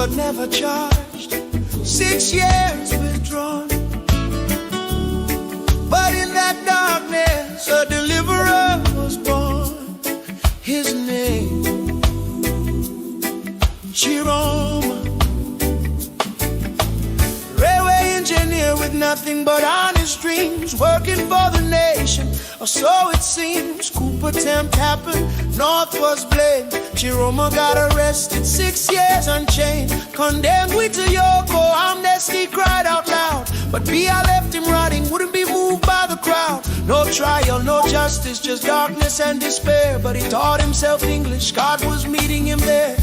but never charged. 6 years withdrawn. But in that darkness, a deliverer was born. His name, Tchiroma. Railway engineer with nothing but honest dreams, working for the nation, or so it seems. Coup attempt happened, North was blamed. Tchiroma got arrested, 6 years unchained. Condemned we to Yoko, amnesty cried out loud. But Bia left him rotting, wouldn't be moved by the crowd. No trial, no justice, just darkness and despair. But he taught himself English, God was meeting him there.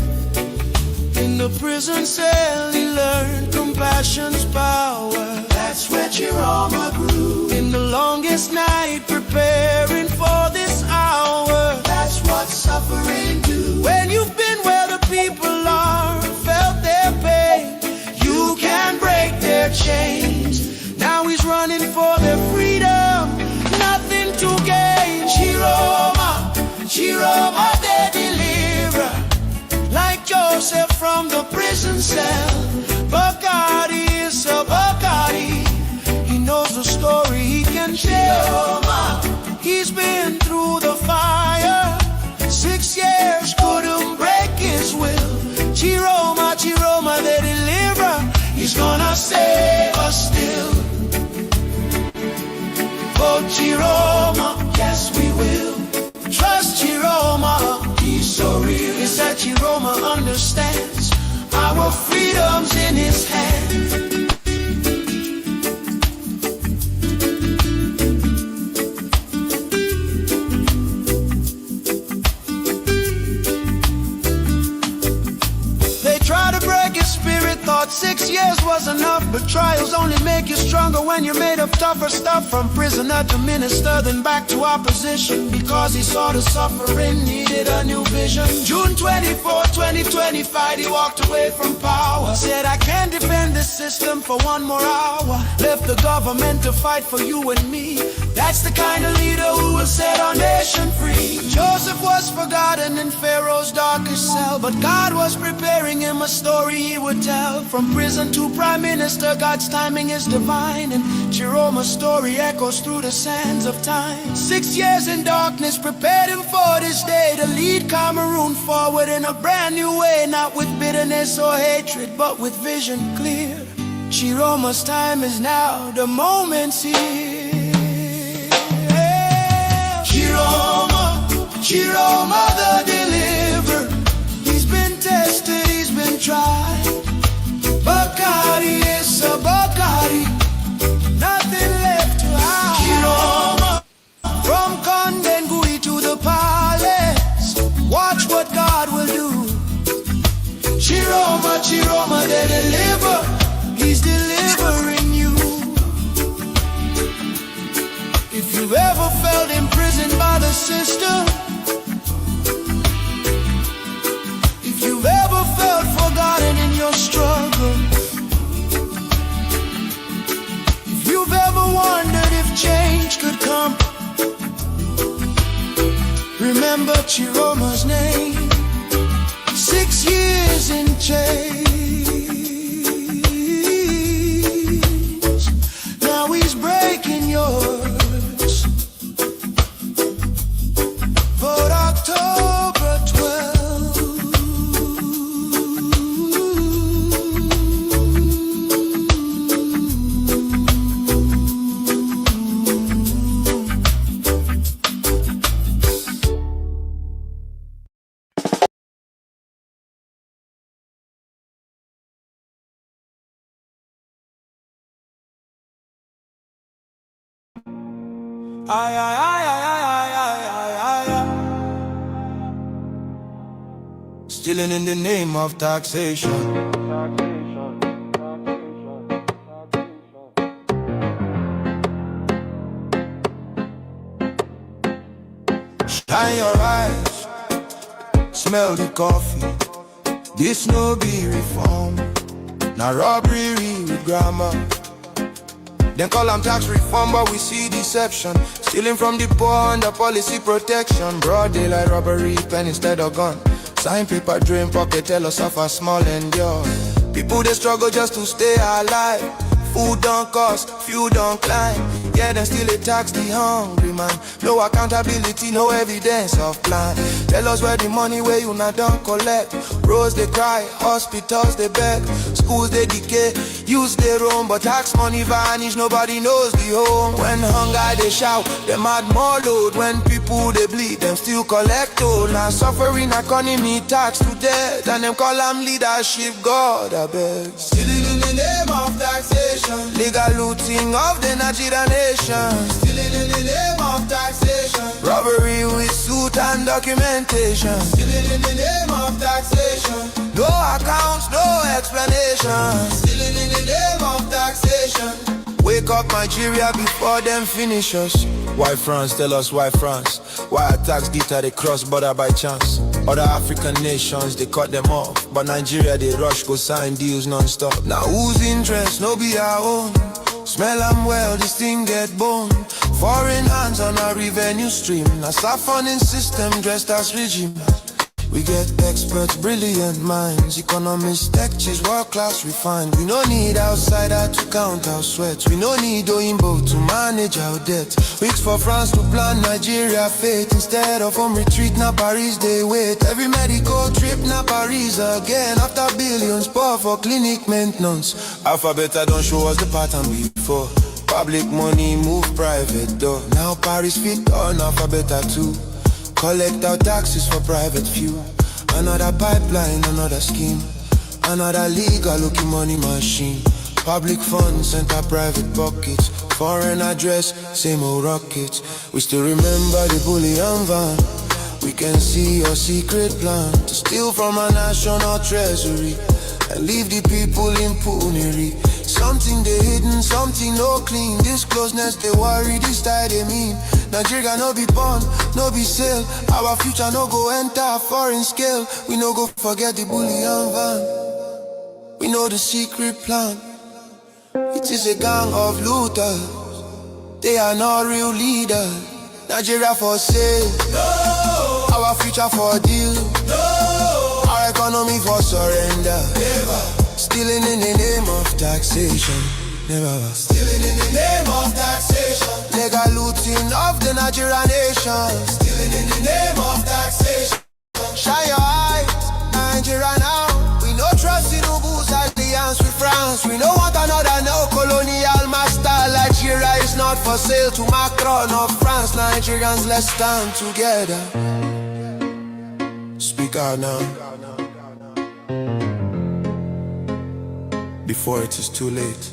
In the prison cell he learned compassion's power. That's where Tchiroma grew. In the longest night preparing for this hour. That's what suffering do. When you've been where the people are, felt their pain, you can break their chains. Now he's running for their freedom, nothing to gain. Tchiroma, Tchiroma the deliverer, like Joseph from the prison cell. Bacardi is a Bacardi, he knows the story he can tell. He's been through the fire, 6 years couldn't break his will. Tchiroma, Tchiroma the deliverer, he's gonna save us still. Oh Tchiroma, yes we will. Trust Tchiroma, he's so real. It's that Tchiroma understands our freedom's in his hand. They try to break his spirit, thought 6 years was enough. But trials only make you stronger when you're made of tougher stuff. From prisoner to minister, then back to opposition, because he saw the suffering needed a new vision. June 24, 2025, he walked away from power. Said, I can't defend this system for one more hour. Left the government to fight for you and me. That's the kind of leader who will set our nation free. Joseph was forgotten in Pharaoh's darkest cell, but God was preparing him a story he would tell. From prison to prime minister, God's timing is divine, and Tchiroma's story echoes through the sands of time. 6 years in darkness prepared him for this day, to lead Cameroon forward in a brand new way. Not with bitterness or hatred, but with vision clear. Tchiroma's time is now, the moment's here. Tchiroma, Tchiroma the deliverer, he's been tested, he's been tried. Bacardi is a Bacardi, nothing left to hide. Tchiroma, from Condengui to the palace, watch what God will do. Tchiroma, Tchiroma the deliverer, he's delivering you. If you've ever felt imprisoned by the system, if you've ever felt forgotten in your struggle, if you've ever wondered if change could come, remember Tchiroma's name. 6 years in chains, now he's breaking yours. But October 12th, stealing in the name of taxation. Shine your eyes, smell the coffee. This no be reform, now robbery with grammar. Then call them tax reform, but we see deception. Stealing from the poor under policy protection. Broad daylight robbery, pen instead of gun. Sign paper, drain pocket, tell us suffer small endure. People they struggle just to stay alive. Food don't cost, fuel don't climb. Yeah, then still they tax the hungry man. No accountability, no evidence of plan. Tell us where the money where you not don't collect. Roads they cry, hospitals they beg, schools they decay, youth they roam, but tax money vanish, nobody knows the home. When hunger they shout, them add more load. When people they bleed, them still collect toll. Now suffering economy tax to death, and them call them leadership, God I beg. Stealing in the name of taxation, legal looting of the Nigerian nation. Stealing in the name of taxation, robbery with suit and documentation. Stealing in the name of taxation, no accounts, no explanation. Stealing in the name of taxation. Wake up Nigeria before them finish us. Why France? Tell us why France? Why attacks guitar they cross border by chance? Other African nations they cut them off, but Nigeria they rush go sign deals non-stop. Now whose interest no be our own? Smell them well, this thing get bone. Foreign hands on our revenue stream. Now saffroning system dressed as regime. We get experts, brilliant minds, economists, tech cheese, world class refined. We no need outsider to count our sweats. We no need Oyinbo to manage our debt. Weeks for France to plan Nigeria fate. Instead of home retreat, now Paris they wait. Every medical trip, now Paris again. After billions pour for clinic maintenance. Alphabet don't show us the pattern before. Public money move private though. Now Paris fit on Alphabet too. Collect our taxes for private few. Another pipeline, another scheme. Another legal looking money machine. Public funds enter private pockets. Foreign address, same old rockets. We still remember the bullion van. We can see your secret plan to steal from our national treasury and leave the people in penury. Something they hidden, something no clean. This closeness they worry, this tie they mean. Nigeria no be born, no be sale. Our future no go enter foreign scale. We no go forget the bullion van. We know the secret plan. It is a gang of looters. They are not real leaders. Nigeria for sale, no. Our future for deal, no. Our economy for surrender, never. Stealing in the name of taxation, never. Stealing in the name of taxation, legal looting of the Nigerian nation. Stealing in the name of taxation. Shine your eyes, Nigeria now. We no trust in Ubu's alliance with France. We don't want another neo-colonial master. Nigeria is not for sale to Macron of France. Nigerians, let's stand together. Speak out now, before it is too late.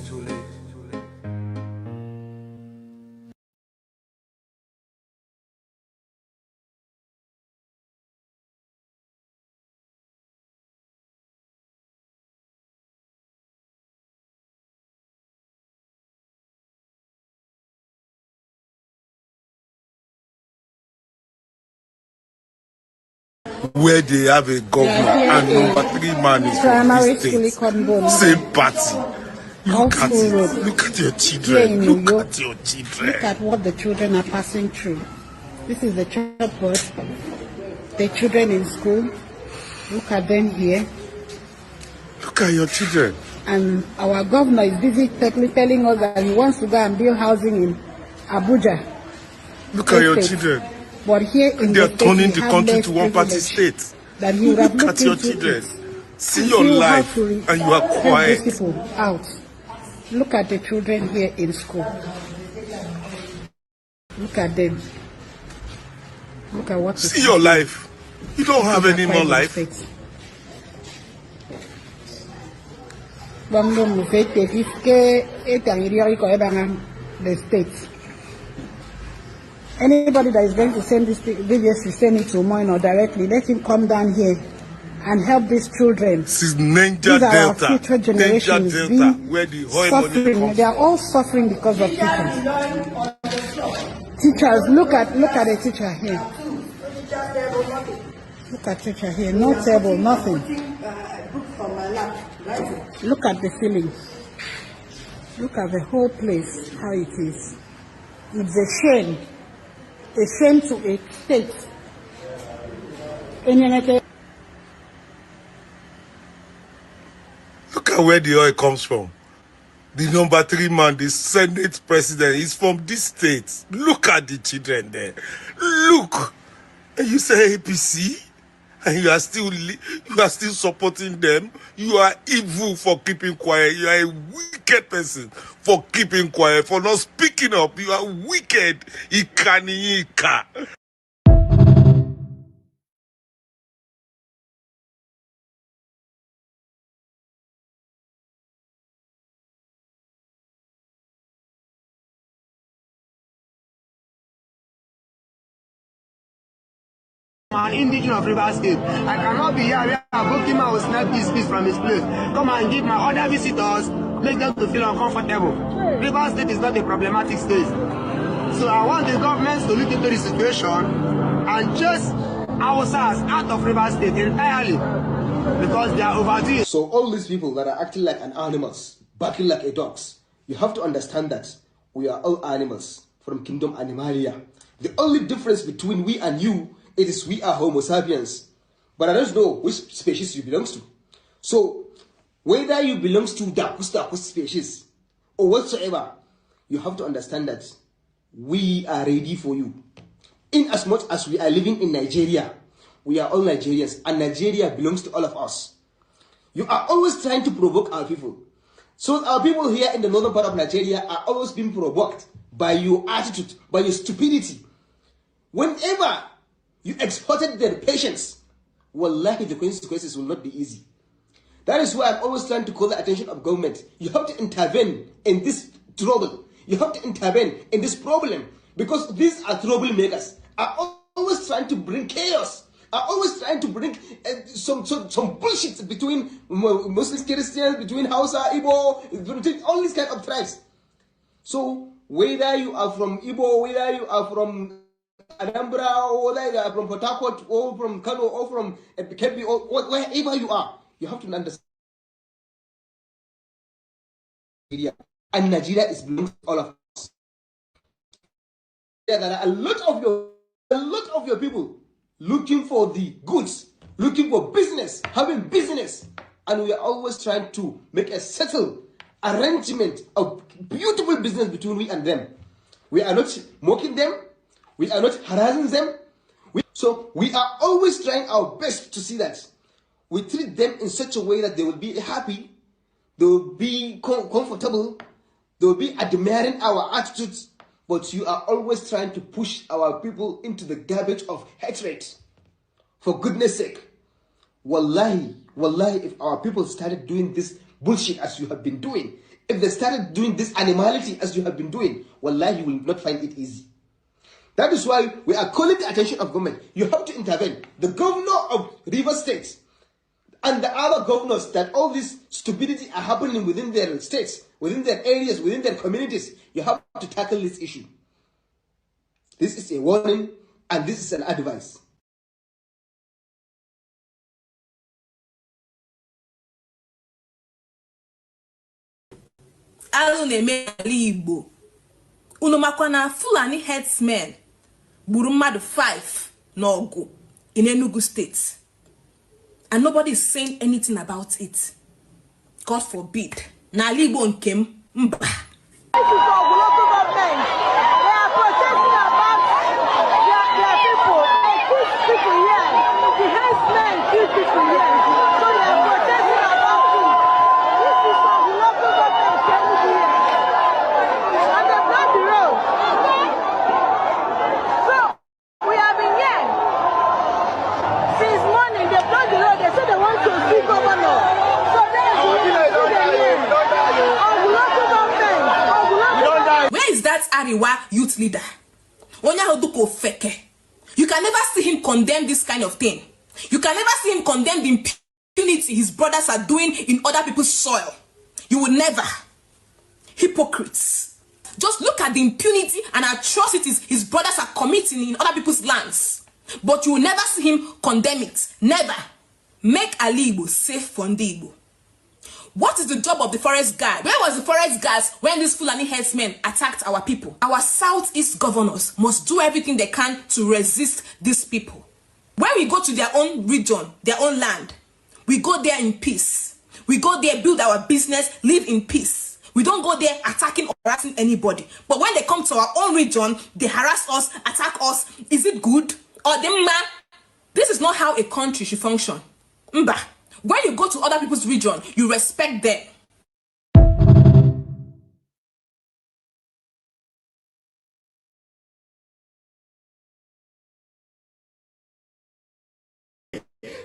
Where they have a governor and number 3 man is from this state. Same party. Look at it. Look at your children. Look at your children. Look at what the children are passing through. This is the childhood. The children in school. Look at them here. Look at your children. And our governor is busy telling us that he wants to go and build housing in Abuja. Look at your children. But here in they are the turning the country to one-party state. That he would have look at your children. See your life, and you are quiet. These people out. Look at the children here in school. Look at them. Look at what. See your life. You don't have any more life. The states. Anybody that is going to send this videos to send it to Moino directly, let him come down here and help these children. This is Niger Delta. Our future generations Delta, where the oil money comes. They are all suffering because of teachers. Teachers, look at a teacher here. Look at teacher here. No table, nothing. Look at the ceiling. Look at the whole place, how it is. It's a shame. A shame to a state. at where the oil comes from. The number 3 man, the Senate president, is from this state. Look at the children there. Look. And you say APC? And you are still supporting them. You are evil for keeping quiet. You are a wicked person for keeping quiet, for not speaking up. You are wicked. Ika. I'm an indigenous of Rivers State. I cannot be here where a bookkeeper will snap this piece from his place. Come and give my other visitors, make them to feel uncomfortable. Rivers State is not a problematic state. So I want the government to look into the situation and just ourselves out of Rivers State entirely because they are overdue. So all these people that are acting like an animals, barking like a dogs, you have to understand that we are all animals from kingdom Animalia. The only difference between we and you, it is we are Homo sapiens. But I don't know which species you belong to. So, whether you belong to Dakus species or whatsoever, you have to understand that we are ready for you. In as much as we are living in Nigeria, we are all Nigerians and Nigeria belongs to all of us. You are always trying to provoke our people. So our people here in the northern part of Nigeria are always being provoked by your attitude, by your stupidity. Whenever you exported their patience, wallahi, the consequences will not be easy. That is why I'm always trying to call the attention of government. You have to intervene in this trouble. You have to intervene in this problem because these are troublemakers. Are always trying to bring chaos. Are always trying to bring some bullshit between Muslims, Christians, between Hausa, Igbo, between all these kind of tribes. So whether you are from Igbo, whether you are from Anambra, or whether you are from Port Harcourt, or from Kano, or from Kebbi, or wherever you are, you have to understand. And Nigeria is belongs to all of us. There are a lot of your people looking for the goods, looking for business, having business, and we are always trying to make a settled arrangement of beautiful business between we and them. We are not mocking them. We are not harassing them. So we are always trying our best to see that we treat them in such a way that they will be happy, they will be comfortable, they will be admiring our attitudes. But you are always trying to push our people into the garbage of hatred. For goodness sake, wallahi, if our people started doing this bullshit as you have been doing, if they started doing this animality as you have been doing, wallahi, you will not find it easy. That is why we are calling the attention of government. You have to intervene. The governor of Rivers State and the other governors that all this stupidity are happening within their states, within their areas, within their communities, you have to tackle this issue. This is a warning and this is an advice. Unomakwana Fulani headsmen gburu mmadụ 5 n'ọgụ in Enugu State, and nobody is saying anything about it. God forbid. N'ala Igbo nke m mba. Ariwa youth leader. You can never see him condemn this kind of thing. You can never see him condemn the impunity his brothers are doing in other people's soil. You will never. Hypocrites. Just look at the impunity and atrocities his brothers are committing in other people's lands. But you will never see him condemn it. Never. Make Ali Igbo safe for Ndi Igbo. What is the job of the forest guard? Where was the forest guards when these Fulani headsmen attacked our people? Our southeast governors must do everything they can to resist these people. When we go to their own region, their own land, we go there in peace. We go there, build our business, live in peace. We don't go there attacking or harassing anybody. But when they come to our own region, they harass us, attack us. Is it good? Or this is not how a country should function. Mba. When you go to other people's region, you respect them.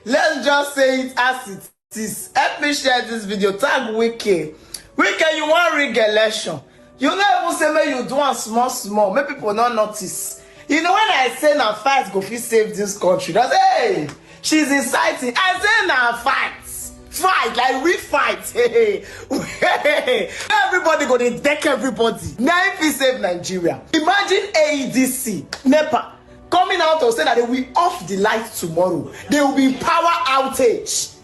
Let's just say it as it is. Help me share this video. Tag Wiki. Wiki, you want rig election. You know even say me you do one small. Make people not notice. You know when I say na fight go fit save this country. That's hey, she's inciting. I say na fight. Fight, like we fight. Hey. Everybody go to deck everybody. Now if we save Nigeria. Imagine AEDC, NEPA, coming out to say that they will off the lights tomorrow. There will be power outage.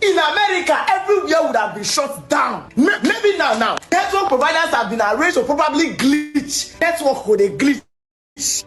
In America, everywhere would have been shut down. Maybe now. Network providers have been arranged to probably glitch. Network would glitch.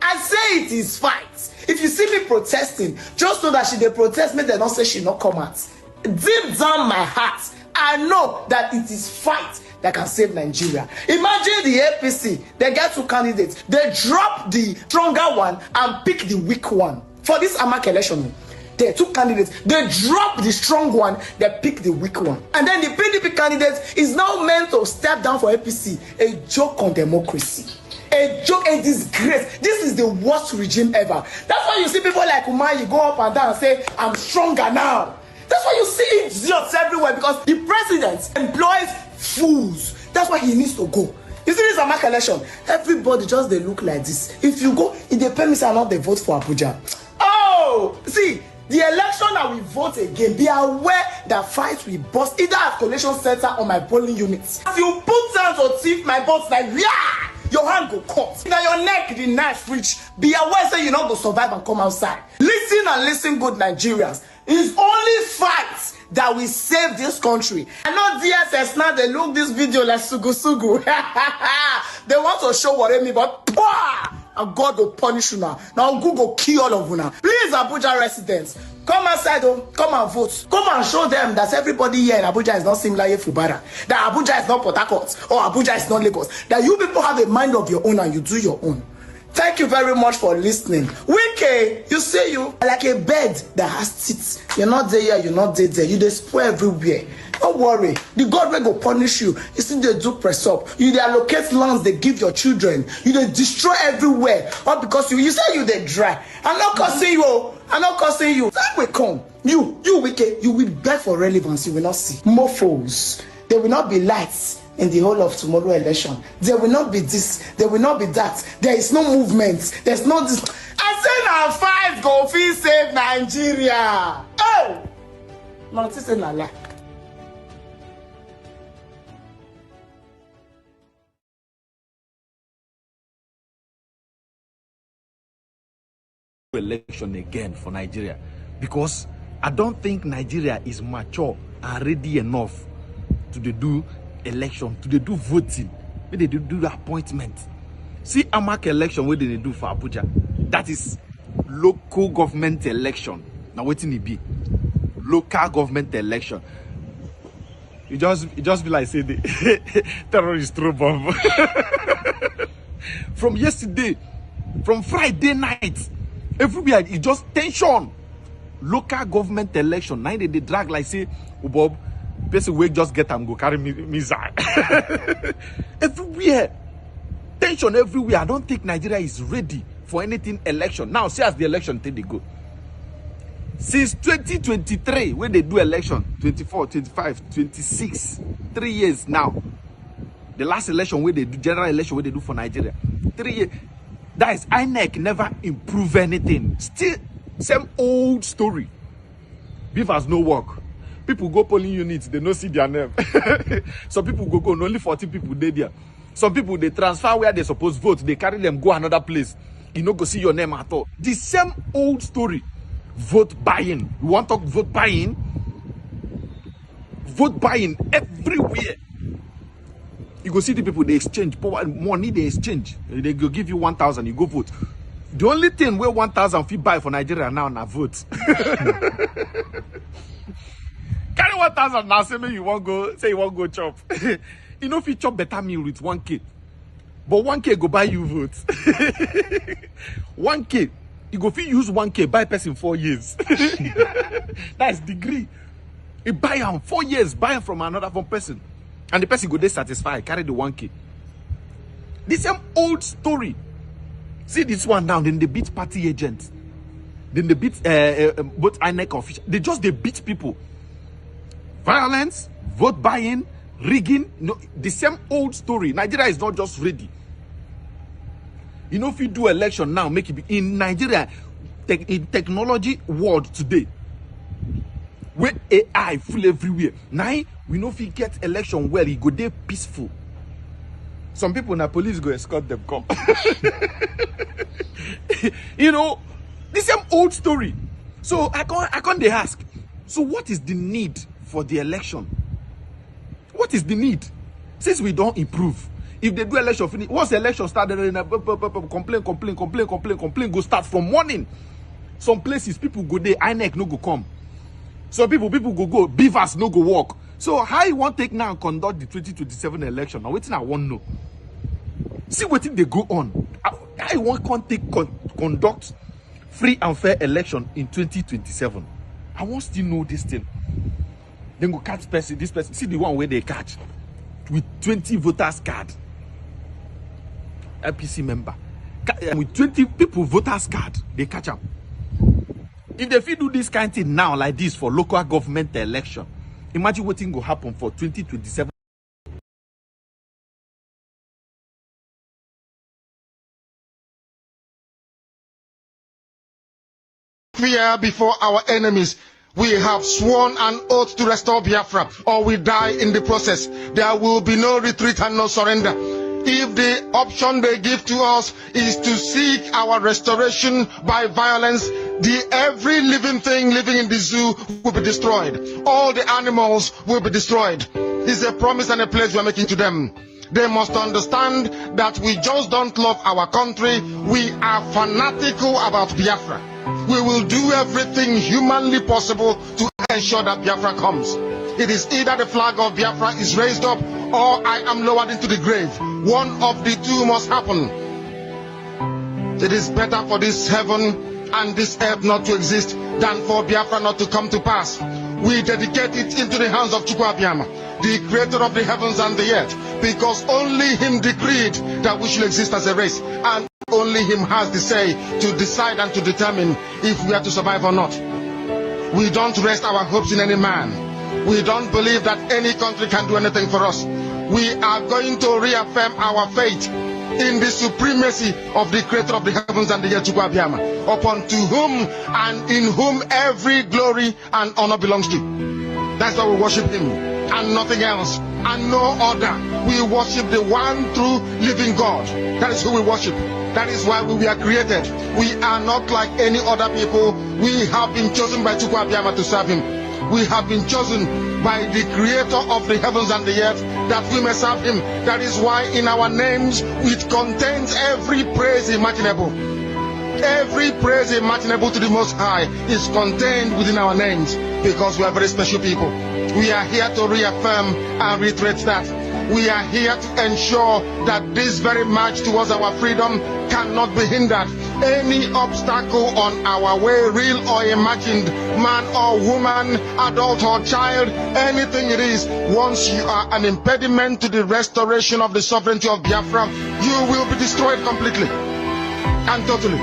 I say it is fight. If you see me protesting, just know that she dey protest, make them not say she not come out. Deep down my heart, I know that it is fight that can save Nigeria. Imagine the APC, they get two candidates. They drop the stronger one and pick the weak one. For this AMAC election, there are two candidates. They drop the strong one, they pick the weak one. And then the PDP candidate is now meant to step down for APC. A joke on democracy. A joke, a disgrace. This is the worst regime ever. That's why you see people like Umahi go up and down and say, I'm stronger now. That's why you see idiots everywhere, because the president employs fools. That's why he needs to go. You see this AMAC election, everybody just they look like this. If you go, if they permit and not they vote for Abuja. Oh, see, the election that we vote again, be aware that fight will burst either at collation center or my polling units. If you put down to thief my boss like yeah, your hand go cut. Now your neck the knife reach. Be aware say you not go survive and come outside. Listen and listen, good Nigerians. It's only fight that will save this country. I know DSS now they look this video like sugu. They want to show what me, but and God will punish you now. Now Google kill all of you now. Please, Abuja residents, come outside, come and vote. Come and show them that everybody here in Abuja is not similar to Fubara. That Abuja is not Port Harcourt or Abuja is not Lagos. That you people have a mind of your own and you do your own. Thank you very much for listening. Wiki, you say you are like a bird that has teeth. You're not there, you're not there. You just spoil everywhere. Don't worry. The God will go punish you. You see, they do press up. You they allocate lands they give your children. You they destroy everywhere. All because you say you they dry. I'm not cursing you. I'm not cursing you. That will come. You Wiki, you will beg for relevance. You will not see. Morphos. There will not be lights in the whole of tomorrow election. There will not be this, there will not be that. There is no movement. There's no this. I say now fight go fit save Nigeria. Oh! Not say na lie. Election again for Nigeria, because I don't think Nigeria is mature and ready enough to do election, to do voting, when they do the appointment. See AMAC election, what they do for Abuja? That is local government election. Now waiting it be local government election. You just be like say the terrorist throw bomb. From yesterday, from Friday night, everywhere it's just tension. Local government election. Now they drag like say, oh Bob, person will just get and go carry missile. Everywhere. Tension everywhere. I don't think Nigeria is ready for anything election. Now, see as the election thing they go. Since 2023, when they do election, 24, 25, 26, 3 years now. The last election where they do, general election where they do for Nigeria. 3 years. That is, INEC never improve anything. Still, same old story. Beef has no work. People go polling units, they don't see their name. Some people go, and only 40 people they there. Some people, they transfer where they supposed vote. They carry them, go another place. You know, go see your name at all. The same old story. Vote buying. You want to talk vote buying? Vote buying everywhere. You go see the people, they exchange power, money, they exchange. They go give you 1,000, you go vote. The only thing where 1,000 feet buy for Nigeria now na vote. Carry 1,000 now, say you won't go chop. You know if you chop better meal with 1K. But 1K go buy you votes. 1K. You go fit use 1K buy person 4 years. That's degree. You buy him 4 years, buy him from another one person. And the person go there satisfied, carry the 1K. The same old story. See this one now, then they beat party agents. Then they beat both INEC officials. They beat people. Violence, vote buying, rigging. No, the same old story. Nigeria is not just ready. You know, if you do election now, make it be in Nigeria, in technology world today, where AI full everywhere. Now we know if you get election well, you go there peaceful. Some people na police go escort them come. You know, the same old story. So I can't they ask. So what is the need for the election? What is the need? Since we don't improve, if they do election finish, once the election started, complain, go start from morning. Some places people go there, INEC no go come. Some people go, beavers no go walk. So how you want take now and conduct the 2027 election? Now waiting I want know. See what they go on. How you want conduct free and fair election in 2027? I want to know this thing. Then go catch person, this person. See the one where they catch with 20 voters card. LPC member. With 20 people voters card, they catch them. If they do this kind of thing now like this for local government election, imagine what thing will happen for 2027. Fear before our enemies. We have sworn an oath to restore Biafra, or we die in the process. There will be no retreat and no surrender. If the option they give to us is to seek our restoration by violence, every living thing living in the zoo will be destroyed. All the animals will be destroyed. It's a promise and a pledge we are making to them. They must understand that we just don't love our country. We are fanatical about Biafra. We will do everything humanly possible to ensure that Biafra comes. It is either the flag of Biafra is raised up or I am lowered into the grave. One of the two must happen. It is better for this heaven and this earth not to exist than for Biafra not to come to pass. We dedicate it into the hands of Chukwu Abiyama, the creator of the heavens and the earth, because only him decreed that we should exist as a race, and only him has the say to decide and to determine if we are to survive or not. We don't rest our hopes in any man. We don't believe that any country can do anything for us. We are going to reaffirm our faith in the supremacy of the creator of the heavens and the earth, Chukwu Abiyama, upon to whom and in whom every glory and honor belongs to. That's why we worship him and nothing else and no other. We worship the one true living God. That is who we worship. That is why we were created. We are not like any other people. We have been chosen by Chukwu Abiyama to serve him. We have been chosen by the creator of the heavens and the earth that we may serve him. That is why in our names it contains every praise imaginable. Every praise imaginable to the Most High is contained within our names, because we are very special people. We are here to reaffirm and reiterate that. We are here to ensure that this very march towards our freedom cannot be hindered. Any obstacle on our way, real or imagined, man or woman, adult or child, anything it is, once you are an impediment to the restoration of the sovereignty of Biafra, you will be destroyed completely and totally,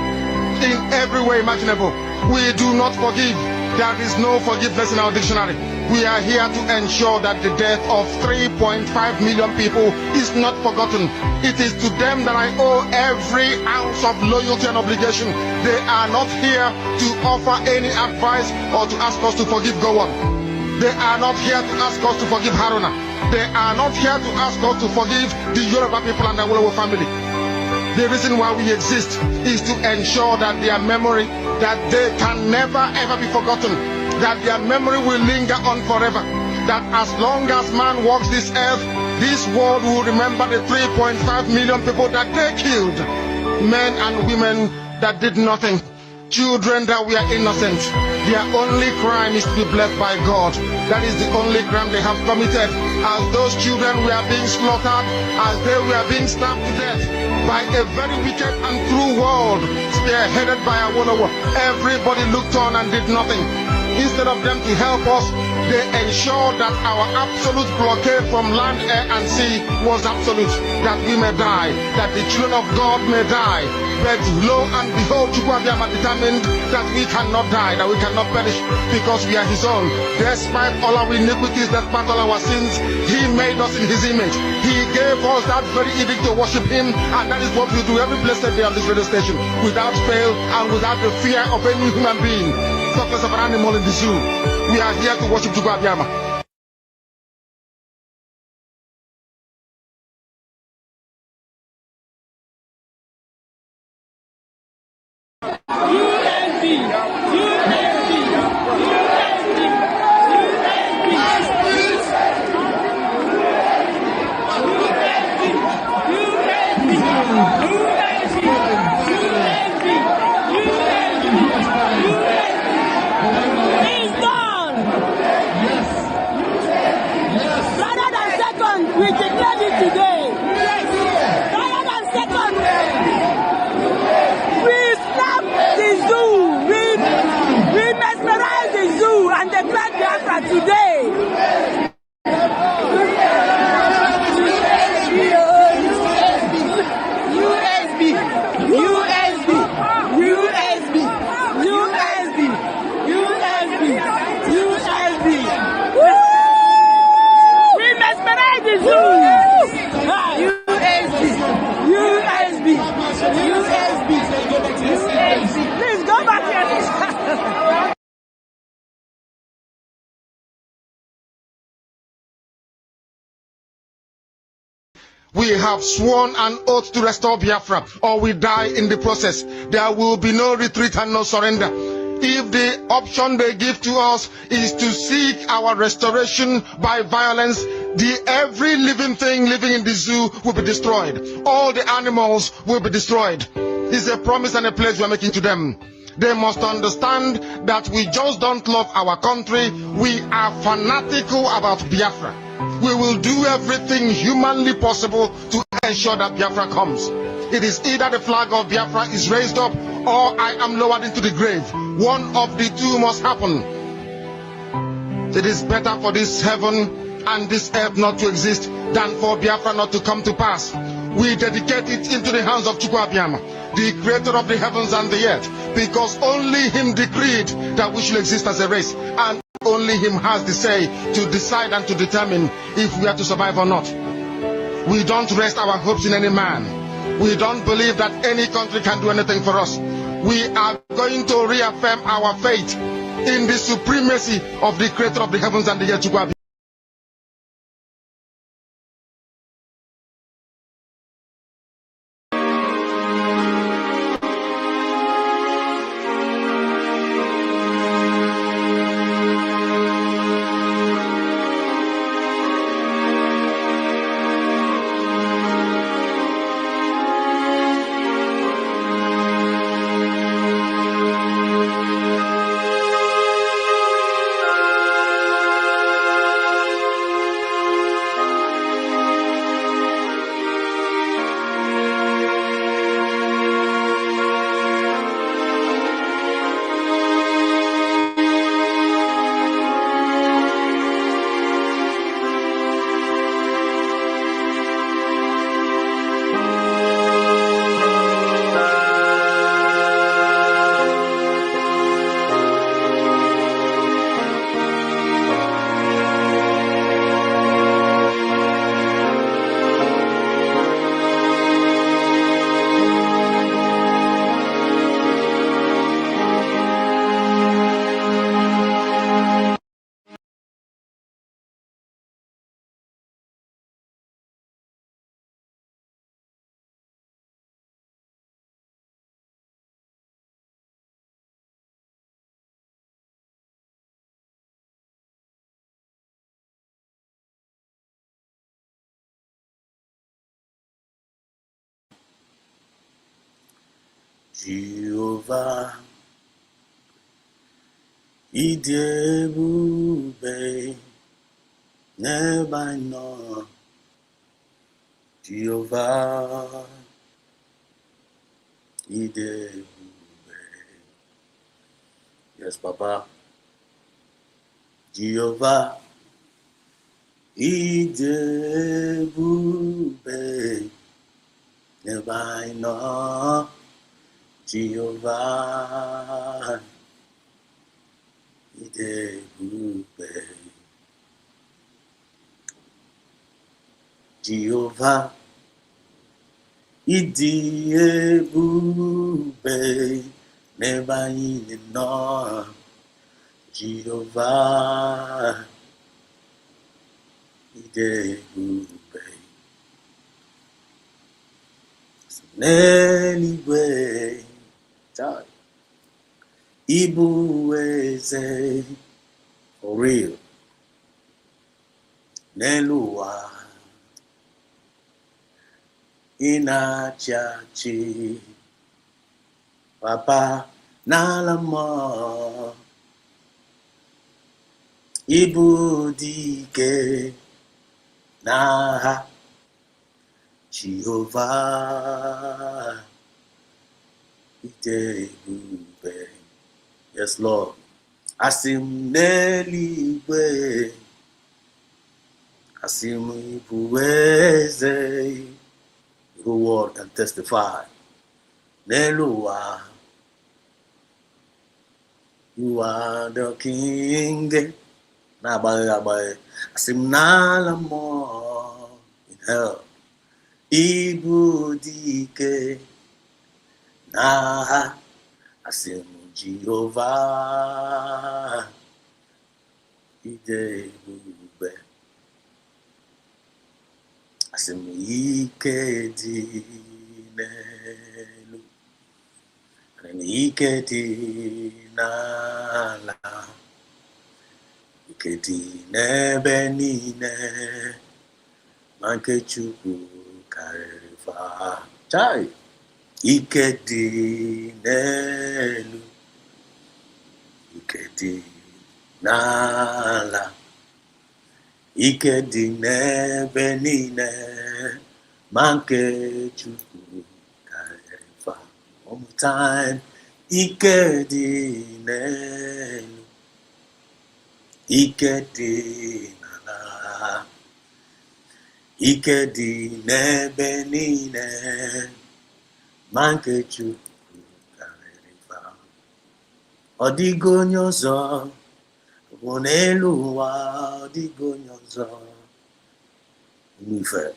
in every way imaginable. We do not forgive. There is no forgiveness in our dictionary. We are here to ensure that the death of 3.5 million people is not forgotten. It is to them that I owe every ounce of loyalty and obligation. They are not here to offer any advice or to ask us to forgive Gowon. They are not here to ask us to forgive Haruna. They are not here to ask us to forgive the Yoruba people and the Wolowo family. The reason why we exist is to ensure that their memory, that they can never ever be forgotten, that their memory will linger on forever, that as long as man walks this earth, this world will remember the 3.5 million people that they killed, men and women that did nothing children that were innocent. Their only crime is to be blessed by God. That is the only crime they have committed. As those children were being slaughtered, as they were being stabbed to death by a very wicked and cruel world, spearheaded by a Awolowo, everybody looked on and did nothing. Instead of them to help us, they ensured that our absolute blockade from land, air, and sea was absolute, that we may die, that the children of God may die. But lo and behold, Chukwuabiama determined that we cannot die, that we cannot perish, because we are his own. Despite all our iniquities, despite all our sins, he made us in his image. He gave us that very edict to worship him, and that is what we do every blessed day on this radio station, without fail and without the fear of any human being. Talkless of an animal in the zoo. We are here to worship Chukwuabiama. We declare it today. Higher than second. We snap the zoo. We mesmerize the zoo and declare Biafra today. Please go back here. We have sworn an oath to restore Biafra, or we die in the process. There will be no retreat and no surrender. If the option they give to us is to seek our restoration by violence, every living thing living in the zoo will be destroyed. All the animals will be destroyed. It's a promise and a pledge we are making to them. They must understand that we just don't love our country. We are fanatical about Biafra. We will do everything humanly possible to ensure that Biafra comes. It is either the flag of Biafra is raised up or I am lowered into the grave. One of the two must happen. It is better for this heaven and this earth not to exist than for Biafra not to come to pass. We dedicate it into the hands of Chukwuabiama, the creator of the heavens and the earth, because only him decreed that we should exist as a race, and only him has the say to decide and to determine if we are to survive or not. We don't rest our hopes in any man. We don't believe that any country can do anything for us. We are going to reaffirm our faith in the supremacy of the creator of the heavens and the earth, Chukwuabiama. Jehovah Idebube never know Jehovah. Idebube. Yes, Papa. Jehovah. Idebube never know Jehovah. Idebube. Jehovah. Idebube never know Jehovah. Idebube. Anyway, God. Ibueze for real. Nelua Inachachi Papa Nalamo Ibudike Naha Jehovah Idebube. Yes, Lord. Asim Neliwe Asim Ibueze. The whole world can testify. Nelua, you are the king. Nabaye, Asim Nalamo in hell. Ibudike Naha Asim Jehovah Idebube. Asim Ikedinelu and Ikedinala Ikedine Mankechuku Karifa Chai Ikedinelu Ikedinala Ikedine benine manke chuku kaifa. One more time. Ikedine Ikedinala Ikedine benine manke chuku kaifa. Odigo nyozo Onelu wa odigo nyozo Nife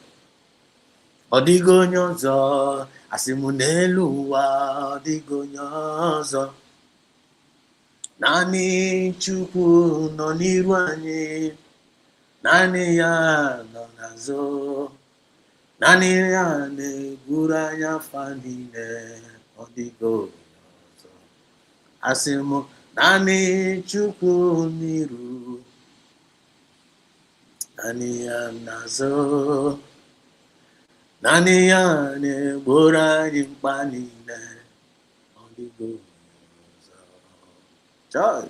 Odigo nyozo Asimunelu wa odigo nyozo Nani chukwu no n'iru anyị Nani ya no nazo Nani ya na-eburu anya fa niile Odigo nyozo Asimu Nani chukwu n'iru Nani ya nazo Nani ya na-egboro anyị mkpa niile Odigo nyozo. Joy.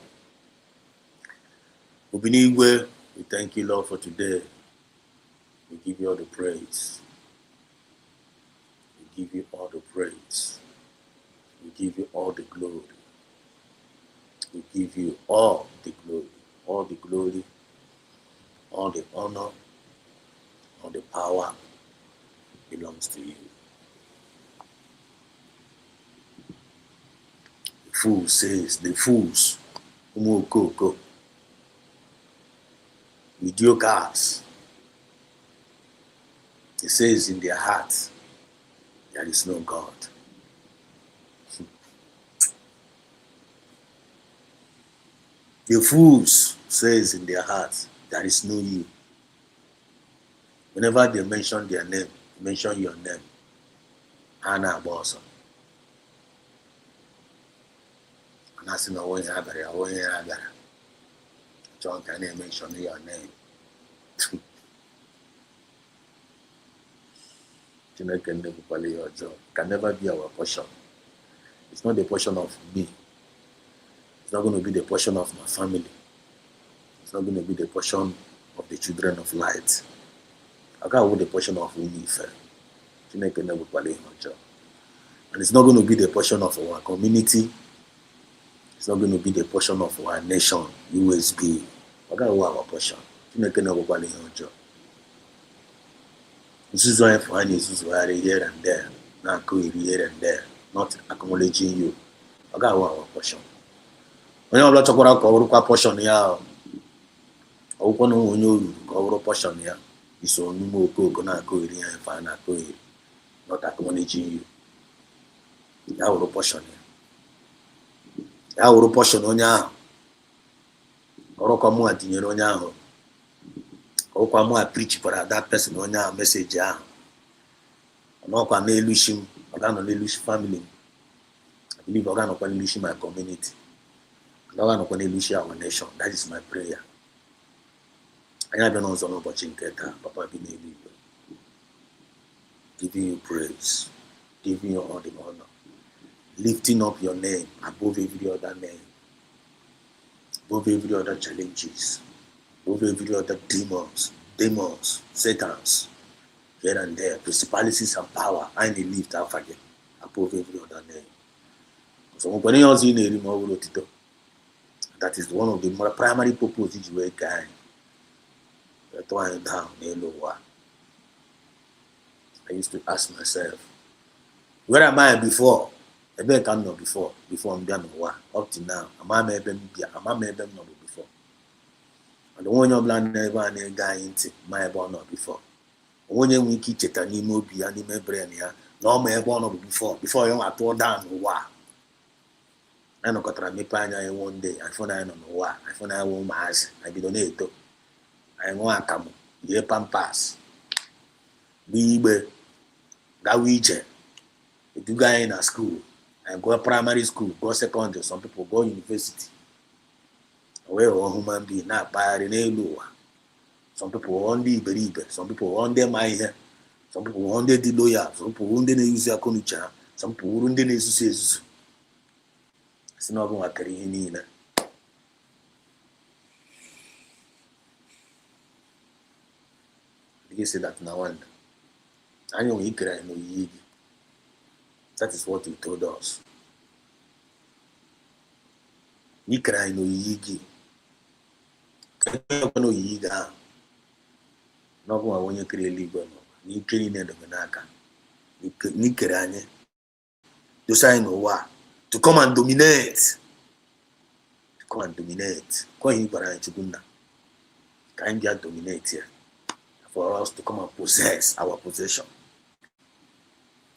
Obinigwe, we thank you, Lord, for today. We give you all the praise. We give you all the praise. We give you all the glory. We give you all the glory, all the glory, all the honor, all the power belongs to you. The fool says, the fools, umokoko, mediocres, it says in their hearts, there is no God. The fools says in their hearts, there is no you. Whenever they mention their name, mention your name, Anna Bosa. And I say, no, when you John, can I mention your name? Can never be our portion. It's not the portion of me. It's not going to be the portion of my family. It's not going to be the portion of the children of light. I got with the portion of Unife. And it's not going to be the portion of our community. It's not going to be the portion of our nation, USB. I got our portion. This is why I find is here and there, not going here and there, not acknowledging you. I got our portion. When you talk about our portion here, open on you, our portion here. It's on you, go na go here and find a go here, not acknowledging you. Our portion here. Our portion on ya. Or come what in your own ya. Or come what preach for that person on your message ya. I'm not going to lose him. I'm going to lose family. I believe I'm going to lose my community. I'm not going to lose our nation. That is my prayer. I have been on some opportunity, Papa, giving you praise, giving you all the honor, lifting up your name above every other name, above every other challenges, above every other demons, satans, here and there, principalities and power, I need lift up again, above every other name. So when you see that is one of the primary purposes you can. Down, I used to ask myself, where am I before? I bet I'm not before I'm done up to now. Am I maybe not before? And the one you're blind never and guy into my born not before. When you wiki check and you move be anime brain here, no may born not before you are tore down wa. I know got me pioneer one day, I found I don't know why. I found I won't mass, I be donate. I want to come, ye pampas. Be Gawije. If you guys in a school, and go primary school, go secondary, some people go university. Where a human being not by the lower. Some people only believe it, some people on their mind, some people on their lawyer, some people who didn't use their condition, some people who didn't use. It's not going to carry in. You say that now and I know he cry no yigi. That is what he told us. He cry no yigi. No yiga. No one when you create legal. You killing the manaka. You cry. You say no what to come and dominate. To come and dominate. Come in para chukunda. Can't get dominate here. For us to come and possess our possession.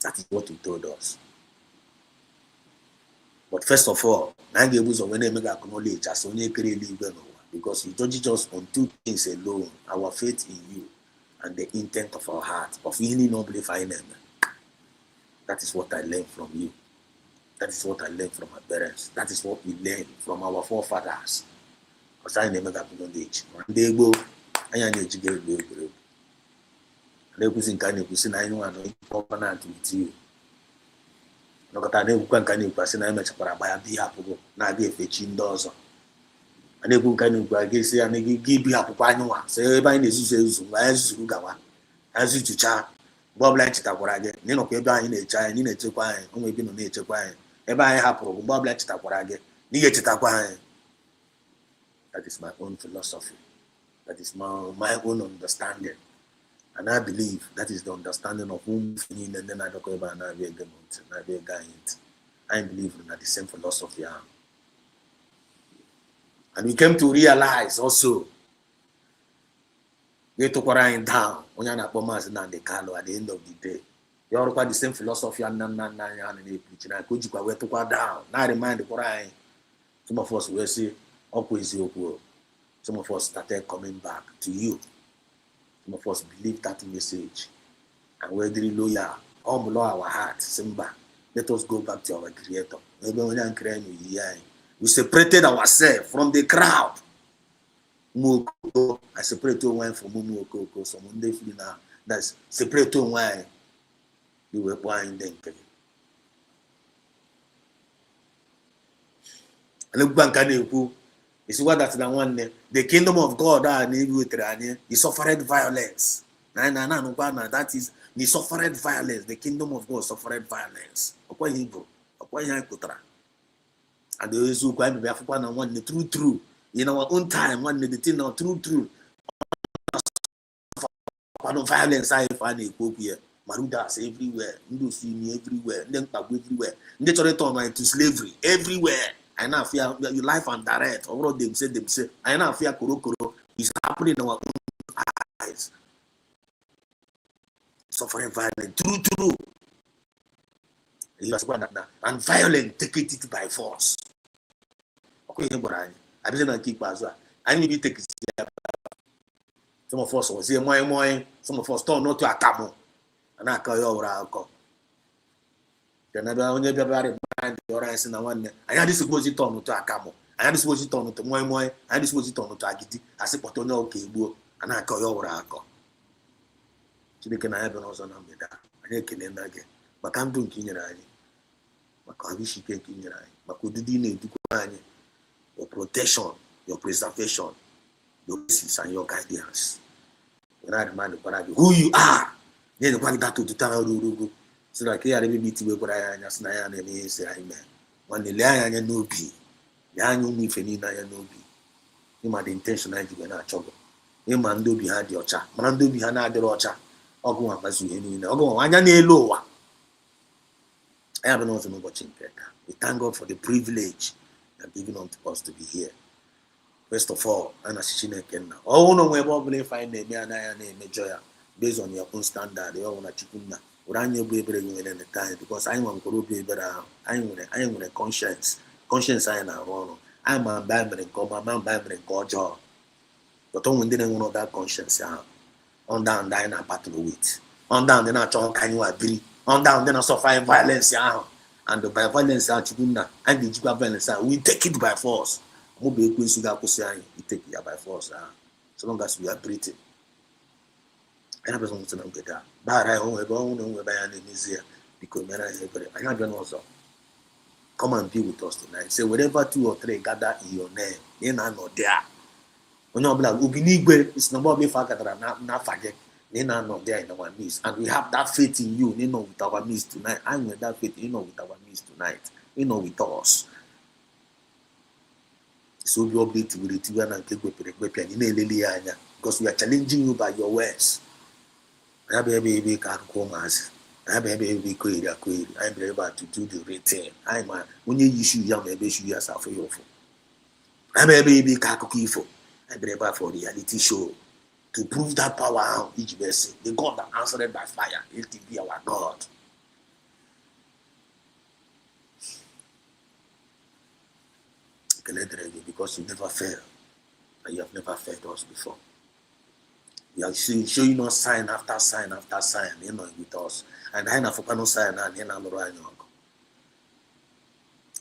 That is what he told us. But first of all, acknowledge as only because he judges us on two things alone: our faith in you and the intent of our heart, of really not believing them. That is what I learned from you. That is what I learned from my parents. That is what we learned from our forefathers. Because I never got acknowledge. One day go, I am educated. They could can you see I know I'm covenant with you. No got a can you pass in a match for a buy a beer apple, now give a chin dozen. And they can you guess and give you up a say by the says, as you go as you to chat. Bob likes it up what I get. You know, Queba in a child, in a chipine, only been on nature quine. Ever I have Bob likes it up what I get. Nigga chitapine. That is my own philosophy. That is my own understanding. And I believe that is the understanding of whom and then I don't go about and I be a demon, I be a guy. I believe in the same philosophy. And we came to realize also, we took Orion down, when you're not Pomas and the Carlo at the end of the day. You all quite the same philosophy and preaching. I could you go to go down. Now remind the Orion. Some of us will say, always your poor. Some of us started coming back to you. Some of us believe that message. And we're very loyal. All below our heart, Simba. Let us go back to our Creator. We separated ourselves from the crowd. I separate wine from Mumu Okoko. So Monday now. That's separate wine. You were buying them. And the is what that's the one. The kingdom of God he suffered violence. That is, he suffered violence. The kingdom of God suffered violence. And the Yesu kwa be afukwa na one true in our own time one the thing now true violence I find a pope here marudas everywhere ndo see me everywhere then pagbo everywhere they try to turn into slavery everywhere. I now fear your life and direct or them say I now fear korokoro is happening in our own eyes. Suffering violence true and violent take it by force. I didn't keep as well. I need to take some of us was here more, some of us turn not to a camo, and I call you over alcohol. Then I only be very mind your eyes in the one. I had this supposed to turn to a camo. I had this supposed to turn to moi, I had this supposed to turn to a giddy. I said, but no, okay, and I call you over alcohol. So they can have an also number that. I can't end again. But I'm doing Kenya. But I wish you can't Kenya. But could you need to go? Your protection, your preservation, your blessings and your guidance. When I remind who you are, then the one that to tell you. So like here, let me meet you where I am. Just now, and me say amen. When the lion and no be, the annual me for Nina and no be. You might intention I give an trouble. You man do behind your cha, man do behind the rocha. Or go on as you any, or go on, I lower. I have also no watching better. We thank God for the privilege and given unto us to be here. First of all, and as you can now, oh no, we're probably find a joy based on your own standard. You want to chicken now, run your baby in the time because I want to be better. I am with a conscience. Conscience, I am wrong. I'm a bad man, my man, bad man, God job. But on didn't want that conscience. On down, dying a battle with. On down, then I talk, can you agree? On down, then I suffer violence. And the by violence and the violence, we take it by force. We take it by force. So long as we are breathing. I have something to get that. But I own by an easier because I have also. Come and be with us tonight. Say whatever 2 or 3 gather in your name, in and not there. When you're like Ubinigwe, it's not about me not forget. They are not there in our midst, and we have that faith in you. With our midst tonight. I'm with that faith. With our midst tonight. With us. So we obey to because we are challenging you by your words. I be able to do the return. I'm a when you issue young baby yourself for your phone. I be able to I be able for reality show. To prove that power out each blessing, the God that answered it by fire, it will be our God. Because you never fail, and you have never failed us before. You are showing us sign after sign after sign, with us. And I have no sign and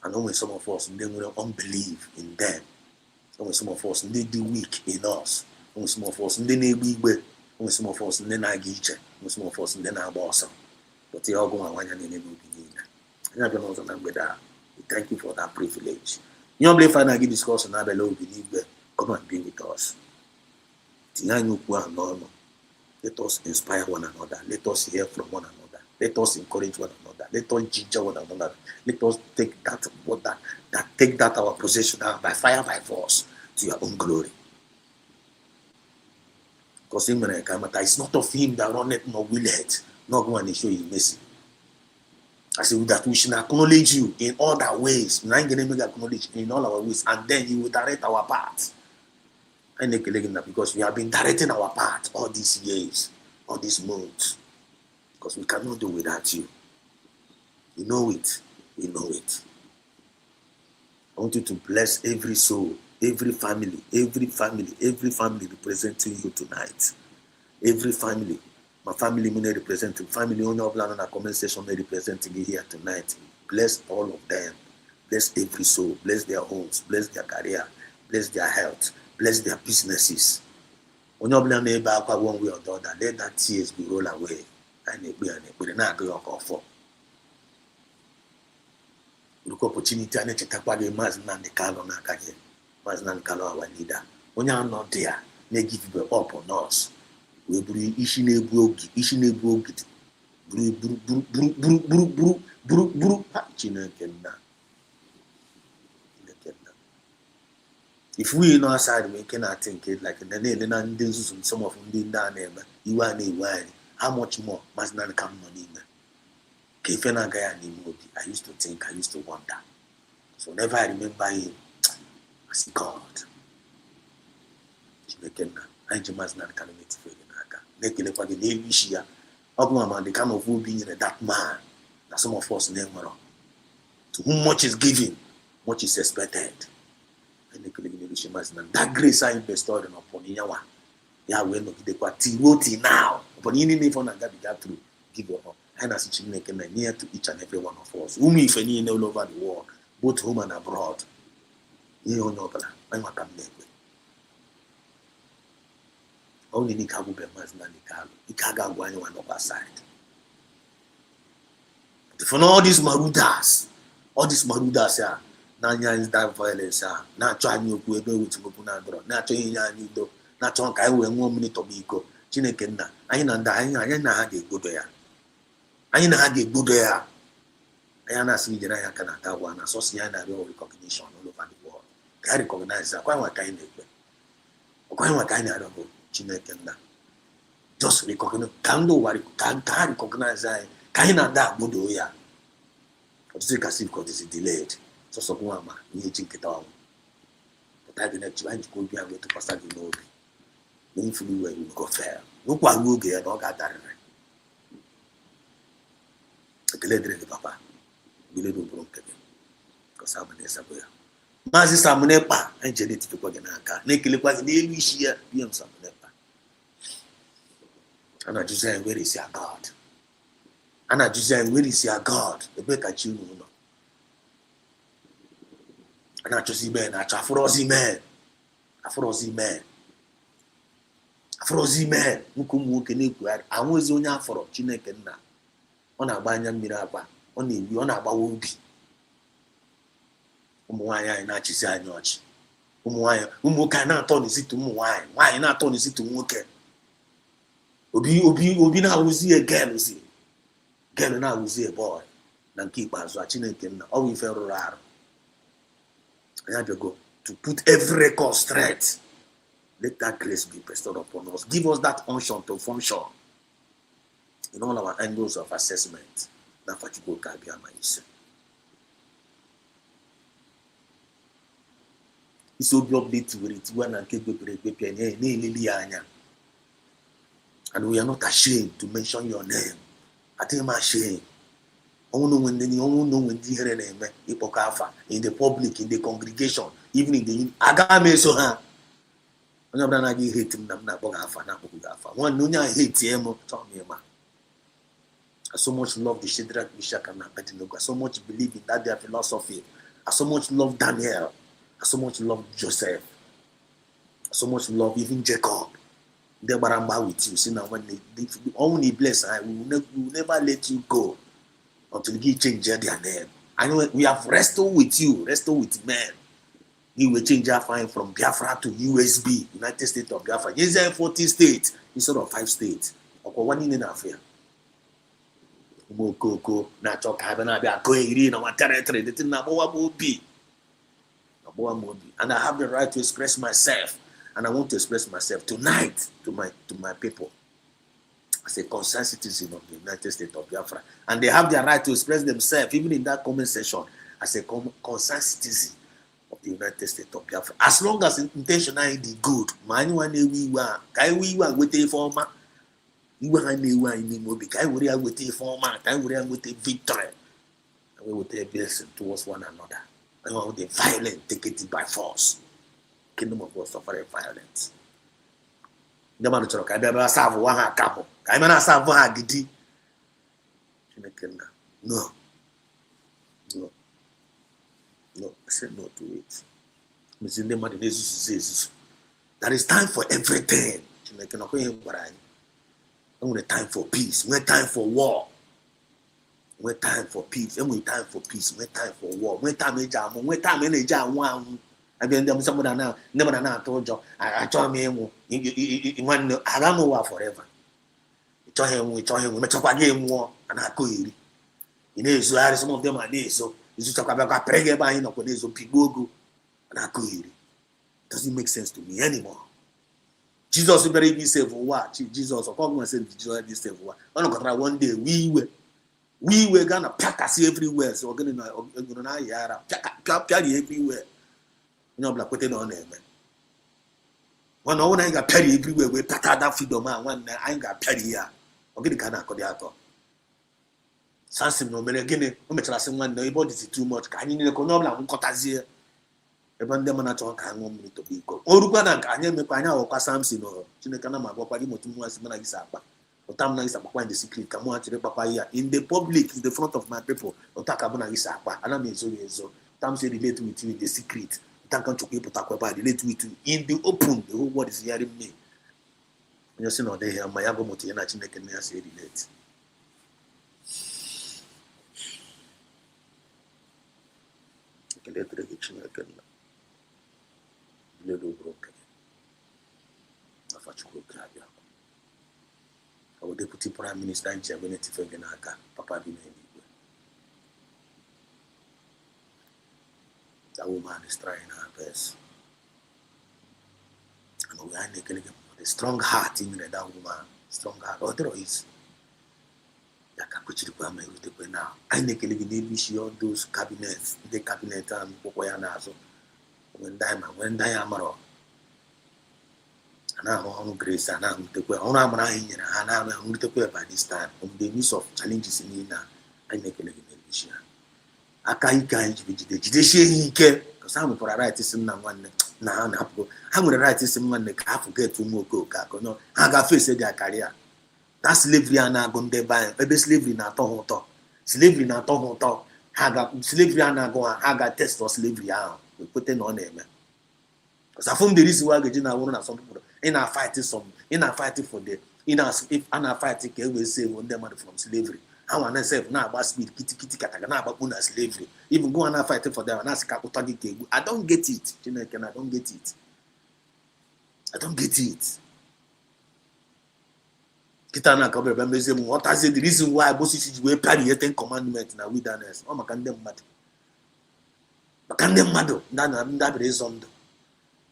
and when some of us they will unbelieve in them. When some of us they do weak in us. When some of us, then when some of us, then I get when some of us, then I boss. But they all go on one and then we thank you for that privilege. You don't believe I give discussion, I believe come and be with us. Let us inspire one another. Let us hear from one another. Let us encourage one another. Let us ginger one another. Let us take that our possession by fire, by force to your own glory. Because it's not of him that runneth nor willeth, not go and show you mercy. I say that we should acknowledge you in all our ways. Acknowledge in all our ways, and then you will direct our path. Because we have been directing our path all these years, all these months. Because we cannot do without you. You know it. We know it. I want you to bless every soul. Every family representing you tonight. Every family. My family may represent you. Family owner of land on a comment section may representing you here tonight. Bless all of them. Bless every soul. Bless their homes. Bless their career. Bless their health. Bless their businesses. When you blame neighbor one way or the other, let that tears be roll away. And we not go for. look opportunity and chetakwa Mazi Nnamdi Kanu n'aka gị. Mazi Nnamdi Kanu our leader. Onye anọ there na-give you up on us. We buru isi na-ebu ogidi. Buru Chineke nna. If we know aside, we cannot think it like some of them down there, how much more must not come money? I used to think, I used to wonder. So whenever I remember him, I see God. I must not come to the kind of who being that man that some of us never know. To whom much is given, much is expected. That grace I bestowed upon Yawa. Yahweh no give the now. Upon any name on that we got to give your up. And as it's near to each and every one of us. Whom if any all over the world, both home and abroad. You know, I'm not coming. Only Nikabu Bemas Nanikalu. Ikaga one on our side. For all these marudas here. Nanya is that violence, not trying to go with Mupunagro, not trying to not talk. I will 1 minute of Biko, Chinekena. I ain't dying, I ain't had a good there. I ain't had a good there. I am not seeing the Canada one, associated recognition all over the world. I recognize that quite what kind of quite what kind of Chinekena. Just recognize, can't recognize I can't that good here. But the Cassive is delayed. So Guama, you think it all. But I didn't try to go behind to pass the lobby. Meaningfully, where you go fair. Look what you get, dog at that. The lady, papa, Billy broke again. Because I'm an Esabia. Mazis Samunepa, and Janet to Poganaka. Nikki was nearly here, beyond Samunepa. And I just say, where is your God? And I just say, where is your God? The better you know. And I just see man, I frozen man. Mukumu Keniku, I was on your for Chineke na. On a banya miraba, on the on a bawubi. Umuaya in Achisa Notch. Umuka not turn is it to Muay. Why not turn is it to Muke? Obi now will see a girl, see. Girl now will see a boy. Then keep us watching again. All we fell rare. I had to go to put every record straight. Let that grace be bestowed upon us. Give us that unction to function in all our angles of assessment. That particular can be amazing. It's so update with it when I keep and we are not ashamed to mention your name. I think I'm ashamed. When in the public, in the congregation, even in the Agame so ha. I hate him. One no hate him. I so much love the Shadrach, Meshach, and Abednego. I so much believe in that their philosophy. I so much love Daniel. I so much love Joseph. I so much love even Jacob. They were with you. See now when they only bless, I will never let you go. Until you change their name. I know we have wrestled with you, wrestled with men. You will change our fine from Biafra to USB, United States of Biafra. Yes, there are 40 states instead of 5 states. Okay, one in affair. Mokoko, Nacho Cabana, going in our territory, the thing Naboa and I have the right to express myself, and I want to express myself tonight to my people. As a concerned citizen of the United States of Biafra. And they have their right to express themselves, even in that comment section, as a concerned citizen of the United States of Biafra. As long as intentionally the good, we were waiting for ma. We were in the movie. We were waiting for ma. We were waiting victory. And we will take blessing towards one another. And we will be violent, take it by force. Kingdom of God suffer violence. The man to I never serve one couple. I mean, I serve one giddy. No. I said no to it. There is time for everything. I want time for peace. We have time for war. When time for peace, and when time for peace, when time for war, when time is jam, when time is jam one. I mean, them somebody now, never now told you. I told me, you want I don't know forever. We told him, we met up again war, and I could. You know, so some of them are there, so you just talk about praying by in up on this pigogo, and I could. Doesn't make sense to me anymore. Jesus is very safe for what? Jesus, of course, said Jesus is safe for what? One day we were gonna pack us everywhere, so we're gonna yara carry everywhere. You know, black putting on there, man. One I got carry everywhere, we pack that freedom, man. One I ain't got carry here. Okay, the canal codiato. Sansim no mere again, no matter as one, nobody is too much. Can you know, I'm cotazier. Even them not on can want me to be go. Oruana, I never find out what Samson or Chinekana, what Motumas Managapa. Otamna is in the secret, come on to the papaya in the public, in the front of my people. Otakabana is apa, and I mean so. Tam say relate with you in the secret. Tankan to people talk about relate with you in the open. The whole world is hearing me. You see, no, they hear my Yabomoti and I can say relate. Little broken. Our deputy prime minister in Germany, Tifengenaka, Papa Binendiwe. That woman is trying her best. And we are making a strong heart in that woman, strong heart. Otherwise, now. I make a living all those cabinets, the cabinet and Pokoyanazo. When Diamaro. And I'm on grace and I'm the way on and I'm with the way by this time. On the midst of challenges in Nina, I make a living issue. I can't the judiciary because I'm for a right to one now. I'm going to write this in one that I forget to move go. No, I got face their career. That's slavery and I go by maybe slavery not to slavery not to I got slavery and I go and I got test for slavery. We put it on him. Because I found the reason why I want some people in our fighting for the in our if and our fighting can we save on them from slavery. I want to say now about speed kitty now about slavery. Even go and fighting for them and ask I don't get it. I don't get it. I don't get it. Kitana come remember say what I say the reason why Moses we carry the 10 commandments in the wilderness. Oh, can them mad. Can them mad. That reason.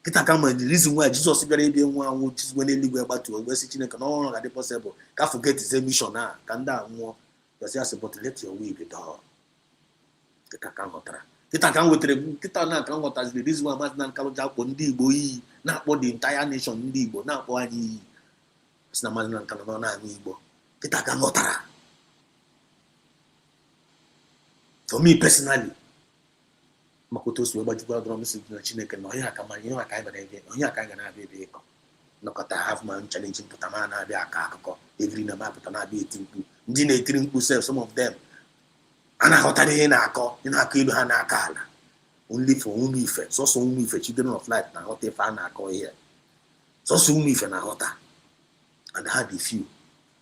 Kita come the reason why Jesus very be one which is when they live about to we sitting can no longer possible. Can't forget his mission now. Can that more just but let your will be done. Kita can water. Kita can with kita na can water the reason why man can ja ko ndi igbo yi na for the entire nation ndi igbo na for any na man kan na igbo. Kita can water. For me personally, Makoto so about you drum message na Chineke no ya kama you aka ibe dey onye aka ga na be be ko nokota have man challenging putama na be aka akụkọ every na ma putama na be etimpu ndị na-etiri mkpu self some of them ana hotara ihe na akọ ilu ha na aka ala only for ụmụ ife so ụmụ ife children of light na hota ife na akọ here so ụmụ ife na hota and had a few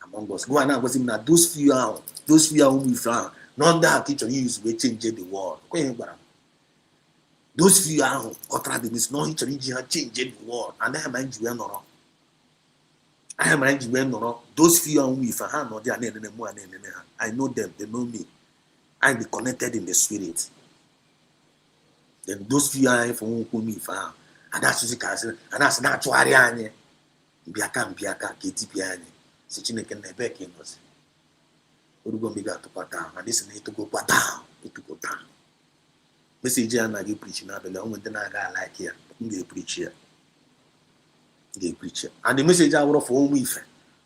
among us go and go see na those few ụmụ ife none that teacher use we change the world kwenye gbara. Those few are this no change the world, and I mind you no. I mind you no. Those few are with a hand or they are more than I know them, they know me. I be connected in the spirit. Then those few are from whom me found, and that's and that's not why I Biaka, Katie Piani, Sitching can never came us. We're going to be got to put down, and this need to go put down, to go down. Message and I preach now, but when I got like here, they preach here. They preach. And the message I would have for me,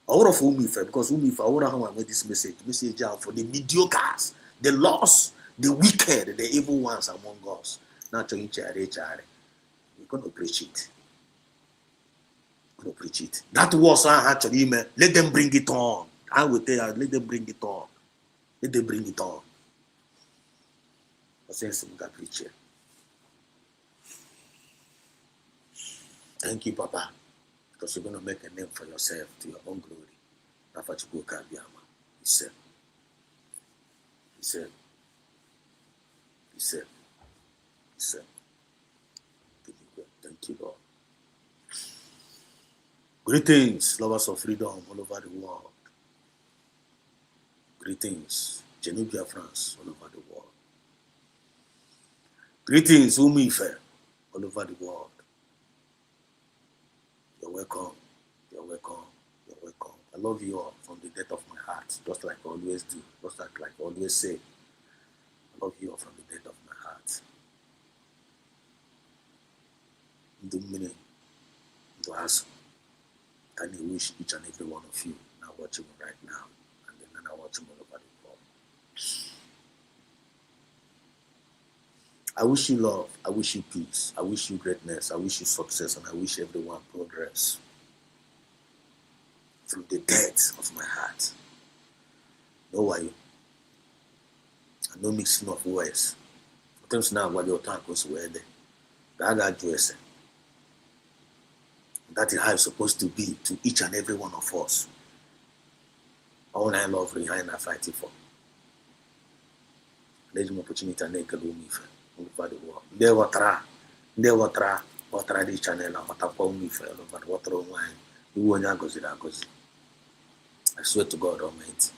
because we I would have made this message out for the mediocres, the lost, the wicked, the evil ones among us. Not to each other. We're gonna preach it. That was actually let them bring it on. I will tell you, let them bring it on. Let them bring it on. Preacher. Thank you, Papa, because you're going to make a name for yourself to your own glory. That's what you go, Kabiama. He said. He said. Thank you, Lord. Greetings, lovers of freedom all over the world. Greetings, Biafrans all over the world. Greetings, Umife all over the world. You're welcome. You're welcome. You're welcome. I love you all from the depth of my heart, just like I always do, just like I always say. I love you all from the depth of my heart. The meaning to ask, can you wish each and every one of you now watching me right now, and then now watching all over the world? I wish you love, I wish you peace, I wish you greatness, I wish you success, and I wish everyone progress from the depth of my heart. No why? I no mixing of words. Sometimes now what your tongue goes where that dress. That is how it's supposed to be to each and every one of us. All I love, behind I fighting for. There's an opportunity to make a room over the world. There water the channel, water wine. You won't go to I swear to God Almighty.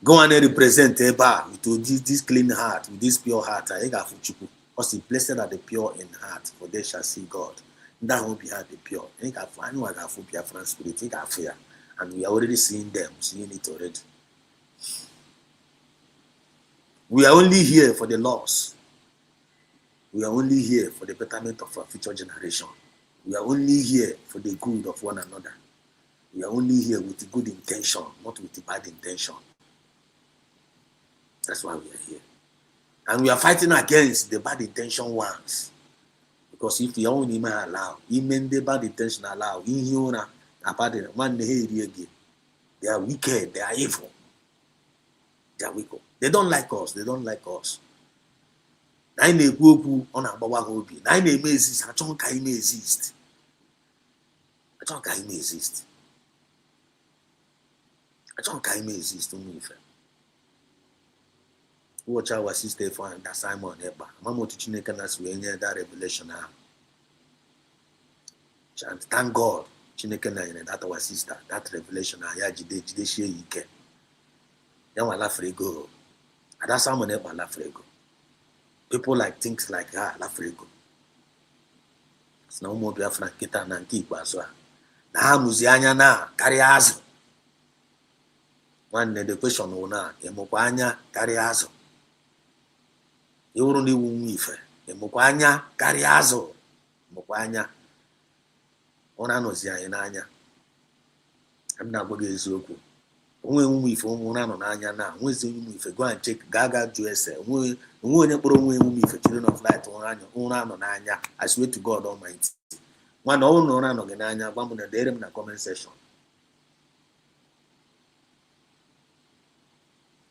Go and represent a bar with this clean heart, with this pure heart. I got for you. Because blessed are the pure in heart, for they shall see God. That won't be hard, the pure. I know I got for Biafran spirit, I got fear. And we are already seeing them, seeing it already. We are only here for the loss. We are only here for the betterment of our future generation. We are only here for the good of one another. We are only here with the good intention, not with the bad intention. That's why we are here. And we are fighting against the bad intention ones. Because if you only allow, even the bad intention allow, they are wicked, they are evil. They are wicked. They don't like us, they don't like us. Nine a group on a bawa hobby. Nine a exist, I don't can exist. I don't can exist. I don't can exist to me. Watch our sister for and Simon Eba. Mama to Chinekanas we ended that revelation now. And thank God, Chinekana and that our sister, that revelation now, Yajide share Ike. Yawa Lafrego. And that's Simon Eba Lafrego. People like things like Lafrego. It's no more Biafra Kita and keep as well. Now Muzianya na carry us. One the question ona, Emopanya carry us. You only won't mife. Emopanya carry us. Mopanya. Ona no zia inanya. I'm not going to Zoku. When we form one on Anya now, when's the if go and check Gaga USA? When you put away for children of light on Anya, I swear to God Almighty. One own on Anya, one on the day in the comment section.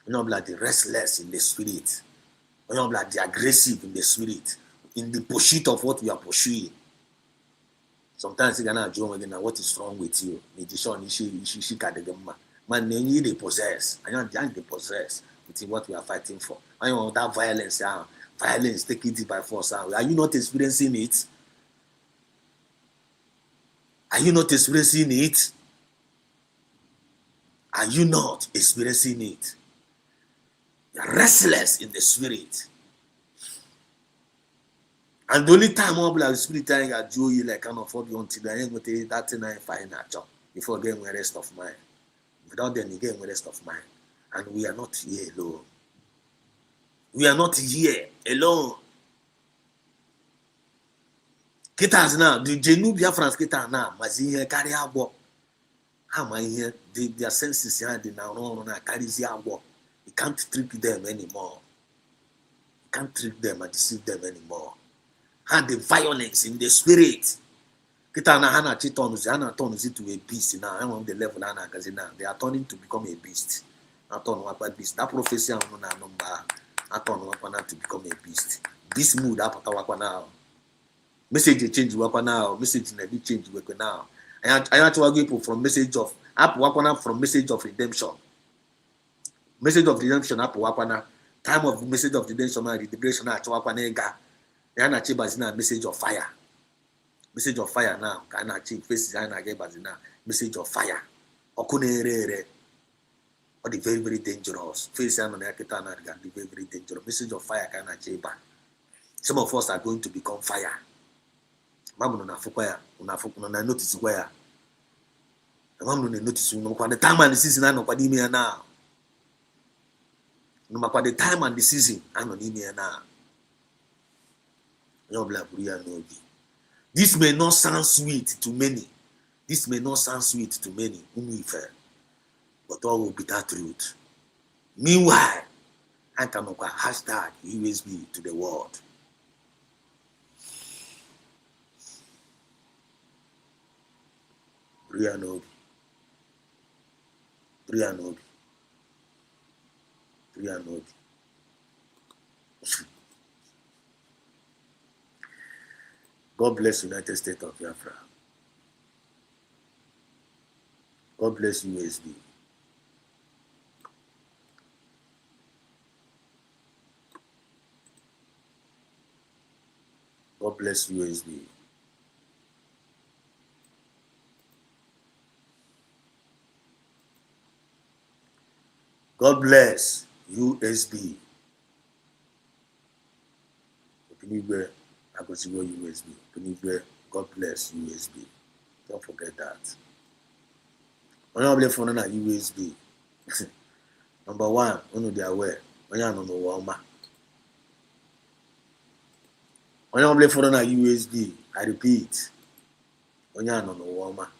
You know, like the restless in the spirit. You know, like the aggressive in the spirit, in the pursuit of what we are pursuing. Sometimes you cannot join again. What is wrong with you? She man, they possess. I don't they possess with what we are fighting for. I want that violence. Violence, take it by force. Are you not experiencing it? Are you not experiencing it? Are you not experiencing it? You're restless in the spirit. And the only time I'll be like spirit telling I do you like kind of afford you until I ain't going to that thing I find a job before getting the rest of mine. Without them, you get the rest of mine. And we are not here alone. We are not here alone. Kitas now, the Biafrans kita now, but here carry our work. How am I here? Their senses here, they now carry their work. You can't trick them anymore. You can't trick them and deceive them anymore. And the violence in the spirit. Kita na hana chitonus, hana turns into a beast now. I'm on the level now. They are turning to become a beast. I turn a beast. That prophecy on a number. I turn to become a beast. This mood up now. Message change now. Message never change now. I want to argue from message of up from message of redemption. Message of redemption up Time of the message of the day, the liberation na achieve bazina message of fire. Message of fire now. Can achieve faces and get bazina message of fire. Okune or the very, very dangerous. Face and the very, very dangerous. Message of fire can achieve. Some of us are going to become fire. Mamu na fukwaya, una notice where. Mamu na notice the time and the season I know now. No matter the time and the season I know now. This may not sound sweet to many. This may not sound sweet to many, but all will be that truth. Meanwhile, I can make a hashtag USB to the world. Brianobi. God bless United States of Biafra. God bless USB. God bless USB. God bless USB. Anywhere I go to USB. Anywhere, God bless USB. Don't forget that. When I play phone on USB, number one, when they are aware, when you know Walmart. When I play phone on USB, I repeat, when you know Walmart.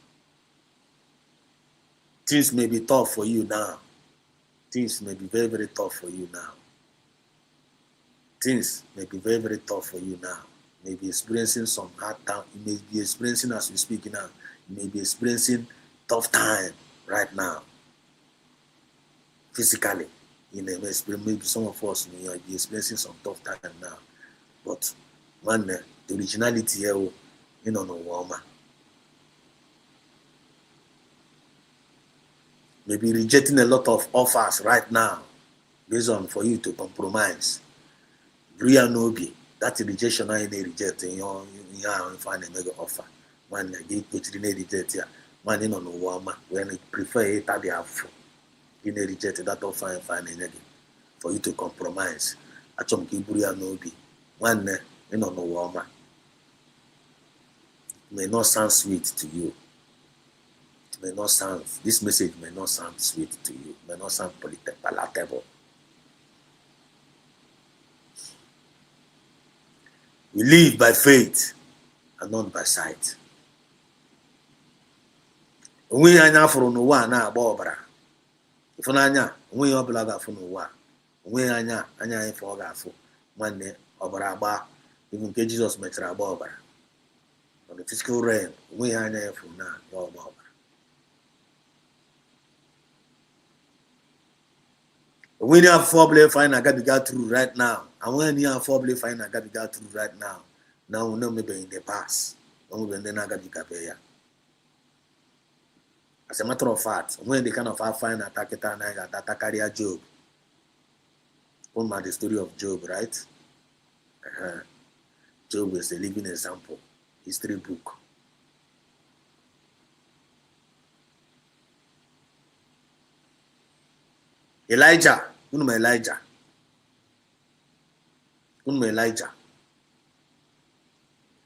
Things may be tough for you now. Things may be very, very tough for you now. Things may be very, very tough for you now. You may be experiencing some hard time. You may be experiencing, as we speak now, you may be experiencing tough time right now. Physically, you know, maybe some of us may be experiencing some tough time now. But one, the originality here, you know, no woman. Maybe rejecting a lot of offers right now based on for you to compromise. Real Nobi, that's a rejection I reject in your find a mega offer. One they put in a reject here. One in on a woman when it prefer it at the afro. You may reject that offer and find a negative for you to compromise. At some Kiburia Nobi. One in on a woman. May not sound sweet to you. May not sound, this message may not sound sweet to you, may not sound palatable. We live by faith and not by sight. We are now for no one now, Barbara. If Nanya, we are blogger for no one. We are Anya for Gafu, one day, Obaraba, even Jesus Metra Barbara. On the physical realm, we are now for now, your Barbara. When you have four play fine, I got to get through right now. And when you have four play fine, I got to get through right now. Now we know maybe in the past. When then I got to get here. As a matter of fact, when they kind of have fine attack it and I got attack career Job. One the story of Job, right? Job is a living example. History book. Elijah. Elijah. Elijah.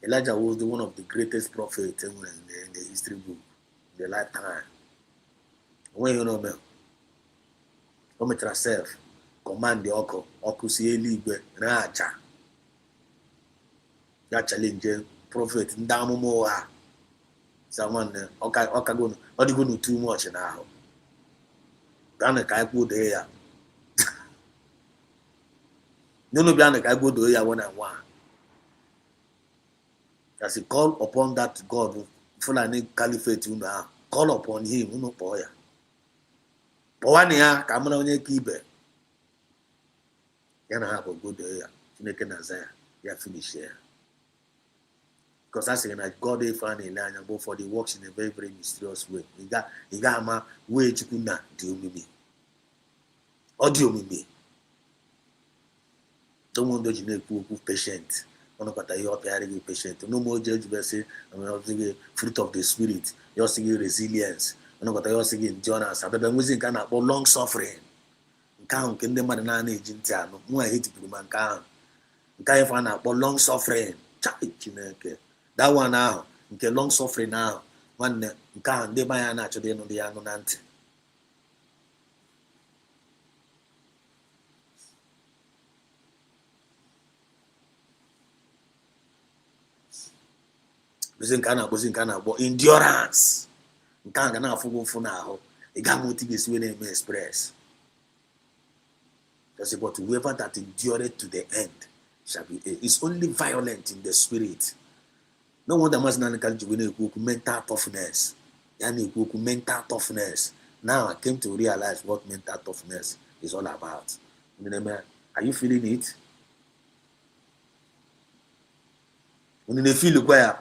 Elijah was one of the greatest prophets in the history book, in the lifetime. When you know me, come to yourself, command the Oko see Ligwe, Raja. That challenge prophet Ndamumoa. Someone, Okagon, what you going to too much now? Gonna put there. No, I go to here when I want. As he call upon that God, Fulani Caliphate, you know, call upon him, you know, Poya. Poania, Kamana Kibe. Yana have a good day, Chineke Nazaya, they are finished here. Because I say that God they find a line and go for the works in a very, very mysterious way. He got my way to do that, do me. Or do me. Don't want to be patient. One of the patient. No more judge say fruit of the spirit. You're seeing resilience. One of the seeing endurance. But the music can have long suffering. Count in the man and age in town. More hate to man count. Can't find out long suffering. That one now. Okay, long suffering now. One can't they buy an actually no the anonante. But endurance. You can't get enough for now. You can't motivate when they express. That's about whoever that endured to the end shall be. It's only violent in the spirit. No wonder must not mental toughness. Mental toughness. Now I came to realize what mental toughness is all about. Are you feeling it? When you feel where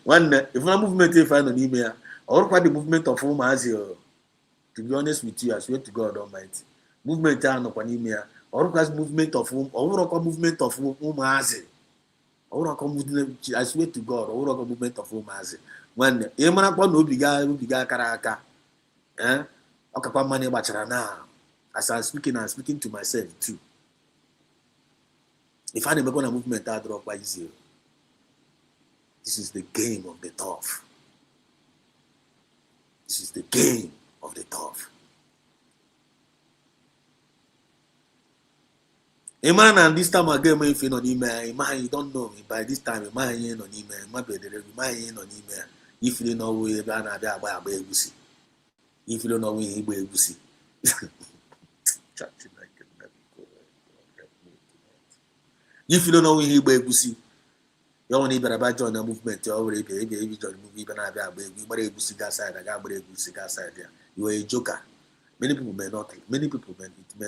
one if one movement if I don't email or quite the movement of whom as you, to be honest with you, I swear to God Almighty, movement are not one email or quite movement of whom or movement of whom as or I swear to God or movement of whom as when Emma no biga karaka okay money bachara now as I'm speaking to myself too. If I never gonna movement I drop by zero. This is the game of the tough. This is the game of the tough. A man and this time again, if you know email, man, you don't know me. By this time, a man ain't on email, my brother, man ain't on email. If you don't know where you're a baby, if you don't know where you're if you don't know where you're you only about join the movement, you already join the movie, but I got baby, but a cigar side, I got a cigar side there. You are a joker. Many people may not, it may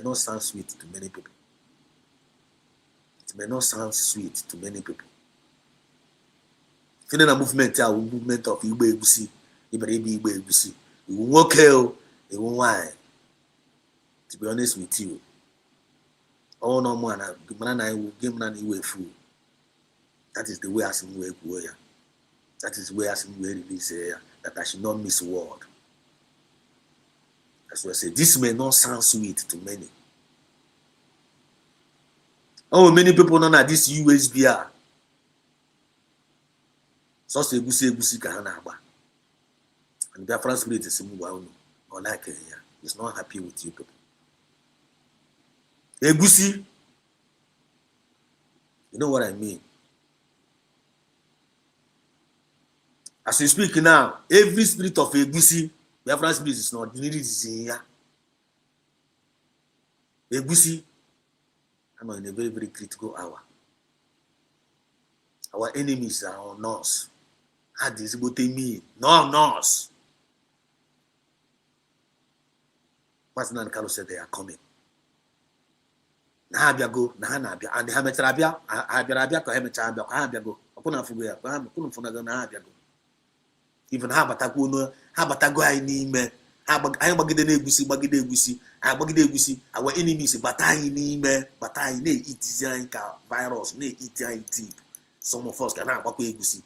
not sound sweet to many people. It may not sound sweet to many people. Feeling a movement of you baby, you baby, you won't kill, you won't why. To be honest with you, all no more, I will give none away food. That is the way I see way. That is the way I see release that I should not miss a word. That's why I say this may not sound sweet to many. Oh, many people know that this USBR. So say gusi kahanaba. And Biafra spirit is or like it's not happy with you people. Egusi. You know what I mean? As we speak now, every spirit of Egusi, Biafra spirit is not needed in here. Egusi, I'm in a very, very critical hour. Our enemies are on us. How does it mean? No on us. Pastor Carlos said they are coming. Nahabia go, Nahanabia, and the Hametrabia, Abia, Hametrabia, Habiago, upon a fuga, Nahabia go. Even Habatago, I need me. I bagide egusi, our enemies, but I need me, but I need it virus, need it. Some of us can have egusi.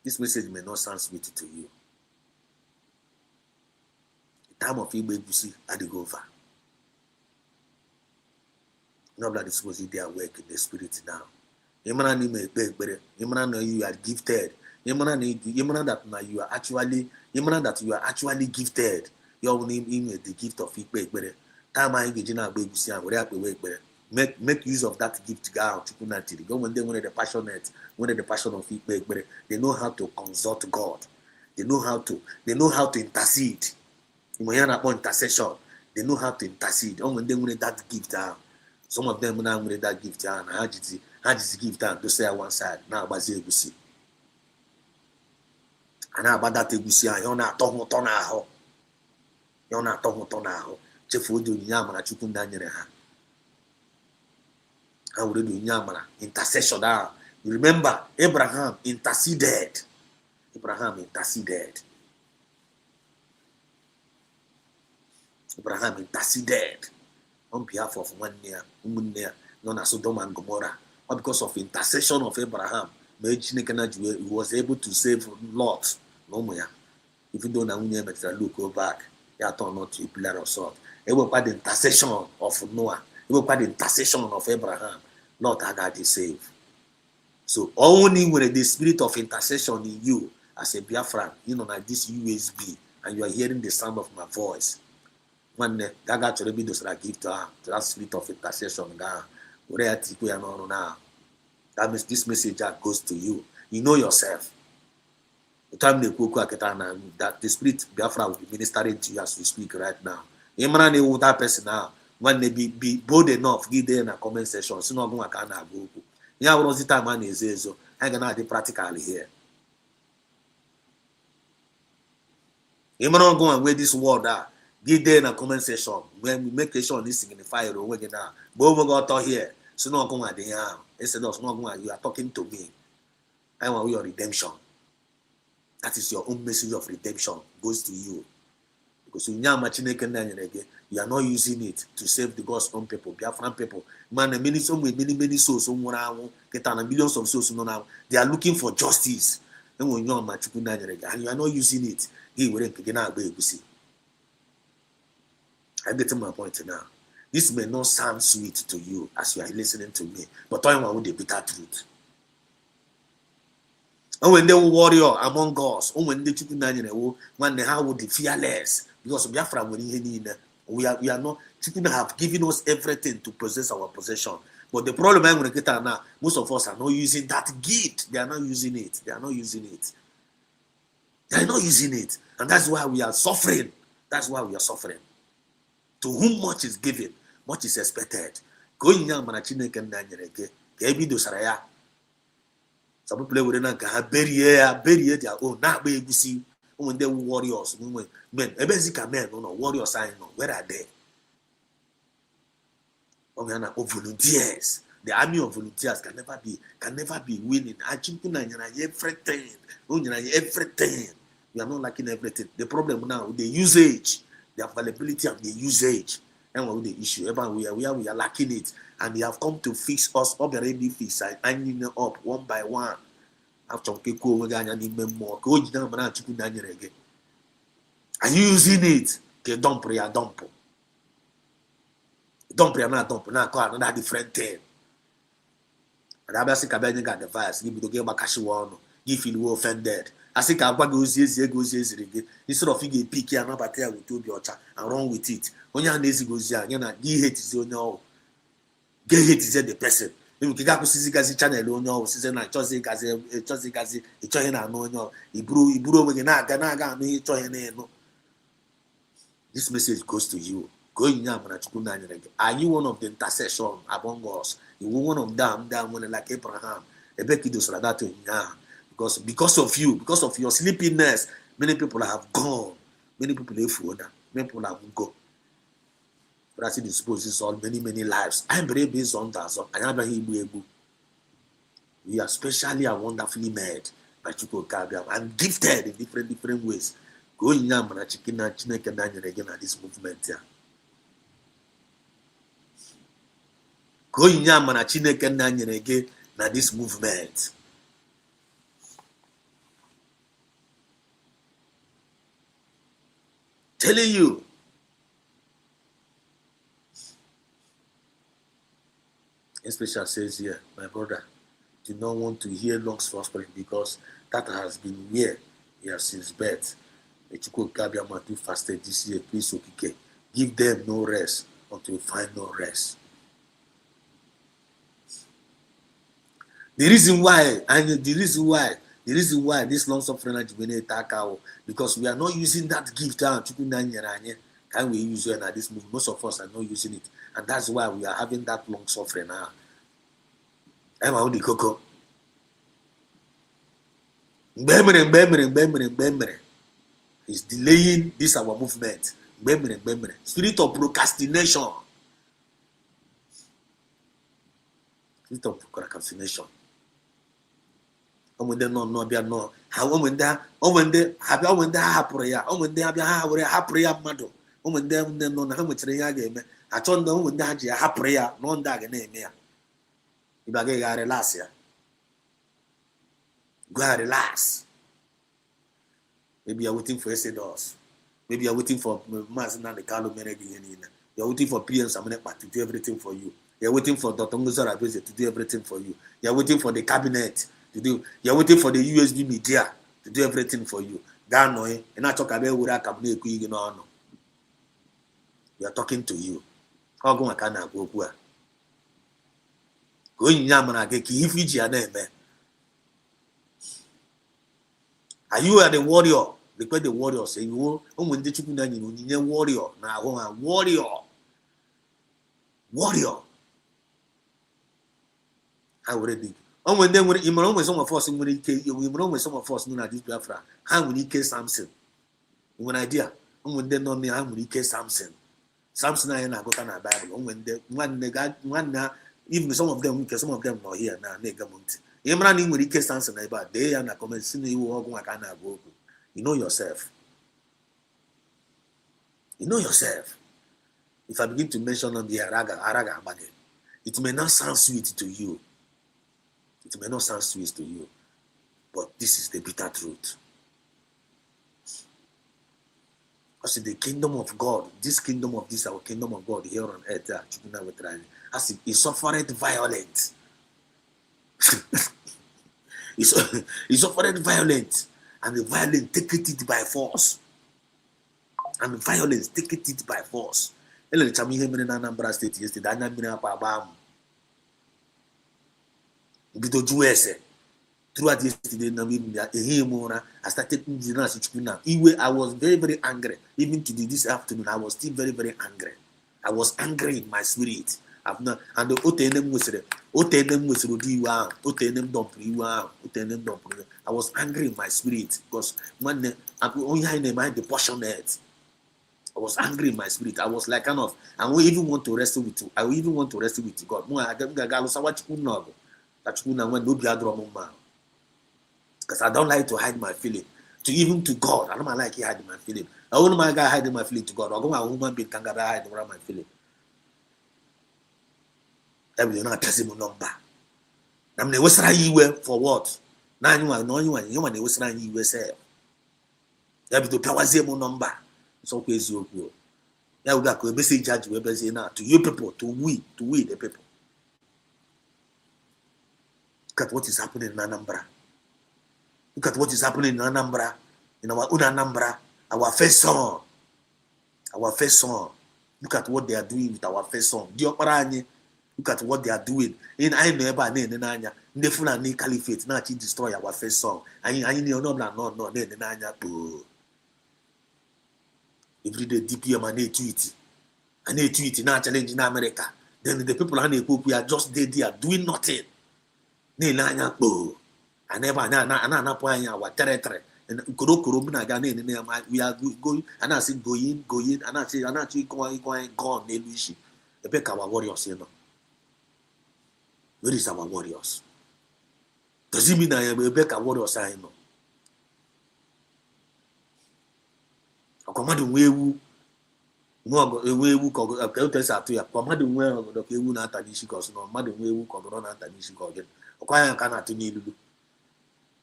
This message may not sound sweet to you. The time of egusi had to go over. Not that it's supposed to be their work in the spirit now. You are gifted. You that you are actually gifted. You only the gift of make use of that gift. Go when they wanted the passionate, when the passion of they know how to consult God. They know how to intercede. Intercession. They know how to intercede. When they wanted that gift. Some of them now wanted that gift. I just give time to say one side. Now about Egusi. And about that Egusi, you're not talking to now. You're not talking to now. Chefudu Yamana Chukundanyere. I will do Yamana intercession. Remember, Abraham interceded. Abraham interceded on behalf of one near, known as Sodom and Gomorrah. But because of intercession of Abraham, he was able to save Lot. No more. Even though now we look go back, they are turned not to a pillar of salt. It was by the intercession of Noah. It was by the intercession of Abraham. Lot had got saved. So only when the spirit of intercession in you, as a Biafra, like this USB, and you are hearing the sound of my voice, when that got to be those that give to that spirit of intercession, that means this message goes to you. You know yourself. The time that the spirit Biafra will be ministering to you as we speak right now. You that person now, when they be bold enough, give them a comment section. So not going to go. Yeah, what was the time man is so I'm gonna do practically here. You not go and wear this word out. Give them a comment section. When we make a sure this signify or we're gonna but we got here. So not going at the end. Instead of not going, you are talking to me. I want your redemption. That is your own message of redemption goes to you. Because you are not using it to save the God's own people, Biafran people. Man, many souls, get millions of souls now. They are looking for justice. And when you are and you are not using it, he will begin to see. I'm getting my point now. This may not sound sweet to you as you are listening to me, but I want the bitter truth. And when they were warrior among us, when they took when they have the fearless, because Biafra we are not people have given us everything to possess our possession. But the problem I'm going to get now, most of us are not using that gift. They are not using it. They are not using it. They are not using it. And that's why we are suffering. That's why we are suffering. To whom much is given, much is expected. Going young man, some people would not bury their own. Not be able to see when they warriors, men, men, warriors. I know where are they? Volunteers. The army of volunteers can never be winning. Everything. Everything. We are not lacking everything. The problem now with the usage, the availability of the usage, and what the issue. We are lacking it, and they have come to fix us up already. Fix and up one by one. After are you using it? Okay, dump. Dump now call another different thing. And I basic about got the virus, give me to get back cash one, give you offended. I think I'll go again. Instead of you pick your number there with your chat and run with it. When you're lazy goes here, you know, hate is on your get hate is the person. You can go see Gazi channel on your season like Chelsea Gazi, a China no, he brew again. This message goes to you. Are you one of the intercession among us? You one of them like Abraham. Because of you, because of your sleepiness, many people have gone. Many people have gone. But as it disposes on many lives. I'm very based on that. We are specially and wonderfully made by Chukwuka and gifted in different ways. Go in again at this movement here. Go in again at this movement. Telling you. Especially says here, my brother, do not want to hear lungs prospering because that has been where he has since birth. Chukwuka fasted this year, please, okay. Give them no rest until you find no rest. The reason why this long suffering attack out because we are not using that gift can we use it at this movement? Most of us are not using it, and that's why we are having that long suffering now. It's delaying this our movement. Spirit of procrastination. Spirit of procrastination. When they how when they have prayer, when they have prayer, mado. ụmụ ndị nọ na ha nwetara ihe a ga-eme achọ ndị ụmụ ndị ha ji ya hapụrụ ya nọ ndị a ga na-eme ya ịba gị ga relax ya go and relax. Maybe you're waiting for Exodus. Maybe you're waiting for Mazina the Carlo Menegin. You're waiting for PM Samanepa to do everything for you. You're waiting for Dr. Nguzara to do everything for you. You're waiting for the cabinet to do. You're waiting for the USB media to do everything for you. Ganoe, and I talk about where I can make you know. We are talking to you. How go I can go? Go in Yamana, if you are are you the warrior? Because the warrior say you when the chicken you warrior now warrior. I already. When they were in some of us when some of us know this Biafra. How will he kill Samson? One idea. When they know me, how will he kill Samson? Samson I got on a Bible. When they one even some of them because some of them are here now. Imran when he kills Samson about they are not coming see you walk like I go. You know yourself. You know yourself. If I begin to mention on the Araga, it may not sound sweet to you. It may not sound sweet to you. But this is the bitter truth. Because the kingdom of God, this kingdom of this, our kingdom of God here on earth, as it suffered violence. He suffered violence, and the violence take it by force. And violence take it by force. Ele chami him in Anambra State yesterday. Anya mina pa bam. Bito juese. Throughout yesterday, I started I was very, very angry. Even today, this afternoon, I was still very, very angry. I was angry in my spirit. And the Otenem was I was angry in my spirit because when I only had in mind the passionate. I was angry in my spirit. I was like kind of, and we even want to wrestle with you. I even want to wrestle with God. Because I don't like to hide my feeling. Even to God, I don't like hiding my feeling. I don't my guy hiding my feeling to God. I go my woman being can hide around my feeling. That will not test him number. I'm the Western you for what? Now you are knowing you want the Western you say. That will power zero number. So crazy you. That will go a message judge we say now to you people, to we the people. Look at what is happening in Anambra. Look at what is happening in Anambra, in our own Anambra, our first song. Our first song. Look at what they are doing with our first song. Look at what they are doing. In I never nanya. The Fulani Caliphate now destroy our first song. I know no. Every day DPM and tweet. And they tweet now challenge in America. Then the people we are just there doing nothing. I never our territory. And we are going and I say going and I say going gone. The back our warriors, you know. Where is our warriors? Does it mean I am a back warriors? I know. I command the way who command the way of the Kewu Natanishikos, no matter where who Corona Tanishiko again. Okwaya cannot need to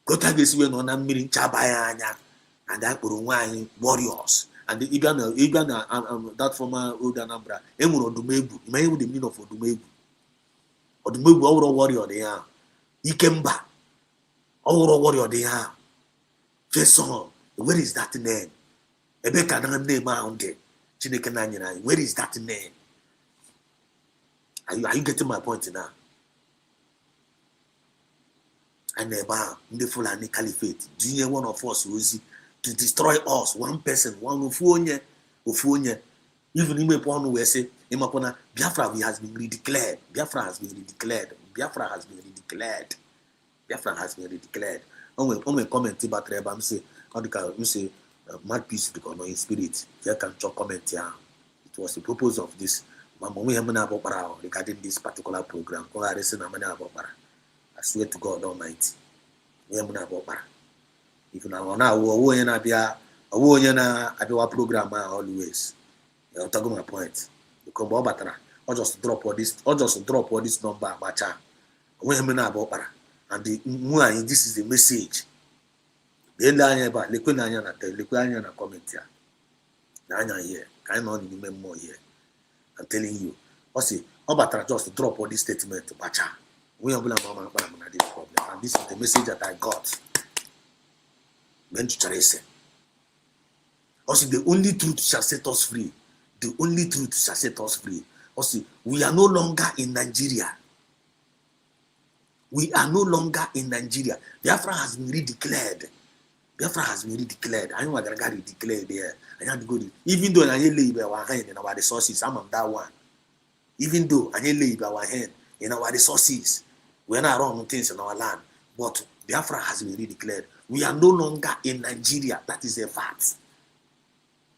go tag this way on a meeting Chabayanya and that wine warriors. And the Igan that former old Anambra, Emu Dumebu, may the meaning of Dumebu. Or the Mubu Oro warrior they are. Ikemba Oro warrior they are. Jason, where is that name? Ebeka name mounted. Chinekananya, where is that name? Are you getting my point now? And never in the Fulani Caliphate, junior one of us was to destroy us, one person, one of Ufonye. Even in Mepon, we say, Imapona, Biafra has been redeclared. Biafra has been redeclared. Only comment about Rebam say, mad peace because no in spirit. You can talk comment here. It was the purpose of this. Regarding this particular program. I swear to God Almighty. If you now a program always. I'll talk my point. Because Bobatara, or just drop all this number, bacha. When we about para, and this is the message. The line about Liquidania na comment here. Nanya here, kind on the more here. I'm telling you. Also, Obatara just drop all this statement to bacha. We are this problem, and this is the message that I got. Men to Charese. Also, the only truth shall set us free. The only truth shall set us free. Also, we are no longer in Nigeria. We are no longer in Nigeria. Biafra has been redeclared. Biafra has been redeclared. I know what I got redeclared there. I have to go. Even though I lay our hand in our resources, I'm on that one. Even though I lay our hand in our resources, we are not wrong things in our land. But Biafra has been redeclared. We are no longer in Nigeria. That is a fact.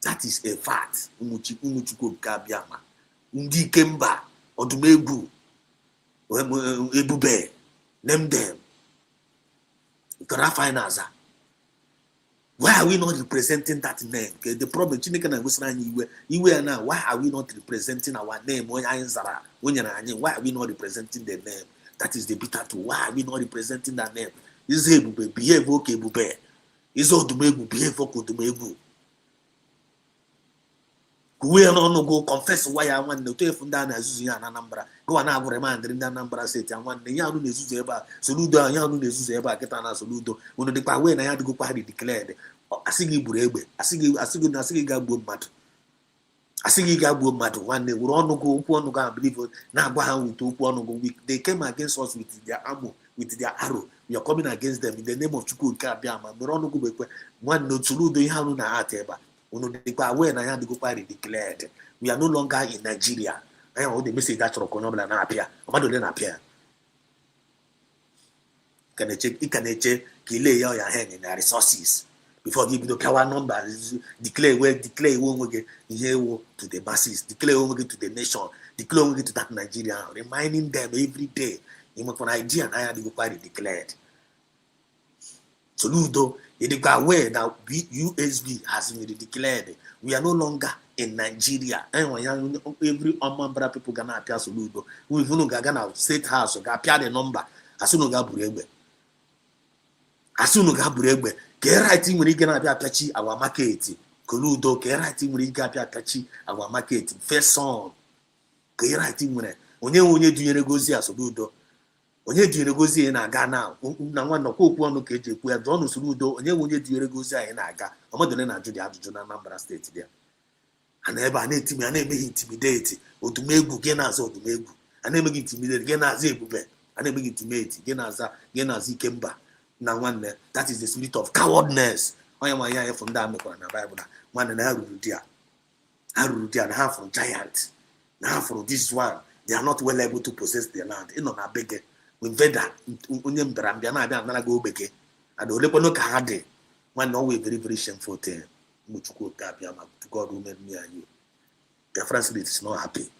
That is a fact. Umuchuko Gabiama. Undi Kemba. Odumegu. Ebube. Name them. Finance. Why are we not representing that name? Okay, the problem, why are we not representing our name? Why are we not representing the name? That is the bitter truth. Why are we not representing that name? Is Ebube, behave okay, Ebube. Is Odumegu, behave okay, Odumegu. We are not go confess why I want to take from down as you and Anambra. Go and have a reminder in the Anambra state and one the young is ever Soludo and young is ever Ketana Soludo. When the power when I had to go party declared. I see you brave. I see you got good matter. I see you got good matter. One day we all go upon go and believe now go on to upon go. They came against us with their ammo, with their arrow. We are coming against them in the name of Chuku Kabiama. We all go back one no Soludo you have no ateba. When I had to go party declared, we are no longer in Nigeria. I know the message that Rokonola na appear. Amado then appear. Can I check? Kill your hand in the resources before giving the power number. Declare won't get here to the masses. Declare won't get to the nation. Declare won't get to that Nigeria. Reminding them every day. You want an idea and I had to go party declared. So Ludo. It aware that USB has been declared. We are no longer in Nigeria. Every Amambra people gonna appear Soludo. We even gonna state house or appear the number. As soon as Gabriel. As soon as Gabriel. Get writing when he gonna appear patchy our market. Koludo, get writing when he gonna appear patchy our market. First song. Get writing when onye do you negotiate Soludo. Onye di negozi na aga na nwa nnọkọ okwu ọnụ ka eji ekwu ya John Soludo onye di negozi anyị na-aga ọmọdụ na ajụ dị ajụjụ na Anambra steeti dị ana ebe a na-etimi a na-emeghị intimidate odumegwu gị na-aza odumegwu a na-emeghị intimidate gị na-aza ebube a na-emeghị intimidate gị na-aza Ikemba na nwanne. That is the spirit of cowardness. Onye nwa ya efu ndị a mekwara na Bible na nwanne na ha ruru di ya na ha fụrụ giant na ha fụrụ this one. They are not well able to possess their land. Ịnọ na bege Veda onye mbịarambịa na-abịa anaraga obeke and olekwanụ ka ha dị nwanne always very very shameful thing. Muchukwu Kabia ma to God who made me and you. Biafra State is not happy.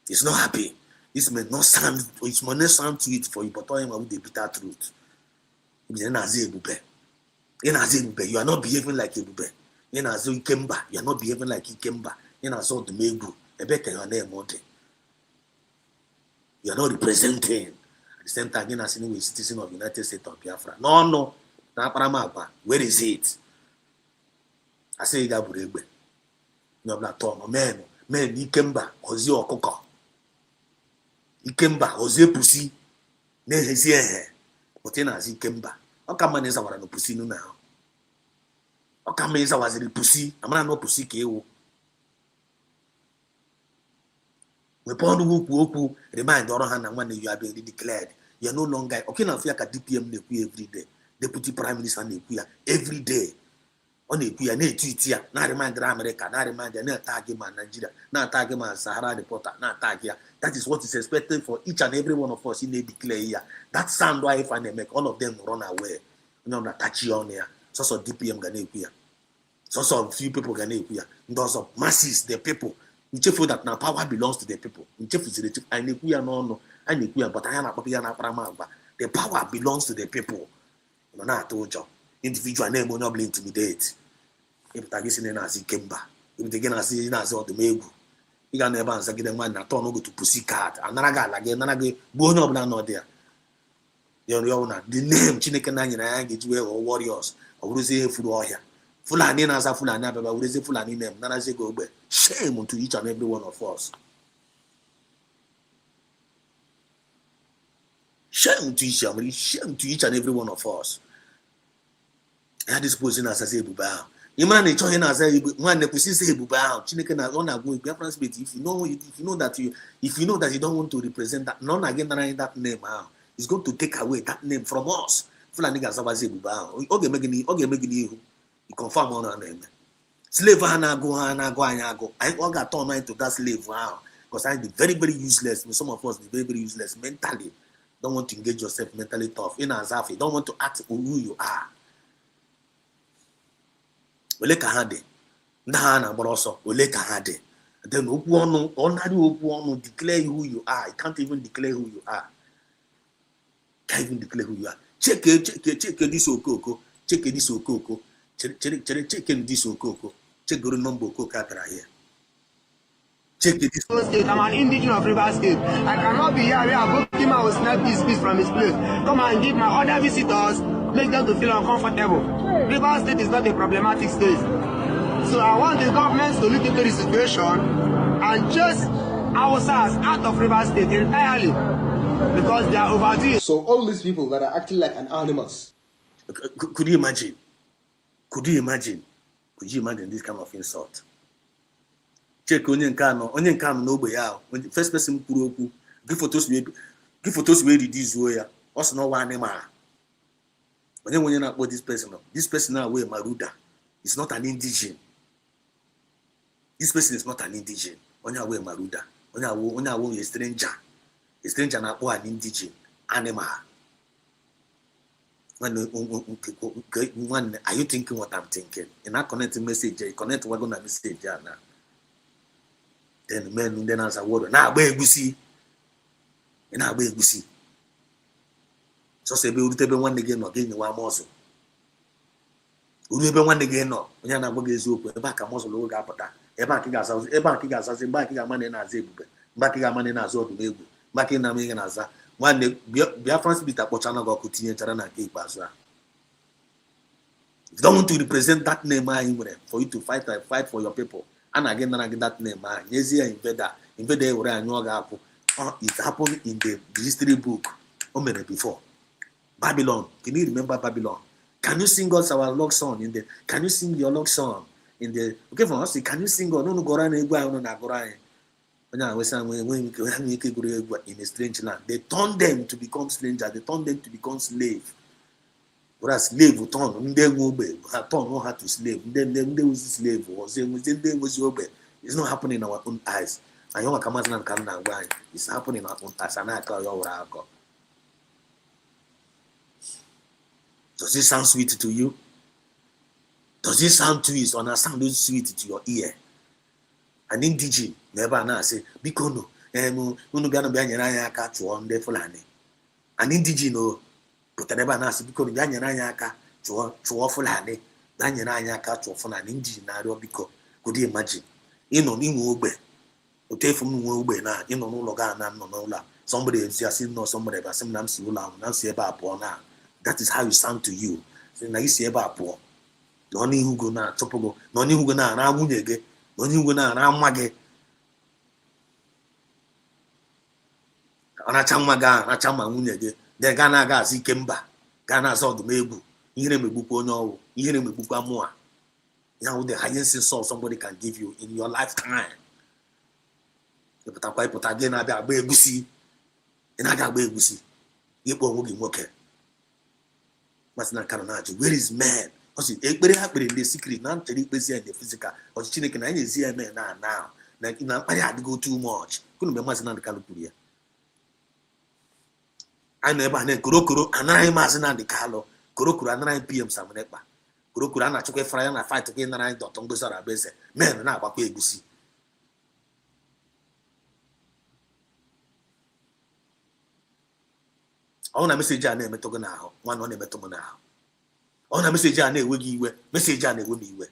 It's not happy. This may not sound to it for you, but I am with the bitter truth. You are not behaving like Ebube. You are Ikemba. You are not behaving like Ikemba. You are not Dumegu. Ebeke your name one day. You are not representing. At the same time, you are sitting with citizen of United States of Biafra. No. Where is it? I say you got Burebe. No black Tom. Man, Ikemba, Ozi Okoko. Ikemba, Ozi Pussy. Nehezie. But you know, Ikemba. How come man is our no pussy now? How come man is our pussy? I'm not no pussy KO. Remind Orohan when you are being declared. You are no longer okay now. Feel like DPM every day. Deputy Prime Minister every day. On a queer tweet here. Not remind America. Not remind the attack him Nigeria. Not attack him Sahara reporter. Not attack here. That is what is expected for each and every one of us in a declare here. That sound why if I make all of them run away. You know that touchy on here. So DPM gonna here. So few people gonna here. Those of masses, the people. You feel that now power belongs to the people. The power belongs to the people. You know, I told you, individual name will not be intimidate. If I listen as Ikemba, if they gonna see na so the megu you ga never answer gide man na turn go to pussy cat anara ga ala ge nana ge bu onye obula no there yo na the name Chineke na nyina ya geji we warriors oburuzi efuru ohia Fulani na asa Fulani ababa urezi Fulani name nana ze go ogbe shame to each and every one of us. Shame to each and every one of us. I had this position as I say buba. You man they try na say one the position say buba. Chineke na on go Biafra spirit. If you know that you don't want to represent that none again that name it's going to take away that name from us. Fulani ga say buba. Oge megini you confirm on our name. Slave go anya go. I all got turned into that slave because I be very, very useless. Some of us be very, very useless mentally. Don't want to engage yourself mentally tough. In Azafi, don't want to act who you are. Ole kahade. Ndahana boroso. Ole kahade. Then opu declare who you are. You can't even declare who you are. Can't even declare who you are. Check this okoko. Check this okoko. Check this okoko. Check the number okoko here. Check it. I'm an indigenous of Rivers State. I cannot be here where Bokima will snap this piece from his place. Come and give my other visitors, make them to feel uncomfortable. Rivers State is not a problematic state. So I want the government to look into the situation and just ourselves out of Rivers State entirely because they are overdue. So all these people that are acting like an animals. Could you imagine? Could you imagine this kind of insult? Check onye nke anọ n'ogbe ya first person kwuru okwu give photos where did this way ya also no one animal onye na-akpọ this person now wey Maruda is not an indigene. This person is not an indigene. Onye away Maruda onye away a stranger na-akpọ an indigene animal. One, are you thinking what I'm thinking? In that connecting message, you connect what gonna message now. Then men then answer word. Now be egusi. Now be egusi. So say be urutebe one again again one muscle. Urutebe one again no. Onya na gboge eziokwu. Ebe aka muscle lo ga apụta. Ebe aka ga asazi. Ebe aka ga mane na aza ebube. Ebe aka ga mane na aza odum egwu. Ebe aka na me na aza. One Biafra spirit akpochana go kutinye chara na nke ikpeazụ a. If you don't want to represent that name for you to fight for your people. And again that name invader it happened in the history book before. Babylon. Can you remember Babylon? Can you sing us our love song in the can you sing your love song in the okay for us? Can you sing or no Goran na Goran? In a strange land. They turned them to become strangers, they turned them to become slaves. Whereas slave would turn, they will be turn know how to slave. Then they was slave was it's not happening in our own eyes. And you come and come now. It's happening in our own eyes. And I call you go. Does this sound sweet to you? Does this sound twist or not sound sweet to your ear? An indigene never now say, Bikono, unu gonna be anya catch one day Fulani. An indigene but never now say, Bikono, anya aka to Fulani, anya aka to Fulani indigene biko. Could you imagine? You know, you ube. You take from ube now, you know, no longer no. Somebody is just no somebody, but some names you now see about poor now. That is how you sound to you. So now you see about poor. No need who go now, topogo, no need who go now, and I onye ngwe na nwa gị anacha nwa gị anacha ma nwunye gị de ga na-aga azụ ike mba ga na-azụ ọdụm egwu ihere megbukwa onye ọwụ ihere megbukwa mmụọ ya wụ the highest insult somebody can give you in your lifetime. Ịpụta gị na-abịa agba egusi ị na-aga agba egusi ịkpọ onwe gị nwoke masị na nka na-ajụ where is man? Ekpere ha kpere ndị secret na nchere ikpezi ya ndị physical ọchị Chineke na anyị ezi ya mee na mkparị adịgo too much kwunu mgbe Maazị Nnamdi Kanu kwuru ya anyị nọ ebe a na-ekorokoro anaghị Maazị Nnamdi Kanu korokoro anaghị PM Sam Ekpa korokoro a na-achụkwa efere ya na fight ka ị nara anyị Dr. Ngozi Arabeze men na-agbakwa egusi ọ na meseji a na-emetụ gị n'ahụ nwanne ọ na-emetụ m n'ahụ ọ na meseji a na-ewe gị iwe meseji a na-ewe m iwe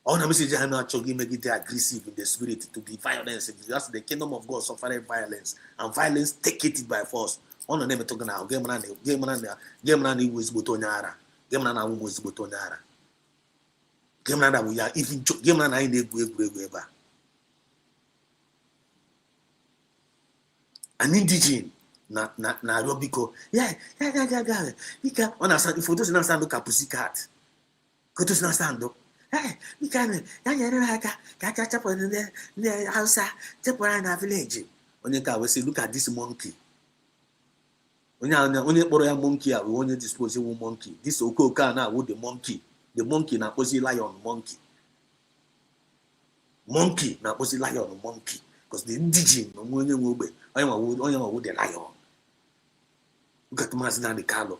All the message I not to make it aggressive in the spirit to be violence. That's the kingdom of God suffering violence, and violence take it by force. On the name of talking now, game man, was botonyara, game man, was botonyara, game man, we are even game man, I need ever. An indigene, not Robico, yeah. You can understand if you don't understand look at pussycat. Go to understand though. Hey, you can catch up on the house, Japan village. When you can say, look at this monkey. When you borrow a monkey, I will only dispose of monkey. This Okoka now with the monkey now was lion monkey. Monkey now was lion monkey. Because the indigene, when you will be, I am with the lion. Look at Masina the Carlo.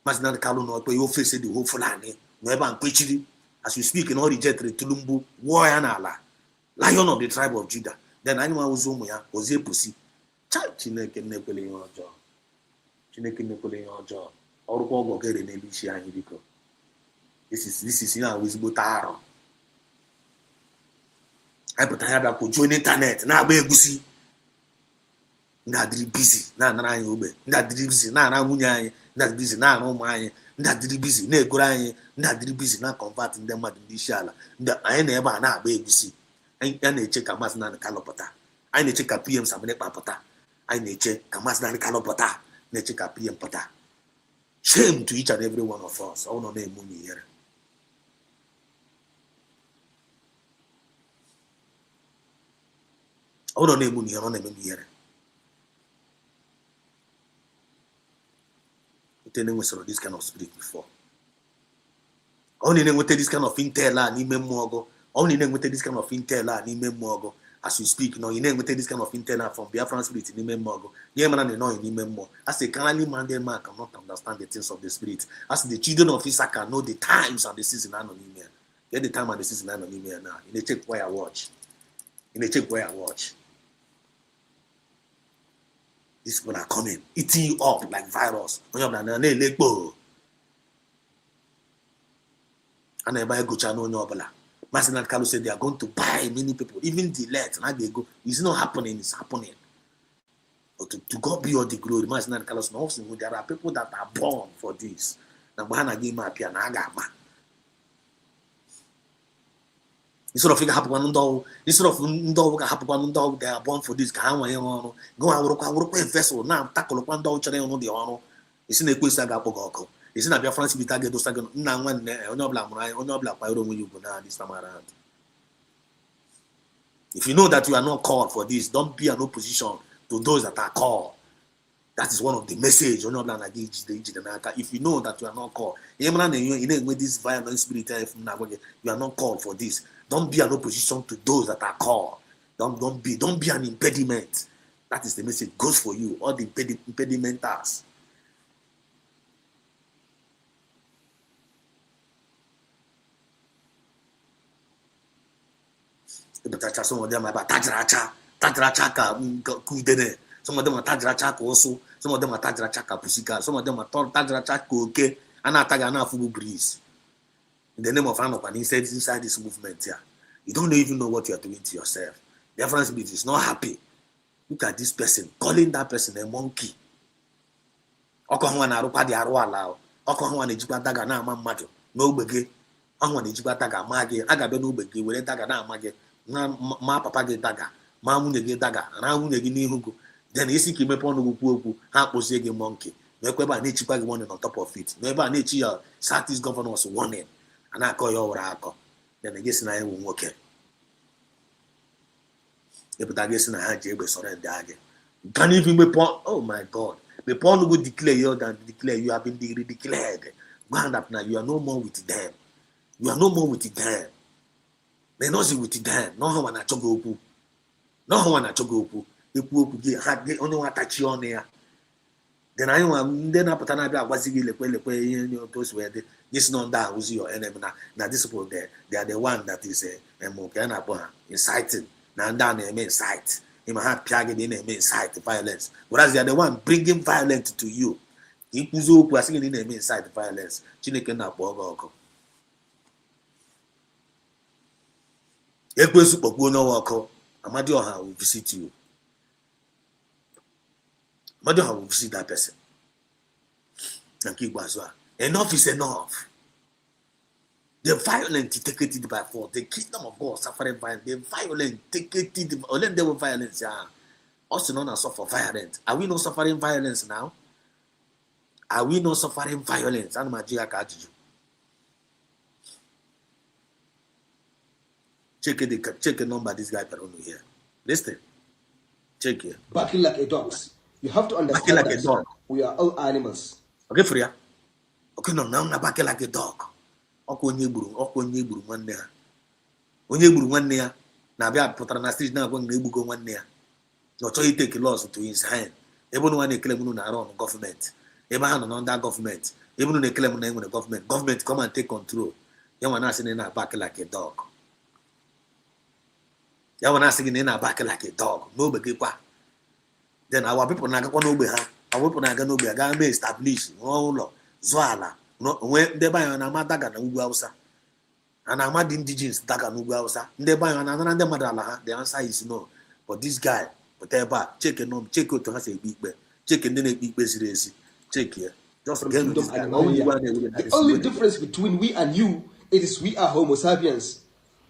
Masina the Carlo, not where you face the whole Fulani. Never and preaching. As we speak in all rejected Tulumbu, warrior and Allah, lion of the tribe of Judah. Then anyone was a pussy. Chineke nepele your jaw. Chineke nepele your jaw. Or go get in Elisha and Hibiko. This is now with Butaro. I put a head to join internet. Now be busy. Not busy. Now I obey. Not busy. Now I'm not busy. Now no mind. Not busy. Ne grind. Not busy. Not converting them at the shala. I never now be busy. I check a mass na calopata. I need check a PM Samene Papata. I need check a mass na calopata. Ne check a PM pata. Shame to each and every one of us. I want to name money here. I want to name money here. I want to name here. We saw this kind of spirit before. Only then we take this kind of intel and email mogo. Only then we take this kind of intel and email mogo. As we speak, you know, you we take this kind of intel from Biafra spirit in email mogo. Yeah, man, they know in email more. As a carnally minded man cannot understand the things of the spirit. As the children of Issachar know the times and the season and email. Get the time and the season and email now. In a check where I watch. These people are coming, eating you up like virus. And everybody go channel Nobala. Masinat Kalu said they are going to buy many people, even the let. Now they go. It's not happening, it's happening. But to God be all the glory. Masinat Kalu knows there are people that are born for this. Instead of figure happen one dog, instead of dog happen one dog, they are born for this. Go and work vessel now. Tackle one dog channel on the honor. It's in a quiz saga pogo. It's in a Biafra France target those second. Now one on your black pyro when you go now this time around. If you know that you are not called for this, don't be an opposition to those that are called. That is one of the message. If you know that you are not called, with this violent spirit, you are not called for this. Don't be an opposition to those that are called. Don't be an impediment. That is the message. Goes for you. All the impedimenters. Some of them are Tajracha Kudene. Some of them are Tajracha also. Some of them are Tajracha Pusika. Some of them are Tajracha Koke. And Atagana Fugu Breeze. In the name of Anopan, inside this movement here. You don't even know what you are doing to yourself. The Biafra spirit is not happy. Look at this person, calling that person a monkey. Okohwana Rupa de Arwala. Okohwana Jibataga na Mamado. No bege. Okohwana Jibataga Magi. Agabe no bege. Wele Daga na Magi. Ma papa ge daga, ma nwunye ge daga, na nwunye gi n'ihu go. Then isi ka imepe ọnụ okwu ha kposie gị monkey. N'ekwe ebe a na-echikwa gị warning on top of it. N'ebe a na-echi ya Southeast governors warning. A na-akọ ya ọwụrụ akọ. Then ị ga-esi na ya bụ nwoke. Epụta ga-esi na ha ji egbe sọrọ ndị agha. You can't even mepe oh my God. Mepe ọnụ go declare you than declare you have been declared. Ground up now, you are no more with them. You are no more with them. They know see with them. No how wanna chogo opu. No how wanna chogo opu. Epu opu ge had ge only want touch on there. Then I want then up na bia gwazigi lekwe you those where they this not that who's your enemy na this people there they are the one that is inciting. Now down they incite. In my heart piage they incite violence. Whereas they are the one bringing violence to you. Ipuzo opu asigi they incite violence. Chineke na bogo. Ekwesu kpọkpuo n'ọnwa ọkụ. Amadioha will visit you. Amadioha will visit that person. Enough is enough. The violent take it by force. The kingdom of God suffering violence. The violent take it. Only they will violence. Also known as suffer violence. Are we not suffering violence now? Are we not suffering violence? And check the number this guy put on here. Listen. Check here. Barking like a dog. You have to understand like that a dog. We are all animals. Okay, for ya. Okay, no, now I'm barking like a dog. Onye gburu nwanne ha. Onye gburu nwanne ya na-abịa pụtara na street na-agwa na egbugo nwanne ya. Na ọ chọghị take laws to his hand. Ebe unu na-ekele m na run government. Ebe ha nọ under government. Ebe unu na-ekele m na enwere government. Government come and take control. Ya nwa na-asị na bark like a dog. Ya nwa na-asị gị na bark like a dog. N'ogbe gị kwa. Then our people na-agakwa n'ogbe ha. Our people na-aga n'ogbe ha ga mee establish ụlọ zụọ ala. When ndị be na-ama daga na ugwu Hausa. And I'm the indigenous daga na ugwu Hausa. Ndị be anyị na ndị mmadụ ala ha. The answer is no. But this guy, whatever, check otu ha si ekpe ikpe. Check ndị na-ekpe ikpe ziri ezi. Check here. Just From kingdom Animalia. The only difference between we and you is we are Homo sapiens.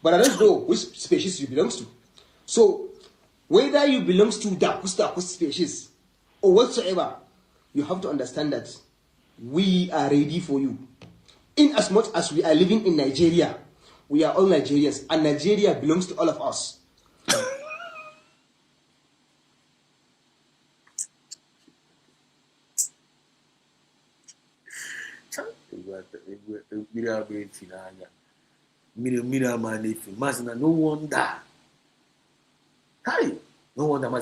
But I don't know which species you belong to. So, whether you belong to that species or whatsoever, you have to understand that we are ready for you. In as much as we are living in Nigeria, we are all Nigerians, and Nigeria belongs to all of us. No wonder. Hi. No wonder I had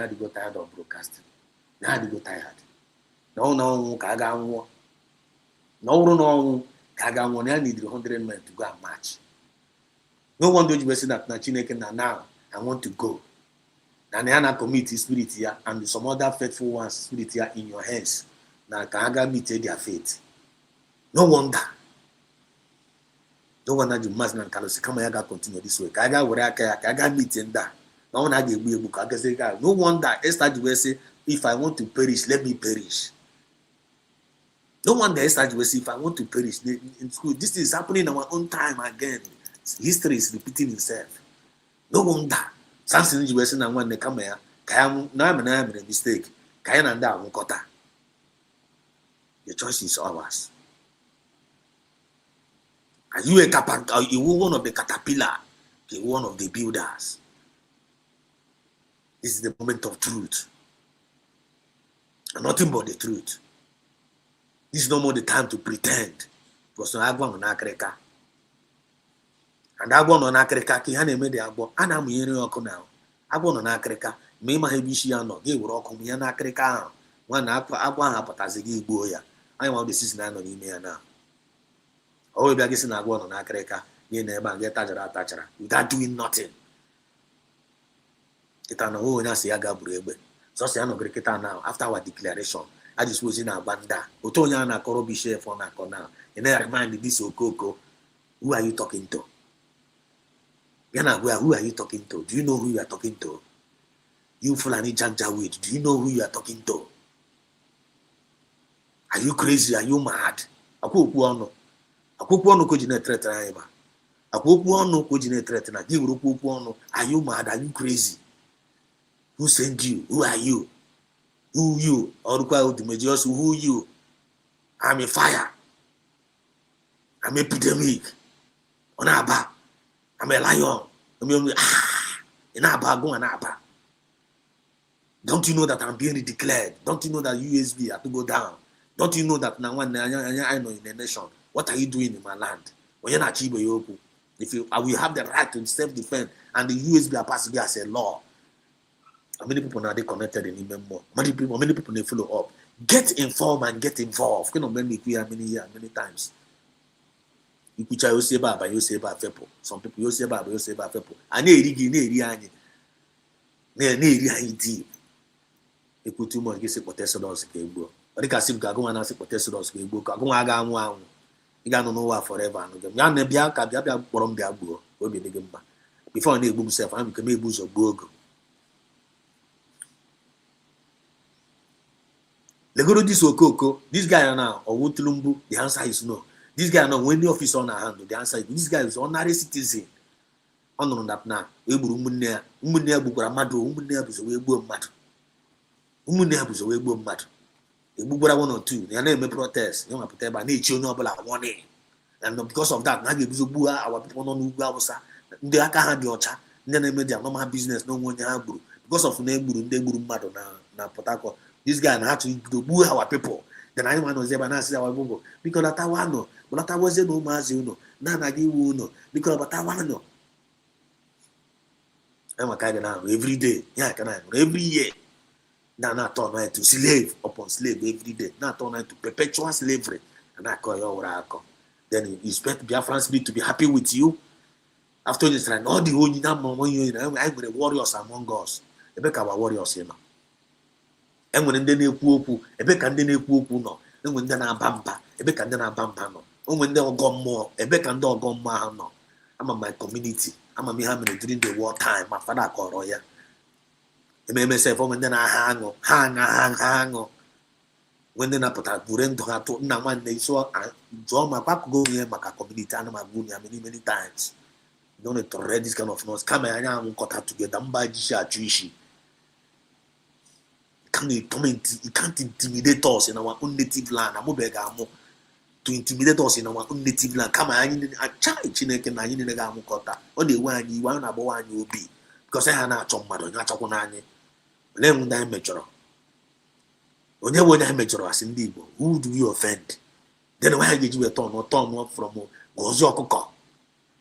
to go tired of broadcasting. I had to go tired. No, Kaga no, Kaga I need 100 men to go and march. No wonder you say that now I want to go. And I commit spirit here and some other faithful ones spirit here in your hands. Now Kaga meet their faith. No wonder. No wonder you must not come here continue this way. Kaga meet in that. No one had a book. No wonder Esther will say, if I want to perish, let me perish. No wonder Esther will say, if I want to perish in school, this is happening in our own time again. History is repeating itself. No wonder. Something you were saying, when they come here, I'm a mistake. The choice is ours. Are you are you one of the caterpillar? Are you one of the builders? This is the moment of truth. And nothing but the truth. This is no more the time to pretend. Because no agwa na akreka. And agwa no na akreka ki ha na eme de agwa. Ana mu yere oku na. Agwa no na akreka. Me ma hebi shi ya no. Ge woro oku mu ya na akreka ahụ. Nwa na agwa ha patazi gi igbo ya. Anyị nwa the season no n'ime ya na. O we bia gi si na agwa no na akreka. Ye na ebe a ge tajara atachara. Without doing nothing. Kita na ho nya si ya ga buru egbe. So say no kita now after our declaration. I just was in a banda. Otonya na korobi chef on a corner. And I remind this Okoko. Who are you talking to? Yana, who are you talking to? Do you know who you are talking to? You Fulani Janjaweed. Do you know who you are talking to? Are you crazy? Are you mad? Akupuano kojine threat na eba. Akupuano kojine threat na. Are you mad? Are you crazy? Who sent you? Who are you? Who you? Or who you? I'm a fire. I'm an epidemic. Onaba. I'm a lion. Don't you know that I'm being declared? Don't you know that USB have to go down? Don't you know that now I know in the nation? What are you doing in my land? When you're not if you will have the right to self-defend and the USB are passing as a law. How many people are they connected in even more? Many people they follow up. Get informed and get involved. You know, many times. You picture you say baba, you say baba people. Some people you say baba people. And deep. You put too much get potentials bro. But you can see go and say potentials bro. Go aga you got no know forever. You never be bro. Go be the before na egbu himself I'm become egbu ụzọ gbuo ogo. Legoro this Okoko, this guy now or Wutulumbu, the answer is no. This guy now when the office on hand, the answer is this guy is ordinary citizen. On that now, Eburu Munia, Umunia Bukuramado, Umunia is a webo mat. Umunia is a webo mat. The Bubura 1 or 2, their name may protest, you know, by nature, no, but 1 day. And because of that, now gives Bua, our people on Ugawasa, the Aka Diocha, then they made their normal business, no one Yabu. Because of Neburu, they Buru Mado na Potako. This guy had to boo our people. Then I want to say, our Bobo. Because that I know, but that was no Mazino, Nana Giwuno, because but I want to know. I'm a kind of now every day. Yeah, can I? Every year. Now, not turn to slave upon slave every day. Not turn to perpetual slavery. And I call your oracle. Then you expect Biafrans to be happy with you. After this, like all the whole I'm the warriors among us. They make our warriors, you know. And when they na-ekwu okwu ebe ka ndị na-ekwu okwu nọ enwe ndị na-aba mba ebe ka ndị na-aba mba nọ onwe ndị ọgọ mmụọ ebe ka ndị ọgọ mmụọ ahụ nọ ama my community ama m ihe ha mere during the war time ma fada kọrọ ya ememe sef onwe ndị na-aha aṅụ ha aṅụ nwe ndị na-apụta buru ndụ ha tụ nna nwanne isi jụọ ma kwakụgo ihe maka community ana m agwa ya many times you don't tolerate this kind of noise kama ya anya anwụ nkọta together mba jishi achụ isi. You can't intimidate us in our own native land. I'm to intimidate us in our own native land. Come on, I try Chineke na yini nega amukota. O de wanyi wana bo wanyi obi. Because I na chomado nya chakunani. Le munda mechoro. Onye wonya mechoro as ndi Igbo. Who do you offend? Then why did you turn from gozo okuko?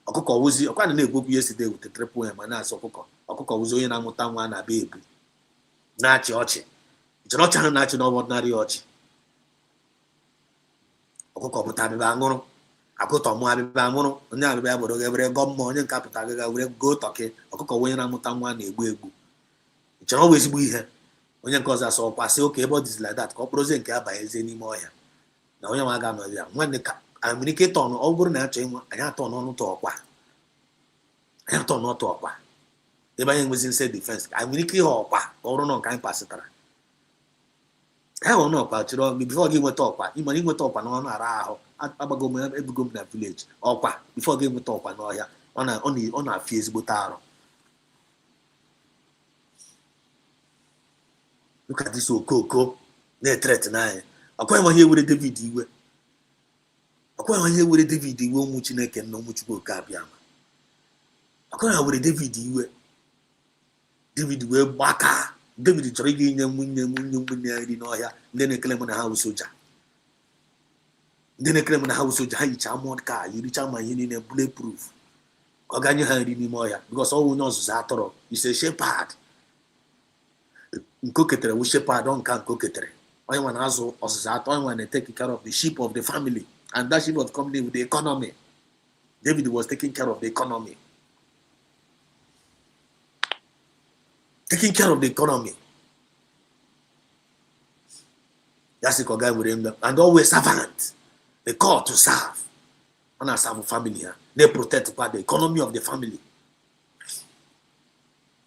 Okuko wuzi okwa na egwu yesterday with the triple M na so okuko. Okuko wuzi onye na amuta nwa na be ebu. Na chi ochi. It's not a natural ordinary orch. Oko Putani Bangono, I put on my Bangono, and now be able to give a gum morning capital, will go talking, Oko Wayna Mutamwan, a webu. It can always be here. When you cause us all pass, okay, but it's like that. Copros and Cabba any more. Now, you are when the communicate on over natural, I have to know to aqua. I have to know to aqua. The man was in said defense. I will kill or no kind passenger. Hell no, Pachiro, before game with talk, you money with talk and on a Abagum that village, or before game with talk and only on our Facebook tower. Look at this old cocoa, they threaten I. A quite here with a DVD. A quite here with a DVD, won't much neck and no much go cabiam. A quite with a DVD. David were baka. David Jorgin and Winnie, then a claim on a house soldier. Then a claim on a house soldier, each armored car, you reach out my union and bulletproof. Organi had any more because all who knows is Atoro is a shepherd. Coquetry, we shepherd don't can coquetry. I want also as that one they taking care of the sheep of the family, and that sheep was coming with the economy. David was taking care of the economy. Taking care of the economy. That's the guy with him, and always servant. They call to serve. And I serve family. They protect the economy of the family.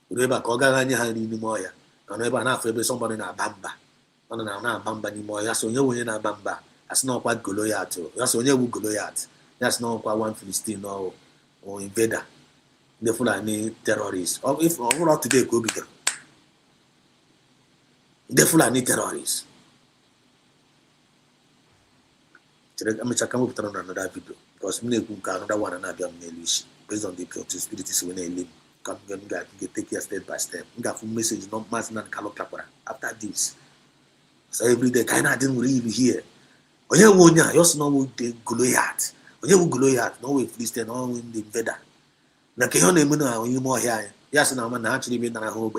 Remember, Kogani had in the Moya, and never enough somebody in a bamba. And now bamba ni Moya, so you in a bamba. That's not quite Goliath. That's only Goliath. That's not quite one Philistine or invader. The Fulani terrorists. Or if all today go bigger. The Fulani terrorists. I'm a come up on another video because another one and another based on the spirits when they live. Come take care step by step. Got message not mass and after this. So every day kind of didn't really hear. When you want ya, just know the Goliath. When you Goliath, no way Philistine, no win the invader. Na Keone Muna, when you more here, yes, and I'm actually being a home.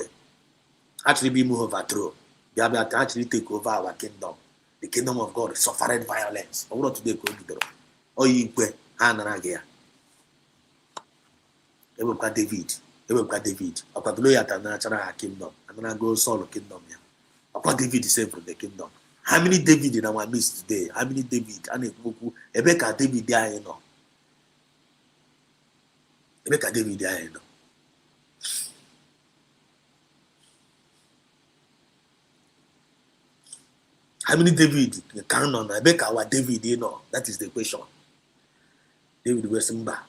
Actually be more overthrow. They have actually take over our kingdom. The kingdom of God suffered violence. I want to be a good door. Oh, you go, Anaragia. They will got David. They will got David. I've got Goliath and natural kingdom. I'm gonna go solo kingdom. I've got David is saved from the kingdom. How many David in our midst today? How many David? And Ebeka David there, you know. Ebeka David there, you know. How many David can on? I beg our David, you know. That is the question. David was Simba.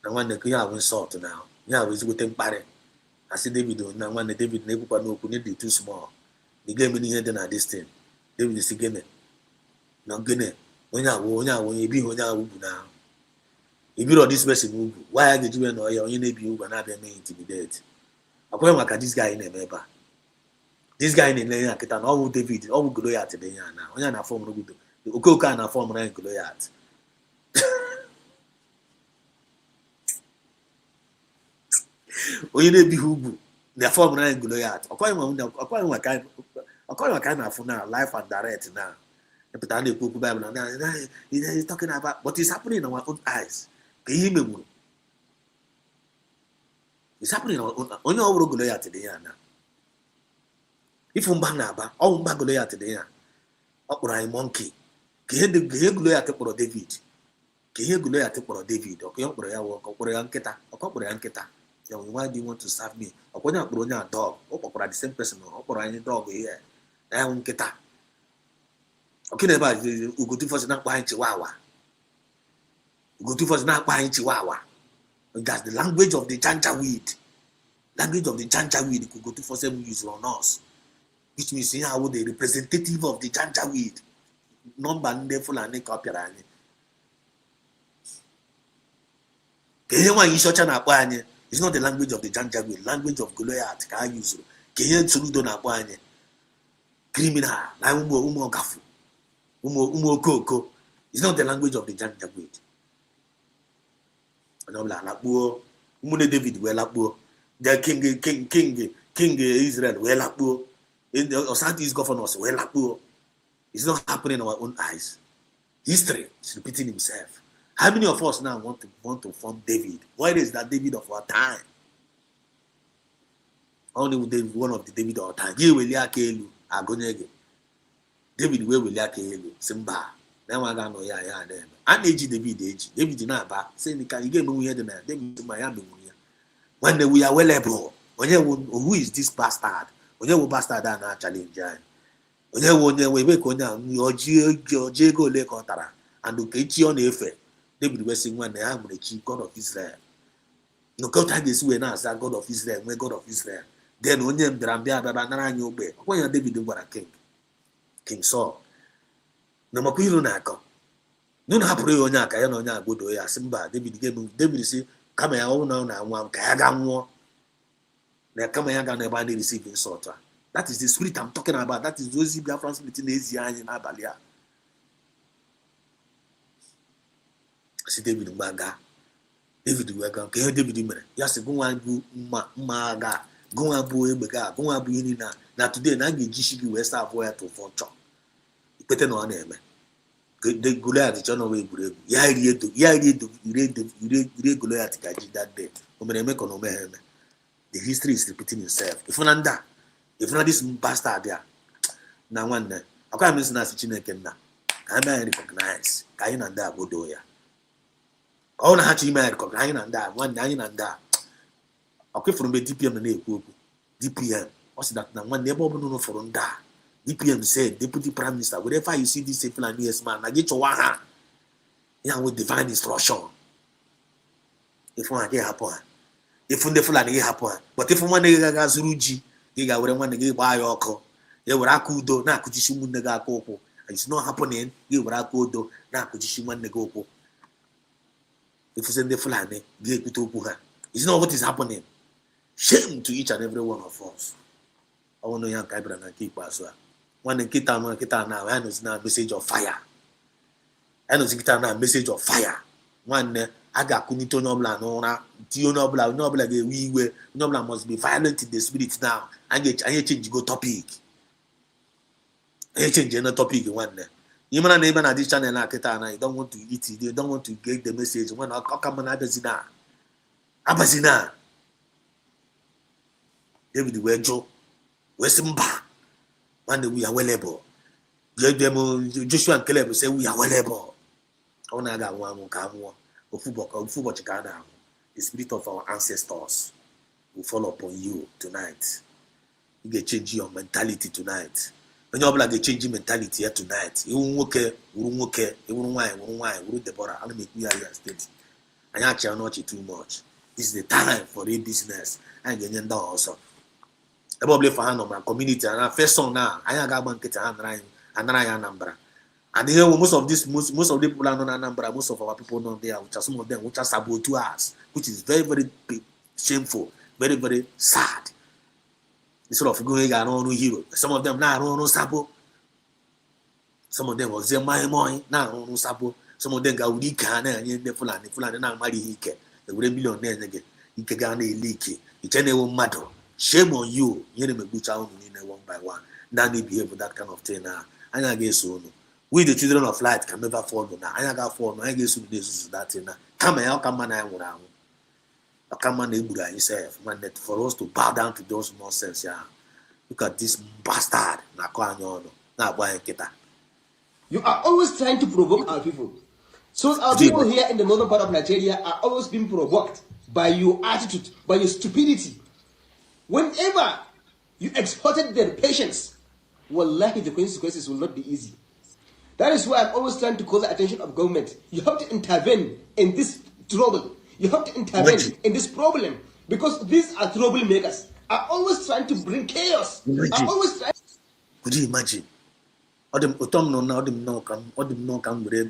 And when the Kuya went salt now, yeah, was with him party. I see David, now when the David never no could too small. The game in here than at this thing. David is again. Now, Guinea, when you be when you now. If you know this person, why did you know your name you and not be intimidated? I go look at this guy in a member. This guy in the Akitan, all David, all Goliath today now. When you're form good, the Okoka and a form rank Goliath. When you be who the form rank Goliath. According to kind of now, life and direct now. The Patani Kuku Bible now, he's talking about what is happening in our own eyes. It's happening on your Goliath today now. If Umbanaba, all Goliath today, upright monkey, Goliath for David, Goliath for David, or Anketa, or Anketa. Why do you want to serve me? Or when you're growing a dog, or the same person, or any dog here, I won't get that. Okay, about you go to first not buying Chihuahua. You go to first not buying Chihuahua. That's the language of the Janja weed. Language of the Janja weed, you could go to first use on us. Which means how the representative of the Janja weed. Number full and copyright. It's not the language of the Janja weed, language of Goliath. Can I use it? Criminal, like Gafu. It's not the language of the Janja weed. David well the king Israel well the Southeast governors well it's not happening in our own eyes. History is repeating himself. How many of us now want to form David? Where is that David of our time? Only one of the David of our time. David will Simba. Now I don't know them. And age David na saying can you get me here tonight? David Miami. When we are well able, who is this bastard? When you bastard and challenge. When you wake on your Jago Lake Ontara and look at you on the effect. David was saying when they are the chief God of Israel. No God had this way now, God of Israel, when God of Israel. Then when you Drambia Babana you obey. When you David were a King Saul. No Makuino Nako. No Hapuri Onyaka, Yanonya, good way, Simba, David say, come here, oh no, now one Kayagan war. They come here and everybody receiving sort. That is the spirit I'm talking about. That is those Biafra spirit in Asia and Abalia. See David Maga. David Wagan, David Dimmer. Yes, go and Maga, go and Boo Ega, go and Buina. Now today, Nagi Gishibi West Avoya to Foncho. Better no name. The Goliath, the channel way, Yari to Goliath that day. The history is repeating itself. If not this bastard there, now one day, I can't miss Nasi Chinekena. I may recognize Kain and that Godoya. All Hachi may recognize and that 1 and that. Okay, from the DPM and DPM. What's that now? One neighbor no for that. DPM said, Deputy Prime Minister, wherever you see this people and yes man, I get your one hand. Yeah, with divine instruction. If one get happen. If one full and happen. But if one nigga Zuruji, you got one nigga buy your call. You were akudo, na kutishimu nega koko. It's not happening, you were akudo, na kutishimu nega. If you send the Fulani, get to Puha. It's not what is happening. Shame to each and every one of us. I want to young Kabra and keep us. One in Kita now, I know it's now a message of fire. I know it's now a message of fire. One, I got Kunito Nobla, Nona, Tio Nobla, we were Nobla must be violent in the spirit now. I change go topic. I change another topic one day. Even a neighbor at this channel, you don't want to eat it, you don't want to get the message. When I come on Abazina. David Wejo, Wesimba. When we are well able. Joshua and Caleb say we are well able. The spirit of our ancestors will fall upon you tonight. You get change your mentality tonight. onye ọbụla ga-echenji mentality ya tonight. Iwu nwoke wuru nwoke, iwuru nwaanyị wuru nwaanyị, wuru Deborah. Ana m ekwu ya ya steeti. Anyị achịa n'ọchị too much. This is the time for real business. Anyị ga-enye ndị ọzọ. Ebe ọbụla ife ha nọ ma community na first song na anyị aga-agba nkịtị ha anara anyị Anambra. And here most of the people are not Anambra, most of our people not there, which are some of them which are saboteurs, which is very, very shameful, very, very sad. Instead of going around hero, some of them now no sabo. Some of them was there my now no sabo. Some of them got weak and the Fulani now marry hike. The millionaire again. You can get a leaky. It's any one matter. Shame on you. You never go down in one by one. Now they behave with that kind of thing now. And I guess so. We the children of light can never fall now. I got fall. I guess this that thing now. Come here, come on, I will. Come on, yourself, man. For us to bow down to those nonsense, yeah. Look at this bastard. You are always trying to provoke our people. So our people here in the northern part of Nigeria are always being provoked by your attitude, by your stupidity. Whenever you exported their patience, wallahi, the consequences will not be easy. That is why I'm always trying to call the attention of government. You have to intervene in this trouble. You have to intervene in this problem, because these are troublemakers. Are always trying to bring chaos. Are always trying. Could you imagine? Come with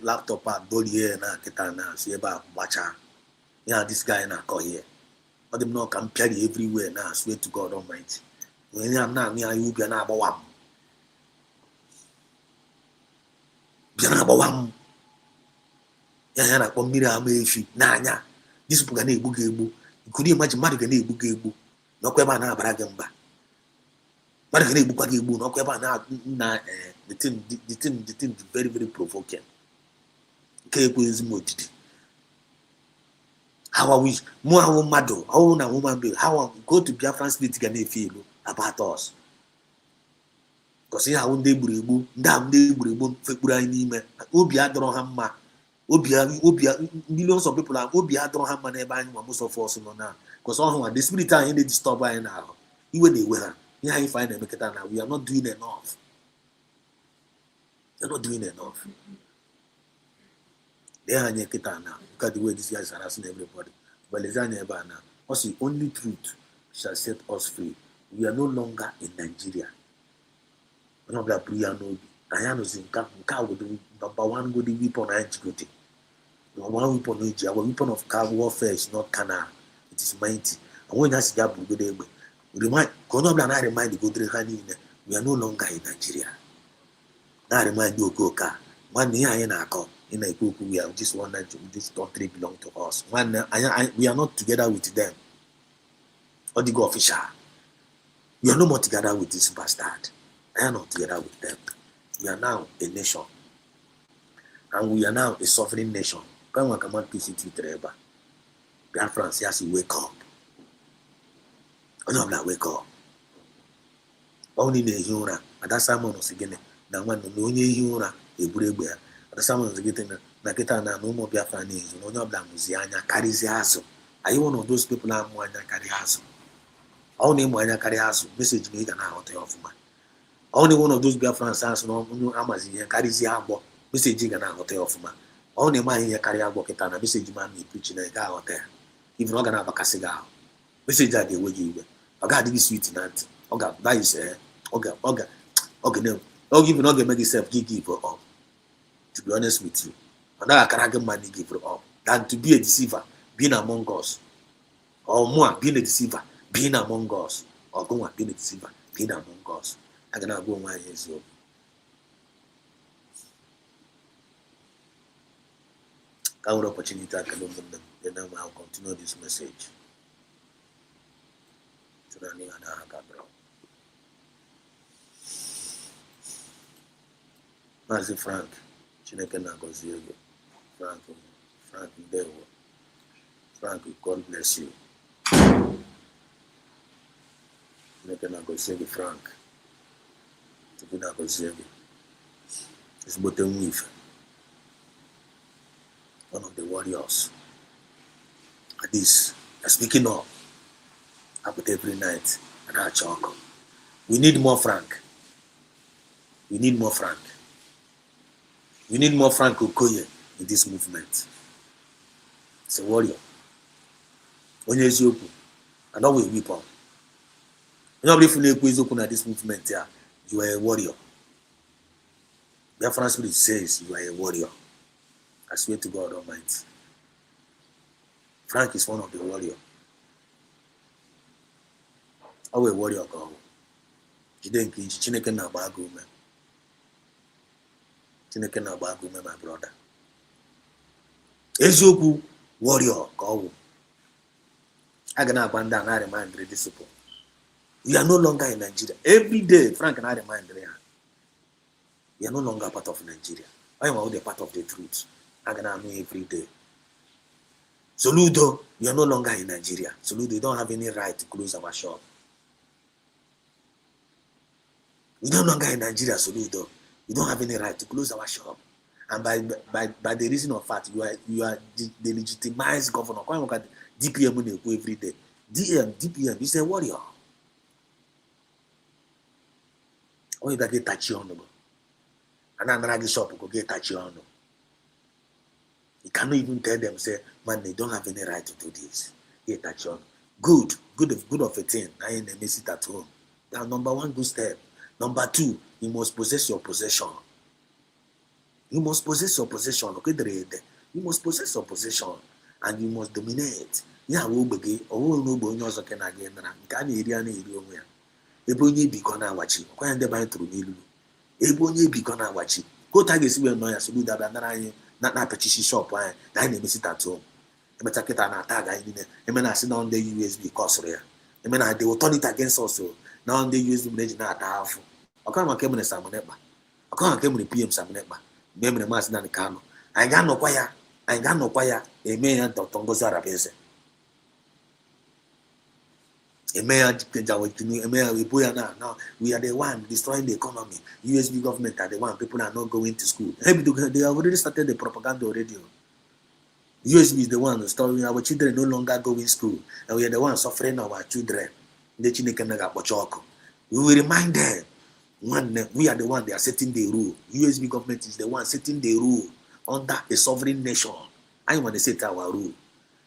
laptop at body na kitana see about bacha. Yeah, this guy na call here. No come carry everywhere now. Swear to God Almighty. When you am now, me and you be na bawam. Yeah, na komira amefi na anya. This people gonna ebu. Could you imagine mad gonna ebu? No kweba na baragamba. Mad gonna ebu no kweba na the thing very, very provoking. How I wish more mado, how na woman be, how I go to Biafra state gonna feel about us. Because here how they buribu, damn they buribu, febura in me, Obia don't have ma, Obia, millions of people are Obia don't have money buying most of us now. Because all the spirit are in the disturb by now. Even they were, here you find them, we are not doing enough. They're not doing enough. They are now. Look at the way these guys are harassing everybody. But the only truth shall set us free. We are no longer in Nigeria. We're not that prayer no. I am using car with the one good weapon I executed. One weapon our weapon of car warfare is not carnal. It is mighty. And when that's the good remind the good we are no longer in Nigeria. I remind you, Goka. 1 year in our call in a group, we have this one that this country belong to us. We are not together with them. Or the go official. We are no more together with this bastard. I am not together with them. We are now a nation. And we are now a sovereign nation. Come on, come on, PCT Treba. Biafra says, wake up. Wake up. Only the Hura, and that's someone was again. Na nwanne na onye ehi ụra eburu egbe ya ọdasamazigite na kịta na ụmụ Biafra n'izu na onye ọbụla mụzi anya karịzie azụ. Are you one of those people na-amụ anya karịa azụ? Ọ na-ịmụ anya karịa azụ, meseji na ị ga na-aghọta ya ọfụma. Ọ na one of those Biafrans asụ na onye amazi ihe karịzie agbọ, meseji ị ga na-aghọta ya ọfụma. Ọ na-eme anyị ihe karịa agbọ kịta na meseji ma na-epreach na ị ga-aghọta ya. Even ọ ga na-agbakasị gị ahụ. Meseji a ga-ewe gị iwe. Ọ ga-adịghị sweet na ntị. Ọ ga-that is ọ ga even not make yourself give up. To be honest with you, and I can't money give up than to be a deceiver, being among us, or more being a deceiver, being among us, or go and being a deceiver, being among us. I cannot go my years old. Our opportunity, I can open them. Then I'll continue this message. Mazi Frank, Chineke na-agọzie gị. Frank ndewo. Frank, God bless you. Chineke na-agọzie gị, Frank. Chukwu na-agọzie gị. Ezigbote nwa ife. One of the warriors. At this, speaking up every night and our chalk. We need more Frank. We need more Frank. We need more Frank Okoye in this movement. It's a warrior. Onye eziokwu, and always weapon. Nobody feel like eziokwu na this movement here. You are a warrior. Biafra spirit says you are a warrior. I swear to God Almighty. Frank is one of the warriors. How a warrior go? Chineke na-agba agụ ume. Chineke na-agba agụ ume, my brother. Eziokwu warrior ka ọ wụ. A ga na-agba ndị a na-remind these people. We are no longer in Nigeria. Every day, Frank and I remind them. We are no longer part of Nigeria. I am already part of the truth. I can know every day. Soludo, we are no longer in Nigeria. Soludo, you don't have any right to close our shop. We are no longer in Nigeria, Soludo. You don't have any right to close our shop. And by the reason of fact, you are the legitimized governor. Come look at DPM every day. DPM is a warrior. Or you get Tchiroma. And another shop go get Tchiroma. You cannot even tell them, say, man, they don't have any right to do this. Get Tchiroma. Good of a thing. I ain't miss it at home. That's number one good step. Number two, you must possess your possession. You must possess your possession. Okay, you must possess your possession, and you must dominate. Yeah, we begin. Oh, no, but you also can again. Can you hear me? Ebonyi bi gonna watch it. Kwa ndeba intro nilu. Ebonyi bi gonna watch it. Go tag is we no ya so do that na petition shop why na na miss it at home. E meta keta na tag ayi ne. E me na sit down the USB course re. E me na they will turn it against us. Now on the USB manage na atafu. Okara ma kemne samoneba. Okara kemne PM samoneba. Memre mas na kano. I got no kwaya. E me ya tongo zara bese. Now we are the one destroying the economy. USB government are the one. People are not going to school. They have already started the propaganda already. USB is the one storing our children no longer going to school, and we are the ones suffering our children. We will remind them when we are the one they are setting the rule. USB government is the one setting the rule under a sovereign nation. I want to set our rule.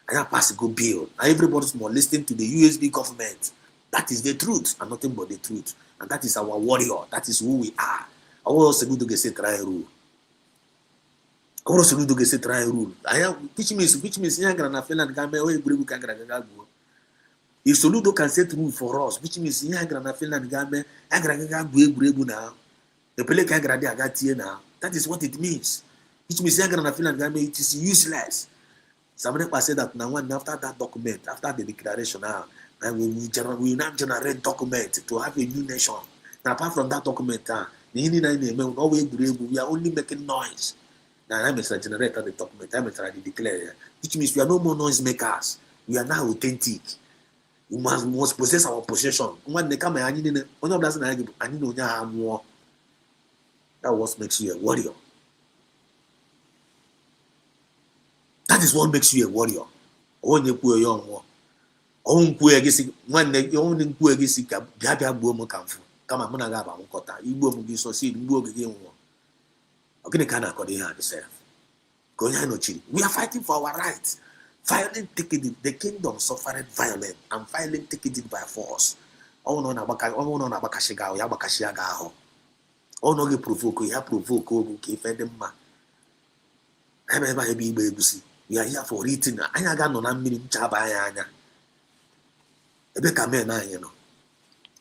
I have passed a good bill. And everybody's more listening to the USB government. That is the truth, and nothing but the truth. And that is our warrior. That is who we are. I want us to do the try rule. I want us to do the try rule. Which means, if Soludo can set rule for us, which means, that is what it means. Which means, it is useless. Somebody said that now after that document, after the declaration now, and we now generate document to have a new nation. Now apart from that document, we are only making noise. Now I'm generate the document, I'm trying to declare, which means we are no more noise makers. We are now authentic. We must possess our possession. When they come, that what makes you a warrior. That is what makes you a warrior. Onye kwuo ya ọnwụọ. Ọnwụ kwuo ya gịsị nwanne gị onye kwuo gịsị ka bịa gbuo m ka mfu kama mụ na ga aba nkọta igbo m gị so si gbuo gị nwụọ. Ọ gịnị ka na-akọ ihe a dị ka onye anyị nọchiri. We are fighting for our rights. Violent taking it. The kingdom suffered violent and violent taking it by force. Ọ na agbakashi ga ahụ ya agbakashi ya ga ahụ. Ọ nọ gị provoke ya provoke ogu ka ife dị mma. Ebe igbe egusi. We are here for eating. Anya ga no na mmiri nchaba anya. Ebe ka men anya no.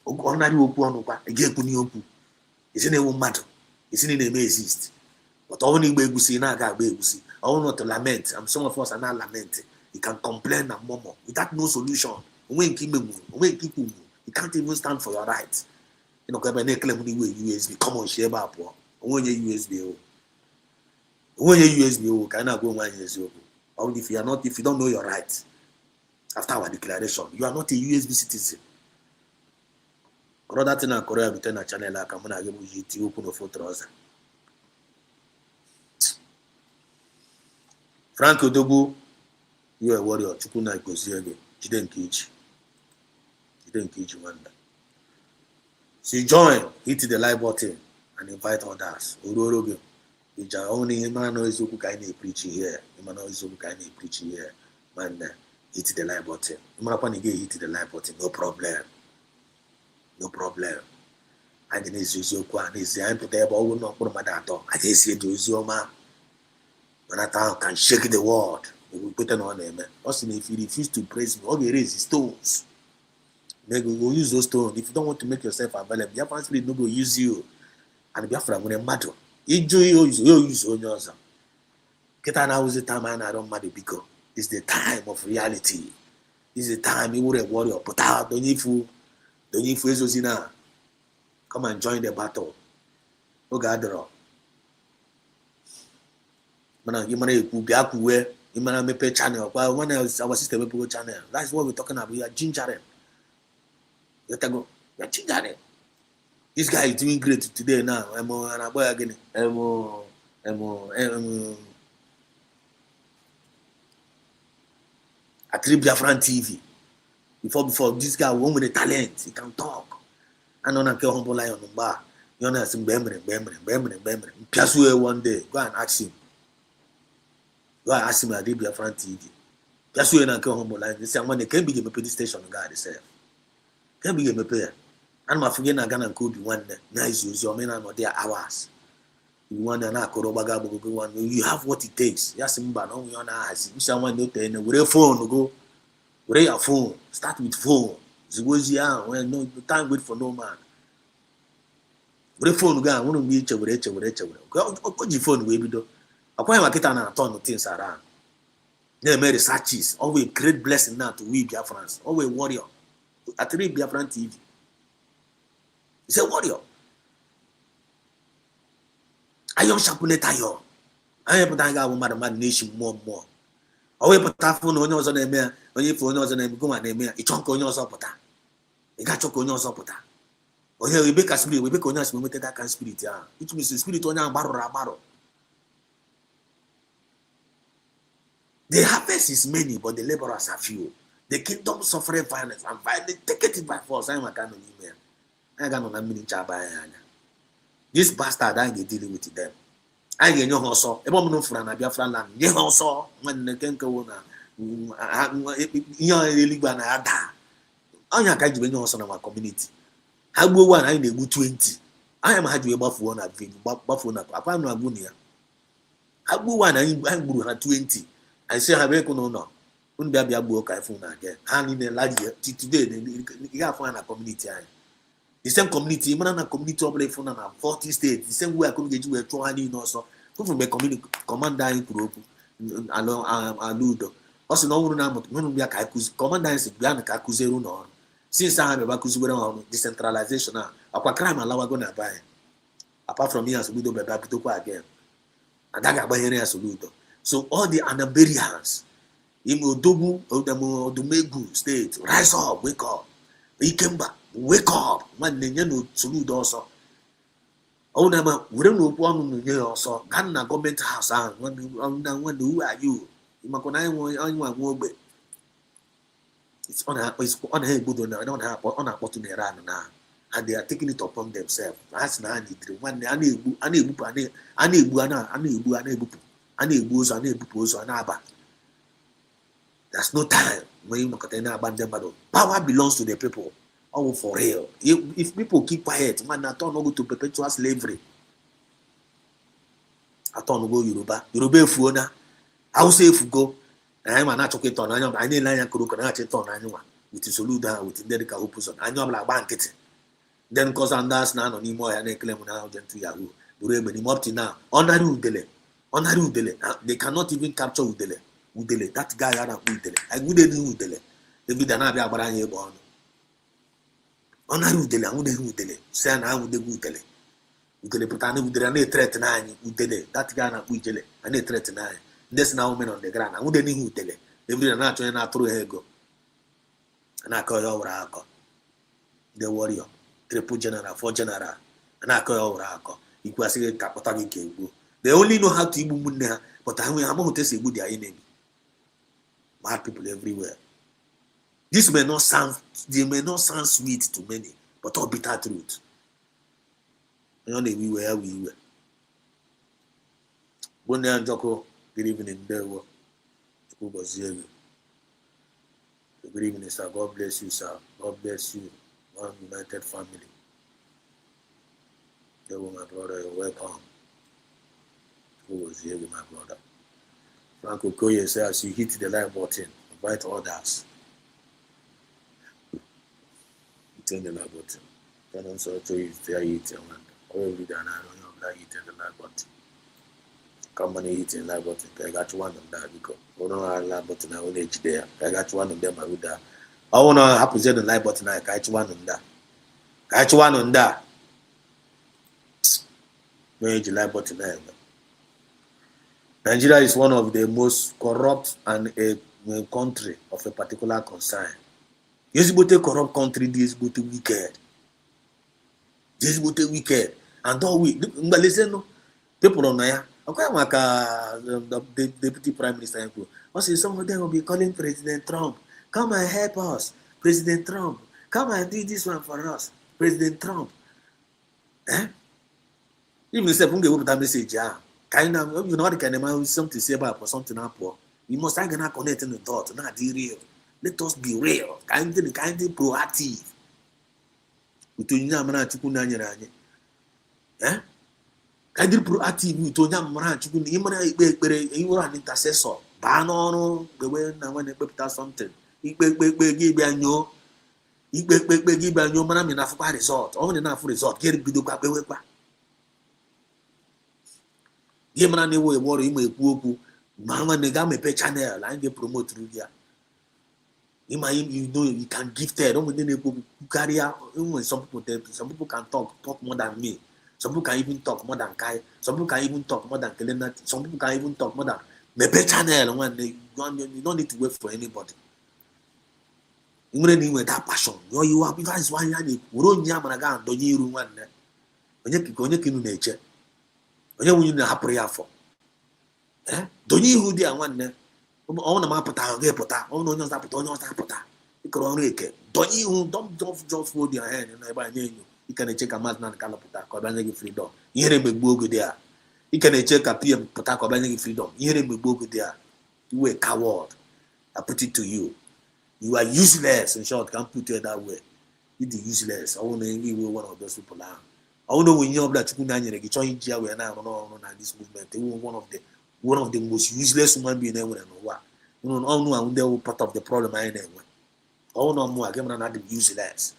Ọnarị okwu ọnụ kwa, ga-ekwu ni okwu. Isi na ewu mmadụ. Isi na eme exist. But all igbe egusi na aga agba egusi. All not to lament. And some of us are not lamenting. You can complain and murmur without no solution. You can't even stand for your rights. You know, when they claim USB, come on, share up. When you USB, when you USB, can I go one USB? Or if you don't know your rights, after our declaration, you are not a USB citizen. That thing in Korea, we turn a channel like I'm gonna give you open a photo. Frank Odogu, you are a warrior. Chukuna Gosiege, Jiden Kich. Jiden Kich Wanda. So join, hit the like button, and invite others. Urorogo. Which are only Imano Izuku kind preaching here. Imano Izuku kind preaching here. Man, hit the like button. Imano hit the like button. No problem. No problem. And then is Uzuku and is the imputable will not put my data. I just see the Uzoma. When I can shake the world, we will put it on him. Also, if you refuse to praise me, all we raise is stones. They will use those stones. If you don't want to make yourself available, Biafra spirit no go use you. And Biafra will matter. You use on yours. Get an hours the time and I don't matter because it's the time of reality. It's the time you would a warrior. But out, don't you fool? Come and join the battle. No gather. You man, pay channel. Well, when our sister will go channel. That's what we're talking about. We are gingering. You're gingering. This guy is doing great today now. I'm and a boy again. At Biafran TV. Before this guy, one with the talent, he can talk. And on a humble line on the bar. You know, some bambering. Piasue one day, go and ask him. Go and ask him at Biafran TV. Piasue and humble line. They say, when they can't be a police station, God itself. Can't be a pair. And my friend are gonna could one nice use your men and their hours. You want an one. You have what it takes. Yes, but no, you eyes. You someone no ten with a phone go. With your phone. Start with phone. The was young when no time wait for no man. With a phone gun, won't be each with each. Go phone way we do. Acquire my kitten and ton of things around. They made researches. Always great blessing now to we Biafrans. Always warrior. At Biafran TV. He's a warrior. I am Shapuletayo. I am Putanga woman nation more. Away Putafun on yours on a mare, when you for yours on a go and a mare, a chunk on yours opota. A gachok on yours opota. Or here we make a spirit, we make on us, we make that kind of spirit, which means the spirit on our barrow. The harvest is many, but the laborers are few. The kingdom suffering violence and violence, take it by force. I am a kind of email. I got on a mini chabaya. This bastard, I get dealing with them. I get no also. A woman from a Biafra land. You also, when the Kenka young Ligana. I can't even know some of our community. I go one, I need 20. I am had you above one at Vin, Buffalo, upon Abunia. I go one, I grew at 20. I say, I reckon no. Wouldn't there be a book I found again? And in the last year, today, you have found a community. The same community, even a community operation on 40 states, the same way I could get you a 200 also. Go from a community commander in group along Aludo. Also, no one will be a commander is behind a Kakuzeru no. Since I have a Bakuzu decentralization, a crime allow going to buy. Apart from here, as we do Babituka again. And I got by here as Ludo. So all the Anaberians, Imodogu, Odumegu state, rise up, wake up. He came back. Wake up, man. You know, salute also. Oh, no, we don't know one year also. Can a government house on when who are you? You might go it's on her good. I don't have on a bottom around now, and they are taking it upon themselves. That's not one. There's no time when you look at abandon. Power belongs to the people. Oh, for real. If people keep quiet, man, I don't go to perpetual slavery. I don't go Yoruba. Yoruba Fuona. I will say if you go, I am not talking on. I need Lion Kuru, I check on anyone with the Soluda, with the Dedica Opus. I know like banket. Then cause and that's now no more and claim now to Yahoo. Buremen him up to now. Honoru Udele. They cannot even capture Udele. That guy had a Udele. I wouldn't do Udele. They be the Nabia Baranya born. Honoru Udele, I wouldn't do Udele. Say I would do Udele. Udele, but I know Udele, threat nine Udele. That guy na Udele, and they threat nine. There's now men on the ground. I wouldn't do Udele. They be the natural and I throw a go. And I call over Alco. The warrior. Triple general, 4 general. And I call over Alco. They only know how to Ibu Munna, but I'm going to say good their enemy. Bad people everywhere. This may not sound sweet to many, but all bitter truth. onye na-ewe ya wee iwe bonne ya njọkụ. Good evening, ndewo. Chukwu gọzie gị. Good evening, sir. God bless you, sir. God bless you. One united family. Ndewo, my brother, you're welcome. Chukwu gọzie gị, my brother. Frank Okoye says, as you hit the like button, invite others. Hit the like button. Then also to you, there you hit one. Already done, I don't know that you hit the like button. Come on, hit the like button. I got one of that because I don't have a like button. I only hit there. I got one of them. I would that. I want to have to the like button. I got one on that. Got one on that. No hit the like button. Nigeria is one of the most corrupt and a country of a particular concern. This is a corrupt country. This is wicked. This is wicked. And all we listen, people on there. Okay, the deputy prime minister. Also, some of them will be calling President Trump, come and help us. President Trump, come and do this one for us. President Trump. Even if you give that message, kind of, you know, the kind of man with something to say about or something up. You must have to connect in the thought, not be real. Let us be real. Kind of proactive. Kind of proactive. You told them, you were an intercessor. Ban on the way now when they put something. You give a new. You give a new man enough for resort. Only enough for resort. Get it be the Yemana ne wo worry me kuoku mama ne ga me pe channel and get promote through there. You know you can give there. Don't need to carry out. Some people can talk more than me. Some people can even talk more than Kai. Some people can even talk more than Kelena. Some people can even talk more than me pe channel. You don't need to wait for anybody. You need with that passion. You are because one year you run yamanaga and don't you run one. When you can nature. Onye wunye na prayer for donye ihu dị nwanne ọ na mapụta ga epụta ọ na onye ọzọ apụta onye ọzọ apụta ikoro ọrụ eke donye ihu don't just hold your hand na ebe anya enyo ike na-eche ka mmadụ na kalapụta ka ọ bịa nye gị freedom ihere megbu oge dị a ike na-eche ka PM pụta ka ọ bịa nye gị freedom ihere megbu oge dị a you were a coward. I put it to you, you are useless. In short, can't put it that way. You the useless. I want to be one of those people now. I don't know when you're black, you can join Jia when I don't know this movement. They were one of the most useless human beings ever. You know, they were part of the problem. I know. Oh no more. I came another useless.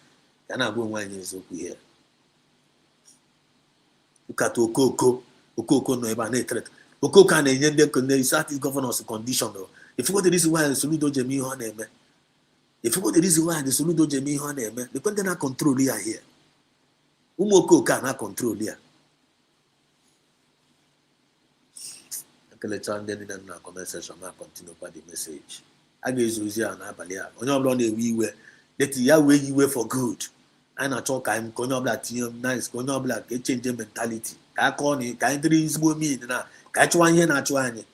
And I go 1 year old here. Look at Okoko no eba na threat. Okoko can end the start his governance condition though. If you go the reason why the Soludo Jemi ho na eme. If you go the reason why the Soludo Jemi ho na eme, the content na control here. Umoko cannot control here. Okay, let's end in the comment section. I continue by the message. I guess you see an abalia. On your blonde we were that you were for good. And I talk I'm going to black nice, going to black, a change mentality. I call it, can't reason with me now. Catch one here, not one.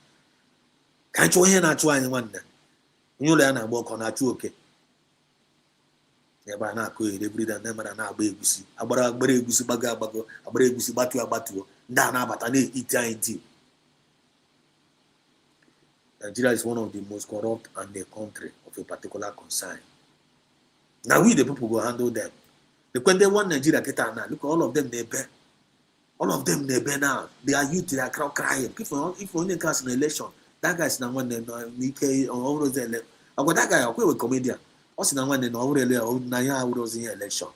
Catch one here, not one. You learn a walk on a two okay. Never na ko e breed and never na agba egusi agbara egusi baga abago agbara egusi batu nda na abata na eat. Nigeria is one of the most corrupt and the country of a particular concern. Now we the people go handle them. When they want Nigeria get now, look all of them they bear. All of them they bear now. They are youth, they are crying. If only cast an election, that guy's now one Nike or all those election. I got that guy, okay, with comedian. Also, now when they know really Naya was in election.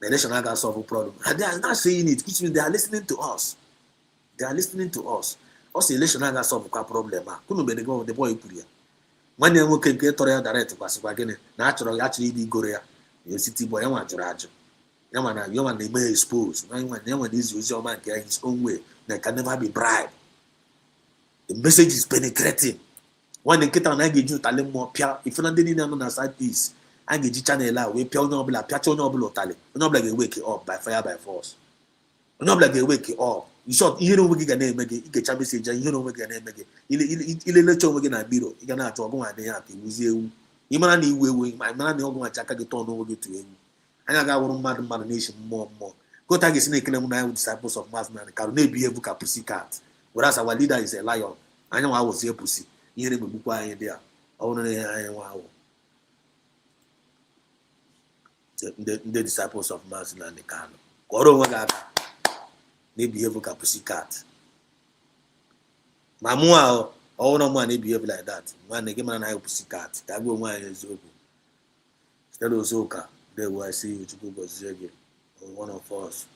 The election I got solve a problem. And they are not saying it, which means they are listening to us. They are listening to us. Also, election I got solve a problem. Couldn't be the go the boy Puria. When they will get Toria direct to pass again, naturally, actually, the Gorea, the city boy, I want to raj. Yamana, you want they may expose. When this use your man get his own way, they can never be bribed. The message is penetrating. When they get on I get you tell more pia, if you didn't know on side piece, I get you channel we pia no bla pia no blo tale. No bla wake up by fire by force. No bla wake up. In short, you know we get name make it get message, you know we get name make it. Ile lecture we get na biro. You can to go and dey happy with you. You man ni we my man no go and check get turn over get to you. I got one mad nation more. Go tag is in a disciples of mass man, can they behave like a pussy cat? Whereas our leader is a lion. I know I was a pussy. You never book there. Only I wow. The disciples of mass and the can. Goro they behave like a pussy cat. Mamua, all no man, they behave like that. Man, they give man a pussy cat. That go one is open. Instead of Zoka, they will see you to go Zegi. One of us,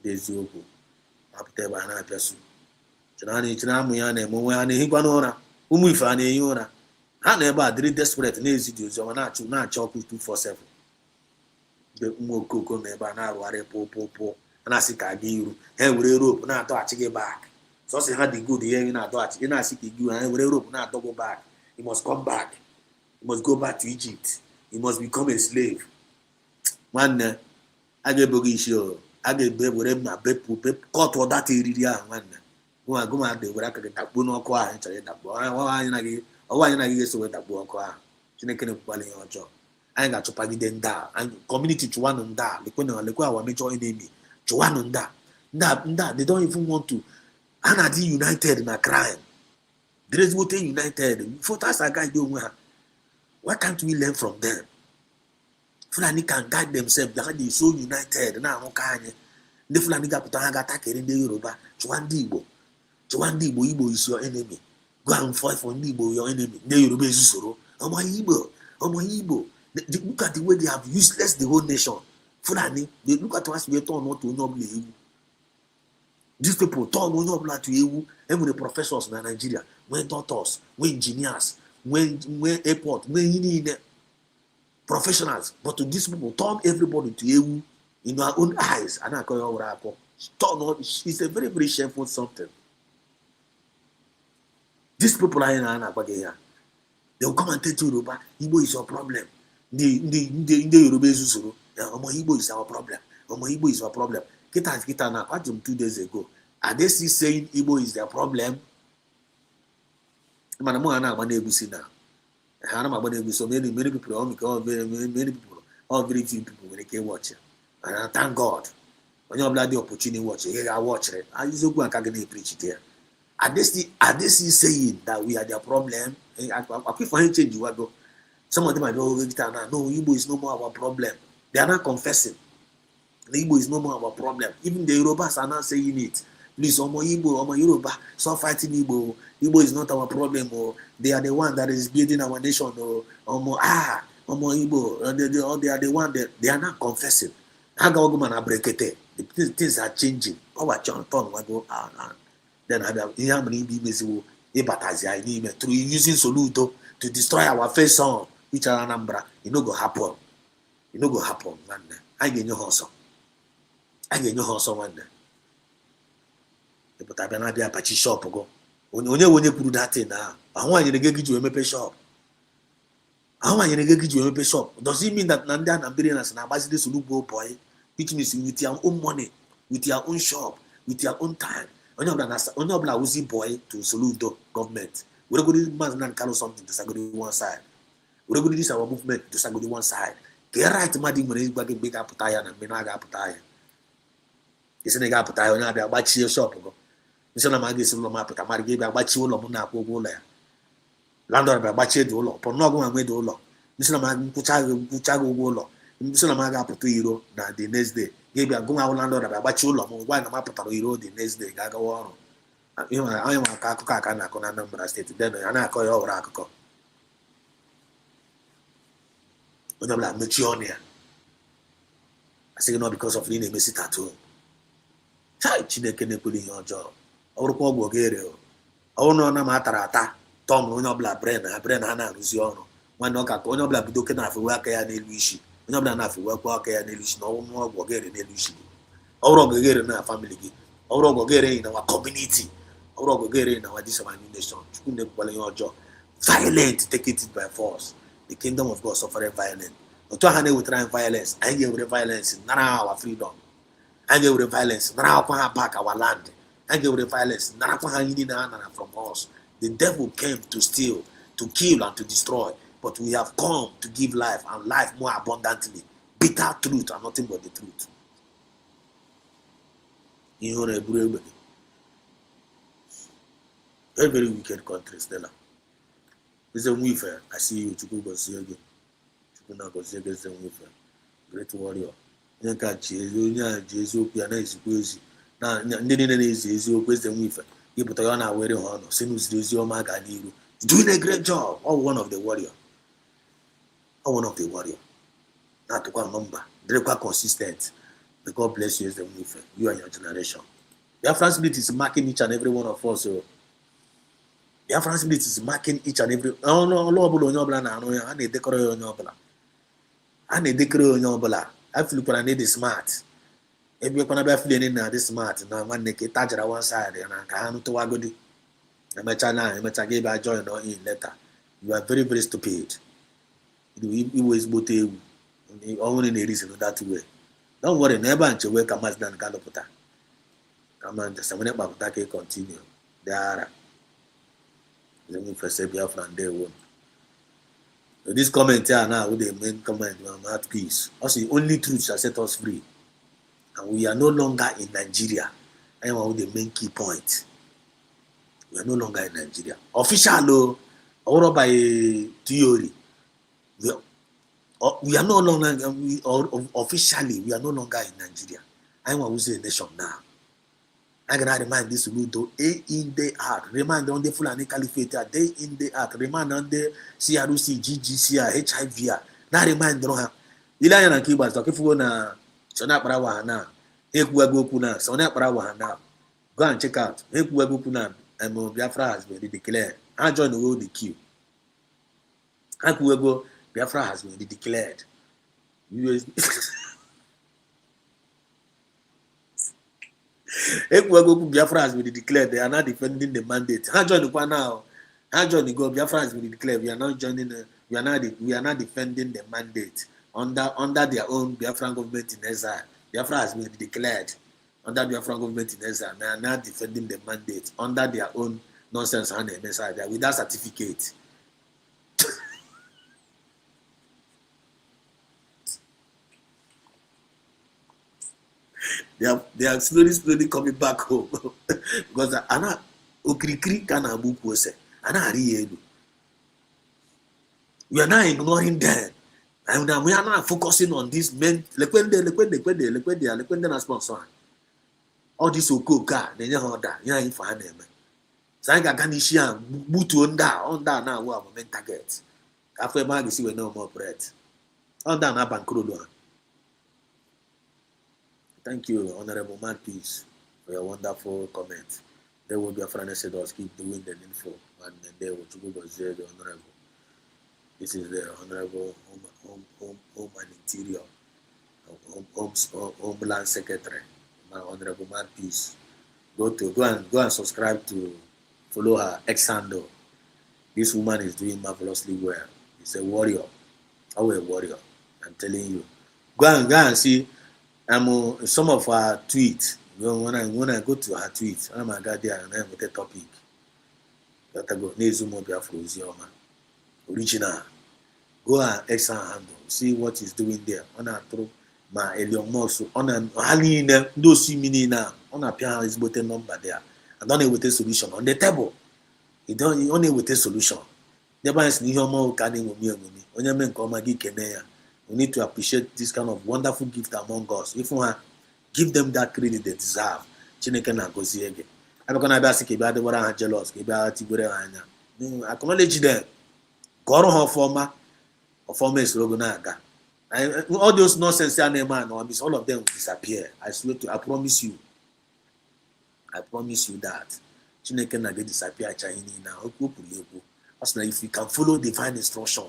they Zoku. After by an person. Janani, Chinamu, Moana, Higuanora, Umifani, Yona. I never did desperate and easy to so not chalk 247. The Moko never now worry po, and I see Kagiru, and with a rope, not to get back. So she had the good hearing at Dutch, and I see you and with a rope, not to go back. He must come back. He must go back to Egypt. He must become a slave. Man, I get buggy show. I get babe with him, caught for that area, man. Go out there where I can get that bono quiet and tell you that boy. Why you get so with that boy quiet? You can't in your job. I ain't got to pay them down. And community to one on that. The our major enemy. To one on that. That they don't even want to. Anadi united in a crime. There is what united. For us, I guide you. Why can't we learn from them? Fulani can guide themselves. They are so united. Now, okay. The Fulani got attack in the Yoruba. Chwandibo. Igbo is your enemy. Go and fight for Igbo, your enemy. The Yoruba is Zoro. Igbo. Look at the way they have useless the whole nation. Fulani, they look at us, we turn not to noble. These people turn not to you. Even the professors in Nigeria, when doctors, when engineers, when airport, when you need professionals. But to these people, turn everybody to you in our own eyes. And I call you turn on. It's a very, very shameful something. These people are in Anagwagaya. They will come and tell you, Yoruba, Igbo is your problem. The Yoruba is Zuru. Igbo is our problem. Igbo is our problem. Kita now, what 2 days ago. Are they still saying Igbo is their problem? So many people, very few people when they can watch it. And I thank God. When you have the opportunity to watch it, I watch it. I use a good and preach it here. Are they still saying that we are their problem? I keep finding change you go. Some of them are no, Igbo is no more our problem. They are not confessing. The Igbo is no more our problem. Even the Yorubas are not saying it. Please, Omo Igbo, Omo Yoruba, stop fighting Igbo. Igbo is not our problem. Oh. They are the one that is building our nation. Oh. Omo Igbo, they are the one that they are not confessing. The things are changing. Then I have through using Soludo to destroy our face on which are Anambra. It no go happen. It no go happen, man. I get your hustle. One day. But I be not be Apache shop go. When you put that in now, I want you to get you a MP shop. I want you to get you a MP shop. Does it mean that Nanda and Billionaires and Abasi Sulubo boy, which means with your own money, with your own shop, with your own time? Only Uzi boy to salute the government. We're going to man and call something to Sagodi one side. We're going to this our movement to Sagodi one side. Get right, Maddy, when he's back in big appetite and Benaga appetite. Isn't a gap appetite on a bachi shop? Mr. Maggie Sulomap, Tamari gave a bachi Lomona go there. Landor by Bachi Dolo, Ponogo and Medolo. Mr. Mag Puchago Golo. Mr. Maga Putuiro, that the next day. Gave a go out landlord about Bachulo, one of my Pataro the next day, Gaga. You know, I am a Kakaka number state, then I call you over Akako. When I'm like Michionia, I say, no, because of Lina Messi tattoo. Chai Chineke put in your job. Our poor Bogerio. Oh, no, no, Matarata. Tom, no, blood, Hannah, Luciano. One knock at one blood, Duke enough for work and Lucy. No enough work and no more Bulgarian illusion. Our Bulgarian in our family, our Bulgarian in our community, our Bulgarian in our discrimination. Your job. Violent, take it by force. The kingdom of God suffering violence. Not to handle with violence. I give with violence, now our freedom. I give with violence, now back our land. I give with violence, now from us. The devil came to steal, to kill, and to destroy. But we have come to give life and life more abundantly. Bitter truth and nothing but the truth. ihe ọ na-eburu egbe gị. Very, very wicked country, Stella. Eze Nwife, I see you, Chukwu gozie gị. Chukwu na-gozie gị Eze Nwife. Great warrior. Onye nke a ji eziokwu ya na-ezikwa ezi. Na ndị niile na-ezi eziokwu Eze Nwife. Ịpụta ya na-awere ha ọnụ, si n'ụziri ezi ọma ga n'iru. Doing a great job. All one of the warrior. All one of the warrior. Na-atụkwa number. Dịrịkwa consistent. May God bless you Eze Nwife. You and your generation. Biafra spirit is marking each and every one of us. So, Biafra spirit is marking each and every ọlụ ọbụla onye ọbụla na-arụ ya, a na-edekọrọ ya onye ọbụla. A na-edekọrọ ya onye ọbụla. Afilikwara na dị smart. Ebiekwana bịa fili na dị smart na nwanne ka ịtajara one side ya na nke ha nụtụwagodi. Emecha gị ebe join or in later. You are very, very stupid. Iwu ezigbote egwu. Ọnwụrụ na-erisi that way. Don't worry, never and you wake a mass than Galopota. Come on, just a minute, but that can continue. There are. Let me first say Biafra and day one. So this comment here now with the main comment on that piece. Also, only truth shall set us free. And we are no longer in Nigeria. I am with the main key point. We are no longer in Nigeria. Official, or by theory. We are no longer, officially, we are no longer in Nigeria. I want to say nation now. I can remind this Ludo, day in, day out. Remind on the Fulani Caliphate, day in, day out. Remind on the CRUC, GGCR, HIV. Now remind them. Ilaya na Kiba, so if you wanna, Sona Parawana, Ekuguna, Sona Parawana. Go and check out. Ekuguna, and Biafra has been declared. I join the world the queue. Akuego. Biafra has been declared. Biafra has been declared. They are not defending the mandate. How join the one now? How join the go? Biafra has been declared. We are not joining. We are not defending the mandate under their own Biafran government in exile. Biafra has been declared under Biafran government in exile. They are not defending the mandate under their own nonsense and MSI without certificate. They are slowly coming back home because ana okrikri kana buku ose ana arielu. We are not ignoring them, and we are not focusing on this men. Lekwende na sponsor. All this okoka nenye hoda ya ifa na eme. Sanga ganishia butu onda na wa moment target. After magisi we no more bread. Onda na bankrolo. Thank you, Honorable Marquis, for your wonderful comment. They will be a friend said us keep doing the info, and then they will go the Honorable. This is the Honorable Home and Interior, Homeland Secretary, my Honorable Marquis. Go and subscribe to follow her ex-handle. This woman is doing marvelously well. She's a warrior. Our warrior. I'm telling you. Go and see. Some of her tweets. When I go to her tweets, I'm a there and I'm with a topic. That I go Nezumo Biafra original. Go and handle. See what he's doing there. On a through my Elion Mosu. On a Haline, no see me now. On a piano is button number there. I don't with a solution on the table. He only with a solution. Never is Nihomo Kani Mumi. On your men come again Kenya. We need to appreciate this kind of wonderful gift among us. If we give them that credit they deserve, Chineke na gozie again. I'm not gonna be asking about the one jealous. I acknowledge them. Goro former is Rogonaga. All those nonsense man, all of them will disappear. I swear to. I promise you that Chineke na get disappear Chinese now. If you can follow divine instruction.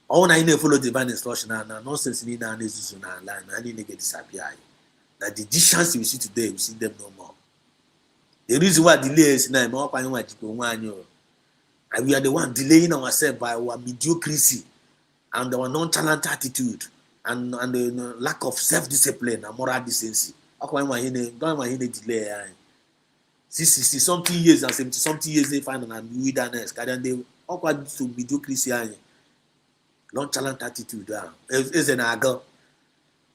All I need follow divine instruction and nonsense in the is on our line. I need to get disappear. That the chance we see today, we see them no more. The reason why delay is now more and we are the one delaying ourselves by our mediocrity and our nonchalant attitude and the lack of self-discipline and moral decency. Don't delay. 60 something years and 70 something years they find an wilderness. They all quite to mediocrity. Nonchalant attitude is an ago.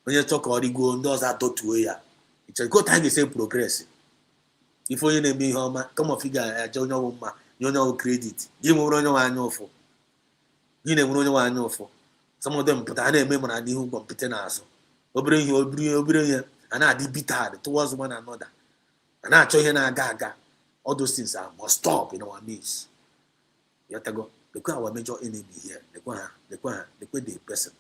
When you talk or go and does that to ya. It's a good time to say progress. If you name me home, come on figure a junior woman, you know credit. You will run your annual for. You never run your annual for. Some of them put a name on a new competence. Obring you, and I did be tired towards one another. And I tell you now, gaga. All those things must stop in our midst. You have to go. Look at our major enemy here. The person.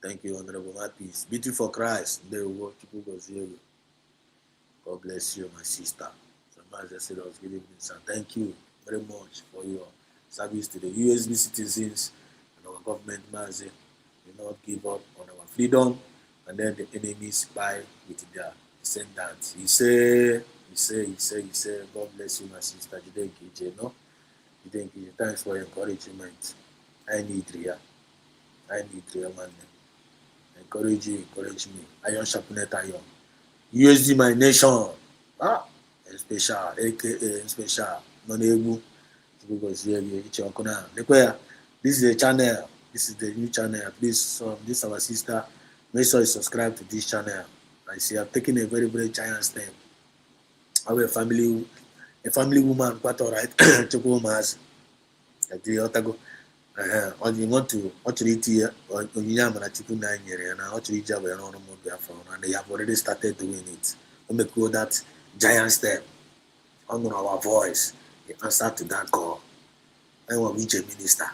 Thank you, Honorable Matthews. Beautiful Christ. God bless you, my sister. So, Master said, good evening, sir. Thank you very much for your service to the USB citizens and our government, Master. Do not give up on our freedom, and then the enemies spy with their descendants. He say, God bless you, my sister. You thank you, no? You thank you. Thanks for your encouragement. I need real man. Encourage me. Iron sharpeneth iron. USD my nation. Special, aka special. Non-able. Because this is a channel. This is the new channel. Please, this is our sister. Make sure you subscribe to this channel. I see I've taken a very, very giant step. I'm a family woman, quite all right. Tchiroma at the Otago. You want to eat here, or Yam and a chicken 9 years, and I want to eat Java and on Biafra, and they have already started doing it. We make that giant step on our voice. Answer to that call. I want to be a minister.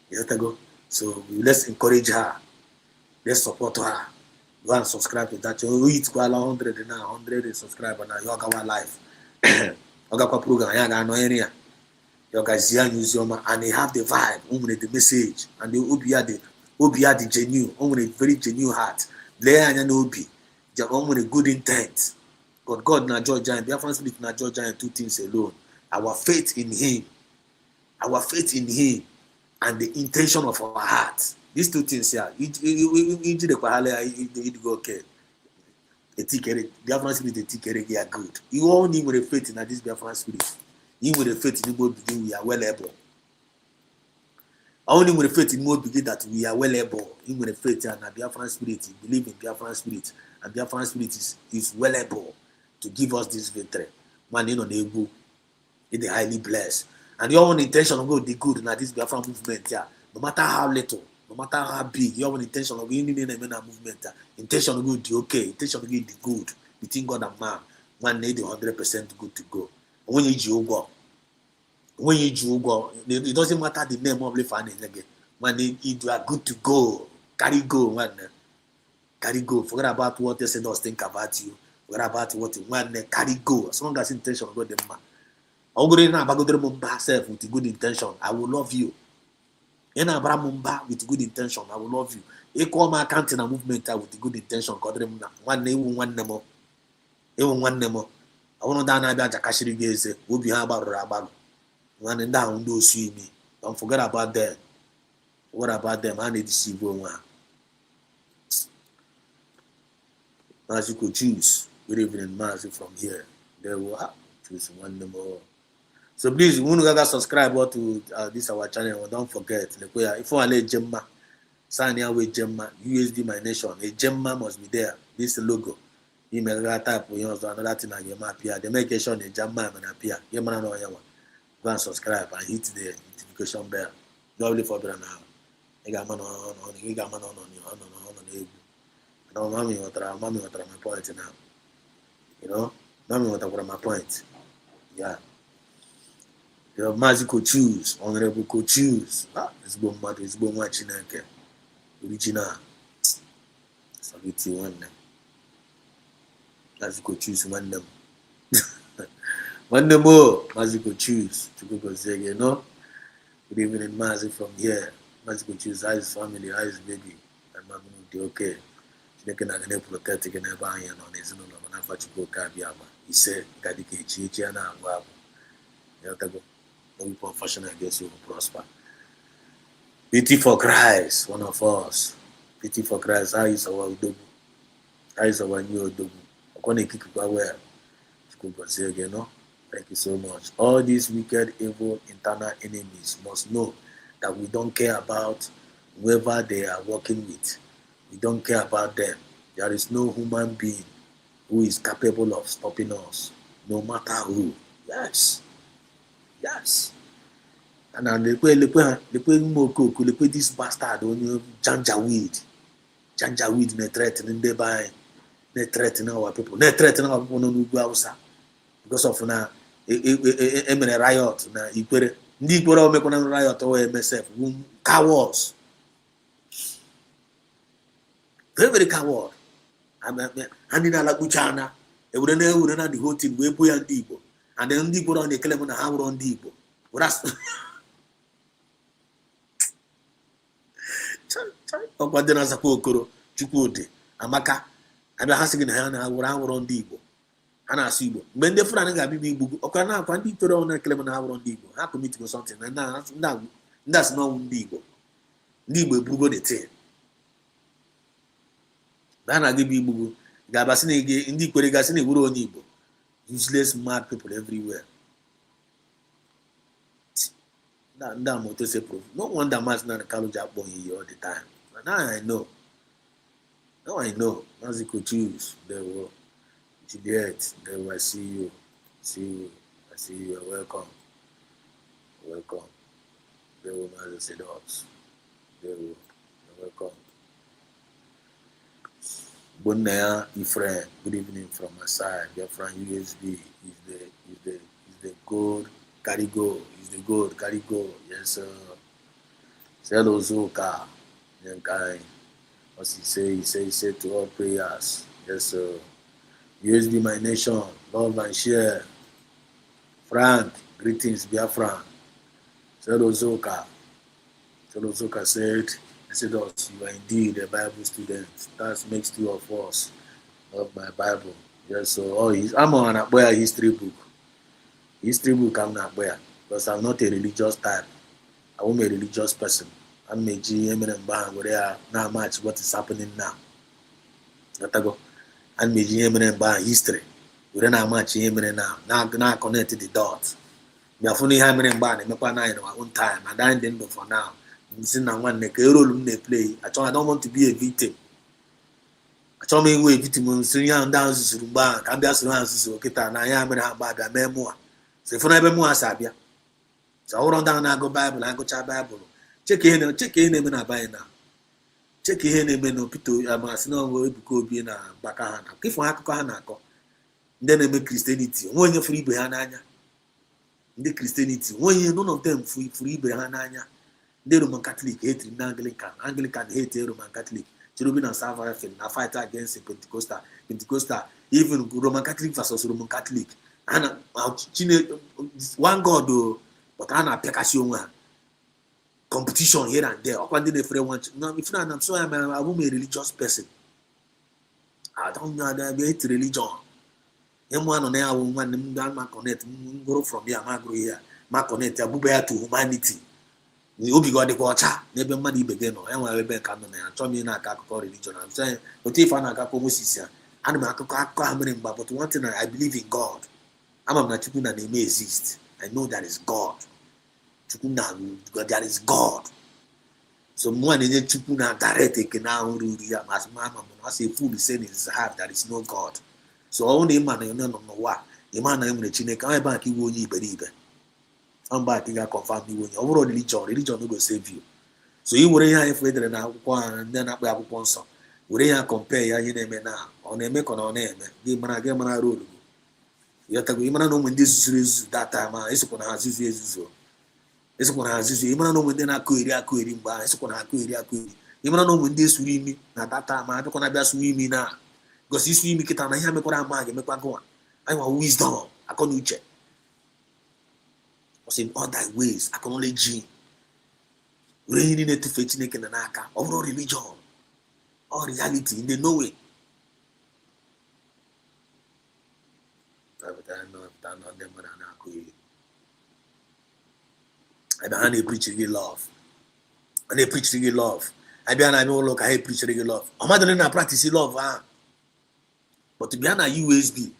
You have to go. So let's encourage her. Let's support her. Go and subscribe to that. You eat 100 now, 100 subscribers now. You have our life. You have a program. You have no area. You guys and they have the vibe, the message, and the Obi are the genuine, only a very genuine heart. Blair and Obi, they're only a good intent. God na Georgia and Biafra Spirit na Georgia and two things alone. Our faith in Him, and the intention of our heart. These two things here, it go okay. Biafra Spirit, they are good. You all need with a faith in this Biafra Spirit. You with a faith in the begin, we are well able. Only with a faith in the begin that we are well able. You with a faith in the Biafran Spirit, believe in Biafran Spirit, and Biafran Spirit is well able to give us this victory. Man, in on the ego, it is highly blessed. And your own intention of the good in this Biafran movement, no matter how little, no matter how big, your own intention of any movement, intention of good, the okay, intention of the good between God and man need 100% good to go. When you go, it doesn't matter the name of the family again. When you are good to go, carry go, man. Carry go. Forget about what they say, don't think about you. Forget about what you want, carry go. As long as intention go the man. I'm going to go myself with good intention. I will love you. And Abraham with good intention. I will love you. Equal my accounting and movement with good intention. One name. I want to down about Takashiri Gaze, will be about Rabag. One and down, those see me. Don't forget about them. What about them? I need to see one. As you could choose, good evening, Master from here. There we are. Choose one more. So please, we want to subscribe to this our channel. Don't forget, if you want to Gemma, sign here with Gemma, USD my nation. A Gemma must be there. This logo. You may type another thing and you appear. The make sure the jam man appear. You man know you go and subscribe and hit the notification bell. Double for now. You got man on. No, mommy, what my point now. You know, mommy, what my point. Yeah. Your magical choose, honorable could choose. It's going mad, it's going watching original. Sabiti one. As you could choose one them. One more, as you could choose to go say, you know. Good evening, Mazi from here. As you could choose his family, his baby, and Mamma will be okay. She can protect again a buy on his own of an Afachico Kabiama. He said, Gadiki Chichiana and Wab. You have to go. No weapon fashioned against you will prosper. Pity for Christ, one of us. Pity for Christ, how is our Udobu? How is our new Udobu? Thank you so much. All these wicked, evil, internal enemies must know that we don't care about whoever they are working with. We don't care about them. There is no human being who is capable of stopping us, no matter who. Yes. Yes. And then they put this bastard on you, Janjaweed. Janjaweed, they threatening they buy, they threatening our people, they threatening our people on Uguausa. Because of now, a riot, now, you put it, Nigoro make on riot or MSF, cowards. Very, very coward. And in Alaguchana, they wouldn't know the whole thing, we put on Debo. And then Debo on the claim on our own Debo. That's ọkwadena zakwa okoro chukwudi amaka abịa ha sị gị na ha na-awụrụ ndị Igbo ha na-asụ Igbo mgbe ndị Fulani ga-abịa igbu ọkwa na-akwa ndị toro ọnụ ekele m na awụrụ ndị Igbo ha komitigo something na ndị asị n'ọnwụ ndị Igbo eburugo the thing mgbe a na-aga igbu ga-abasị na ndị ikwere gasị na ewuru onye Igbo useless mad people everywhere. That motor say proof. No wonder man's not a college up on you all the time. But now I know. Now I know. Now they could choose. They will Juliet. They will see you. See you. I see you. You're welcome. Welcome. They will not say dogs. They will. You're welcome. Bonaya, Iframe. Good evening from my side. Biafra USB is the gold. Carry go. The good, carry go, yes sir. Hello Zoka, young guy. What he say to all prayers, yes sir. USB my nation, love and share. Frank, greetings, Biafra. Hello Zoka. Hello Zoka said, us, you are indeed a Bible student. That makes two of us. Love my Bible. Yes sir. I'm on a boy history book. History book I'm not boy. Because I'm not a religious type. I'm a religious person. I'm a GM and bang where not much what is happening now. I'm a GM and bang history. We don't have much GM now. Now connected the dots. We are fully hammering and bang and make our own time. And I didn't know for now. One role they play. I don't want to be a victim. I told me we victim Syrian dances to bank. I'm just answers okay. And I am going to have a memoir. So for never more Sabia. So I run down and go Bible, I go to Bible. Check in and I buy now. Check in and no pito, I must know where we could be in a Bacana. If I go, then I make Christianity. When you're free behind Anya, the Christianity, when you none of them free behind Anya, the Roman Catholic hate Anglican hate Roman Catholic. Cherubim and Savarin, I fight against Pentecostal, even Roman Catholic versus Roman Catholic. And one God though. But I'm not a competition here and there. If not, I'm sorry, I'm a religious person. I don't know that I hate religion. One on air, woman, my connect, grow from here, my grow here, my connect, I to humanity. We will be got the water, never money begin, or I will be coming and tell me not a religion. I'm saying, but if I'm not a composition, I'm not a but one thing I believe in God. I'm not people that they may exist. I know that is God. There is God. So one in Chukuna direct now as mama as a fool is saying in his heart that is no God. So only man you know what. The man I'm the Chine can back you won't believe it. I'm back I confirm you when overall religion will save you. So you wouldn't have afraid that now and then up with sponsor. Wouldn't compare your name now on a make on name. Give man again man rule. You have to go know when this is that time. It's going to have this. It's going to have this. You know when they're not query, it's going to have query. You know when this swim me, not that time. I'm going to be swimming now. Because you swim me, get on. I have make one go on. I want wisdom. I can't check. Because in all thy ways, acknowledge you. We need to fetch naked and aka. Overall religion, all reality, they know it. I be preach again love. And they preach again love. I be look, I preach again love. I'm not doing practice love, but to be an USB,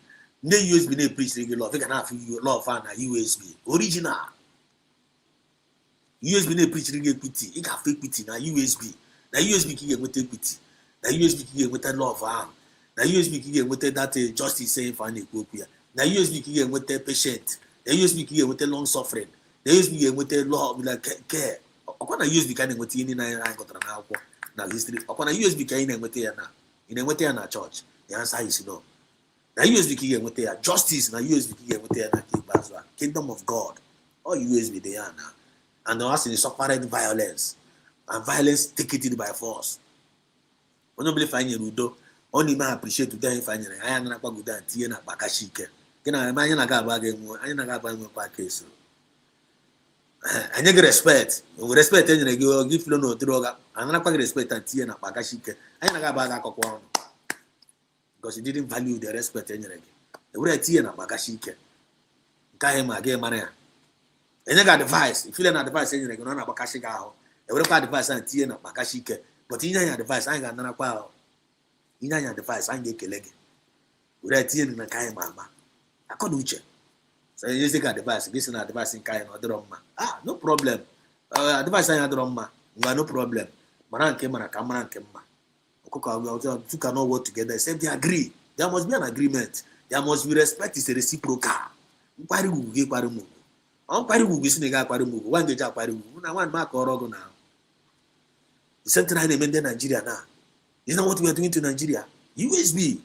no USB they preach again love. They can have love and USB original. USB they preach again pity. It can fake pity na USB. Na USB can get take pity. na USB ka ga-enweta love ahụ, na USB ka ga-enweta that justice saying fa na-ekwu okwu ya, na USB ka ga-enweta patient, na USB ka ga-enweta long suffering, na USB ga-enweta love like care. Ọkwa na USB ka na-enweta ihe niile anyị gụtara n'akwụkwọ na history. Ọkwa na USB ka anyị na-enweta ya na ị na-enweta ya na church. The answer is no. Na USB ka ga-enweta ya justice, na USB ka ga-enweta ya na ikpeazụ a kingdom of God. All USB dey ya na, and us in suffered violence, and violence take it by force. Onye ọbụla ife anyị nyere udo, ọ na-eme appreciate udo anyị ife anyị nyere, anyị anarakwa udo a tinye na akpakashi ike. Gị na anyị na-aga aba ga-enwe, anyị na-aga enwekwa aka eso. Anyị gị respect, respect e nyere gị gị filo na otiri ọga, anarakwa gị respect a tinye na akpakashi ike. Anyị na-aga aba ga-akọkwa ọnụ because you didn't value the respect e nyere gị. Ewere tinye na akpakashi ike. Nke ahụ ma gị mara ya. Enye gị advice, ifile na advice e nyere gị na ọ na-agbakashi gị ahụ. Ewerekwa advice a tinye na akpakashi ike. But inye anyị advice anyị ga-anarakwa ahụ. Inye anyị advice anyị ga-ekele gị. Were tinye na nke anyị ma ama. Akọ na uche. So you take advice, this na advice nke anyị na ọ dịrọ mma. No problem. Advice anyị adịrọ mma. Ngwa no problem. Mara nke mara ka mara nke mma. Two cannot work together except they agree. There must be an agreement. There must be respect. Is a reciprocal. Nkwari ugwu gị kwari m ugwu. Ọ nkwari ugwu gị si na ị ga-akwari m ugwu. Nwa ngeji akwari ugwu. Na nwa maka ọrụ ọgụ na the same thing anyị na-eme ndị Nigeria na. You know what we are doing to Nigeria? USB.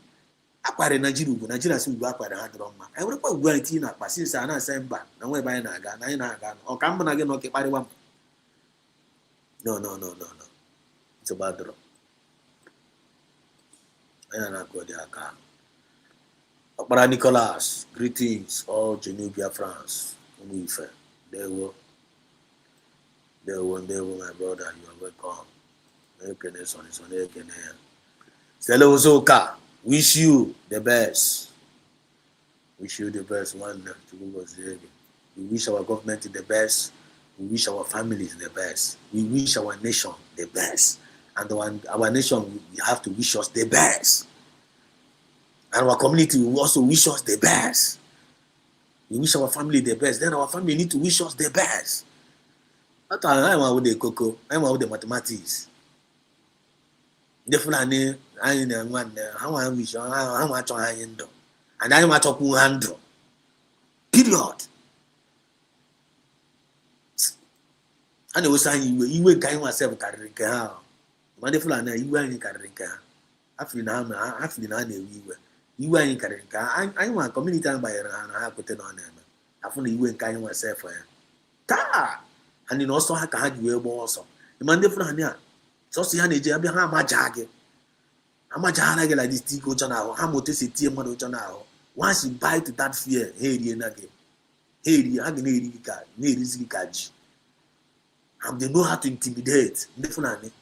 Akwari Nigeria ugwu. Nigeria si ugwu akwari ha dịrọ mma. Anyị werekwa ugwu anyị tinye na akpa since a na-asa mba na nwa ebe anyị na-aga na anyị na-aga. Ọ ka mbụ na gị na ọka ịkparịwa m. No. It's about draw. Okpara Nicholas, greetings, all Genuine Biafrans. There were, my brother, you are welcome. Stella Ozoka, wish you the best. Wish you the best one. We wish our government the best. We wish our families the best. We wish our nation the best. And our nation, we have to wish us the best. And our community will also wish us the best. We wish our family the best. Then our family need to wish us the best. That's why I'm with the cocoa. I'm with the mathematics. Definitely, I want how I wish, how much I end. And I want to put handle. Period. And it was saying you were kind of myself carrying car. Wonderful, and you were in carrying car. After now, you were in carrying car. I want community by and I put it on them. I found you were kind of myself for him. And in also, I can't do a also. The Monday for Hania. So, see, Honey, Jabby, how much I get? How much I get like this tea go now? How much is it tea money now? Once you bite that fear, hey, you nugget. Hey, I can need easy catch. And they know how to intimidate. Definitely.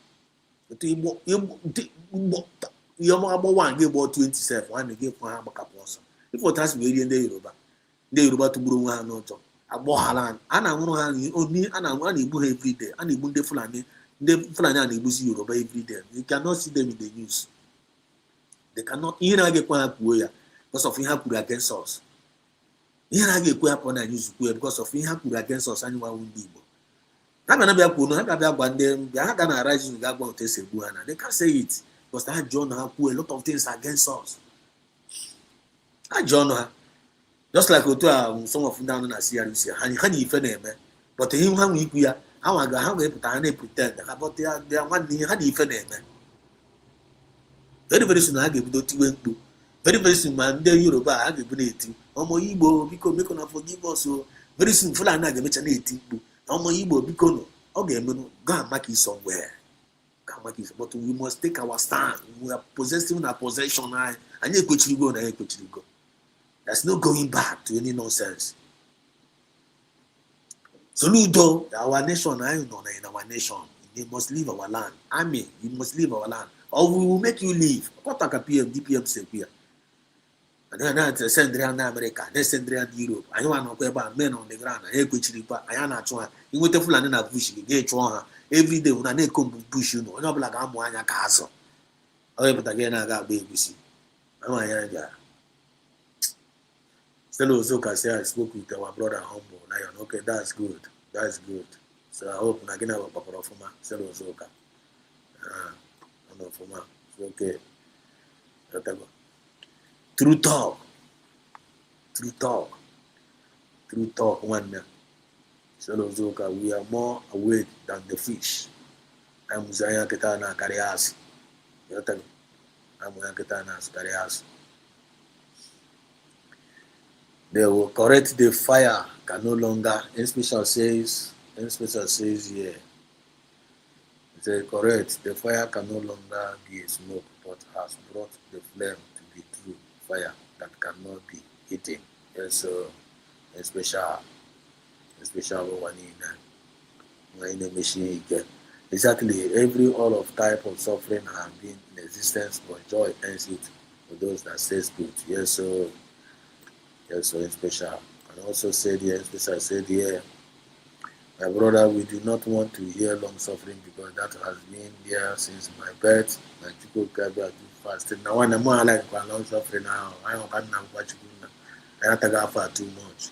You about one give about 27, one give one backup also. If what has been in the Yoruba, the Yoruba to brew one not a bohalan, and I want only and I want to every day, and even the Fulani and Ibusi Yoruba every day. You cannot see them in the news. They cannot even get one because of Inhaku against us. Here get upon a news because of Inhaku against us, anyone will be. They can't say it because that John have a lot of things against us. That John, just like some of them down in Syria, honey, but him, how we are, how they pretend, but they are one honey, very soon I give to very soon, man, the Yoruba, I give it. Omo Igbo, because we cannot forgive us. So very soon, Fulani get mentioned 18. Omo Igbo, because okay, go and make it somewhere. But we must take our stand. We are possessing our possession. And you go. There's no going back to any nonsense. So, Ludo, our nation, I know in our nation, they must leave our land. Army, you must leave our land, or we will make you leave. What like a PM, DPM say here. And then I send around America, they send around Europe. I want to go about men on the ground. I am not trying. You want to fly in a bush, you get one. Every day when I come push you, no, like I'm one castle. Oh, but again, I got baby. I'm a young Still, also, I spoke with our brother Humble Lion. Okay, that's good. That's good. So I hope I can have a papa of my still also. I'm a former. okay. True talk. True talk. True talk, one. So we are more awake than the fish. I'm Zaya Ketana Karias. I'm Ketana Karias. They will correct the fire can no longer. In special says here. They correct the fire can no longer be a smoke, but has brought the flame to be true fire that cannot be eaten. Yes, so in special one in a machine. Exactly, every all of type of suffering have been in existence, but joy ends it for those that says good. Yes, so in special. And also said here, in special said here, my brother, we do not want to hear long suffering because that has been there since my birth. My people can be fasting. Now when I'm more like long suffering now, I don't know what you do. I have to go for too much.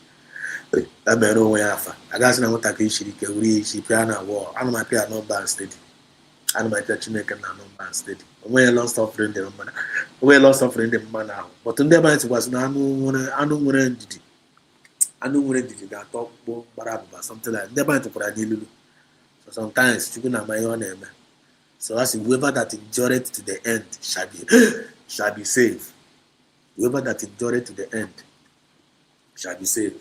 I better way after. I got some what I can she piano war. I know my piano not band steady. I know my church make a non band steady. When long suffering the man, when long suffering the man now. But in the band was no I don't want I don't want to that talk about something like never to put a deal. So sometimes you can my own name. So as whoever that endureth to the end shall be saved. Whoever that endureth to the end shall be saved.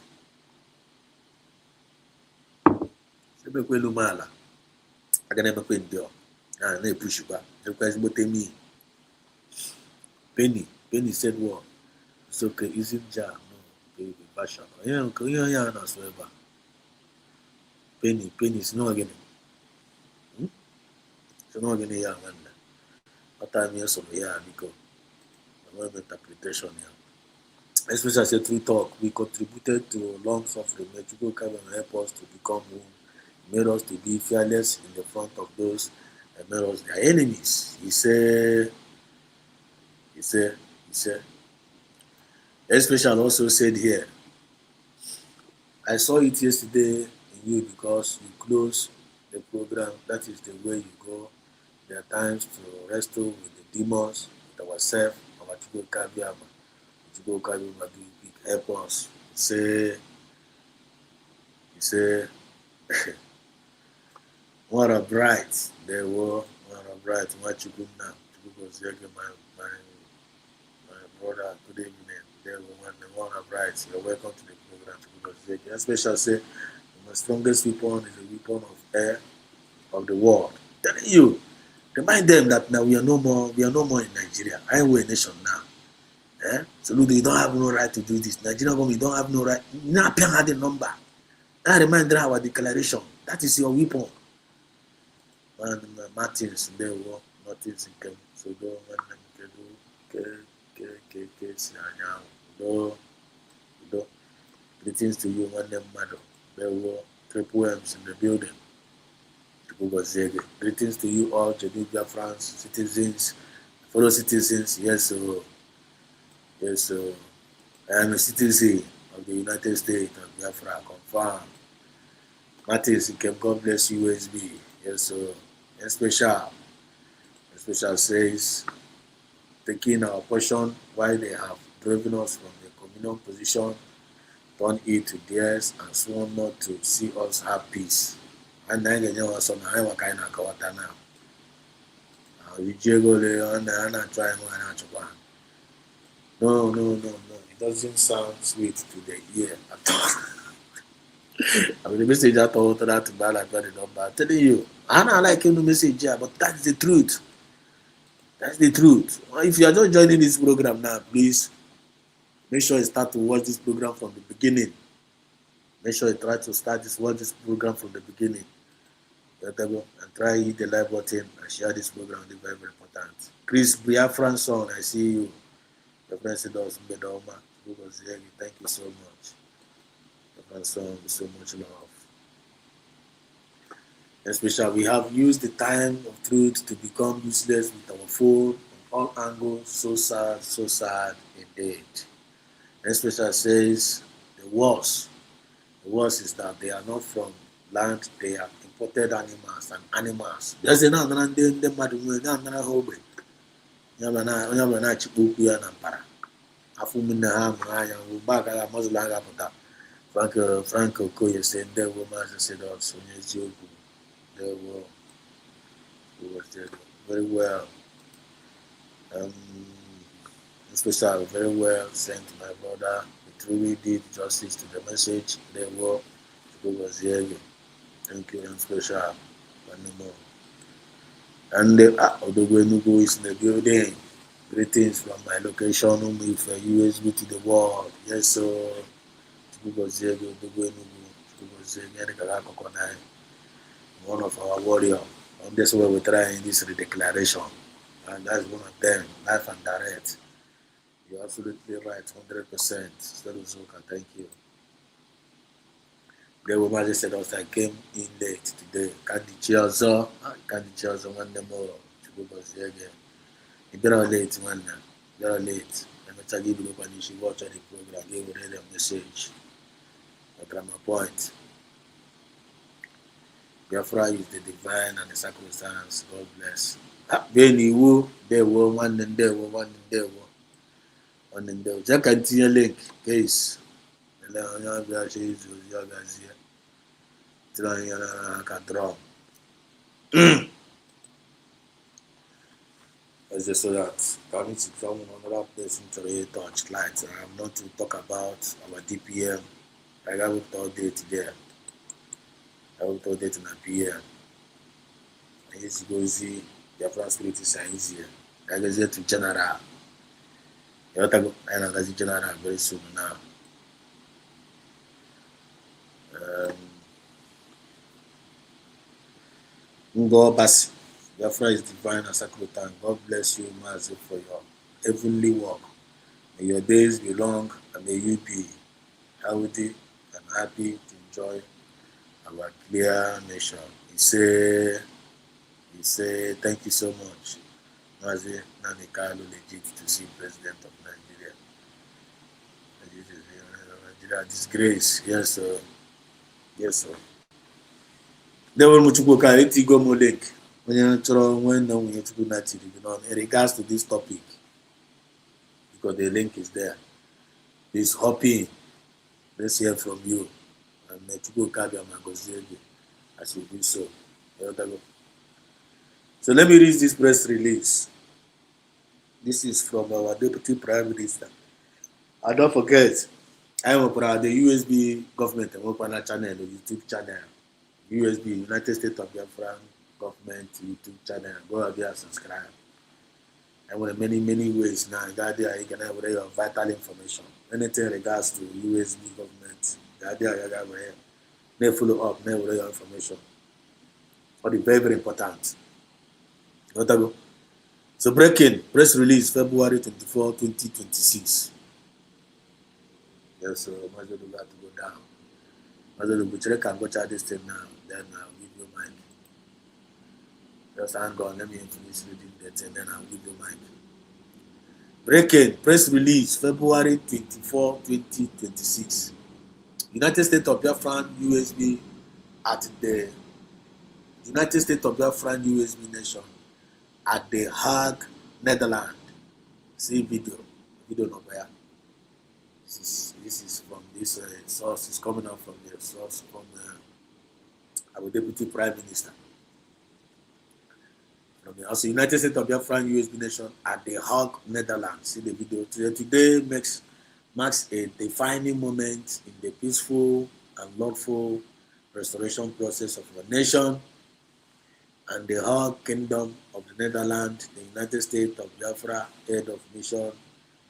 Sebe kwelu mala. Aga never kwe endure. Na push back. Because what me. Penny said what? It's okay, isn't jar. Baby, passion. Yeah, that's whatever. Penny is not again. So not again here, man. What time here, some here, because I want interpretation here. Especially as a true talk, we contributed to long suffering. Mexico came and help us to become one. Made us to be fearless in the front of those and made us their enemies. He said. Especially also said here, I saw it yesterday in you because you close the program. That is the way you go. There are times to wrestle with the demons, with ourselves, our Chico Kabiama. Chico Kabiama do big help us. He say, what a bright they were, what a bright, what you go now. Chico was my brother, good evening. There were one of rights. You're welcome to the program. Especially say the strongest weapon is the weapon of air of the world. Telling you, remind them that now we are no more in Nigeria. I am a nation now. So look, you don't have no right to do this. Nigeria government don't have no right. Now pay the number. I remind them our declaration. That is your weapon. And Martins, there were Martins in Kem. So go greetings to you, one name madam. There were triple M's in the building. Greetings to you all, Biafra citizens, fellow citizens. Yes, I am a citizen of the United States of Biafra. Confirm. Martins, God bless you, USB. Yes, sir. And special says, taking our portion while they have driven us from the communion position, turn it to theirs and sworn not to see us have peace. And then you know, so now I'm kind of kawata now. You jiggle and I'm trying one. No. It doesn't sound sweet to the ear at all. I mean, the message I told that to buy like very number. I'm telling you, I don't like him the message here, but that's the truth. That's the truth. If you are not joining this program now, please make sure you start to watch this program from the beginning. Make sure you try to watch this program from the beginning. And try hit the like button and share this program. It's very, very important. Chris Biafra son, I see you. Your friend said us Bedoma. Thank you so much. Your friend son, with so much love. Especially, we have used the time of truth to become useless with our phone on all angles. So sad indeed. Especially says the worst is that they are not from land, they are imported animals and animals. There's another Nyamana Chipuku and Ampara. Afumina Hamaya, Baka, Moslaga Pota. Franco Koya said there were said also, there were, who was there very well. Special, very well sent my brother. It really did justice to the message. There were, was here. Thank you, and special. One more. And Odogwenugu is in the building. Greetings from my location, with USB to the world. Yes, so one of our warriors. And that's why we're trying this declaration. And that's one of them, life and direct. You're absolutely right, 100%. Thank you. The woman just said, I came in late today. Candy Chiozo, one more. You better late, one. Better late. I'm going to give you when you should watch the program. Give you the message. But my point. Biafra is the divine and the circumstance. God bless. Benny Woo, there were one and there were one and there were. One and there was a continue link case. As just so that coming to come another person to touch lights. I'm not to talk about our DPM. I got it all day today. I will tell that in a PM. I used to go see Biafra Spirit is easier. I go to General. You have to go and General very soon now. Ngo Basi. Biafra is divine and sacred. God bless you, Mazi, for your heavenly work. May your days be long and may you be healthy and happy to enjoy our clear nation. He say, thank you so much. Mazi Nanikalo legit to see President of Nigeria. Nigeria disgrace. Yes, sir. Yes, sir. There will Muchukoka Etigo Molek. When you in regards to this topic, because the link is there. Please hop in. Let's hear from you. And Mechukoka as you do so. So let me read this press release. This is from our Deputy Prime Minister. And don't forget, I am proud the USB government and channel, YouTube channel. USB, United States of Biafra government YouTube channel. Go there and subscribe. And with many ways now, you can have your vital information. Anything in regards to USB government, they follow up, they will your information. Or the very important. So breaking press release February 24, 2026. Yes, so much do got to go down. Much can go charge this thing now. Then I'll give you mic. Just hang on, let me finish reading that and then I'll give you mic. Breaking press release February 24, 2026. United States of Biafra USB at the United States of Biafra USB nation at the Hague, Netherlands. See video number here. This is from this source. It's coming out from the source from our Deputy Prime Minister. Also, United States of Biafra USB nation at the Hague, Netherlands. See the video. Today marks a defining moment in the peaceful and lawful restoration process of our nation and the Hague Kingdom of the Netherlands. The United States of Biafra, head of mission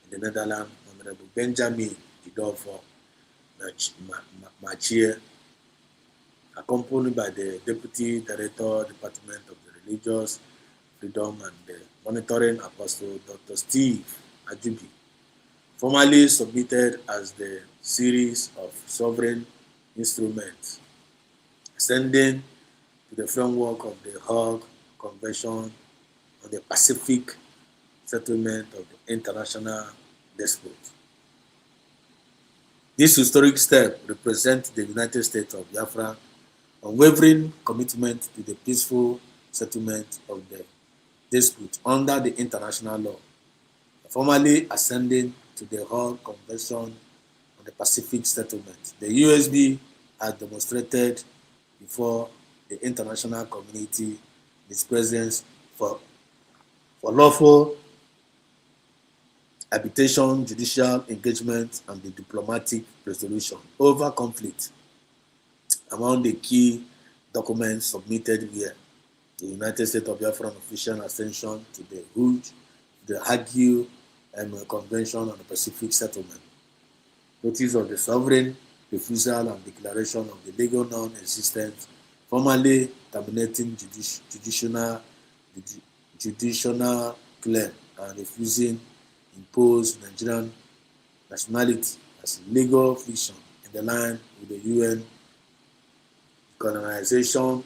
in the Netherlands, Honorable Benjamin Idolfo Machie, accompanied by the Deputy Director, Department of the Religious Freedom and the Monitoring Apostle, Dr. Steve Ajubi, formally submitted as the series of sovereign instruments, extending to the framework of the Hague Convention on the Pacific Settlement of the International Dispute. This historic step represents the United States of Biafra unwavering commitment to the peaceful settlement of the dispute under the international law, formally ascending to the Hague Convention on the Pacific Settlement. The USB has demonstrated before the international community its presence for lawful arbitration, judicial engagement, and the diplomatic resolution over conflict. Among the key documents submitted here, the United States of Biafra official ascension to the Hague Convention on the Pacific Settlement, notice of the sovereign refusal and declaration of the legal non-existence, formally terminating judicial claim and refusing impose Nigerian nationality as a legal fiction in the line with the UN colonization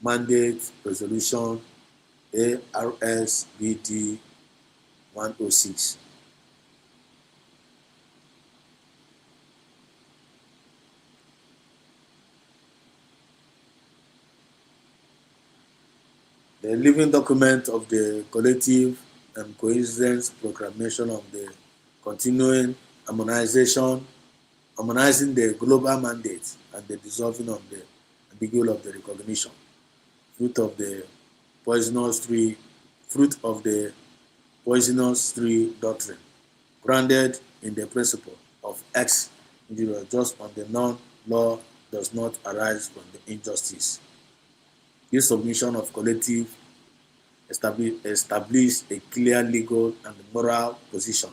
mandate resolution ARSBD 106. The living document of the collective and coincidence proclamation of the continuing harmonizing the global mandate and the dissolving of the ambiguity of the recognition, fruit of the poisonous tree doctrine, grounded in the principle of ex individual just on the non-law does not arise from the injustice. This submission of collective established a clear legal and moral position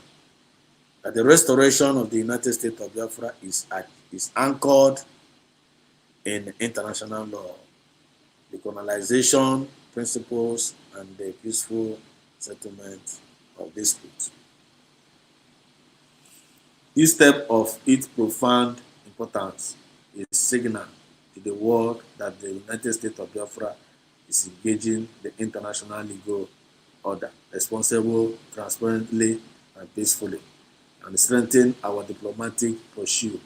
that the restoration of the United States of Biafra is anchored in international law, the colonization principles, and the peaceful settlement of disputes. This step of its profound importance is signal to the world that the United States of Biafra is engaging the international legal order responsible, transparently, and peacefully, and strengthen our diplomatic posture,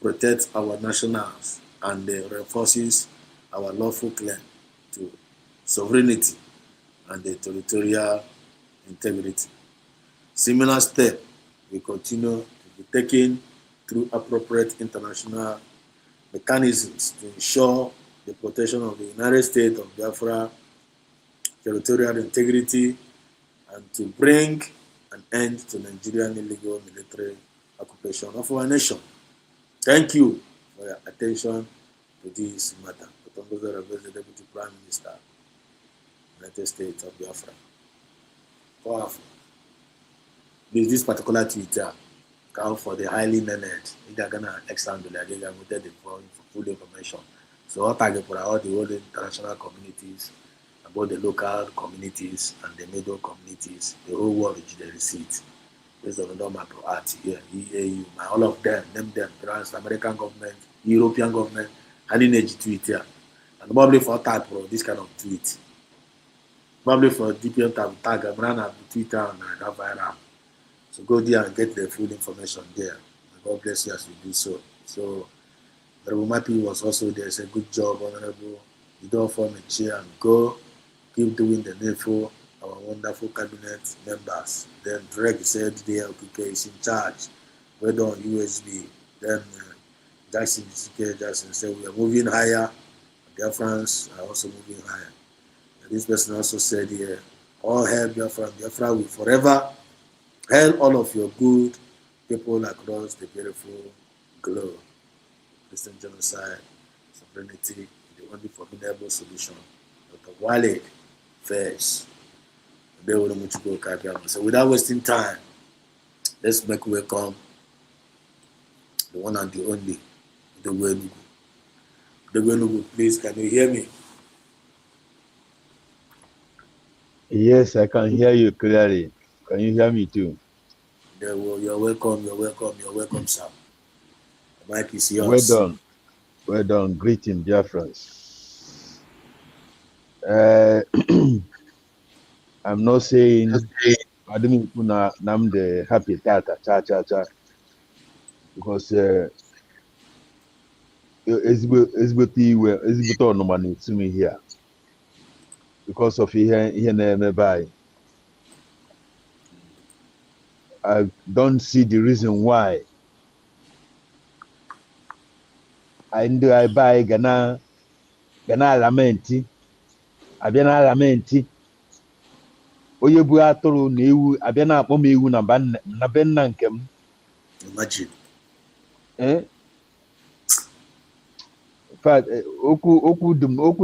protect our nationals, and reinforces our lawful claim to sovereignty and the territorial integrity. Similar steps will continue to be taken through appropriate international mechanisms to ensure the protection of the United States of Biafra territorial integrity and to bring an end to Nigerian illegal military occupation of our nation. Thank you for your attention to this matter. The Deputy Prime Minister, United States of Biafra. Powerful. This particular Twitter account for the highly learned. They're gonna extend the for full information. So all target for all the whole international communities, about the local communities and the middle communities, the whole world is the receipt. Based on the normal art here, EAU, all of them, name them, France, American government, European government, and in age Twitter. And probably for tag for this kind of tweet. Probably for DPM tag, I'm running Twitter and that viral. So go there and get the full information there. And God bless you as you do so. So Honorable Mappy was also there. It's a good job, Honorable. You don't form a chair and go. Keep doing the needful, our wonderful cabinet members. Then Drake said the LPK is in charge. Well done, USB. Then Jackson said we are moving higher. Biafrans are also moving higher. And this person also said here, all hail Biafra. Biafra will forever hail all of your good people across the beautiful globe. Christian genocide, sovereignty, the only formidable solution. Dr. Walid first. So without wasting time, let's make welcome the one and the only, the Wenugu. The Wenugu, please, can you hear me? Yes, I can hear you clearly. Can you hear me too? You're welcome, sir. The mic is yours. Well done. Greeting, dear friends. I'm not saying I didn't put nam the happy tata cha because ezigbo no man to me here. because of ihe na-emebe anyị. I don't see the reason why ndị ebe anyị ga na-alamenti abịa na-alamenti onye bu atụrụ na ewu abịa na-akpọ m ewu na be nna nke m. Imagine. okwu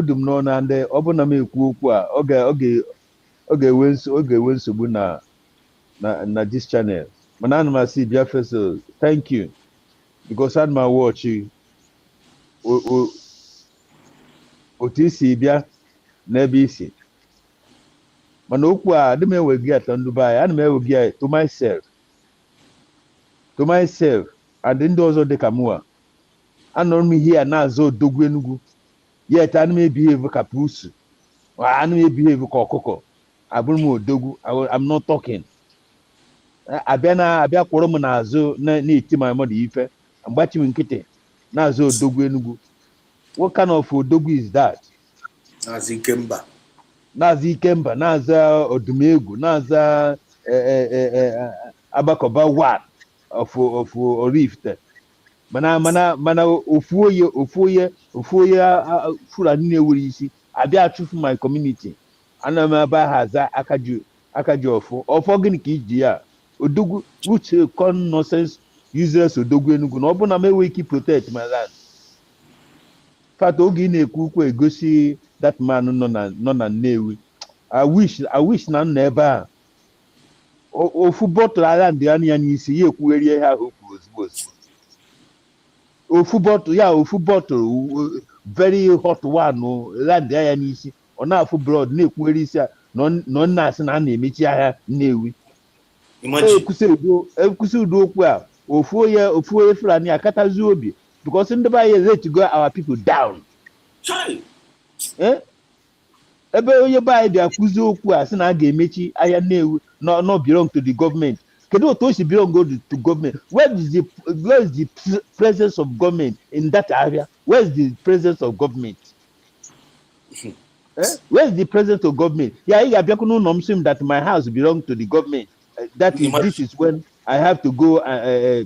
dum n'ọnụ ndị ọ bụ na m ekwu okwu a ọ ga-enwe nsogbu na this channel. Mana ana m asị Biafra, so thank you because ana m watch otu isi bịa n'ebe isi. Mana okwu a adị m ewegi atọ ndụ be anyị, ana m ewegi ya to myself and ndị ọzọ dịka mụa. Anọrọ m ihe a na-azọ odogwu Enugu yet ana m ebehave ka pusu, ana m ebehave ka ọkụkọ. Abụrụ m odogwu, I'm not talking. Abịa kwụrụ m n'azụ na-eti my mother ife, mgbachi m nkịtị na-azọ odogwu Enugu. What kind of odogwu is that? Nazi Ikemba, na-aza Odumegwu, na-aza Agbakọba one of Oraifite. Mana ofu onye Fulani na-ewere isi abịa achụfu my community. Ana m ebe ahụ aza akaji ọfọ gịnị ka iji ya odogwu uche con nonsense useless odogwu Enugu na ọ bụ na m enweghị ike protect my land. Fat oge ị na-ekwu ukwu egosi that man nọ na Nnewi. I wish na nọ ebe a ofu bọtụlụ ala ndị ya n'isi ya ekwugherie ha okwu ozugbo. Ofu bọtụlụ very hot one land ya n'isi, ọ na-afụ blood na-ekwughere isi a nọ na-asị na a na-emechi ahịa Nnewi. Ekwusi udo okwu a ofu onye Fulani akatazi obi because ndị be anyị let go our people down. Ebe onye be anyị bịa kwuzi okwu a sị na a ga-emechi ahịa Nnewi no belong to the government. Kedu otu o si belong to government? Where is the presence of government in that area? Where is the presence of government? Where is the presence of government? Yeah, I bịakwa n'ụlọ m sị m that my house belong to the government. This is when I have to go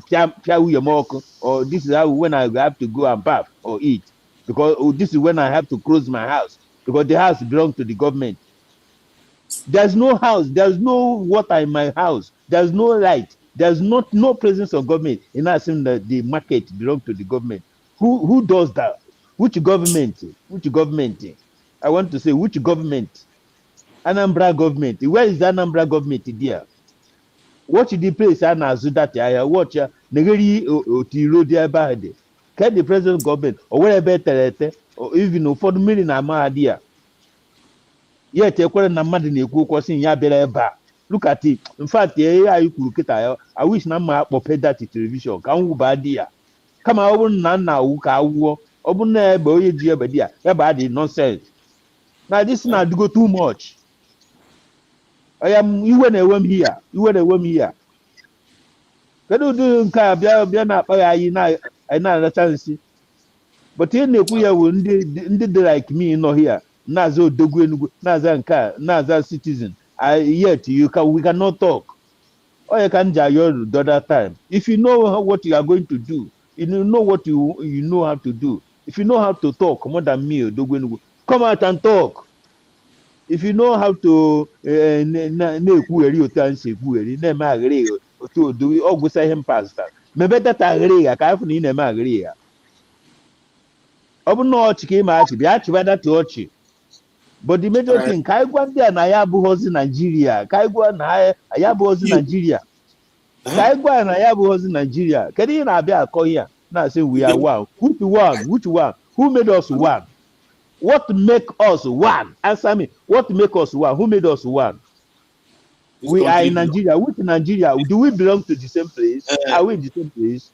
pia uyemoko, or this is when I have to go and bath or eat, because this is when I have to close my house because the house belongs to the government. There's no house, there's no water in my house, there's no light, there's no presence of government. In assume that the market belongs to the government. Who does that? Which government? I want to say which government? Anambra government. Where is the Anambra government there? Watch the place and azụ that area. Watch ya negeri otiro there bad. Can the present government or whatever terete or even ụfọdụ mmiri na mahadi ya. Yet ekwere na mmadụ na-ekwu okwu sị ya bịara ebe a. Look at it. In fact, anyị kwuru kịta ya. I wish na mma akpọpe that television ka m wụba dị ya. Kama ọ bụrụ na nna awụ ka awụọ, ọ bụrụ na ebe onye ji ebe dị ya, ebe adị nonsense. Now this na go too much. Iwe na-ewe m here. Kedu ụdị nke a bịa na-akpa ya anyị na-aracha nsị? But ihe na-ekwu ya bụ ndị dị like me nọ here na-aza odogwu Enugu, na-aza nke a, na-aza citizen. Yet we cannot talk. Or can jayo the other time. If you know what you are going to do, you know what you know how to do. If you know how to talk more than me, odogwu Enugu, come out and talk. If you know how to na-ekwugheri otu a nsi ekwugheri na-eme aghịrị otu odu ọgwụsa ihe mpasta mebe data aghịrị ya ka afọ na ị na-eme aghịrị ya. Ọ bụ na ọchị ka ị ma achị bịa chịba data ọchị. But the major thing ka anyị gwa ndị a na ya abụghọzi Nigeria, ka anyị gwa na ya abụghọzi Nigeria, ka anyị gwa na ya abụghọzi Nigeria. Kedu ihe na-abịa akọ ihe na-asị we are one? Which one? Who made us one? What make us one? Answer me. What make us one? Who made us one? We are in Nigeria. Which Nigeria? Do we belong to the same place? Are we in the same place?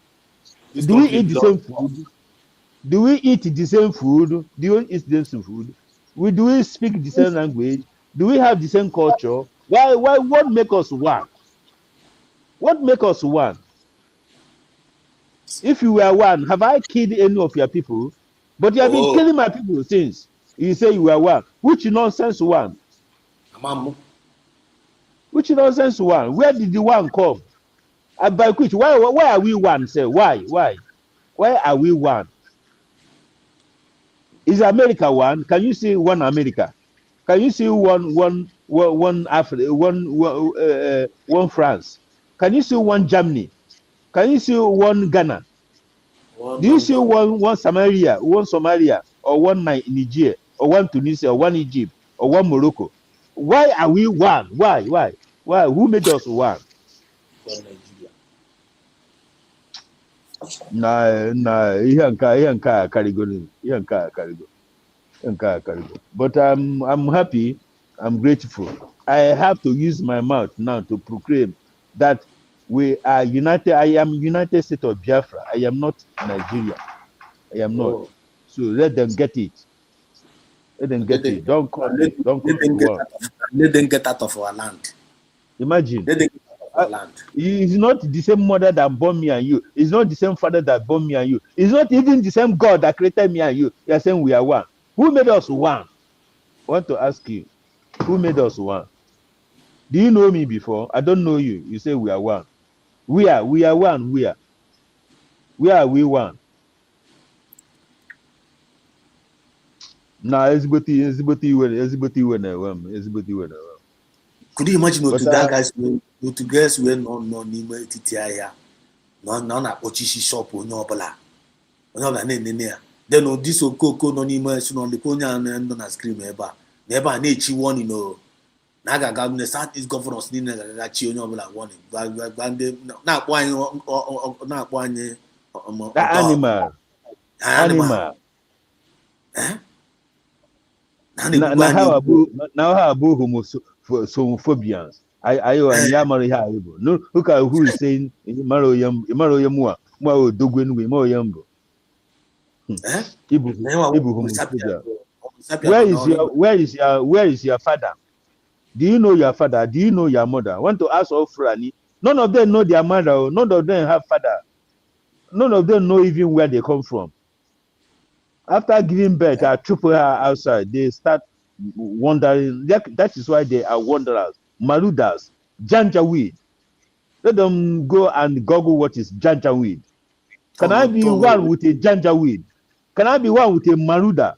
Do we eat the same food? Do we eat the same food? Do you eat the same food? Do we speak the same language? Do we have the same culture? Why? What make us one? What make us one? If you were one, have I killed any of your people? But you have been killing my people since. You say you are one. Which nonsense one? Amamu. Which nonsense one? Where did the one come? By which? Why are we one? Say why? Why are we one? Is America one? Can you see one America? Can you see one Africa, one France? Can you see one Germany? Can you see one Ghana? Do you see one Somalia, or one Nigeria, or one Tunisia, or one Egypt, or one Morocco? Why are we one? Why? Who made us one? Nigeria. Ihe nke a karịgo. But I'm happy. I'm grateful. I have to use my mouth now to proclaim that we are united. I am United States of Biafra. I am not Nigeria. I am not. So let them get it. Let them get it. Don't call me. Let them get out of our land. Imagine. Let them get out of our land. It's not the same mother that born me and you. It's not the same father that born me and you. It's not even the same God that created me and you. You are saying we are one. Who made us one? I want to ask you, who made us one? Do you know me before? I don't know you. You say we are one. We are one. Where are we one? Nah, everybody. Could you imagine what that guys were no nime titiaya? No na ochishi shop onye obala. Onye obala na then this okoko no nime so no lekonya no na scream eba. Never na echi warning no. Na ga ga na Southeast governors ni na ga chi onye obala warning. Gbande na akpo anyi animal. Eh? Now how about homophobians? I no, look at who is saying Maro Yamua, Mao Dogwin, Mo Yambo. Where is your father? Do you know your father? Do you know your mother? I want to ask all Fulani. None of them know their mother, none of them have father. None of them know even where they come from. After giving birth, I triple her outside. They start wandering. That is why they are wanderers, maludas, janjaweed. Let them go and Google what is janjaweed. Can I be one with a janjaweed? Can I be one with a maluda?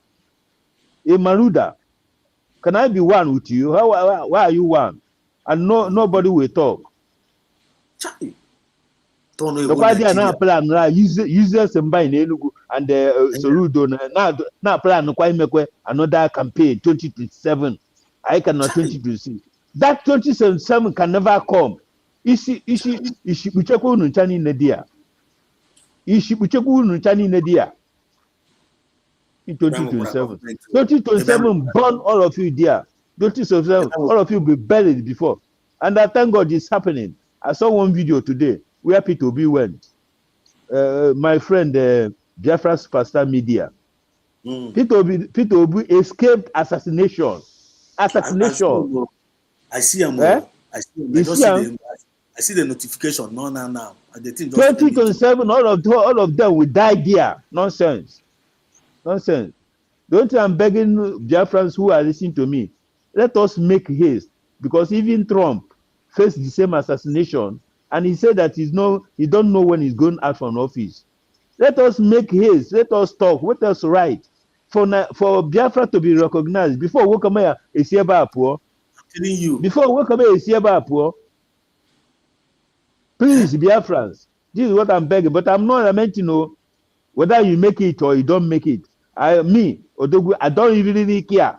A maluda. Can I be one with you? Why are you one? And nobody will talk. The party are now plan users and buying Enugu and Sorudo now plan another campaign 2027. I cannot 2026. That 2027 can never come. Ishi Bucheku Nunchani Nadia. Ishi Bucheku Nunchani Nadia. In 2027. 2027 burn all of you there. 2027, all of you be buried before. And I thank God it's happening. I saw one video today where Peter Obi went. My friend, Biafra Superstar Media. Peter Obi escaped assassination. I see him. I see the notification. No. 2027, all of them will die there. Nonsense. Don't I'm begging Biafrans who are listening to me. Let us make haste, because even Trump faced the same assassination, and he said that he don't know when he's going out from office. Let us make haste. Let us talk. Let us write for Biafra to be recognized before Wokamaya is here by poor. I'm telling you. Before Wokamaya is here by poor. Please, Biafrans, this is what I'm begging. But I'm not meant to know whether you make it or you don't make it. Odogu, I don't really care.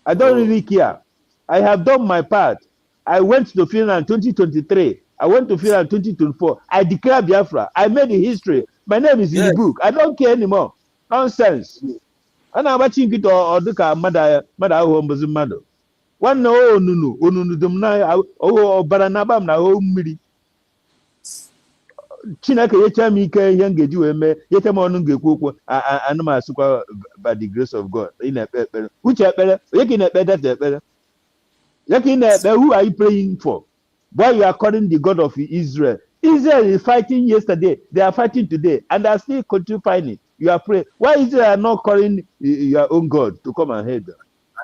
Really care. I have done my part. I went to Finland 2023. I went to Finland 2024. I declare Biafra. I made a history. My name is in the book. I don't care anymore. Nonsense. And I'm watching it or the mother mother. One no dumna baranabam na mmiri. Chineke yecha mi ike ihe ngeji wee mee yete m ọnụ ngekwu okwu ana m asụkwa by the grace of God ị na-ekpe ekpere uche ekpere onye ka ị na-ekpe data ekpere onye ka ị na-ekpe who are you praying for? Why you are calling the God of Israel? Israel is fighting yesterday, they are fighting today, and they are still continue fighting. You are praying. Why is it you are not calling your own God to come and help them?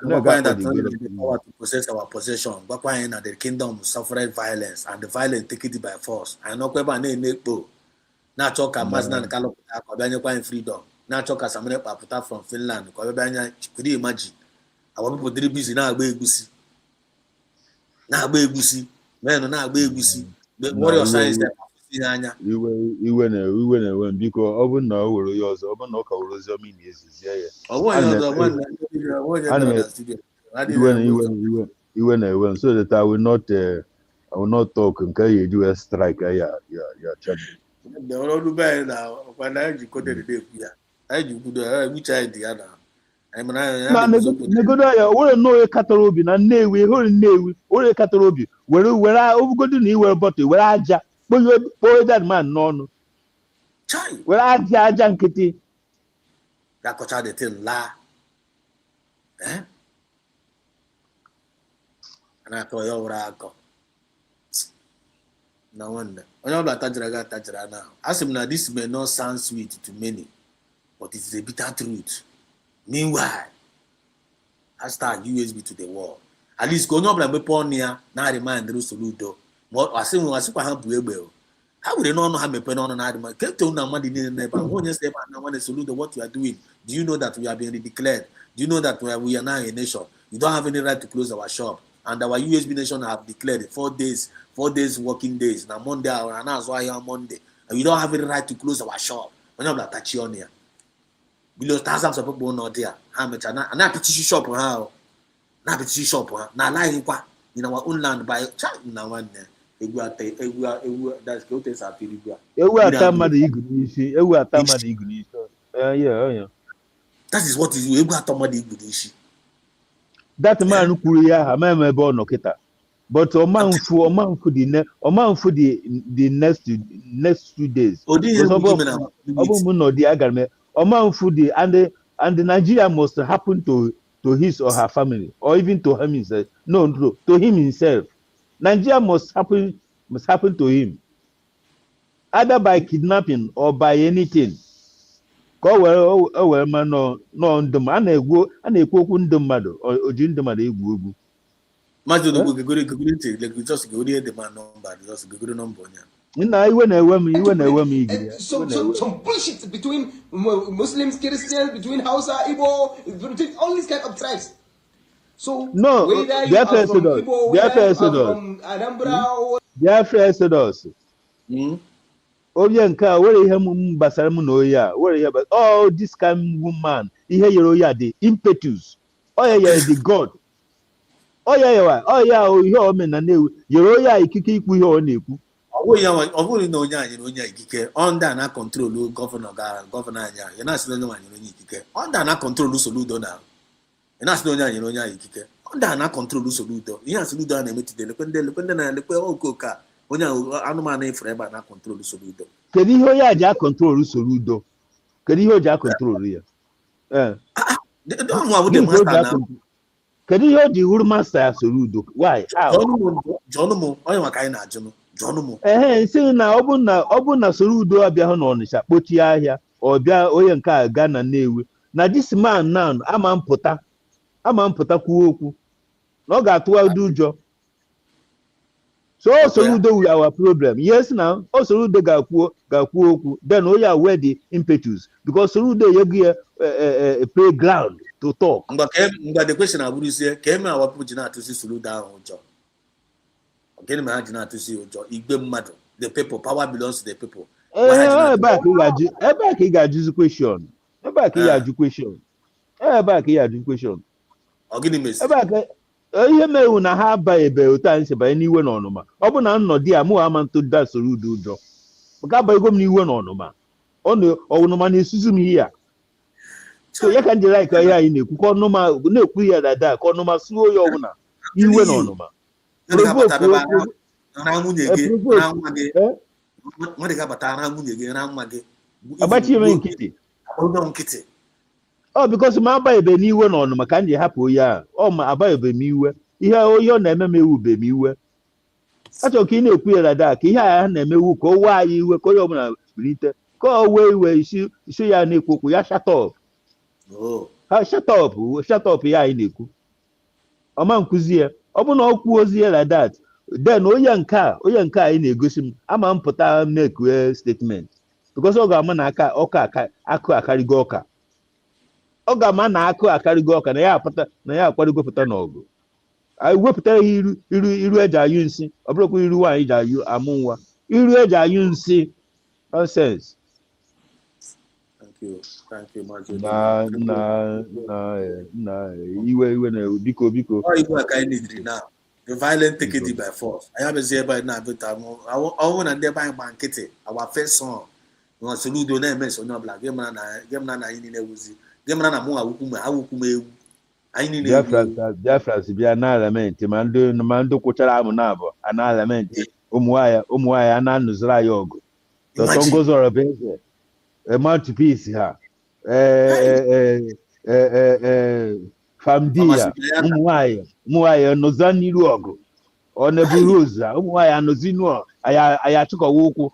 No, God that the power to possess our possession. But why that the kingdom suffered violence and the violence take it by force. I know kweba na enekpo. Na choka mazna and kalo kwa banya kwa freedom. Na choka samene paputa from Finland. Kwa banya could you imagine? Our people did busy na agbe egusi. Na agbe egusi. Men na agbe egusi. The warrior science that we went because over now we're yours, over no Kaurozami is yeah. You went so that I will not talk and carry you do a strike. Yeah, the old bad now. When I decoded the day, I do good, which idea now. I'm not no catalobi and nay, we hold nay, or a catalobi. Where I over to me, where but where I just boy that man, no. Where I junkety. That got out the thing, la. Eh? And I thought, oh, I go. No wonder. When I'm like Tajra now. As him now, this may not sound sweet to many, but it's a bitter truth. Meanwhile, I start USB to the wall. At least going up like weapon here, now remind the Soludo. What I say, I super happy. How would they not know how to pen on an animal? Get to know money in the neighbor. When you say, I want to salute what you are doing. Do you know that we are being declared? Do you know that we are now a nation? You don't have any right to close our shop. And our USB nation have declared 4 days working days. Now Monday, and that's why on Monday. And you don't have any right to close our shop. When you're like Tchiroma here. Below thousands of people not there. How much? And I petition shop how? Now petition shop. Now lying in our own land by now one day. That's good. That's a pretty good. That is what is you got to make that man who Korea, a man born no kita. But a man for the next 2 days. A man for the and the Nigeria must happen to his or her family, or even to him himself. No, to him himself. Nigeria must happen to him, either by kidnapping or by anything. Go well, man, no, on the man, I go and a cook on the mother or Jim the mother. Imagine we just go there, the man number, just go to number. Some bullshit between Muslims, Christians, between Hausa, Igbo, between all these kind of tribes. So no, Biafra from Anambra, Biafra Exodus. Obianka, where him Basaramu no ya, where he but oh, this kind of woman, he hear the impetus. Oh yeah, the God. Oh yeah, you men and Yoroya, Kiki, we all neku. Oh, no, ikike under na control governor anya. You're not still no one ikike. Under na control soludo now. You're not still no ikike. Under na control soludo. You have soludo na emeti depende na lekwe okoka. Onya anụmanụ forever na control soludo. Kedu ihe onye aja control soludo? Kedu ihe o ja control ya? Don't know what the master now. Kedu ihe o ji huru master soludo? Why? How? Jonumo, onye maka anyị na-ajụ Jonumo. Nsi na ọ bụ na soludo abịa hụ n'Ọnịsha kpochie ahịa, ọ bịa onye nke a ga na Nnewi. Na this man now ama mpụta kwuo okwu. Na ọ ga-atụwa ụjọ. So Soludo will our problem. Yes, now Soludo ga-kwuo okwu. Then we are where the impetus because Soludo you a playground to talk. But the question I would say, came our people to see Soludo on job. Okay, my to see your job. The people, power belongs to the people. Back he got you question. Back he got you question. Back he got you question. I'll give him a ihe mere na ha aba ebe ụta nsi banye n'iwe n'ọnụma ọ bụ na nnọdị a mụ ama ntụ da Soludo ụjọ maka abaghịgo m n'iwe n'ọnụma ọnụma na-esuzu m ihe a so ya ka njere anyị ka ihe anyị na-ekwu ka ọnụma na-ekwu ihe dada ka ọnụma suo ya ọbụla iwe n'ọnụma agbachi eme nkịtị because ma aba ebe n'iwe n'ọnụ maka ndị hapụ ya ma aba ebe m iwe ihe ọ na-eme m ewu be m iwe achọrọ ka ị na-ekwu ya dada ka ihe a na-emewu ka o wee anyị iwe ka onye ọbụla bilite Go away where you see ya n'ikuku ya shut up. Oh. Ha shut up ya n'ikuku. Ọma nkuzi ya. Ọ bụ na ọ kwuo ozi ya like that. Then onye nke a anyị na-egosi m ama m pụta make statement because ọ ga-ama na akụ akarịgo ọka. Ọ ga-ama na akụ akarịgo ọka na ya akwadego pụta n'ọgụ. Anyị wepụtara ihe iru eji anyụ nsị ọ bụrụkwa iru nwaanyị ji amụ nwa. Iru eji anyụ nsị nonsense. Thank you, Majo. Iwe na biko. All you I need now. The violent take it by force. I have a say by now, but I want to never banquet. Our first song. We want to do no mess on your black. Game na ini na wuzi. Game na mu awukume. I need Biafra bia na element mando kwụchara amụ na abụ ana element ụmụnwaanyị a na-anụziri ya ọgụ. Tongo zoro beze. Mouthpiece ha. Famdia ụmụnwaanyị nọza n'iru ọgụ. Ọ na-eburu ụzọ ụmụnwaanyị anọzi n'ụọ aya achịkọwa ụkwụ.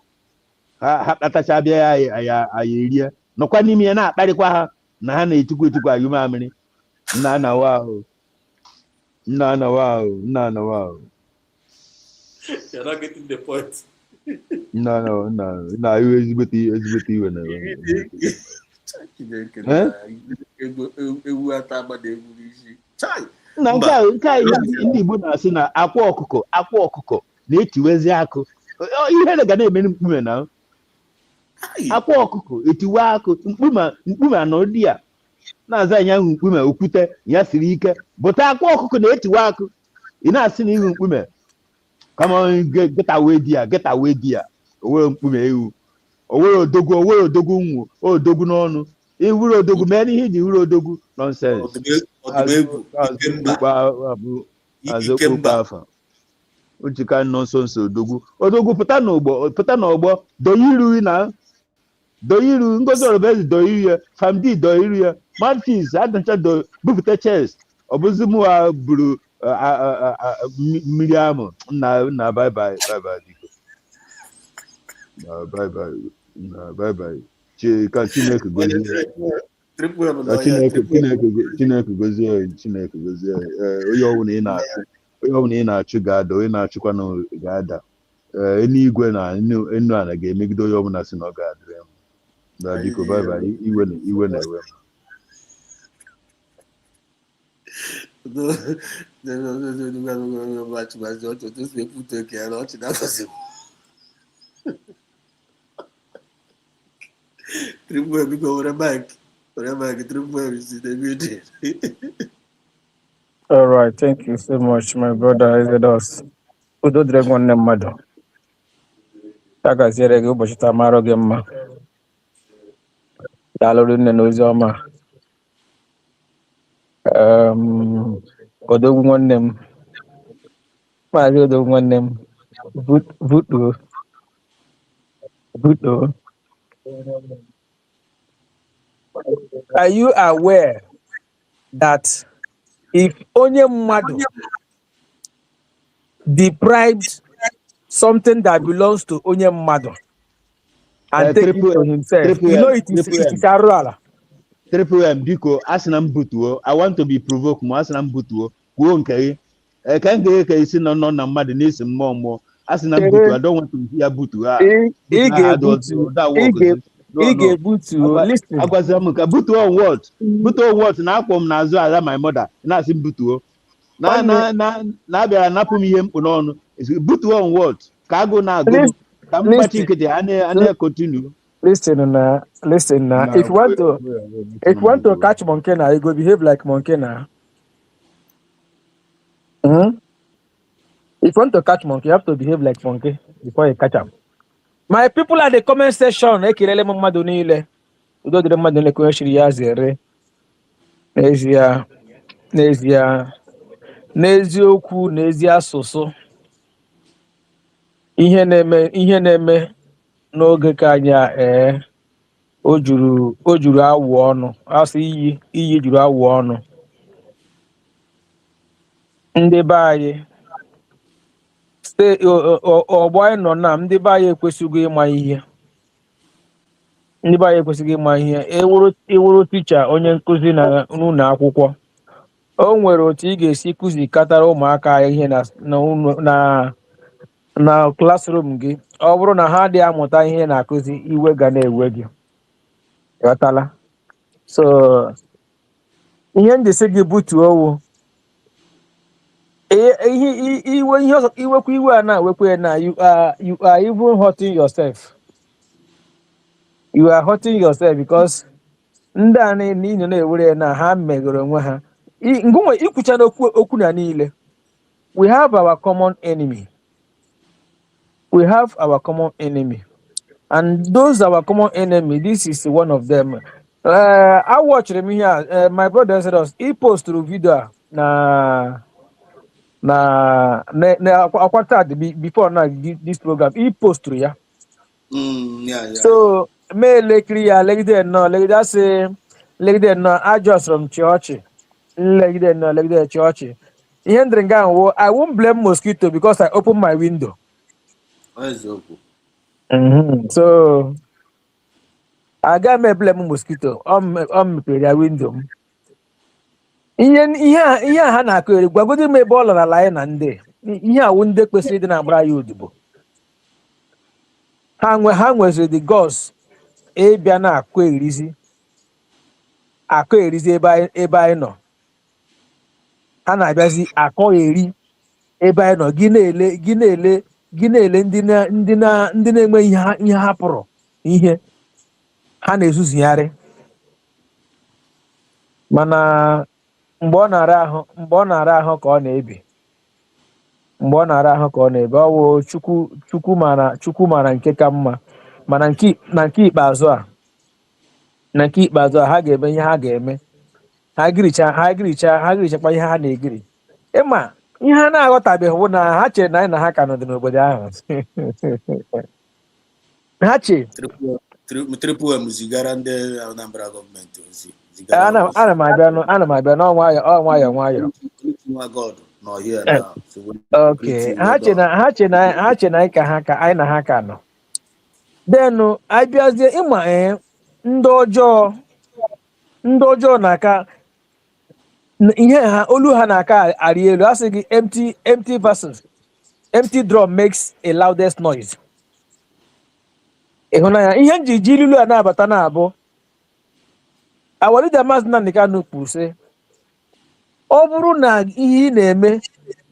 Ha kpatacha bịa ya erie. Nọkwa n'ime ya na-akparịkwa ha na ha na-etukwu ayụmamịrị. Nana wow. You're not getting the point. No. You ezibeti na nke a ndị Igbo na-asị na akwa ọkụkọ na-etiwezi akụ. Ihe ga na-eme mkpume na akwa ọkụkọ etiwe akụ mkpume anọ dị ya. Na-aza anya mkpume okwute ya siri ike bụta akwa ọkụkọ na-etiwe akụ ị na-asị na ihu mkpume kama get away dia owere mkpume ewu owere odogwu nwu odogwu n'ọnụ iwuru odogwu mee ihe iji wuru odogwu nonsense afa ojika nonsense odogwu pụta n'ọgbọ doyiru Ngozi Orobezi doyiru ya Famdi doyiru ya Mouthpiece adịcha bupụta chest ọ bụzi mụ ha buru mmiri amụ na bye bye ka Chineke gozie onye ọbụla ị na-achụ ga-ada onye na-achụkwa ga-ada eluigwe na enu ala ga-emegide onye ọbụla si na ọ ga-adịrị ya na biko bye bye iwe na-ewe All right, thank you so much, my brother. Is it us? Udo dragon ne mado. Taka zere go boshita maro gemma. Dalo ne nozoma. Odogu nwannem. Mazi odogu nwannem. Vuto. Are you aware that if onye mmadụ deprived something that belongs to onye mmadụ and take it to himself, you know it is arụ ala? Triple M biko asịna m butuo I want to be provoked mo asịna m butuo kwuo nke gị ka m ga-eke isi nọ na mmadụ na-esi mmụọ asịna m butuo I don't want to hear butuo ị ga-ebutu listen agwazira m ka butuo on what na akpọ m n'azụ ala my mother na-asị m butuo na-abịara napụ m ihe mkpụ n'ọnụ butuo on what ka agụ na-agụ ka m gbachi nkịtị a na-continue. Listen now. If you want to catch monkey now, you go behave like monkey now. If you want to catch monkey, you have to behave like monkey before you catch him. My people at the comment section, ekirele mmadụ niile. Udo dịrị mmadụ niile kwenye shiri ya zere. N'eziokwu, n'ezi asụsụ. Ihe na-eme n'oge ka anyị o juru awụ ọnụ. Asị iyi juru awụ ọnụ. Ndị be anyị ọgbọ anyị nọ na ndị be anyị ekwesịghị ịma ihe. ndị be anyị ekwesịghị ịma ihe ịwụrụ ticha onye nkụzi na n'ụlọ akwụkwọ. O nwere otu ị ga-esi kụzikọtara ụmụaka ihe na klasrum gị. Ọ bụrụ na ha adịghị amụta ihe na-akụzi, iwe ga na-ewe gị. Ghọtala? So ihe ndị sị gị butuo owu iwekwa iwe a na-ewekwa ya na you are even hurting yourself. You are hurting yourself because ndị a niile na-ewere na ha megoro onwe ha. Ngụnwe ikwucha n'okwu na niile. We have our common enemy. We have our common enemy. And those our common enemy, this is one of them. I watched him here. My brother said us, he posted a video before now this program. He posted ya. So me lekri ya legide no I just from church. Legide church. I won't blame mosquito because I opened my window. So I got me blame mosquito on the window. Ihe ha na-akụ gwagodi me bọọlụ na ala na ndị ihe awụ ndị kwesịrị ịdị na-agbara ya odibo. Ha nweziri the gods ịbịa na-akụ erizi ebe anyị nọ. Ha na-abịazi akọ eri ebe anyị nọ gị na-ele ndị na-enwe ihe ha pụrụ ihe ha na-ezuzigharị. Mana mgbe ọ na-ara ahụ ka ọ na-ebi. Ọ wụ Chukwu mara nke ka mma. Mana na nke ikpeazụ a ha ga-eme ihe ha ga-eme. Ha girichakwa ihe ha na-egiri. Ịma ihe ha na-aghọtabeghị bụ na ha chere na anyị na ha ka nọdụ n'obodo ahụ. Ha che zigara ndị Anambra gọọmenti ozi. Ana m abịa nwayọ. Okay. Ha che na anyị na ha ka nọ. Then abịazie ịma ndị ọjọọ na-aka ihe ha olu ha na-aka arị elu. Asị gị empty vessels, empty drum makes a loudest noise. Ịhụnanya ihe njiji ilu a na-abata na-abụ our leader Maazị Nnamdi Kanu kwuru sị ọ bụrụ na ihe ị na-eme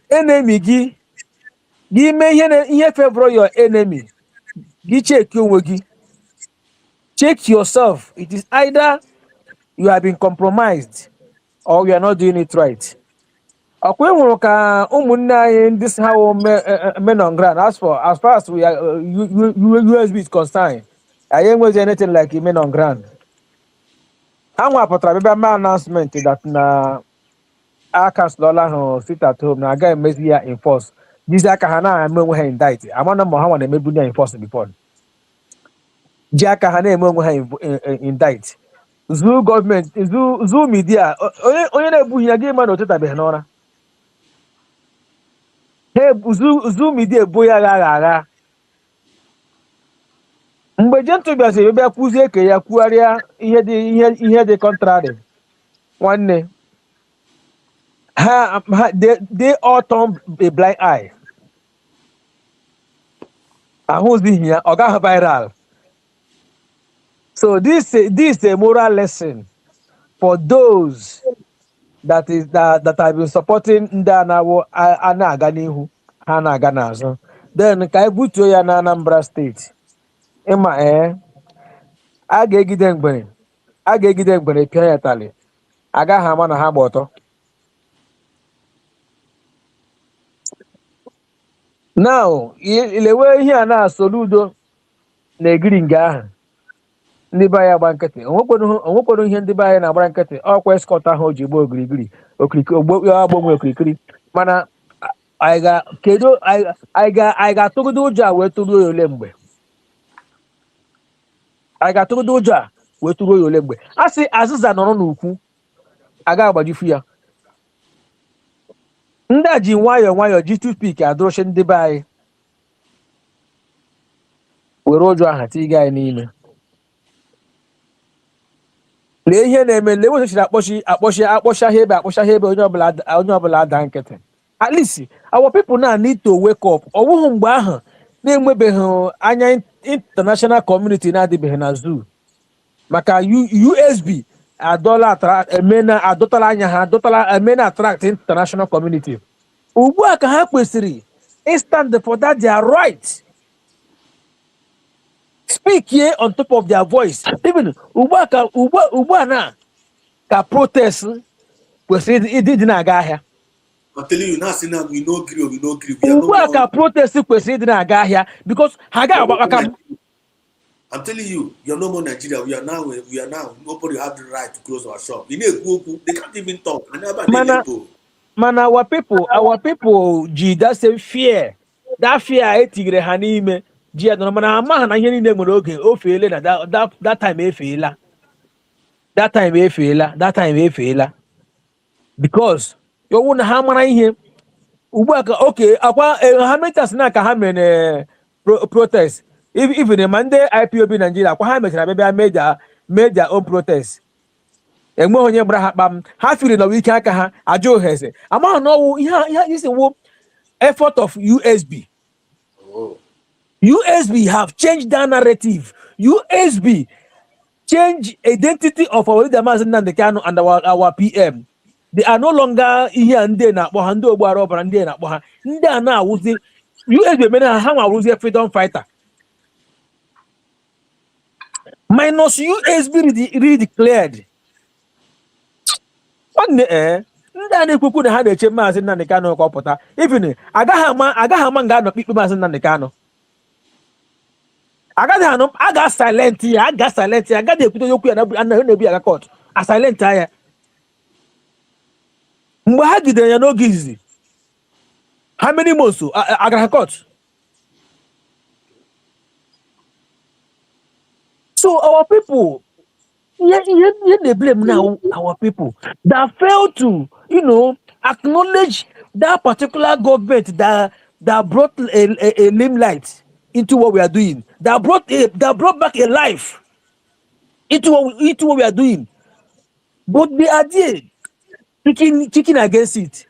enemy gị mee ihe favor your enemy gị check onwe gị. Check yourself. It is either you have been compromised or you are not doing it right. Ọkwa ịhụrụ ka ụmụnne anyị ndị si ha men on ground as far as we are USB is concerned, anyị enweghị anything like men on ground. Ha nwapụtara bịa mee announcement that na a cancel ahụ sit at home na agaghị emezi ya enforce. Jizi aka ha na-eme onwe ha indict. Amana ma ha nwa na-emebu ya enforce before. Ji aka ha na-eme onwe ha indict. Zoo government, zoo media, onye na-ebughị ya gị ma na otetabeghị n'ụra. Zoo media ebu ya agha. Mgbe Gentụ bịaziri bịa kwuzie ka ya kwugharịa ihe dị contrary. Nwanne they all turn a blind eye. Ahụzighị ya ọ gaghị viral. So this is a moral lesson for those that have been supporting ndị a na-aga n'ihu ha na-aga n'azụ. Then ka anyị butuo ya na Anambra steeti. Ịma a ga-egide mgbere pịa ya tali. Agaghị ama na ha gba ọtọ. Now ilewe ihe a na-asoludo na-egiri nga ahụ. Ndị be anyị agba nkịtị. Onwekwado ihe ndị be anyị na-agbara nkịtị. Ọkwa eskọt ahụ o ji gba ogirigiri ogbenwe okirikiri. Mana anyị ga-atụgodo ụjọ a wee tụruo ya ole mgbe. A sị azịza nọrọ n'ukwu aga agbajifu ya. Ndị a ji nwayọọ ji toothpick adụrọchi ndị be anyị were ụjọ aha tiga anyị n'ime. lee ihe na-eme lee wechachiri akpọcha ha ebe onye ọbụla ada nkịtị. At least our people now need to wake up. Ọ bụghị mgbe ahụ na-enwebeghị anya international community na-adịbeghị na zoo maka USB adọtala anya ha emena attract international community. Ugbu a ka ha kwesịrị stand for that their right. Speak here on top of their voice. Even ugbu a na ka protest kwesịrị ịdị na-aga ahịa. I'm telling you now, say now we no agree. Ugbu a ka protest kwesịrị ịdị na-aga ahịa because ha ga-agbakọ. I'm telling you, you're no more Nigeria. We are now. Nobody have the right to close our shop. They can't even talk. Man, our people, G, that's a fear. That fear etigre ha n'ime. G, mana ama na ihe niile nwere oge o feele na that time efeela. That time efeela. Because you won't ha mara ihe. Ugbu a okay, akwa ha metas na ka ha mere protest. Even the Monday IPOB Nigeria, kwa ha mechara bịa made their own protest. Enwe onye gbara ha kpam, ha firi na wike aka ha ajụ oheze. Ama no ihe isi wo effort of USB. Oh. USB have changed that narrative. USB change identity of our leader Mazi Nnamdi Kanu and our PM. They are no longer ihe ndị na-akpọ ha ndị ogbara ọbara ndị na-akpọ ha. Ndị a na-awụzi USB mere ha awụzi freedom fighter. Minus USB redeclared. Ndị a na-ekwukwu na ha na-eche Maazị Nnamdi Kanu ka ọ pụta. Even agaghị ama nga anọ ikpe Maazị Nnamdi Kanu. Aga silent ya, agaghị ekwute okwu ya na-ebu ya court. A silent ya. Mgbe ha gidere ya n'oge izizi. How many months agara court? So our people, they blame now our people that fail to, acknowledge that particular government that brought a limelight into what we are doing, that brought back a life into what we are doing. But they are there kicking against it,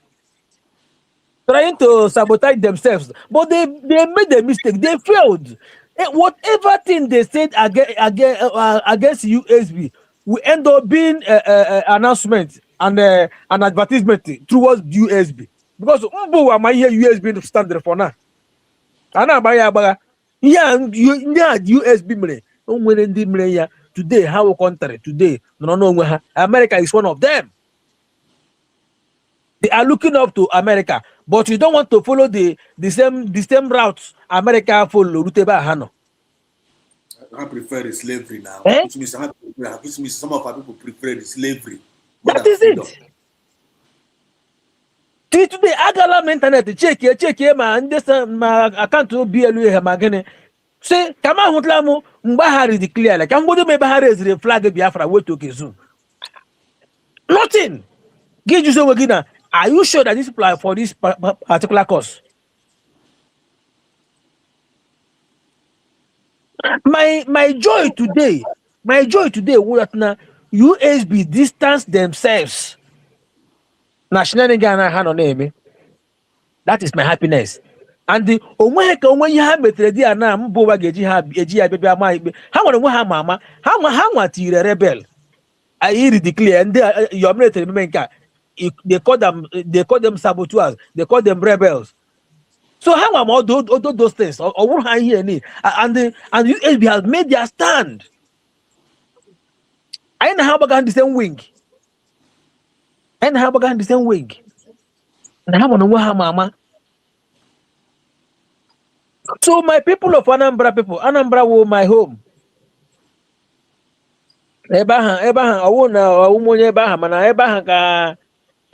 trying to sabotage themselves. But they made a mistake. They failed. Whatever thing they said against USB will end up being an announcement and an advertisement towards USB. Because USB standard for now. USB today, how country today, no, America is one of them. They are looking up to America, but you don't want to follow the same route America follow. I prefer the slavery now. Which means some of our people prefer the slavery. That is it. Today, agala internet check ma account BLU magene. Say, kama hutlamu mbahari declare like ambodo me bahari is the flag Biafra wait to soon. Nothing. Give you so wagina. Are you sure that this apply for this particular cause? My joy today was that USB distance themselves. National Ghana hand on name. That is my happiness. And the when you have met the na mbowa geji ha baby ama how mama how rebel. I declare and your military menka. They call them saboteurs, they call them rebels. So how am all those things? Or what I hear and the USB has made their stand. I know how about the same wing. And how about the same wing? And how about mama? So my people of Anambra were my home. Ebahan, I won't know Ebahan, and Ebahan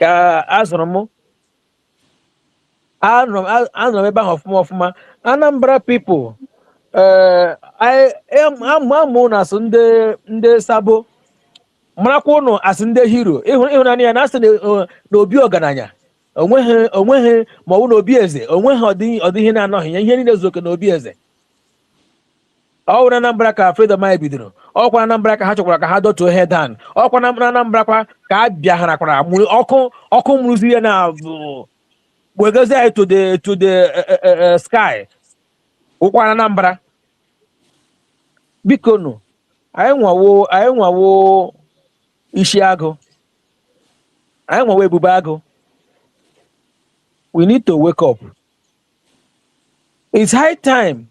ka azụrụ m ebe ahụ ọfụma Anambra people amụ na asụ ndị sabo marakwa ụnụ asị ndị hero ịhụnanya ya na asị na obi ọgaranya onweghị ma ọ bụ na obi eze onweghị ọdịghị na-anọghị ya ihe niile zuoke na obi eze ọ na Anambra ka freedom anyị bidoro, ọkwa na Anambra ka ha chọkwara ka ha dọtuo head down, ọkwa na Anambra kwa ka a bịagharakwara ọkụ mụrụzi ya na wegozie anyị to the sky. Ụkwa na Anambra biko nụ anyị nwawo isi agụ, anyị nwawo ebube agụ. We need to wake up. It's high time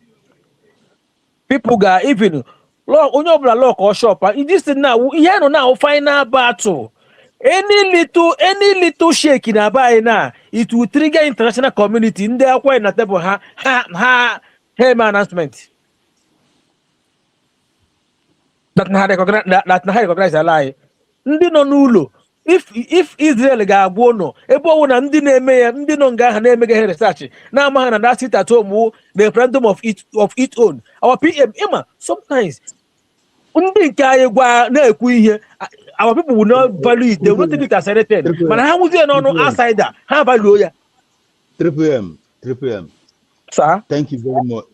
people ga even onye ọbụla lock or shop. This thing now, ihe nọ now final battle. Any little shake in Abai now, it will trigger international community in their way na table ha announcement. That na recognize a lie. Ndị nọ n'ụlọ, if Israel ga-agwụ ụnọ ebe ọwụ na ndị na-eme ya, ndị nọ nga ha na-emega ha research na-ama na that sit at home the referendum of its own. Our PM Emma sometimes ndị nke anyị gwa na-ekwu ihe, our people will not value it. They will not take it as anything. Mana ha nwuzie n'ọnụ outsider, ha value ya. Triple M. Sir? Thank you very much.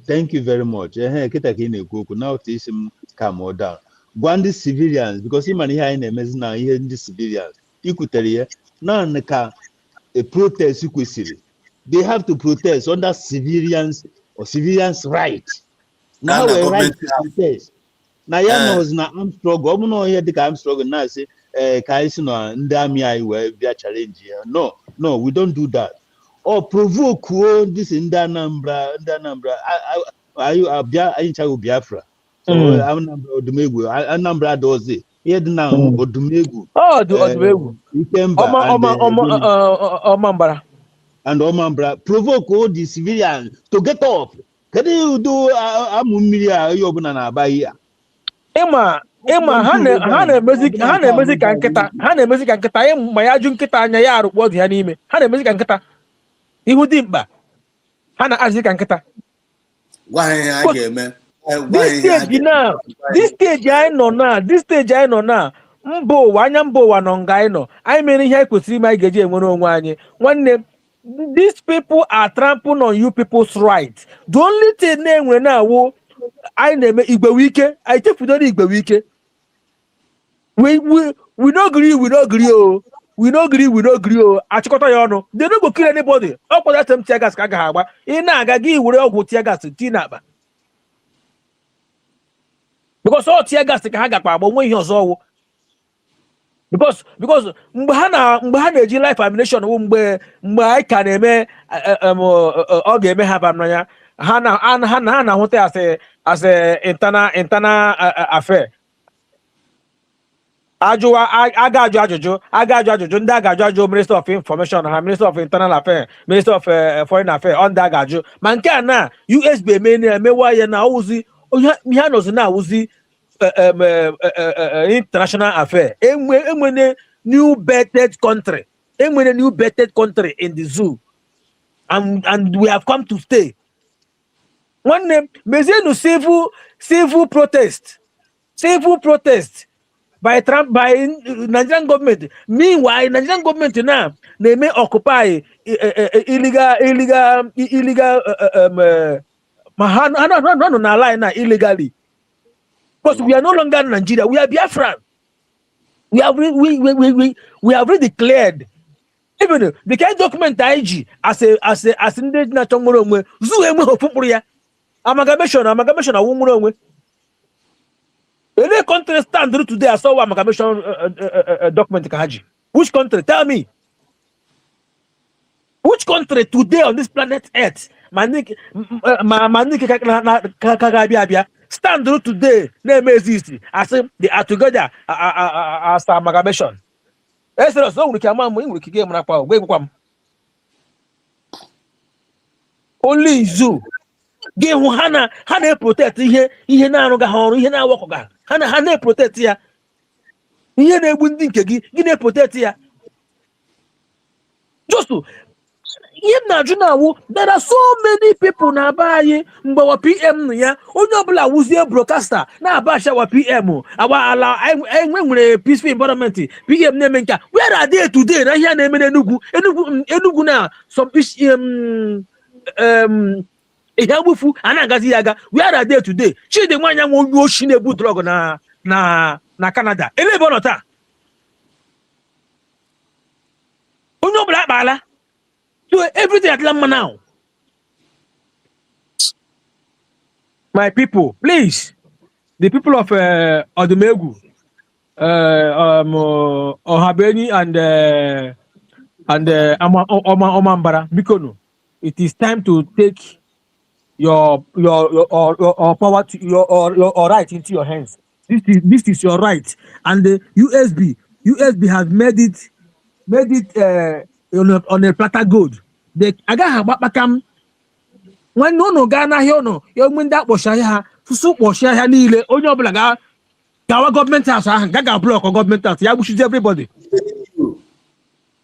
Thank you very much. Kita ka ị na-ekwu okwu now to isi m calm down. Gwa ndị civilians, because ịma na ihe anyị na-emezi na ihe ndị civilians ikwutere ya na ka a protest kwesịrị. They have to protest under civilians or civilians right. Now we right to protest. Na ya knows na armed struggle. Ọ bụ na ihe dịka armed struggle na-asị ka anyị si na ndị amị anyị wee bịa challenge ya. No, we don't do that. Or provoke this ndị Anambra abịa anyị chago Biafra. So Anambra does it. Here now Odumegwu. Odumegwu. Omambara. And Omambra provoke all the civilians to get up. Can you do Amumiria Yobuna na Bahia? Emma, Hana music and Keta, Hana music and Keta, Mayajun Kita and Yayar was the anime. Hana music and Keta. Ihudimba. Hana Azik and Keta. Why again, man? This stage I know now. Mbo Wanongaino. I mean, here could see my Gaji and one name. These people are trampling on you people's rights. The only thing name when now I name Igweke. I take for Igweke. We don't agree. We don't agree. Achikota yono. They don't go kill anybody. Up for that time Tiagas Kagahaba. Inagagi would all go Tiagas to Tinaba. Because all Tiagas Kagapa, but when you saw because Mbahana G life ammunition I can eme game have amnaya Hana hote as a internal affair. I got Jojo, Minister of Information, Minister of Internal Affairs, Minister of Foreign Affairs, on Dagaju. Mankana, USB Mewaya na Uzi, Mihanos na Uzi international affair. A new bettered country. A new bettered country in the zoo. And we have come to stay. One name, Mezenu civil protest. Civil protest. By Nigerian government. Meanwhile, Nigerian government now they may occupy illegal illegally. Because we are no longer in Nigeria, we are Biafra. We have already declared. Even the kind document IG as indigenous tomorrow zoo amalgamation a any country stand today I saw amalgamation document Kahaji. Which country? Tell me. Which country today on this planet Earth? Maniki stand today name exist as they are together as amalgamation. Only zoo. Hana protect ihe na-arụga ha ọrụ ihe na-awakọga ha protect ya ihe na-egbu ndị nke gị na-protect ya just ihe na-ajụ na-awụ there are so many people na-aba anyị mgbe wa PM ya onye ọbụla wụzie broadcaster na-aba ashawa PM awa ala nwere peaceful environment PM na-eme nka where are they today na ihe na-eme n'Enugu na some Ehabufu anagazi yaga. Where are they today? She the one yang won shine bu drug na Canada. Ele bonota. Onyo black bala. So everything at Lama now. My people, please. The people of Odumegu, Ohabeni and Omambara, Bikono, it is time to take your power to your right into your hands. This is your right, and the USB has made it on a platter gold. The aga bakam when no Ghana here no you win that was so was share niile onye obula ga our government house gaga block or government house ya bushi everybody.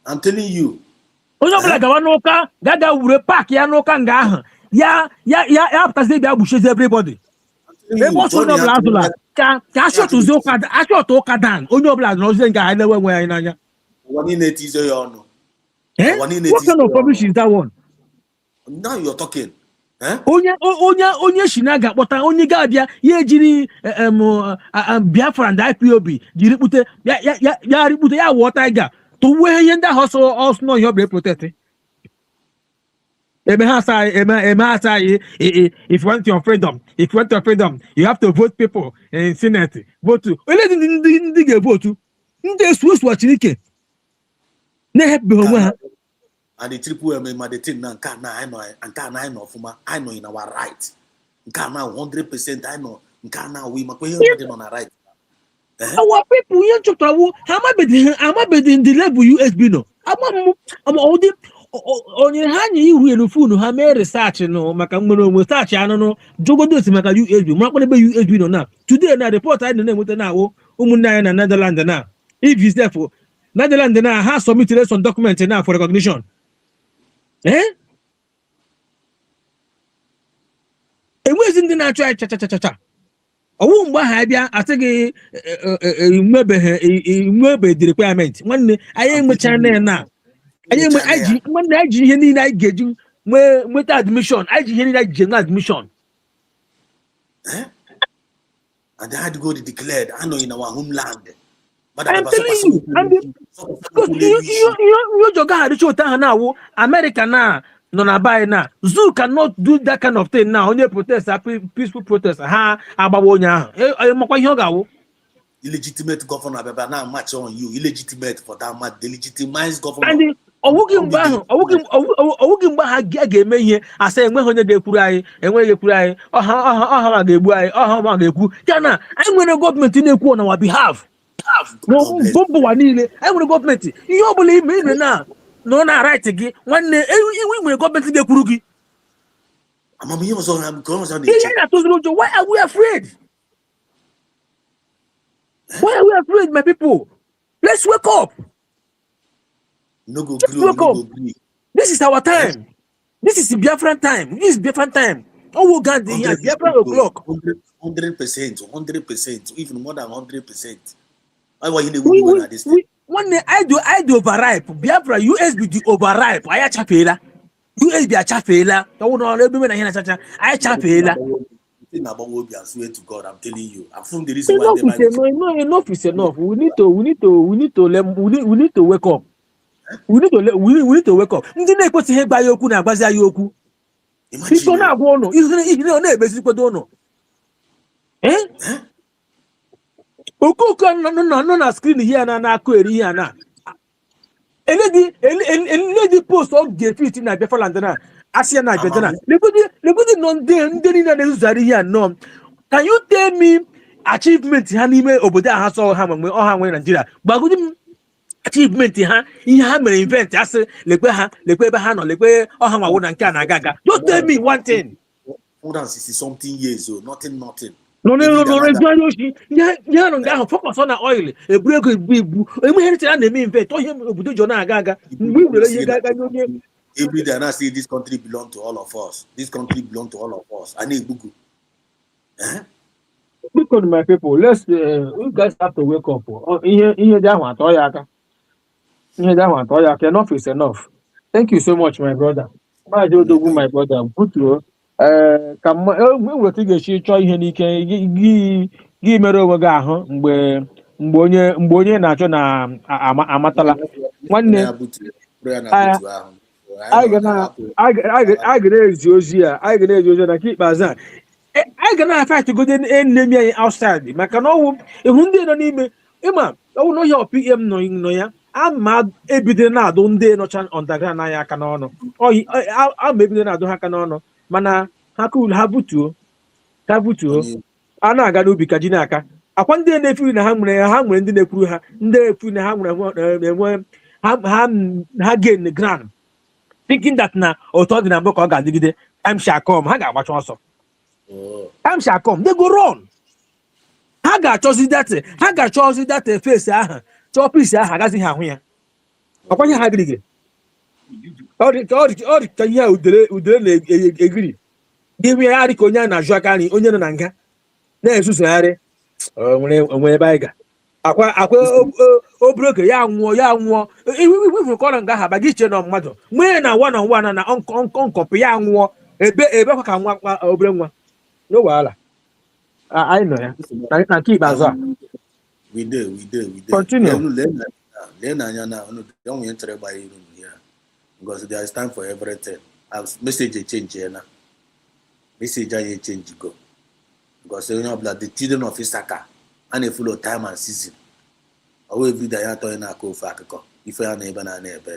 I'm telling you. Onye obula ga n'ụka gaga wure park ya n'ụka nga ahụ ya after say bia bushi everybody. Ebe ọsọ onye obula azụla ka short ụka dan onye obula no ze nga na-enwe nwe anyị n'anya. One in it is your honor. What kind of rubbish is that one? Now you're talking. Onye shinaga kpọta onye ga-abịa ya ejiri Biafra and IPOB jiri kpute ya rikpute ya wụọ taiga tụwe ihe ndị ahụ ọsọ nọ ihe ọ bụla protect eme ha asaghị if you want your freedom you have to vote people in Senate vote ole ndị ga-evotu ndị esu Chineke na-ehepụghị onwe ha. And the triple M the thing now I know Fuma, I know in our right. Nkana 100% I know. Nkana we on our right. Our people you talk to how am I in the level USB no. I'm all the on your hand you will phone ha me research no maka research no jogo do maka USB mo ko be USB no now. Today na report I know with na wo umunna na Netherlands na. If you therefore Netherlands na has submitted some document now for recognition. Enwezi ndị na-achọ ya cha ọwụ mgbe ha bịa asịghị nwebe the requirement nwanne anyị enwecha na anyị nwanne anyị ji ihe niile anyị ga-eji nweta admission anyị ji ihe niile anyị ji na admission and they had to go to declared I know in our homeland. But I'm telling you, because you joga had now America now no na buy now. Zoo cannot do that kind of thing now. Only protest, peaceful protest. Ha abawonya. Illegitimate governor now match on you. Illegitimate for that much. Delegitimize governor. And Owugin ha ga-eme ihe asa enwe onye ga-ekwuru anyị enwe ga-ekwuru anyị ọha ga-egbu anyị ọha ma ga-ekwu ya na anyị nwere gọọmenti na-ekwu on our behalf. No bombo wa niile I nwere gọọmenti ihe ọ bụla ime ime na no na right gị nwanne iwe nwere gọọmenti ga-ekwuru gị amamihe ọzọ ha nke ọzọ ihe na-atụziri ụjọ. Why are we afraid? Why are we afraid, my people? Let's wake up. No go gree. This is our time. This is Biafran time. This is Biafran time. Oh, God, here Biafran o'clock. 100%, even more than 100%. One day I do overripe. Biafra USB the overripe. I chapela. USB a chapela. Don't know everyone here chacha. I chapela. I swear to God, I'm telling you. I'm from the reason why they enough is enough. We need to wake up. We need to wake up. Ndị na-ekwesị ihe gba ya okwu na agbazi ya okwu. Iso na agwa ọnụ. Ihe na-ebezi kwedo ọnụ. Okoko nọ na screen here na-akụ eri ihe na. Eledi post ọ ga-efit na Biafra land na Asia na Bedana. Legodi nọ ndị niile na-ezuzari ihe nọ. Can you tell me achievement ha n'ime obodo a ha sọ ha mgbe ọha nwere Nigeria? Gbagodi m achievement ha ihe ha mere event asị lekwe ebe ha nọ lekwe ọha nwawo na nke a na-aga aga. Just tell me one thing. 160 something years old, nothing. No. Ya no nga focus on oil. Ebu ego ibu. Emu ihe ntị a na-eme invest. Ohe obodo jo na aga. Mgbe were ihe ga nyonye. Every day I say this country belong to all of us. This country belong to all of us. I need Bugu. Look on my people. You guys have to wake up. Ihe da wan to ya aka. Enough is enough. Thank you so much, my brother. My brother. Good to ka nwere ka ị ga-esi chọọ ihe n'ike gị mere onwe gị ahụ mgbe onye na-achọ na amatala nwanne anyị ga na-ezi ozi a na nke ikpeazụ a anyị ga na-afat gode enemi anyị outside maka na ọwụ ịhụ ndị nọ n'ime ịma ọwụ na ọhịa pm nọ ya ama ebido na-adụ ndị nọcha underground anyị aka n'ọnụ ama ebido na-adụ ha aka n'ọnụ mana ha butuo a na-aga n'ubi ka ji n'aka akwa ndị na-efuri na ha nwere ndị na-ekwuru ha ndị efuri na ha nwere ha gain ground thinking that na otu ọ dị na mbụ ka ọ ga-adịgide time shall come ha ga-agbacha ọsọ time shall come they go run ha ga-achọzi data face aha chọọ pisi aha agaghị ha ahụ ya ọkwanye ha gịrịgịrị ọ dị ka ihe a udere na-egiri dị ya ka onye a na-ajụ aka nri onye nọ na nga na-ezuzogharị onwe ebe anyị ga akwa obere oge ya nwụọ iwu ka ọ na nga ha ba gị iche na mmadụ nwee na one on one na nkọpụ ya nwụọ ebekwa ka nwa obere nwa n'owe ala anyị nọ ya na nke ikpeazụ a continue lee n'anya na onwe nchere gbara iru ya because there is time for everything message change na message anyị change go because onye ọbụla the children of Isaka a na-efulo time and season ọwụ ebido ya atọ na-akọ ofe akụkọ ife ya na ebe na-ebe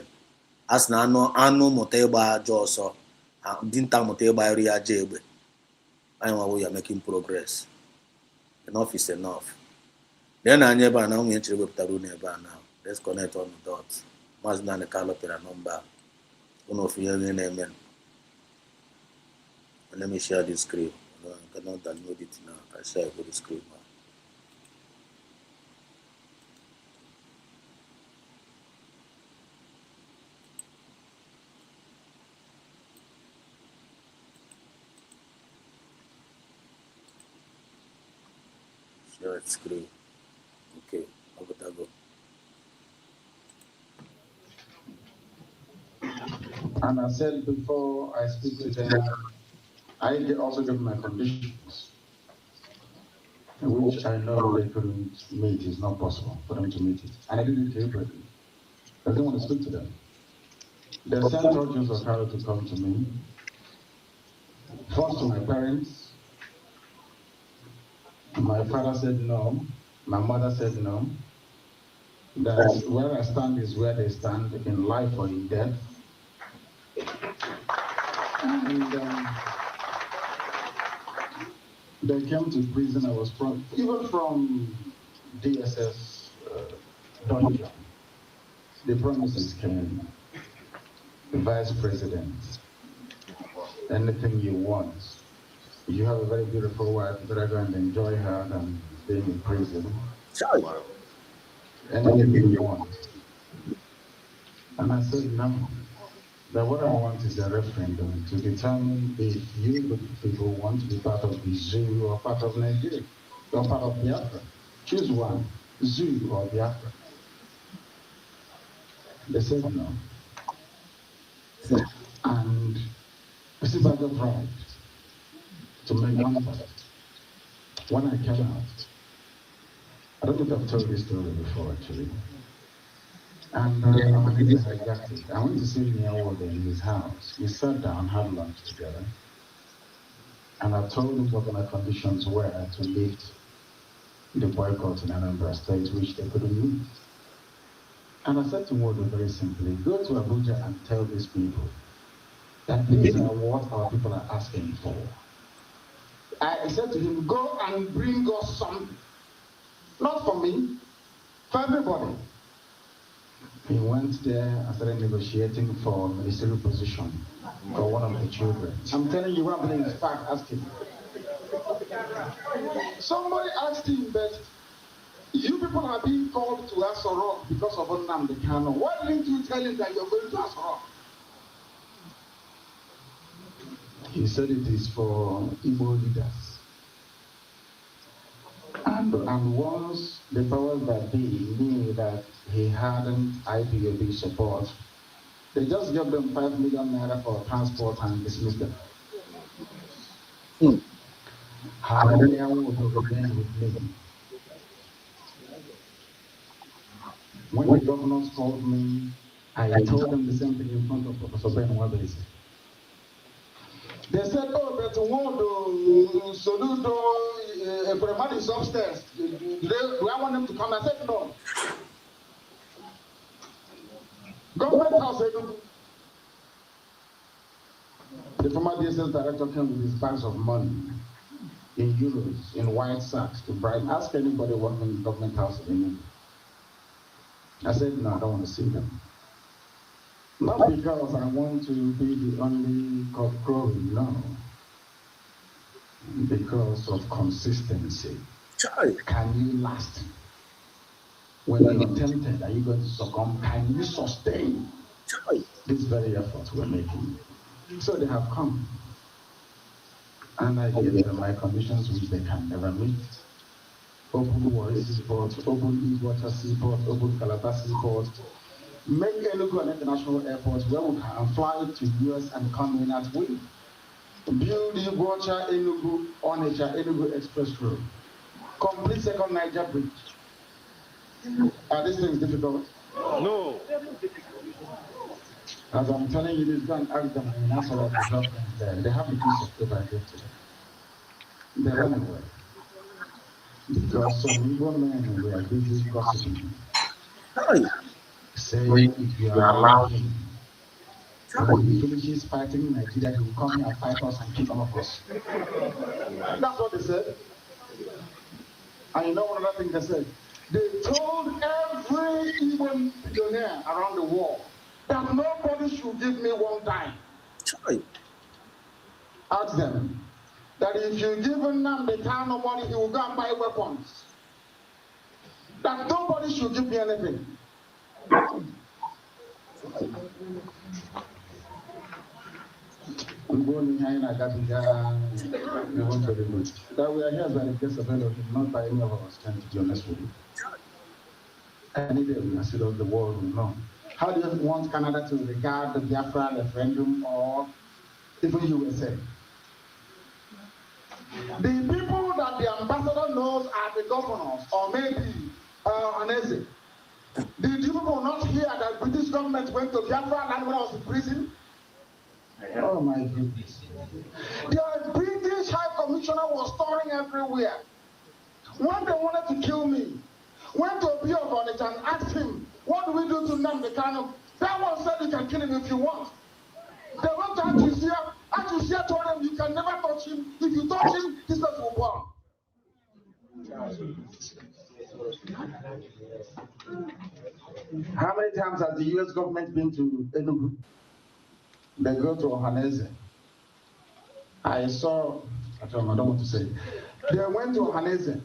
a sị na anụ mụta ịgba ajọ ọsọ dinta mụta ịgba iri aja egbe anyị nwawo ya making progress enough is enough lee na anya ebe a na nwunye nchere wepụtara unu ebe a na let's connect on the dot maazị Nnamdi Kanu pịara nọmba unu ofu ihe onye na-eme. Let me share the screen. No, I cannot download it now. I share it with the screen now. Share the screen. Okay, how about that go? And I said before I speak to them, I also give my conditions, which I know they couldn't meet. It's not possible for them to meet it. And I did it deliberately. I didn't want to speak to them. They sent Rogers Okaro to come to me. First to my parents. My father said no. My mother said no. That where I stand is where they stand, in life or in death. And they came to prison. I was even from DSS dungeon. The promises came. The vice president, anything you want. You have a very beautiful wife, better go and enjoy her than being in prison. Anything you want. And I said no. That what I want is a referendum to determine if you, the people, want to be part of the zoo or part of Nigeria, or part of Biafra. Choose one, zoo or Biafra. They said no. And this is like a pride to make one point. When I came out, I don't think I've told this story before actually. And I went to see Niawode in his house. We sat down, had lunch together. And I told him what my conditions were to lift the boycott in Anambra State, which they couldn't meet. And I said to Wode very simply, go to Abuja and tell these people that these are what our people are asking for. I said to him, go and bring us something. Not for me, for everybody. He went there and started negotiating for a ministerial position for one of the children. I'm telling you what I'm in fact asking. Somebody asked him that you people are being called to Asorok because of Nnamdi Kanu. Why didn't you tell him that you're going to Asorok? He said it is for Igbo leaders. And once the powers that be knew that he hadn't IPOB support, they just gave them 5 million naira for transport and dismissed them. How many hours will remain with me? When the governors called me, I told them the same thing in front of Professor Ben Wabese. They said, oh, but Wondo, Soludo, Breman is upstairs. Do I want them to come? I said, no. Government house, the former DSS director came with his bags of money in euros, in white sacks to bribe. Ask anybody working in the government house in India. I said, no, I don't want to see them. Not because I want to be the only cock crowing, no. Because of consistency. Can you last? When you're tempted, are you going to succumb? Can you sustain this very effort we're making? So they have come. And I gave them my conditions which they can never meet. Open Warri Seaport, open East Water Seaport, open Calabar Seaport. Make Enugu an international airport where we can fly to US and come in at will. Build the Water Enugu Onitsha Enugu Express Road. Complete second Niger Bridge. Are these things difficult? No. As I'm telling you this, go and ask them in answer of the government there. They have a piece of paper I gave to them. They ran away. Because some Igbo men were busy gossiping. Saying if you allow him, when he finishes fighting Nigeria, he will come here and fight us and kill all of us. That's what they said. And you know one other thing they said? They told every Igbo billionaire around the world that nobody should give me one dime. Ask them that if you give Nnamdi Kanu money, he will go and buy weapons. That nobody should give me anything. I'm going behind Agabiga. We want very much. That we are here by the grace of God, not by any of our strength, to be honest with you. Any day we consider the world will know. How do you want Canada to regard the Biafra referendum or even USA? The people that the ambassador knows are the governors or maybe Anese. Did you people not hear that British government went to Biafra land when I was in prison? Oh my goodness. The British High Commissioner was touring everywhere. When they wanted to kill me, went to Obi of Onitsha and asked him, what do we do to Nnamdi Kanu? That one said you can kill him if you want. They went to Atusia. Atusia told them you can never touch him. If you touch him, this person will burn. How many times has the US government been to Enugu? They go to Ohaneze. I don't want to say. They went to Ohaneze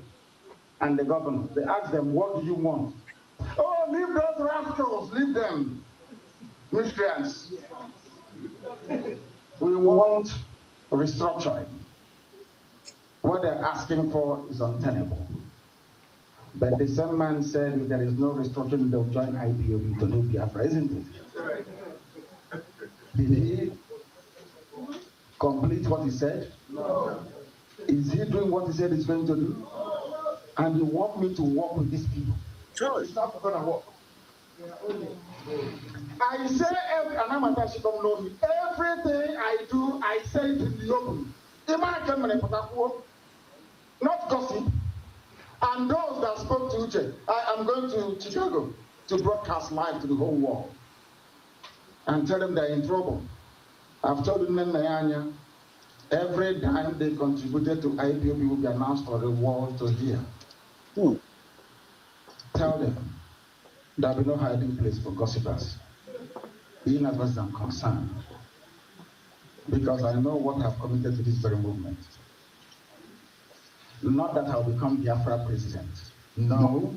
and the governor. They asked them, what do you want? Oh, leave those rascals, leave them. Miscreants. We want restructuring. What they're asking for is untenable. But the same man said if there is no restructuring, they'll join IPOB to do Biafra, isn't it? Did he complete what he said? No. Is he doing what he said he's going to do? And you want me to work with these people? Sure. It's not going to work. I say and I'm know me. Everything I do, I say it in the open. Not gossip. And those that spoke to Uche, I am going to Chicago to broadcast live to the whole world and tell them they're in trouble. I've told them every time they contributed to IPOB will be announced for the world to hear. Tell them there will be no hiding place for gossipers, even as far as I'm concerned, because I know what I've committed to this very movement. Not that I'll become Biafra president, no,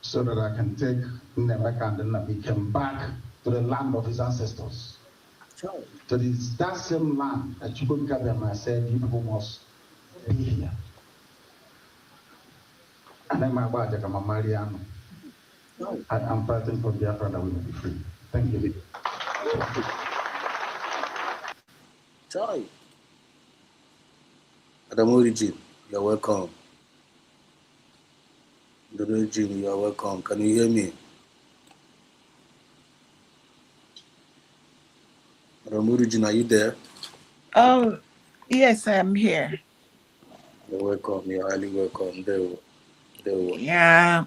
so that I can take Nnemeka and Nnamdi back to the land of his ancestors. To that same land that Chukwuka said you people must be here. And then my wife, Mariano. I'm fighting for Biafra that we will be free. Thank you. Joy. Madam Origin, you're welcome. Madam Origin, you are welcome. Can you hear me? Madam Origin, are you there? Oh, yes, I'm here. You're welcome. You're highly welcome. There. Yeah,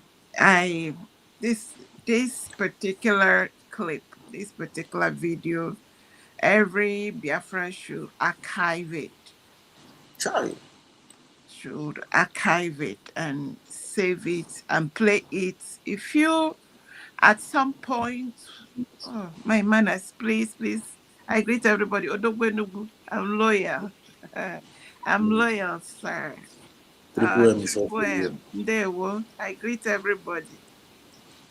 this particular clip, this particular video, every Biafran should archive it. Charlie. Should archive it and save it and play it. If you at some point, oh, my manners, please, please. I greet everybody. Odogwenugu, I'm loyal. I'm loyal, sir. Triple M is Triple also here. M. Ndewo. I greet everybody.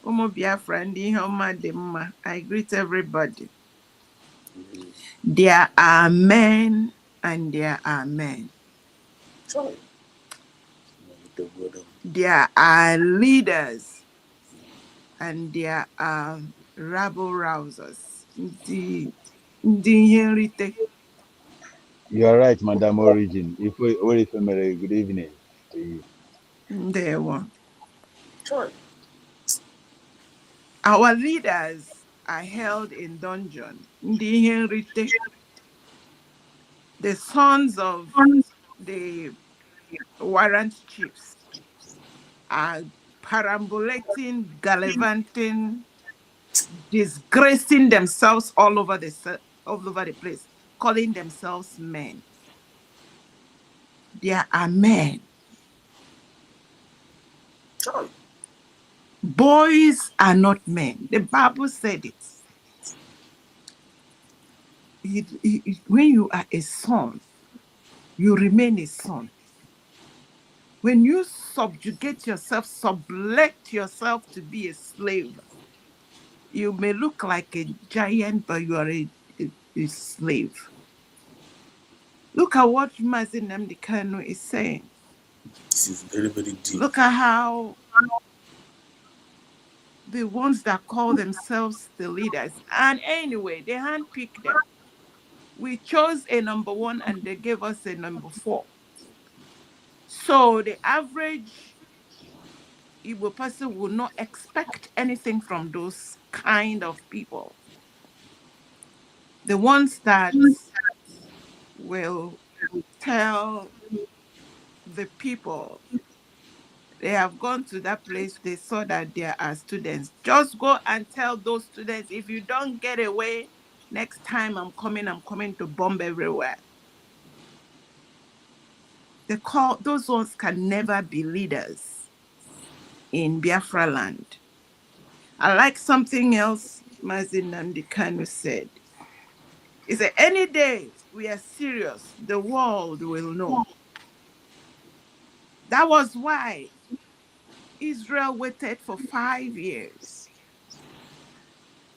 Umu Biafra, ndị ihe ọma dị mma. I greet everybody. There are men and there are men. Sorry. There are leaders and there are rabble-rousers. Ndị ihe nrite. You are right, Madam Origin. If we good evening to you. Ndewo. Sorry. Our leaders are held in dungeon. Ndị ihe nrite. The sons of the warrant chiefs are perambulating, gallivanting, disgracing themselves all over the place, calling themselves men. There are men. Boys are not men. The Bible said it. When you are a son, you remain a son. When you subjugate yourself, sublet yourself to be a slave, you may look like a giant, but you are a slave. Look at what Mazi Nnamdi Kanu is saying. This is very, very deep. Look at how the ones that call themselves the leaders, and anyway, they handpicked them. We chose a number 1 and they gave us a number 4. So the average Igbo person will not expect anything from those kind of people. The ones that will tell the people they have gone to that place, they saw that there are students. Just go and tell those students, if you don't get away, next time I'm coming to bomb everywhere. Those ones can never be leaders in Biafra land. I like something else Mazi Nnamdi Kanu said. He said, any day we are serious, the world will know. That was why Israel waited for 5 years,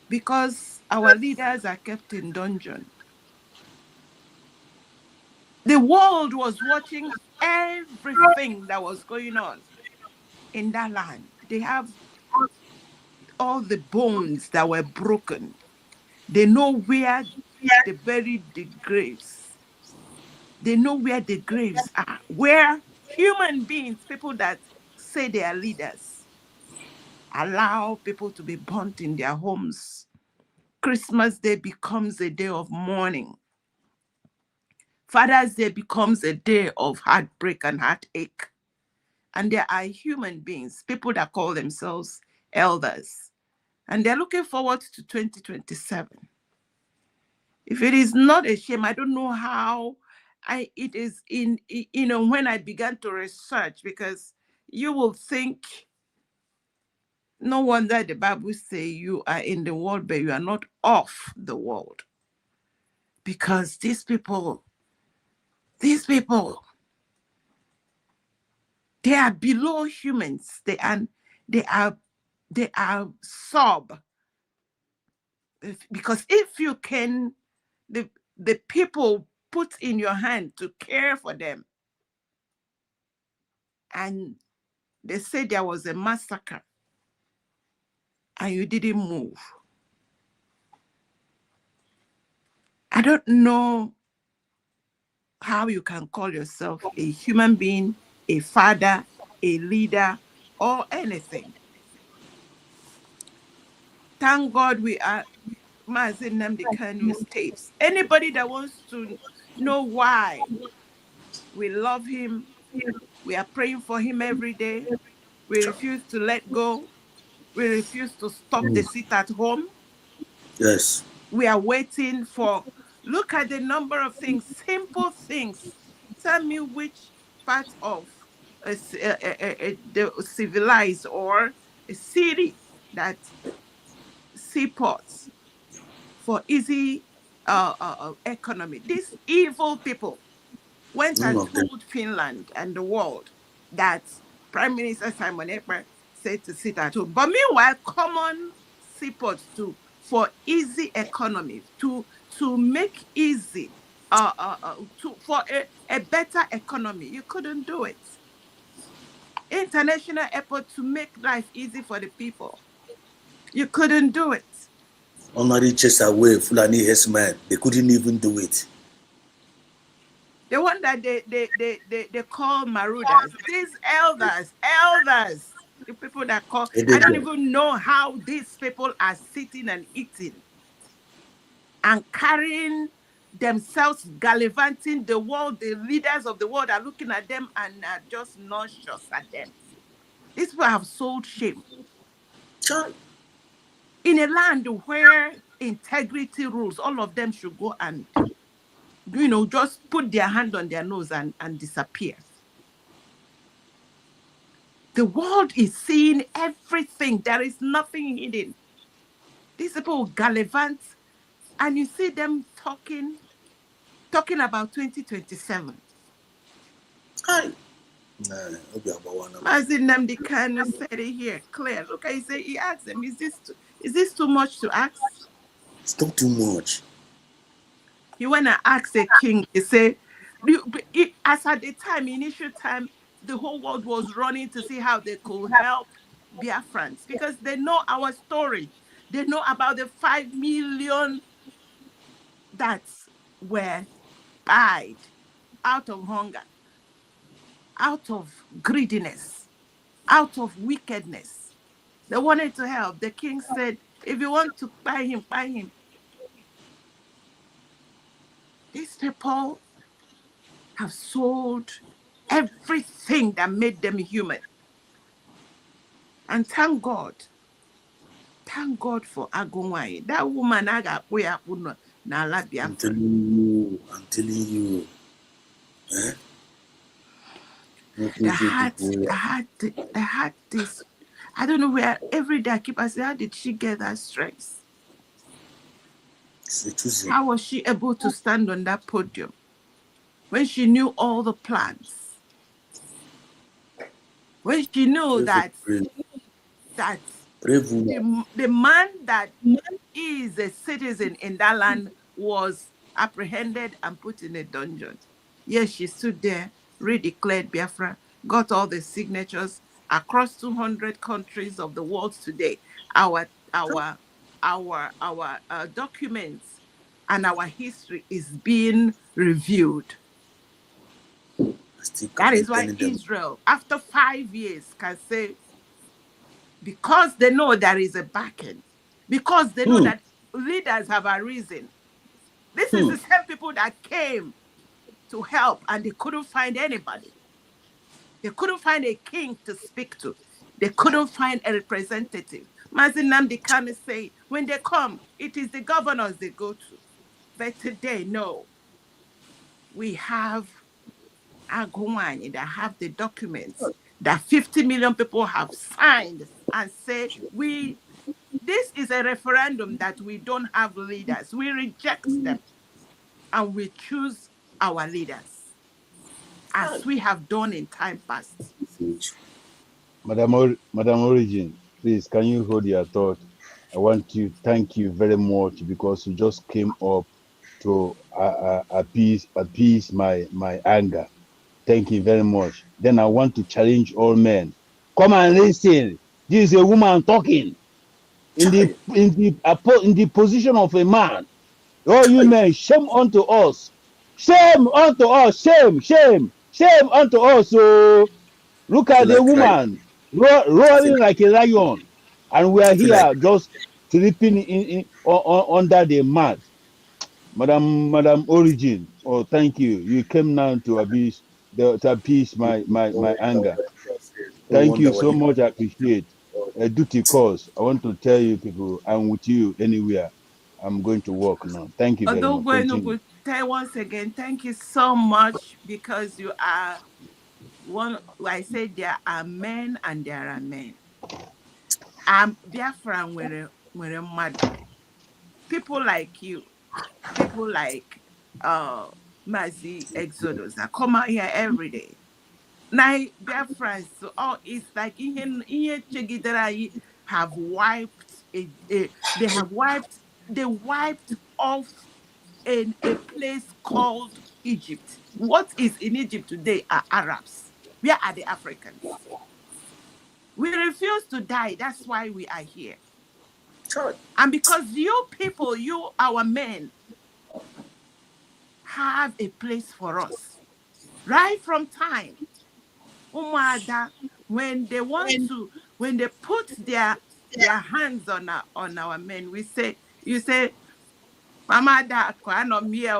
because our leaders are kept in dungeon. The world was watching everything that was going on in that land. They have all the bones that were broken. They know where they buried the graves. They know where the graves are, where human beings, people that say they are leaders, allow people to be burnt in their homes. Christmas Day becomes a day of mourning. Father's Day becomes a day of heartbreak and heartache. And there are human beings, people that call themselves elders, and they're looking forward to 2027. If it is not a shame, I don't know how it is when I began to research, because you will think, no wonder the Bible says you are in the world, but you are not of the world. Because these people, they are below humans. They are sub. Because if you can, the people put in your hand to care for them, and they say there was a massacre and you didn't move. I don't know how you can call yourself a human being, a father, a leader, or anything. Thank God we are Mazin Nnamdi Kanu's tapes. Anybody that wants to know why we love him, we are praying for him every day, we refuse to let go, we refuse to stop the sit at home. Yes. We are waiting for, look at the number of things, simple things. Tell me which part of the civilized or a city that seaports for easy economy. These evil people went None and of them. told Finland and the world that Prime Minister Simon Ekpa said to sit at home. But meanwhile, common seaports too for easy economy, to make easy, for a better economy. You couldn't do it. International airport to make life easy for the people. You couldn't do it. Honorary chase away Fulani herdsmen. They couldn't even do it. The one that they call marauders, these elders, the people that call, I don't even know how these people are sitting and eating and carrying themselves, gallivanting the world. The leaders of the world are looking at them and are just nauseous at them. These people have sold shame. In a land where integrity rules, all of them should go and, just put their hand on their nose and disappear. The world is seeing everything. There is nothing hidden. These people gallivant, and you see them talking about 2027. Mazin Nnamdi Kanu said it here, clear. Look, he asked them, is this too much to ask? It's not too much. He went and asked a king, he said, as at the time, initial time, the whole world was running to see how they could help Biafrans because they know our story. They know about the 5 million that were died out of hunger, out of greediness, out of wickedness. They wanted to help. The king said, if you want to buy him, buy him. These people have sold everything that made them human. And thank God for Agunwai. That woman, I'm telling you. Eh? They had this. I don't know where. Every day I keep asking, how did she get that strength? How was she able to stand on that podium when she knew all the plans? When she knew that the man that is a citizen in that land was apprehended and put in a dungeon. Yes, she stood there, redeclared Biafra, got all the signatures across 200 countries of the world today. Our documents and our history is being reviewed. That is why Israel, after 5 years, can say, because they know there is a backing, because they know that leaders have arisen. This is the same people that came to help and they couldn't find anybody. They couldn't find a king to speak to. They couldn't find a representative. Mazin Nnamdi Kanu say, when they come, it is the governors they go to. But today, no. We have Agumani that have the documents that 50 million people have signed and say, this is a referendum that we don't have leaders. We reject them and we choose our leaders as we have done in time past. Madam Origin, please, can you hold your thought? I want to thank you very much because you just came up to appease my anger. Thank you very much. Then I want to challenge all men. Come and listen. This is a woman talking in the position of a man. All you men, shame unto us. Shame unto us, shame, shame, shame unto us. So look I feel at the like crying. woman I feel roaring like, like a lion, and we I are feel like here just sleeping under the mat. Madam Origin, oh thank you. You came now to appease my no wonder anger. what people are saying. No Thank wonder you what so people much. I appreciate. are A duty cause. I want to tell you people, I'm with you anywhere. I'm going to work now. Thank you very Although much. Continue. once again, thank you so much because you are one. I said there are men and there are men. Biafra nwere mmadụ. People like you, people like Mazi Exodus that come out here every day. Now Biafrans, so it's like ihe chegidere anyị have wiped they wiped off in a place called Egypt. What is in Egypt today are Arabs. Where are the Africans? We refuse to die. That's why we are here. Church. And because you people, our men, have a place for us. Right from time. Umada, when they put their hands on our men, you say, Mama da kwano mia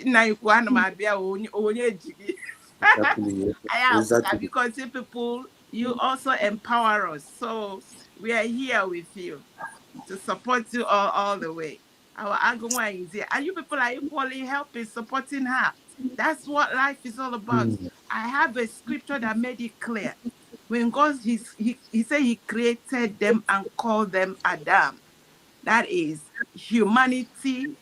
na ikwano mabia onye jigi. Exactly. I have Exactly. because you people, you also empower us. So we are here with you to support you all the way. Our Agumwa is here. And you people are equally helping, supporting her. That's what life is all about. Mm. I have a scripture that made it clear. When God, he said he created them and called them Adam. That is humanity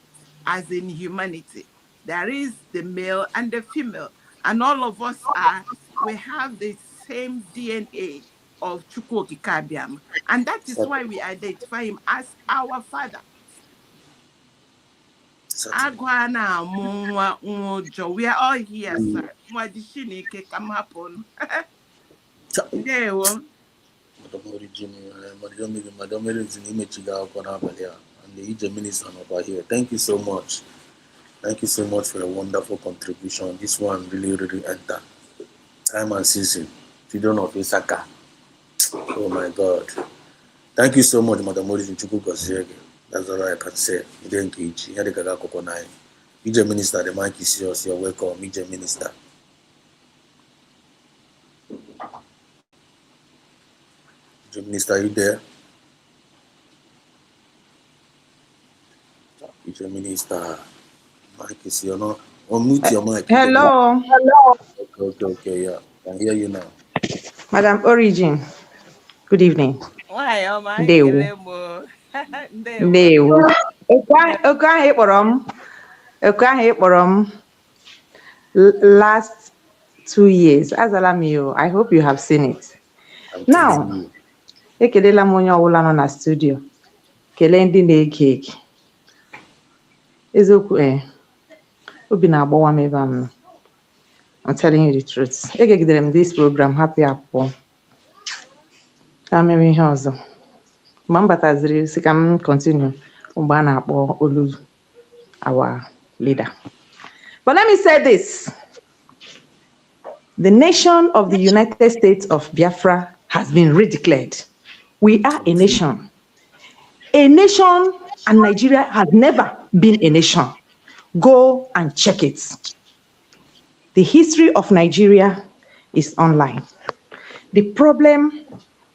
as in humanity. There is the male and the female. And all of us we have the same DNA of Chukwuokike Kabiam. And that is why we identify him as our father. Agwana Munwa Nwojo. We are all here, sir. Mwadishinike come happen. There. Madam Origin, Madam Origin, Imechiga Okanabalia, and the Ije minister over here. Thank you so much. Thank you so much for your wonderful contribution. This one really, really entered. Time and season. Children of Isaka. Oh my God. Thank you so much, Madam Origin Chukwugoziege. That's all I can say. Thank you. Ije minister, the mic is yours. You're welcome, Ije minister. Ije minister, are you there? Ije minister, mic is yours. No? Unmute your mic. Hello. Okay, yeah. I can hear you now. Madam Origin, good evening. Why am I Ndewo. Ndewo. Oku ahụ ịkpọrọ m last 2 years. Azala m you. I hope you have seen it. Now, ekelela m onye ọbụla nọ na studio. Kelee ndị na-ege ege. Eziokwu obi na-agbawa m ebe a m nọ. I'm telling you the truth. Egegidere m this program happy apụ. Ka mere ihe ọzọ. Ma m bataziri si ka m continue mgbe a na-akpọ olu our leader. But let me say this. The nation of the United States of Biafra has been redeclared. We are a nation. A nation, and Nigeria has never been a nation. Go and check it. The history of Nigeria is online. The problem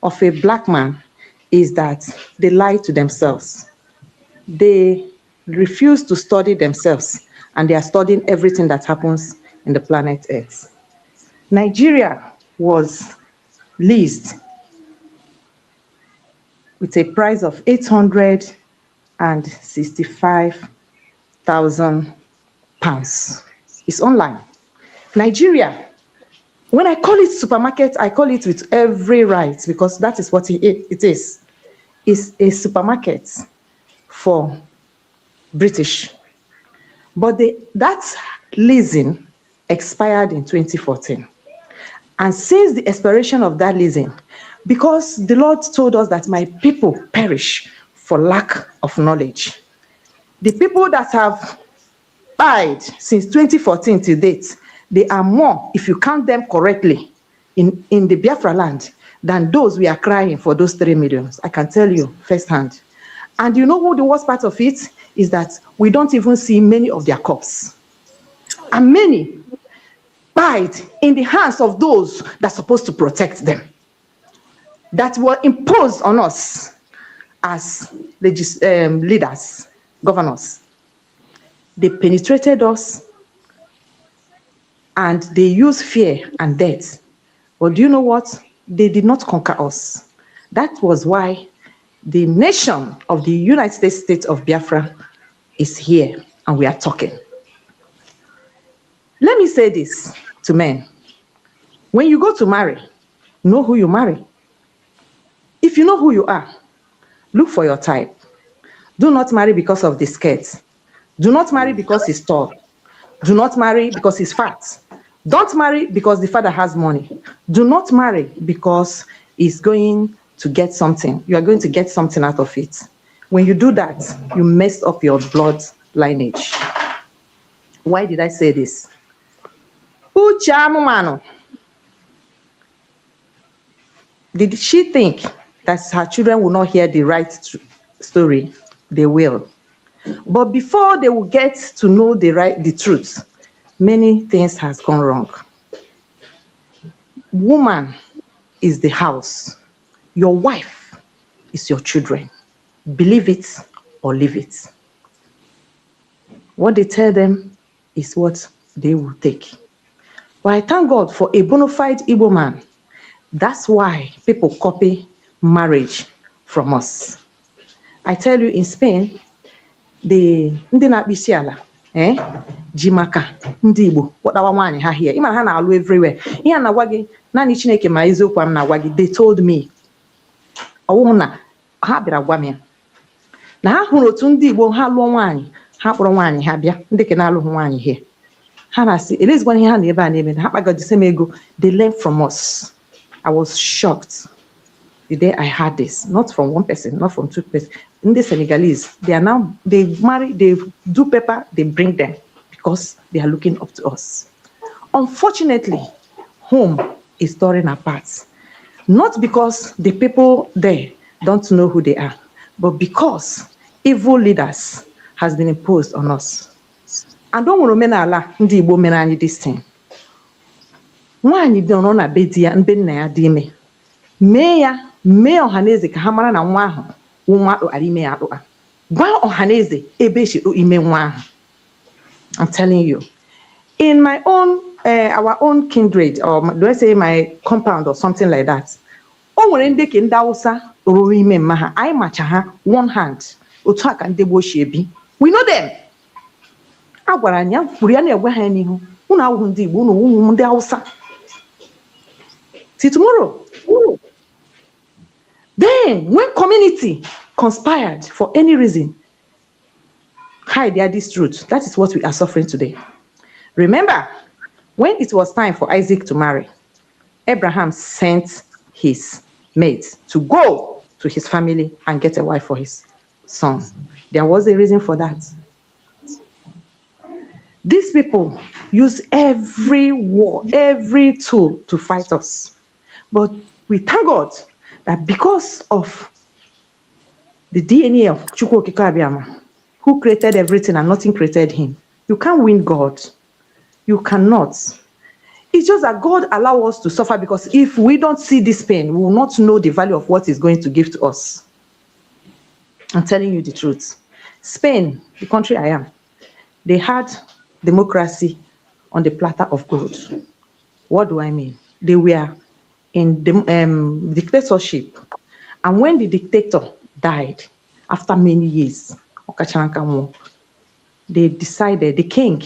of a black man is that they lie to themselves. They refuse to study themselves, and they are studying everything that happens in the planet Earth. Nigeria was leased with a price of 865,000 pounds. It's online. Nigeria, when I call it supermarket, I call it with every right because that is what it is. It's a supermarket for British. But that leasing expired in 2014. And since the expiration of that leasing, because the Lord told us that my people perish for lack of knowledge, the people that have died since 2014 to date, they are more, if you count them correctly, in the Biafra land than those we are crying for those 3 million. I can tell you firsthand. And you know what the worst part of it is, that we don't even see many of their corpses. And many died in the hands of those that are supposed to protect them, that were imposed on us as leaders, governors. They penetrated us and they used fear and death. But do you know what? They did not conquer us. That was why the nation of the United States of Biafra is here and we are talking. Let me say this to men. When you go to marry, know who you marry. If you know who you are, look for your type. Do not marry because of the skirt. Do not marry because he's tall. Do not marry because he's fat. Don't marry because the father has money. Do not marry because he's going to get something. You are going to get something out of it. When you do that, you mess up your blood lineage. Why did I say this? Did she think that her children will not hear the right story? They will. But before they will get to know the truth, many things has gone wrong. Woman is the house. Your wife is your children. Believe it or leave it. What they tell them is what they will take. But I thank God for a bona fide Igbo man. That's why people copy marriage from us. I tell you, in Spain, ndị na-akpụ isi ala ji maka ndị Igbo kpọtawa nwaanyị ha here. Ịma ha na-alụ everywhere. Ihe na-agwa gị naanị Chineke ma eziokwu m na-agwa gị. They told me. Ọwụhụ na ha bịara gwa m ya. Na ha hụrụ otu ndị Igbo ha lụọ nwaanyị, ha kpọrọ nwaanyị ha bịa, ndị ke na-alụghị nwaanyị here. Ha na-asị, elezikwana ihe ha na ebe a na-eme, ha kpaga the same ego. They learn from us. I was shocked the day I heard this. Not from one person, not from two persons. In the Senegalese, they marry, they do paper, they bring them because they are looking up to us. Unfortunately, home is tearing apart. Not because the people there don't know who they are, but because evil leaders has been imposed on us. And don't want to menala ndi Igbo menani this thing. Nwaanyị dị ọnọ na be di ya, mbe nna ya dị ime. Mee ọhaneze ka ha mara na nwa ahụ nwa akpụkpara ime ya akpụkpa. Gwa ọhaneze ebe eshiro ime nwa ahụ. I'm telling you. In my own, our own kindred, or do I say my compound or something like that, o nwere ndị ke ndị Hausa ruru ime mma ha, anyị macha ha one hand, otu aka ndị Igbo si ebi. We know them. A gwara anya kwuru ya na-egwe ha n'ihu. Unu awụhụ ndị Igbo, unu wụ ndị Hausa. Till tomorrow. Then, when community conspired for any reason, hide this truth. That is what we are suffering today. Remember, when it was time for Isaac to marry, Abraham sent his mate to go to his family and get a wife for his son. There was a reason for that. These people use every war, every tool to fight us. But we thank God that because of the DNA of Chukwu Okike Abiama, who created everything and nothing created him, you can't win God. You cannot. It's just that God allows us to suffer, because if we don't see this pain, we will not know the value of what He's going to give to us. I'm telling you the truth. Spain, the country I am, they had democracy on the platter of gold. What do I mean? They were in the dictatorship, and when the dictator died after many years, they decided, the king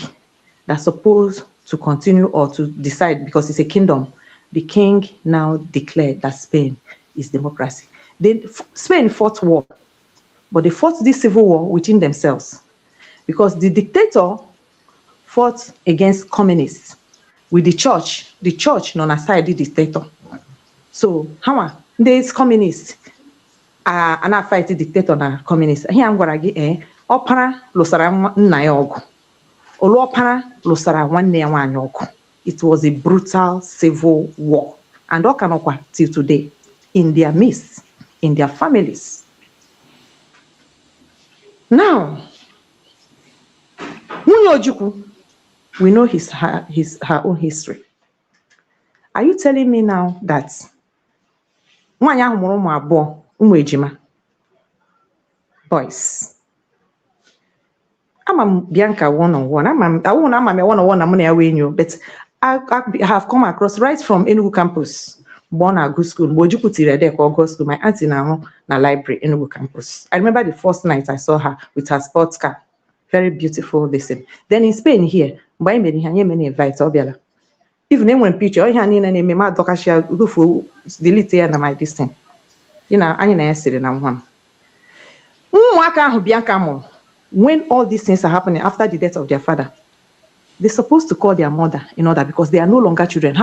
that's supposed to continue or to decide, because it's a kingdom, the king now declared that Spain is democracy. Spain fought war, but they fought this civil war within themselves, because the dictator fought against communists with the church non aside the dictator. So how these communists are not fighting dictator na communists. Here I'm gonna get opera losara nna ya ogu. Olopara lụsara nwanne ya nwaanyị ọgụ. It was a brutal civil war. And ọkanọkwa till today in their midst, in their families. Now, Nwunye Ojukwu, we know her own history. Are you telling me now that nwaanyị ahụ mụrụ ụmụ abụọ, ụmụ ejima, boys? I'm Bianca one-on-one. I won't one-on-one, I'm going to but I have come across right from Enugu campus, born at good school, school, my auntie now na library, Enugu campus. I remember the first night I saw her with her sports car. Very beautiful, listen. Then in Spain here, by many invite Obiala. Even when picture, I name my doctor go for delete and my distance. You know, I answered in one. Bianca, when all these things are happening after the death of their father, they're supposed to call their mother in order because they are no longer children.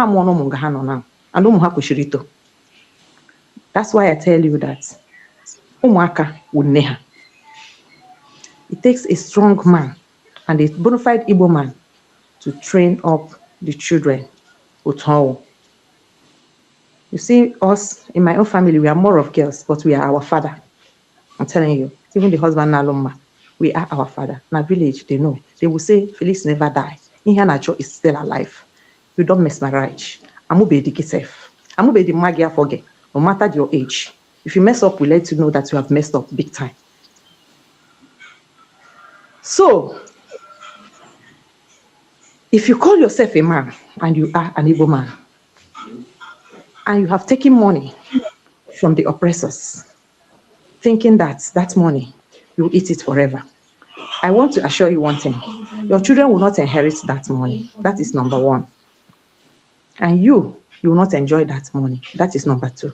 That's why I tell you that it takes a strong man and a bona fide Igbo man to train up the children. You see, us in my own family, we are more of girls, but we are our father. I'm telling you, even the husband Naloma, we are our father. In our village, they know. They will say, Felix never die. Ihanacho is still alive. You don't mess my marriage. I'm be the safe. I'm be the magia forget. No matter your age. If you mess up, we let you know that you have messed up big time. So, if you call yourself a man and you are an Igbo man, and you have taken money from the oppressors, thinking that that money, you eat it forever. I want to assure you one thing. Your children will not inherit that money. That is number one. And you will not enjoy that money. That is number two.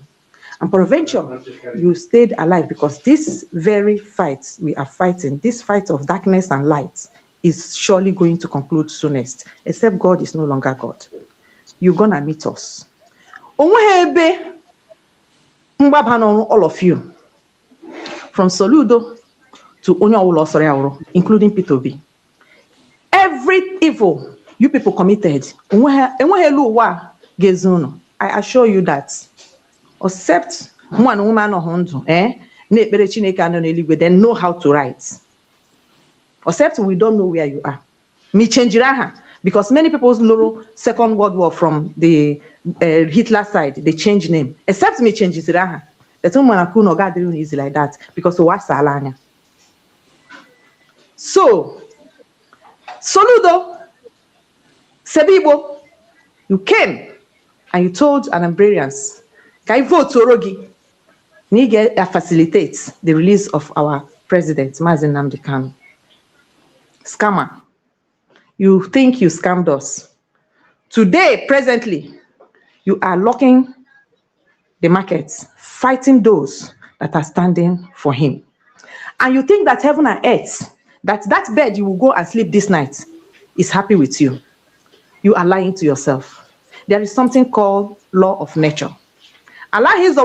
And peradventure, you stayed alive because this very fight we are fighting, this fight of darkness and light, is surely going to conclude soonest, except God is no longer God. You're gonna meet us. All of you, from Soludo to Onyawo, including P2B. Every evil you people committed, I assure you that, except one woman or Hondo, then know how to write. Except we don't know where you are. Me change because many people's know Second World War from the Hitler side, they change name. Except me change Raha. That's why no gathering easy like that because of what's Alanya. So, Soludo, Sebibo, you came and you told an Umbrarians, can you vote Torogi? Nige facilitates the release of our president, Mazen Nnamdi Kanu. Scammer, you think you scammed us. Today, presently, you are locking the markets, fighting those that are standing for him. And you think that heaven and earth, that bed you will go and sleep this night is happy with you. You are lying to yourself. There is something called law of nature. Allah is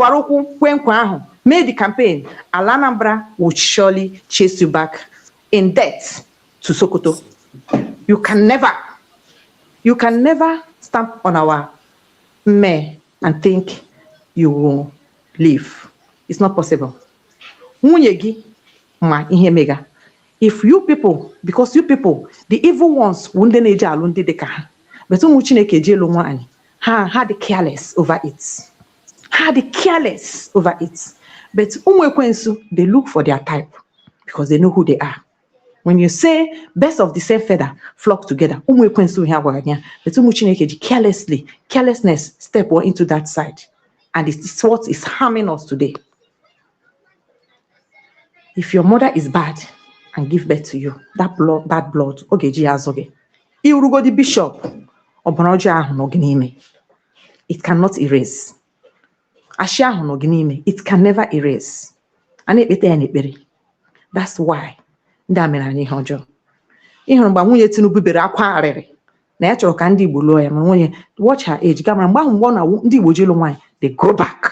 made the campaign. Alanambra would surely chase you back in debt to Sokoto. You can never stamp on our mare and think you will live. It's not possible. If you people, because you people, the evil ones, but had careless over it. But they look for their type because they know who they are. When you say best of the same feather flock together, but carelessness step into that side. And it's what is harming us today. If your mother is bad and give birth to you, that bad blood, you go the bishop it cannot erase. It can never erase. That's why. Watch her age. They go back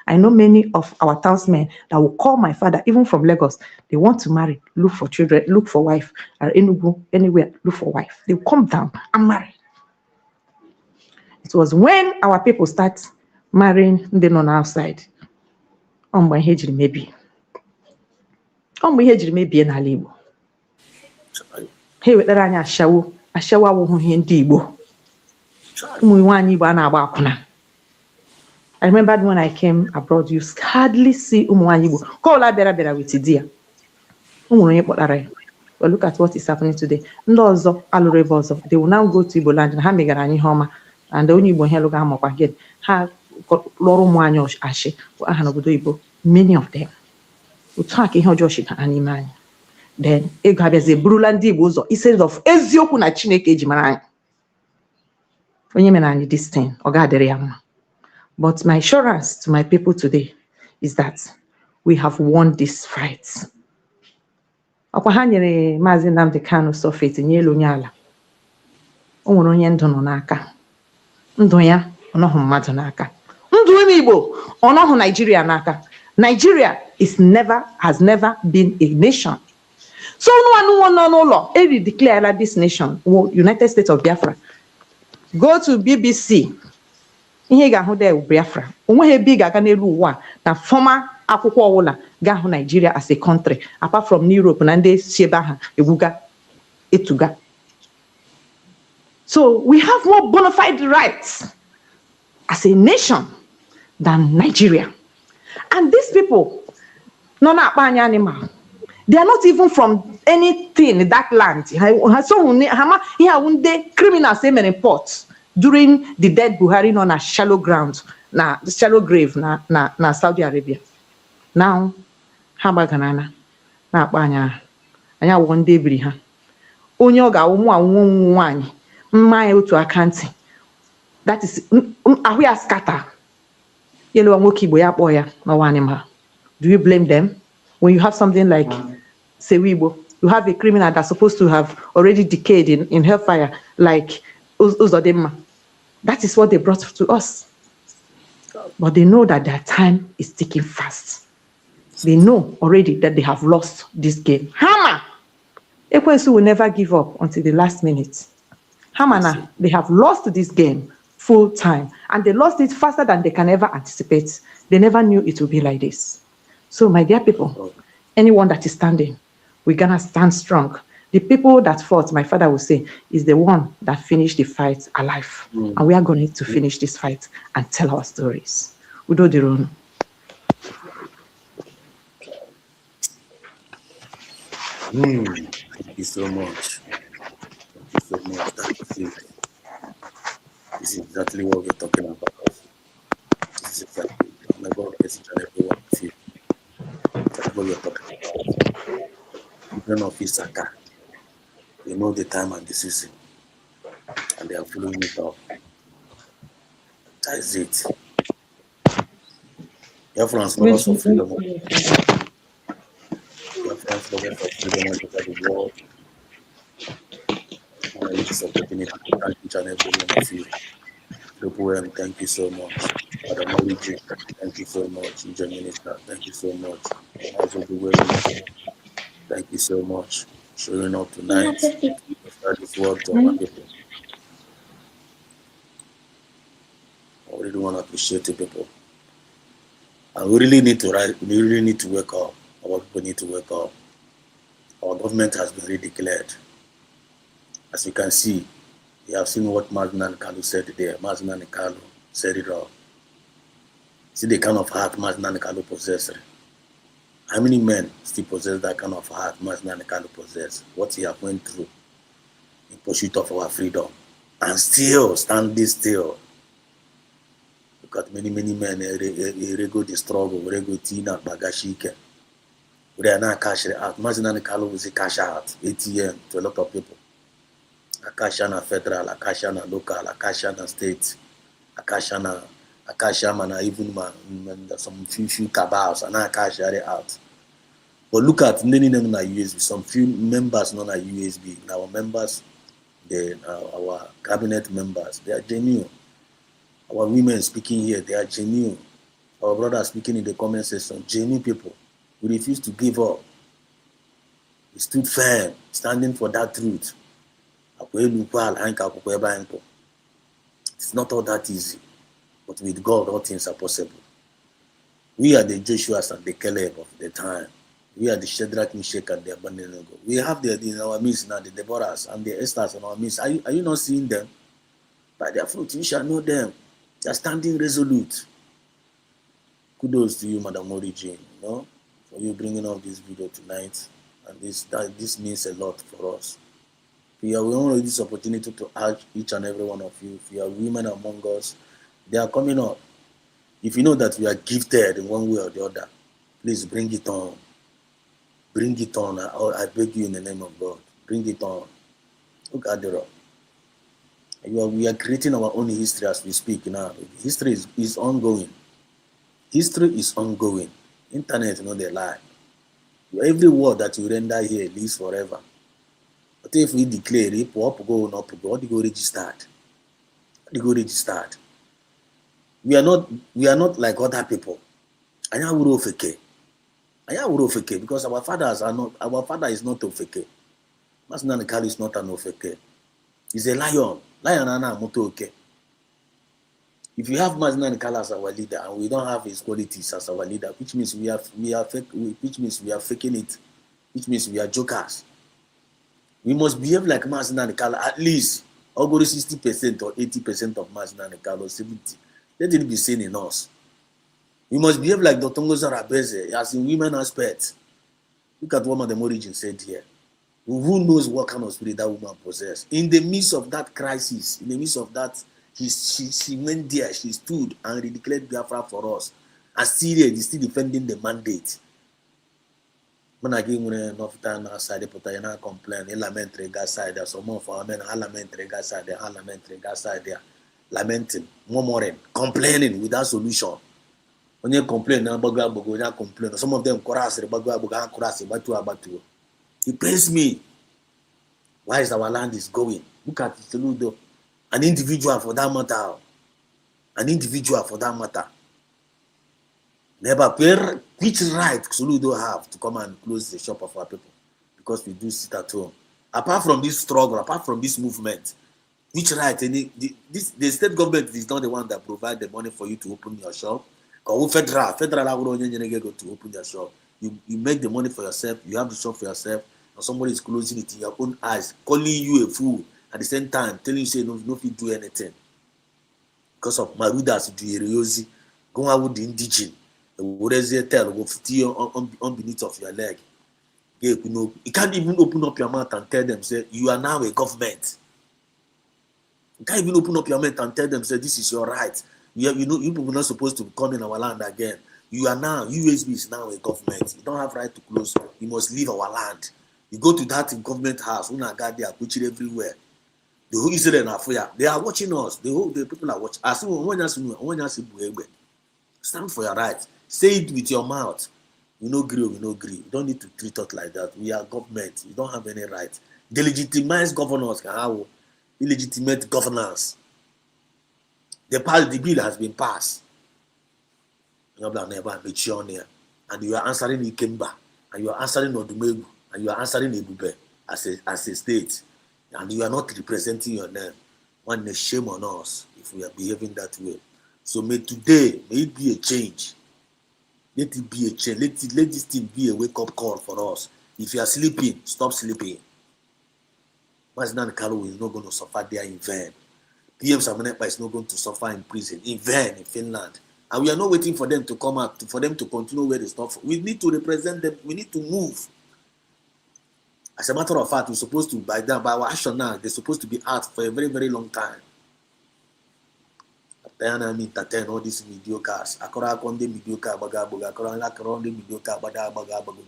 I know many of our townsmen that will call my father, even from Lagos. They want to marry, look for children, look for wife, or anywhere, look for wife. They will come down and marry. It was when our people start marrying ndị nọ outside. Mgbe ihe jiri mebie. Mgbe ihe jiri mebie n'ala Igbo. Ha ewetara anyị ashawo awụhụ ihe ndị Igbo. Ụmụ nwaanyị Igbo a na-agba akwụna. I remember when I came abroad, you hardly see ụmụ nwaanyị Igbo. Kola bịara with di ya. Ụmụ onye kpọtara ya. But look at what is happening today. Ndị ọzọ alụrụ ebe ọzọ. They will now go to Igbo land and ha megara anyị ihe ọma. And onye Igbo ihe lụga ha makwa again. Ha lụrụ ụmụ anyị ashị aha n'obodo Igbo. Many of them. Otu a ka ihe ọjọọ shita n'ime anyị. Then ego abịazi burula ndị Igbo ụzọ instead of eziokwu na Chineke eji mara anyị. Onye mere anyị this thing, ọ ga-adịrị ya mma. But my assurance to my people today is that we have won this fight. Ọkwa ha nyere Maazị Nnamdi Kanu sọfeti nye elu onye ala. O nwere onye ndụ nọ n'aka. Ndụ ya ọ nọghị mmadụ n'aka. Ndụ ime Igbo ọ nọghị Nigeria n'aka. Nigeria has never been a nation. So no, every declare this nation, United States of Biafra. Go to BBC. Ihe ga-ahụ there Biafra. Onweghị ebe ị ga-aga n'elu ụwa na former akwụkwọ ọwụla ga-ahụ Nigeria as a country, apart from Europe na ndị si ebe ahụ egwuga etuga. So we have more bona fide rights as a nation than Nigeria. And these people, no na-akpa anyị animal. They are not even from anything in that land. Criminals in port during the dead Buhari known as shallow ground, shallow grave na Saudi Arabia. Now, Habaganana, na banya, anya one day briha. Onyoga one my to accounting. That is we are scatter. Yellow and woki boya boya, no animal. Do you blame them? When you have something like Sewibo, you have a criminal that's supposed to have already decayed in hellfire, like Uzodema. That is what they brought to us. But they know that their time is ticking fast. They know already that they have lost this game. Hammer! Ekwensu will never give up until the last minute. Hamana, they have lost this game full time. And they lost it faster than they can ever anticipate. They never knew it would be like this. So, my dear people, anyone that is standing, we're gonna stand strong. The people that fought, my father will say, is the one that finished the fight alive. And we are going to finish this fight and tell our stories. Udo Dirun. Thank you so much. Thank you so much. This is exactly what we're talking about. This is exactly what everyone feels. That's what we're talking about. Even of Isaka, they know the time and the season, and they are following it up. That is it. Biafrans lovers of freedom. Biafrans lovers of freedom and the world. And I use this opportunity to thank each and every one of you. Lopuem, thank you so much. Madam Origi, thank you so much. Region Minister, thank you so much. Thank you so much. Showing up tonight. That is what our people. I really want to appreciate the people. And we really need to wake up. Our people need to wake up. Our government has been redeclared. As you can see, you have seen what Mazinan Kalu said there. Mazinan Kalu said it all. See the kind of heart Mazinan Kalu possesses. How many men still possess that kind of heart Mazinan Kalu possesses? What he have went through in pursuit of our freedom. And still, standing still. Look at many men, they go the struggle, they go Tina, Bagashike. They are not cash out. Mazinan Kalu is a cash out, ATM to a lot of people. Akashana federal, Akashana local, Akashana state, Akashana even some few cabals and Akashare out. But look at many of them are USB. Some few members not are USB. Our members, our cabinet members, they are genuine. Our women speaking here, they are genuine. our brothers speaking in the comment section, genuine people, we refuse to give up. We stood firm, standing for that truth. It's not all that easy, but with God, all things are possible. We are the Joshuas and the Caleb of the time. We are the Shadrach, Meshach, and the Abednego. We have in our midst now the Deborahs and the Esthers in our midst. Are you not seeing them? By their fruit, you shall know them. They are standing resolute. Kudos to you, Madam Origin, for you bringing up this video tonight. And this means a lot for us. We want to use this opportunity to urge each and every one of you. If you are women among us, they are coming up. If you know that we are gifted in one way or the other, please bring it on. Bring it on. I beg you in the name of God. Bring it on. Look at the rock. We are creating our own history as we speak now. History is ongoing. History is ongoing. Internet, they lie. Every word that you render here lives forever. But if we declare it, up go, what do you go registered? We are not like other people. Because our father is not ofeke. Masina Nkali is not an ofeke. He's a lion. Lion ana moto okay. If you have Masina Nkali as our leader and we don't have his qualities as our leader, which means we are faking it, which means we are jokers. We must behave like Masina Nkali at least. I'll go to 60% or 80% of Masina Nkali or 70%. Let it be seen in us. We must behave like Dr. Ngozi Arabeze, as in women aspect. Look at what Madam Origin said here. Who knows what kind of spirit that woman possesses? In the midst of that crisis, in the midst of that, she went there, she stood and declared Biafra for us. And Syria is still defending the mandate. When I give enough time outside, they not complain. They lament rega side there. Some of our men lament rega side there. Lament rega side there. Lamenting, murmuring, complaining without solution. When you complain, complain. Some of them chorus, it pains me. Why is our land is going? Look at Soludo. An individual for that matter. Never which right Soludo have to come and close the shop of our people? Because we do sit at home. Apart from this struggle, apart from this movement, which right? The state government is not the one that provide the money for you to open your shop. Federal to open your shop. You make the money for yourself. You have the shop for yourself. And somebody is closing it in your own eyes, calling you a fool at the same time, telling you say no fit do anything because of Marudas do Eriosi, go out with the indigene. What is it tell? Go on beneath of your leg. You can't even open up your mouth and tell them say you are now a government. You can't even open up your mouth and tell them say this is your right. You people are not supposed to come in our land again. You are now USB is now a government. You don't have right to close. You must leave our land. You go to that government house. Una got there, put it everywhere. The whole Israel and they are watching us. The people are watching. Stand for your right. Say it with your mouth. We no agree. You don't need to treat us like that. We are government. You don't have any right. The legitimized governors can have illegitimate governance. The bill has been passed. And you are answering Ikemba, and you are answering Odumegu, and you are answering Ebube as a state, and you are not representing your name. One shame on us if we are behaving that way. So may it be a change. Let it be a change. Let this thing be a wake-up call for us. If you are sleeping, stop sleeping. Masina Nkali is not going to suffer there in vain. PM Samanekpa is not going to suffer in prison in vain in Finland. And we are not waiting for them to come out, for them to continue where they stop. We need to represent them. We need to move. As a matter of fact, we're supposed to, by our action now, they're supposed to be out for a very, very long time. All these mediocres.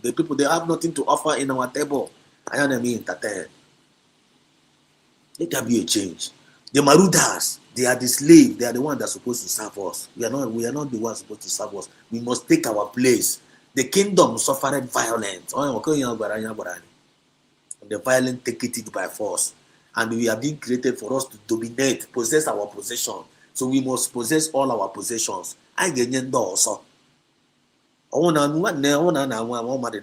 The people, they have nothing to offer in our table. Let there be a change. The Marudas, they are the slave. They are the ones that are supposed to serve us. We are not the ones supposed to serve us. We must take our place. The kingdom suffered violence. And the violent take it by force. And we are being created for us to dominate, possess our possession. So we must possess all our possessions. ọnwụ na nwanne ọnwụ na na-anwa anwa mmadụ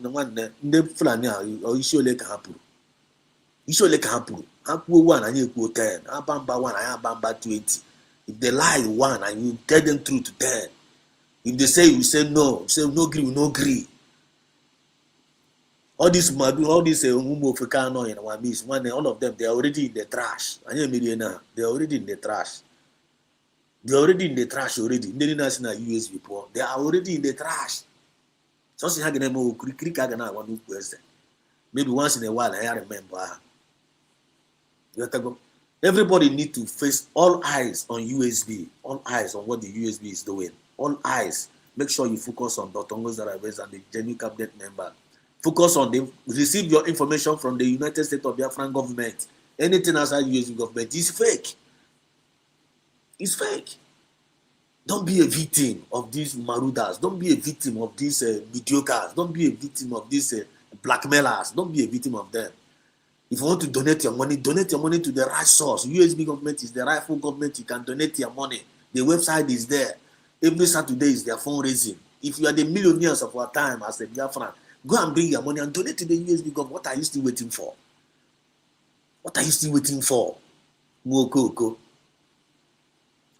na nwanne ndị Fulani a isi ole ka ha pụrụ isi ole ka ha pụrụ ha kwuo 1 anyị ekwuo 10 aba mba 1 anyị aba mba 20. If they lie 1 and you tell them truth to 10, if they say you say no, you say no agree, we no agree. All this Umumo Africano and Wamis, all of them, they are already in the trash. They are already in the trash. They are already in the trash already. They didn't national US report. They are already in the trash. So maybe once in a while I remember. Everybody need to face all eyes on USB, all eyes on what the USB is doing. All eyes. Make sure you focus on Dr. Ngozaraves and the genuine cabinet member. Focus on them. Receive your information from the United States of Biafran government. Anything outside USB government is fake. It's fake. Don't be a victim of these marudas. Don't be a victim of these mediocres. Don't be a victim of these blackmailers. Don't be a victim of them. If you want to donate your money to the right source. USB government is the rightful government. You can donate your money. The website is there. Every Saturday is their fundraising. If you are the millionaires of our time as a Biafran, go and bring your money and donate to the USB government. What are you still waiting for? What are you still waiting for? Mwoko.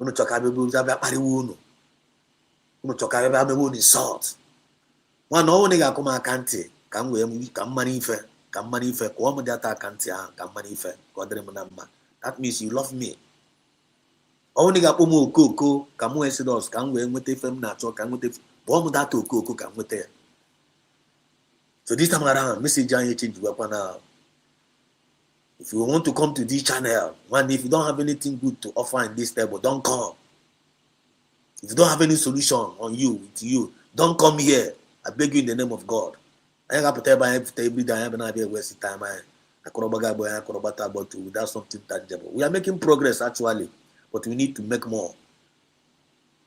Uno choka bebe zabe pariwo uno. Uno choka bebe amebo ni salt. Wana o nega kuma akante. Kam money ife. Kam money ife. Kwa mo data akante ha. Kam money ife. Kwa dere mo namba. That means you love me. O nega pomo okoko. Kam mo esidos. Kam we nwete ife m na cho. Kam nwete. Kwa mo data okoko kam nwete. So this time around, message and change weapon now. If you want to come to this channel, man, if you don't have anything good to offer in this table, don't come. If you don't have any solution on you, with you, don't come here. I beg you in the name of God. I got to tell every day I have an idea waste time. I without something tangible. We are making progress actually, but we need to make more.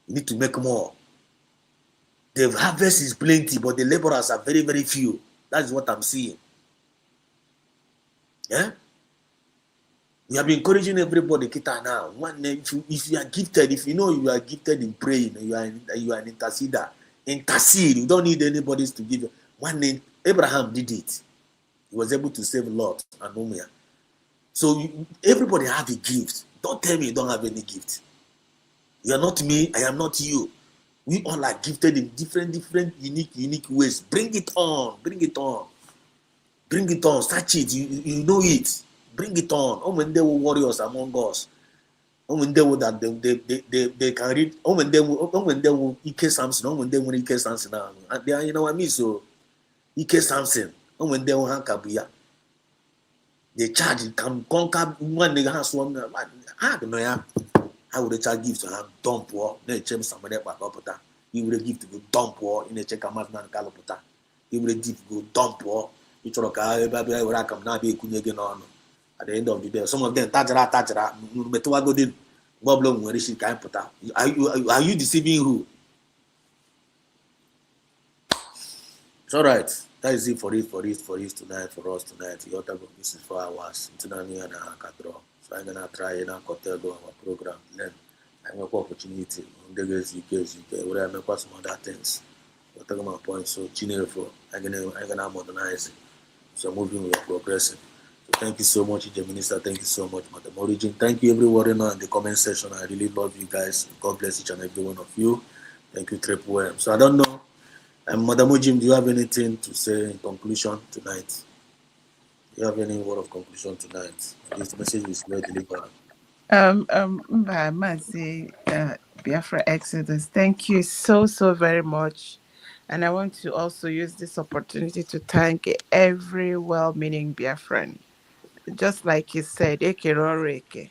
We need to make more. The harvest is plenty, but the laborers are very, very few. That is what I'm seeing. Yeah? We have been encouraging everybody, Kita now. One, if you are gifted, if you know you are gifted in praying, you are an interceder, intercede. You don't need anybody to give you. One name, Abraham did it. He was able to save Lot and Umia. So everybody have a gift. Don't tell me you don't have any gift. You are not me, I am not you. We all are gifted in different, unique ways. Bring it on. Search it. You know it. Bring it on. Oh, when there were warriors among us. Oh, when they were that they can read. Oh, when they were Ike Samson. Oh, when they were Ike Samson now. And they are, you know what I mean? So Ike Samson. Oh, when they were Hankabuya. They charge it can conquer one nigga has one. I don't know. I would have give to him dump war. Then change somebody back up. He would give to go dump war in a check a man and calopota. He would give to go dump war. You talk about I come now be again on at the end of the day. Some of them touch but to go did Boblong where she can't put out. Are you deceiving who? It's all right. That is it for us tonight. This is 4 hours. Tonight and so I'm gonna try and hotel go our program. Then I have opportunity on the UK, where I make some other things. But talking my point, so I'm gonna modernize it. So moving, we are progressing. So thank you so much, the minister. Thank you so much, Madam Origin. Thank you everyone in the comment section. I really love you guys. God bless each and every one of you. Thank you, Triple M. So I don't know. Madam Origin, do you have anything to say in conclusion tonight? Do you have any word of conclusion tonight? This message is well delivered. Mazi, Biafra Exodus, thank you so very much. And I want to also use this opportunity to thank every well-meaning Biafran. Just like you said, Ekeroreke.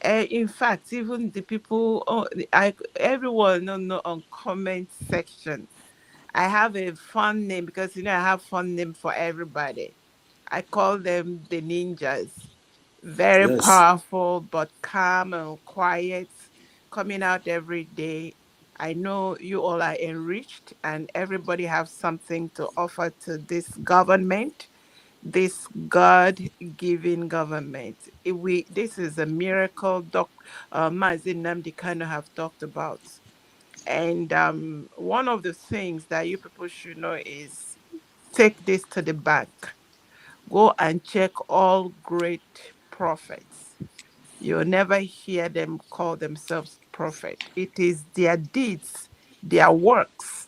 In fact, even the people, everyone know on comment section. I have a fun name because I have fun name for everybody. I call them the ninjas. Very powerful, but calm and quiet, coming out every day. I know you all are enriched and everybody have something to offer to this government, this God-given government. This is a miracle Mazi Nnamdi Kanu have talked about. And one of the things that you people should know is take this to the bank. Go and check all great prophets. You'll never hear them call themselves prophet. It is their deeds, their works,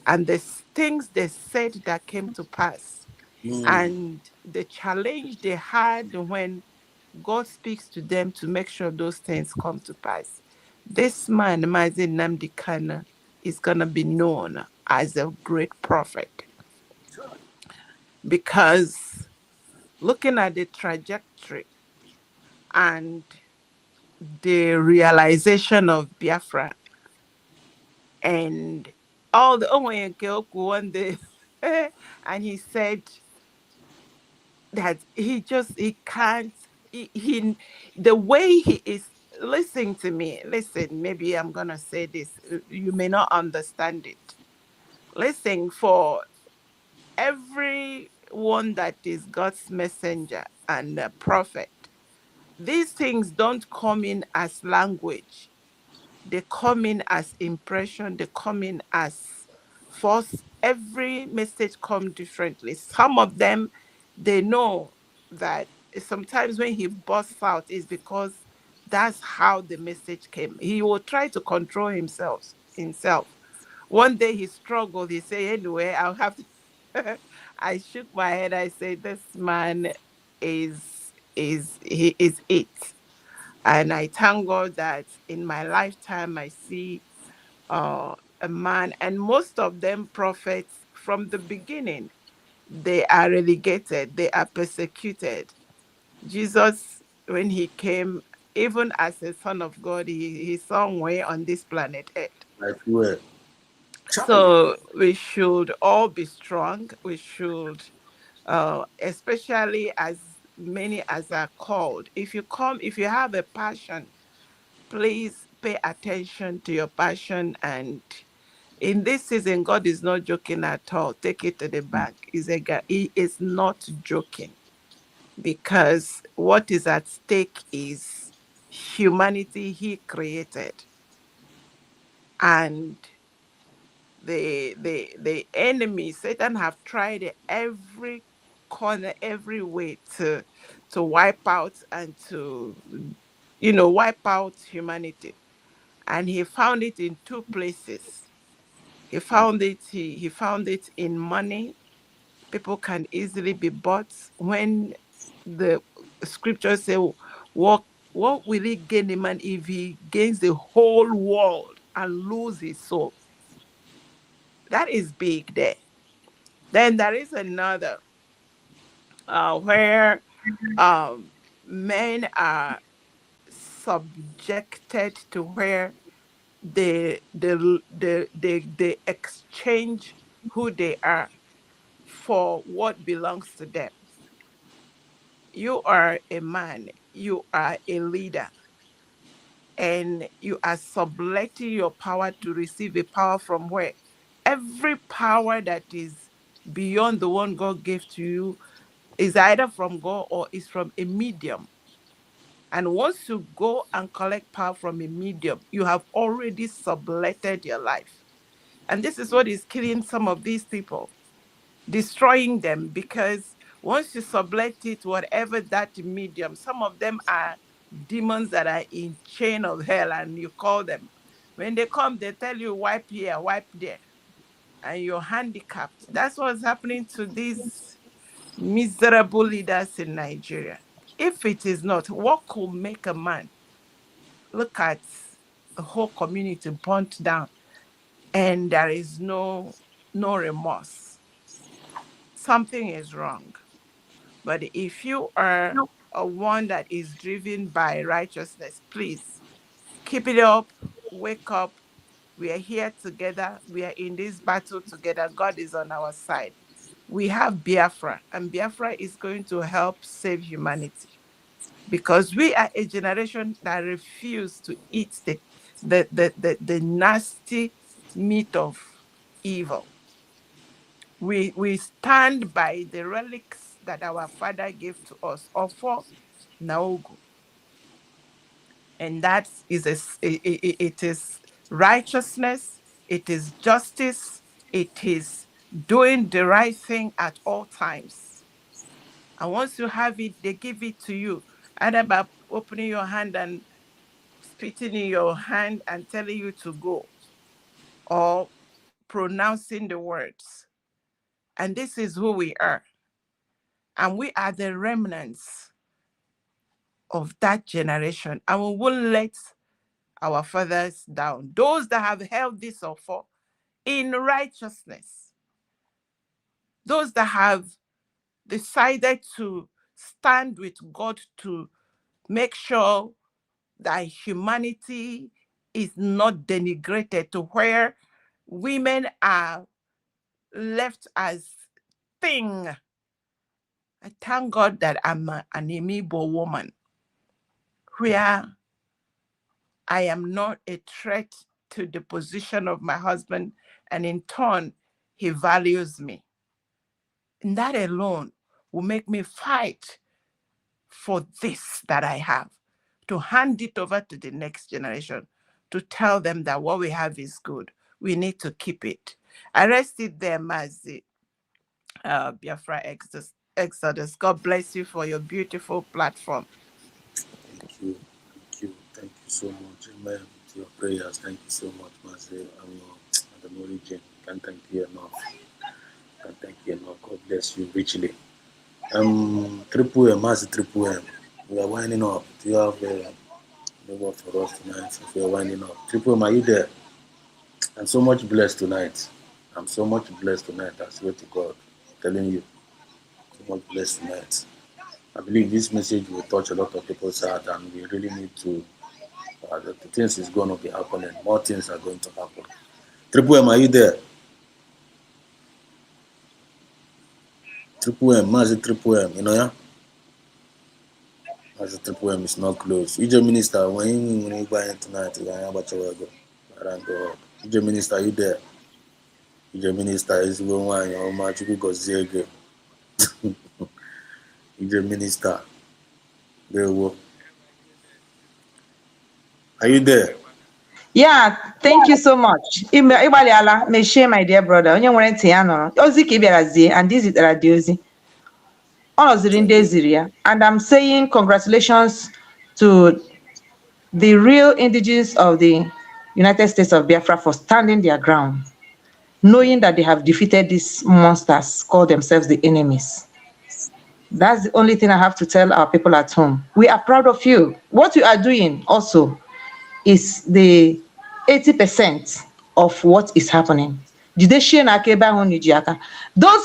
and the things they said that came to pass. And the challenge they had when God speaks to them to make sure those things come to pass. This man, Mazi Namdi Kana, is going to be known as a great prophet because looking at the trajectory and the realization of Biafra and all the one day, and he said that he can't the way he is. Listen to me, listen, maybe I'm gonna say this, you may not understand it. Listen, for everyone that is God's messenger and a prophet, these things don't come in as language. They come in as impression, they come in as force. Every message come differently. Some of them, they know that sometimes when he busts out is because that's how the message came. He will try to control himself. One day he struggled, he said, anyway, I'll have to I shook my head, I said, this man he is it. And I thank God that in my lifetime, I see a man, and most of them prophets from the beginning, they are relegated, they are persecuted. Jesus, when he came, even as a son of God, he somewhere on this planet Earth. I swear. So we should all be strong. We should, especially as many as are called. If you have a passion, please pay attention to your passion. And in this season, God is not joking at all. Take it to the bank. He is not joking, because what is at stake is humanity he created. And the enemy, Satan, have tried every corner, every way to wipe out and to wipe out humanity. And he found it in two places. He found it in money. People can easily be bought. When the scriptures say, what will he gain a man if he gains the whole world and lose his soul? That is big there. Then there is another where men are subjected to where they exchange who they are for what belongs to them. You are a man, you are a leader, and you are subletting your power to receive a power from where? Every power that is beyond the one God gave to you is either from God or is from a medium. And once you go and collect power from a medium, you have already subletted your life. And this is what is killing some of these people, destroying them, because once you sublet it, whatever that medium, some of them are demons that are in chain of hell, and you call them. When they come, they tell you, wipe here, wipe there, and you're handicapped. That's what's happening to these miserable leaders in Nigeria. If it is not, what could make a man look at a whole community burnt down and there is no remorse? Something is wrong. But if you are a one that is driven by righteousness, please keep it up, wake up. We are here together. We are in this battle together. God is on our side. We have Biafra, and Biafra is going to help save humanity, because we are a generation that refuse to eat the nasty meat of evil. We stand by the relics that our father gave to us, or for Naogu, and that is it is righteousness, It is justice. It is doing the right thing at all times. And once you have it, they give it to you, either by opening your hand and spitting in your hand and telling you to go, or pronouncing the words. And this is who we are. And we are the remnants of that generation. And we won't let our fathers down. Those that have held this offer in righteousness, those that have decided to stand with God to make sure that humanity is not denigrated to where women are left as thing. I thank God that I'm an Igbo woman, where I am not a threat to the position of my husband, and in turn, he values me. And that alone will make me fight for this that I have, to hand it over to the next generation, to tell them that what we have is good. We need to keep it. I rest it there, Mazi. Biafra Exodus. God bless you for your beautiful platform. Thank you. Thank you so much. Amen. To your prayers. Thank you so much, Master. Madam Origin. Can't thank you enough. Can't thank you enough. God bless you richly. Triple M, Master Triple M. We are winding up. Do you have the word for us tonight? If we are winding up. Triple M, are you there? I'm so much blessed tonight. I'm so much blessed tonight. I swear to God. I'm telling you. So much blessed tonight. I believe this message will touch a lot of people's heart, and we really need to. The things is going to be happening. More things are going to happen. Triple M, are you there? Triple M, Mazi Triple M, you know, yeah? Mazi Triple M is not close. EJ Minister, when you buy it tonight, you're going to have a go. Around God. EJ Minister, are you there? EJ Minister is going on your match. You go see again. EJ Minister, there we go. Are you there? Yeah, thank you so much. Igbaliala, may share my dear brother. Onye nwere ntị ya nọrọ. Ozi ka ị bịara zie, and this is the ozi. Ọ nọziri ndị eziri ya. And I'm saying congratulations to the real indigenous of the United States of Biafra for standing their ground, knowing that they have defeated these monsters, call themselves the enemies. That's the only thing I have to tell our people at home. We are proud of you. What you are doing also is the 80% of what is happening. Those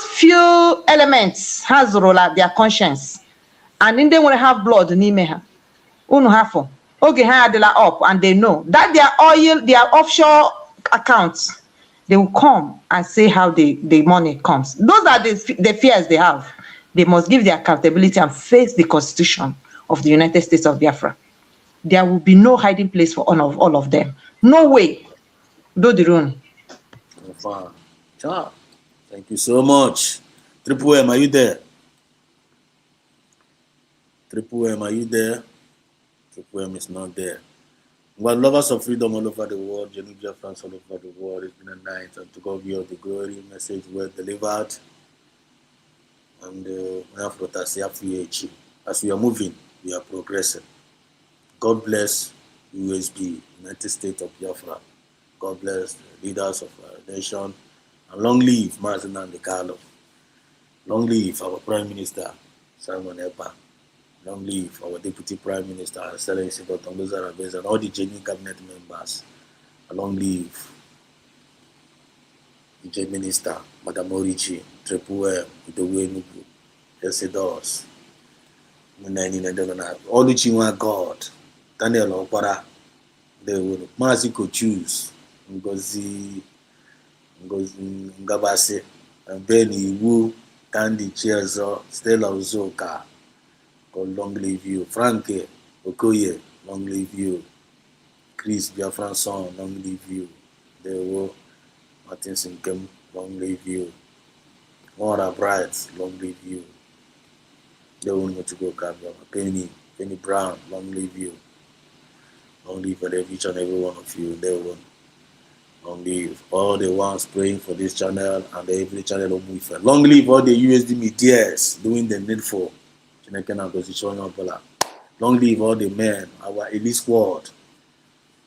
few elements has rolled their conscience, and then they will have blood n'ime ha. Unu hafo. Oge ha adịla up, and they know that their oil, their offshore accounts, they will come and say how the money comes. Those are the fears they have. They must give their accountability and face the Constitution of the United States of Biafra. There will be no hiding place for all of them. No way. Do the run. Thank you so much. Triple M, are you there? Triple M, are you there? Triple M is not there. Well, lovers of freedom all over the world, Genuine France all over the world, it's been a night, and to God be all the glory. Message well delivered. And as we are moving, we are progressing. God bless USB, United States of Biafra. God bless the leaders of our nation. And long live Martin and Carlo. Long live our Prime Minister, Simon Epa. Long live our Deputy Prime Minister, Excellency Dr. Ngozi Arabez, and all the genuine cabinet members. And long live the Minister, Madam Origi, Triple M, Udowe Nubu, Exodus, all the Chinwa God, Daniel Opara, they will Maziko choose Ngozi Ngabase, and Benny Wu, Candy Chiezo, Stella Uzoka. God long live you. Frankie Okoye, long live you. Chris Biafran son, long live you. Dewo Martin Sinkem, long live you. Mora Bright, long live you. Dewo Mochugo Kabia, Penny Brown, long live you. Long live each and every one of you. Dewo Long live all the ones praying for this channel and every channel of movie. Long live all the USD medias doing the needful. Long live all the men, our elite squad,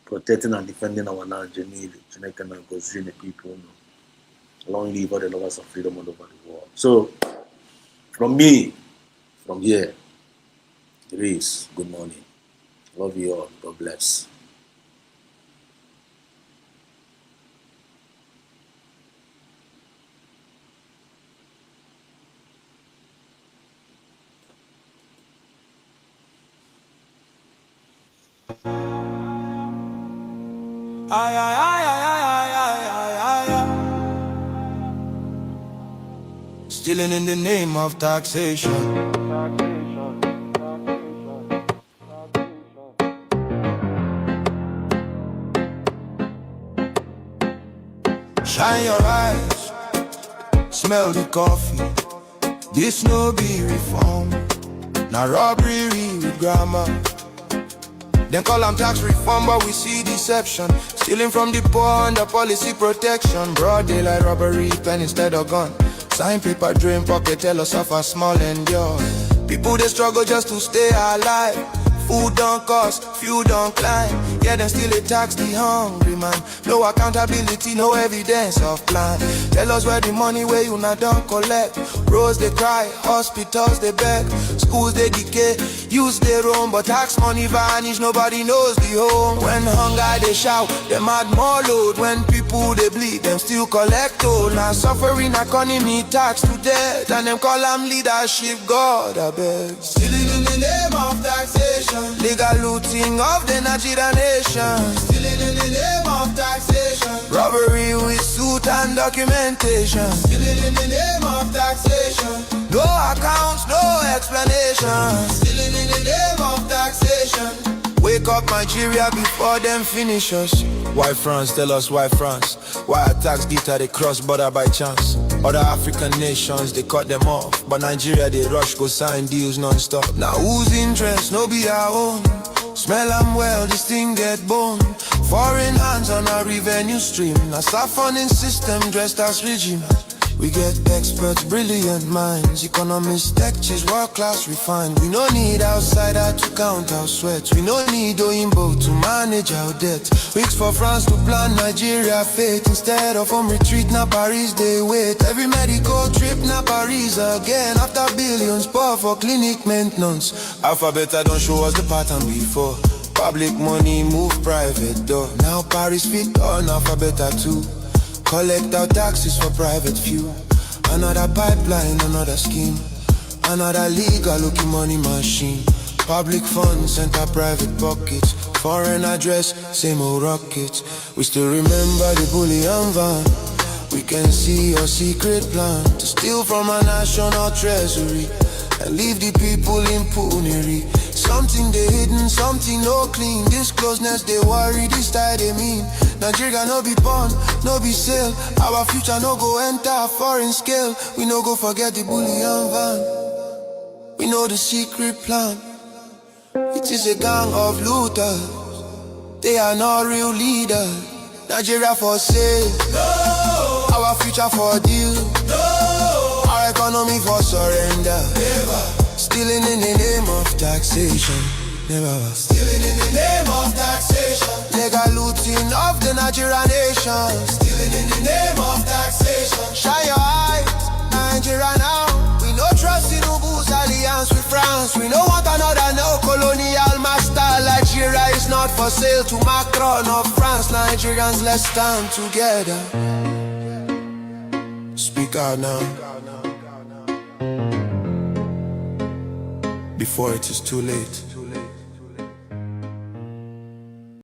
protecting and defending our land. People. Long live all the lovers of freedom all over the world. So, from me, from here, it is good morning. Love you all. God bless. Stealing in the name of taxation. Shine your eyes, smell the coffee. This no be reform, now robbery with grammar. Then call them tax reform, but we see deception. Stealing from the poor under policy protection. Broad daylight robbery, pen instead of gun. Sign paper, drain pocket, tell us suffer small endure. People they struggle just to stay alive. Food don't cost, fuel don't climb. Yeah, then still they tax the hungry man. No accountability, no evidence of plan. Tell us where the money where you not don't collect. Roads they cry, hospitals they beg, schools they decay, youths they roam, but tax money vanish, nobody knows the home. When hunger they shout, them add more load. When people they bleed, them still collect toll. Now suffering economy tax to death, and them call them leadership, God I beg. Stealing in the name of taxation. Legal looting of the Nigerian nation. Stealing in the name of taxation. Robbery with suit and documentation. Stealing in the name of taxation. No accounts, no explanation. Stealing in the name of taxation. Wake up Nigeria before them finish us. Why France? Tell us why France? Why a tax guitar they cross border by chance? Other African nations they cut them off, but Nigeria they rush go sign deals non-stop. Now whose interest no be our own? Smell them well, this thing get bone. Foreign hands on our revenue stream. Now start funding system dressed as regime. We get experts, brilliant minds, economists, tech cheese, world class refined. We no need outsider to count our sweat. We no need Oyinbo to manage our debt. Weeks for France to plan Nigeria fate. Instead of home retreat, now Paris they wait. Every medical trip, now Paris again. After billions pour for clinic maintenance. Alphabet I don't show us the pattern before. Public money move private door. Now Paris fit on alphabet too. Collect our taxes for private few. Another pipeline, another scheme. Another legal looking money machine. Public funds enter private pockets. Foreign address, same old rockets. We still remember the bullion van. We can see your secret plan to steal from our national treasury and leave the people in penury. Something they hidden, something no clean. This closeness they worry, this style they mean. Nigeria no be born, no be sale. Our future no go enter a foreign scale. We no go forget the bullion van. We know the secret plan. It is a gang of looters. They are not real leaders. Nigeria for sale. No. Our future for deal. No. Our economy for surrender. Never. Stealing in the name of taxation. Never. Stealing in the name of taxation. Legal looting of the Nigerian nation. Stealing in the name of taxation. Shine your eyes, Nigeria now. We no trust in Ubu's alliance with France. We no want another neo-colonial master. Nigeria is not for sale to Macron or France. Nigerians, let's stand together. Speak out now, before it is too late.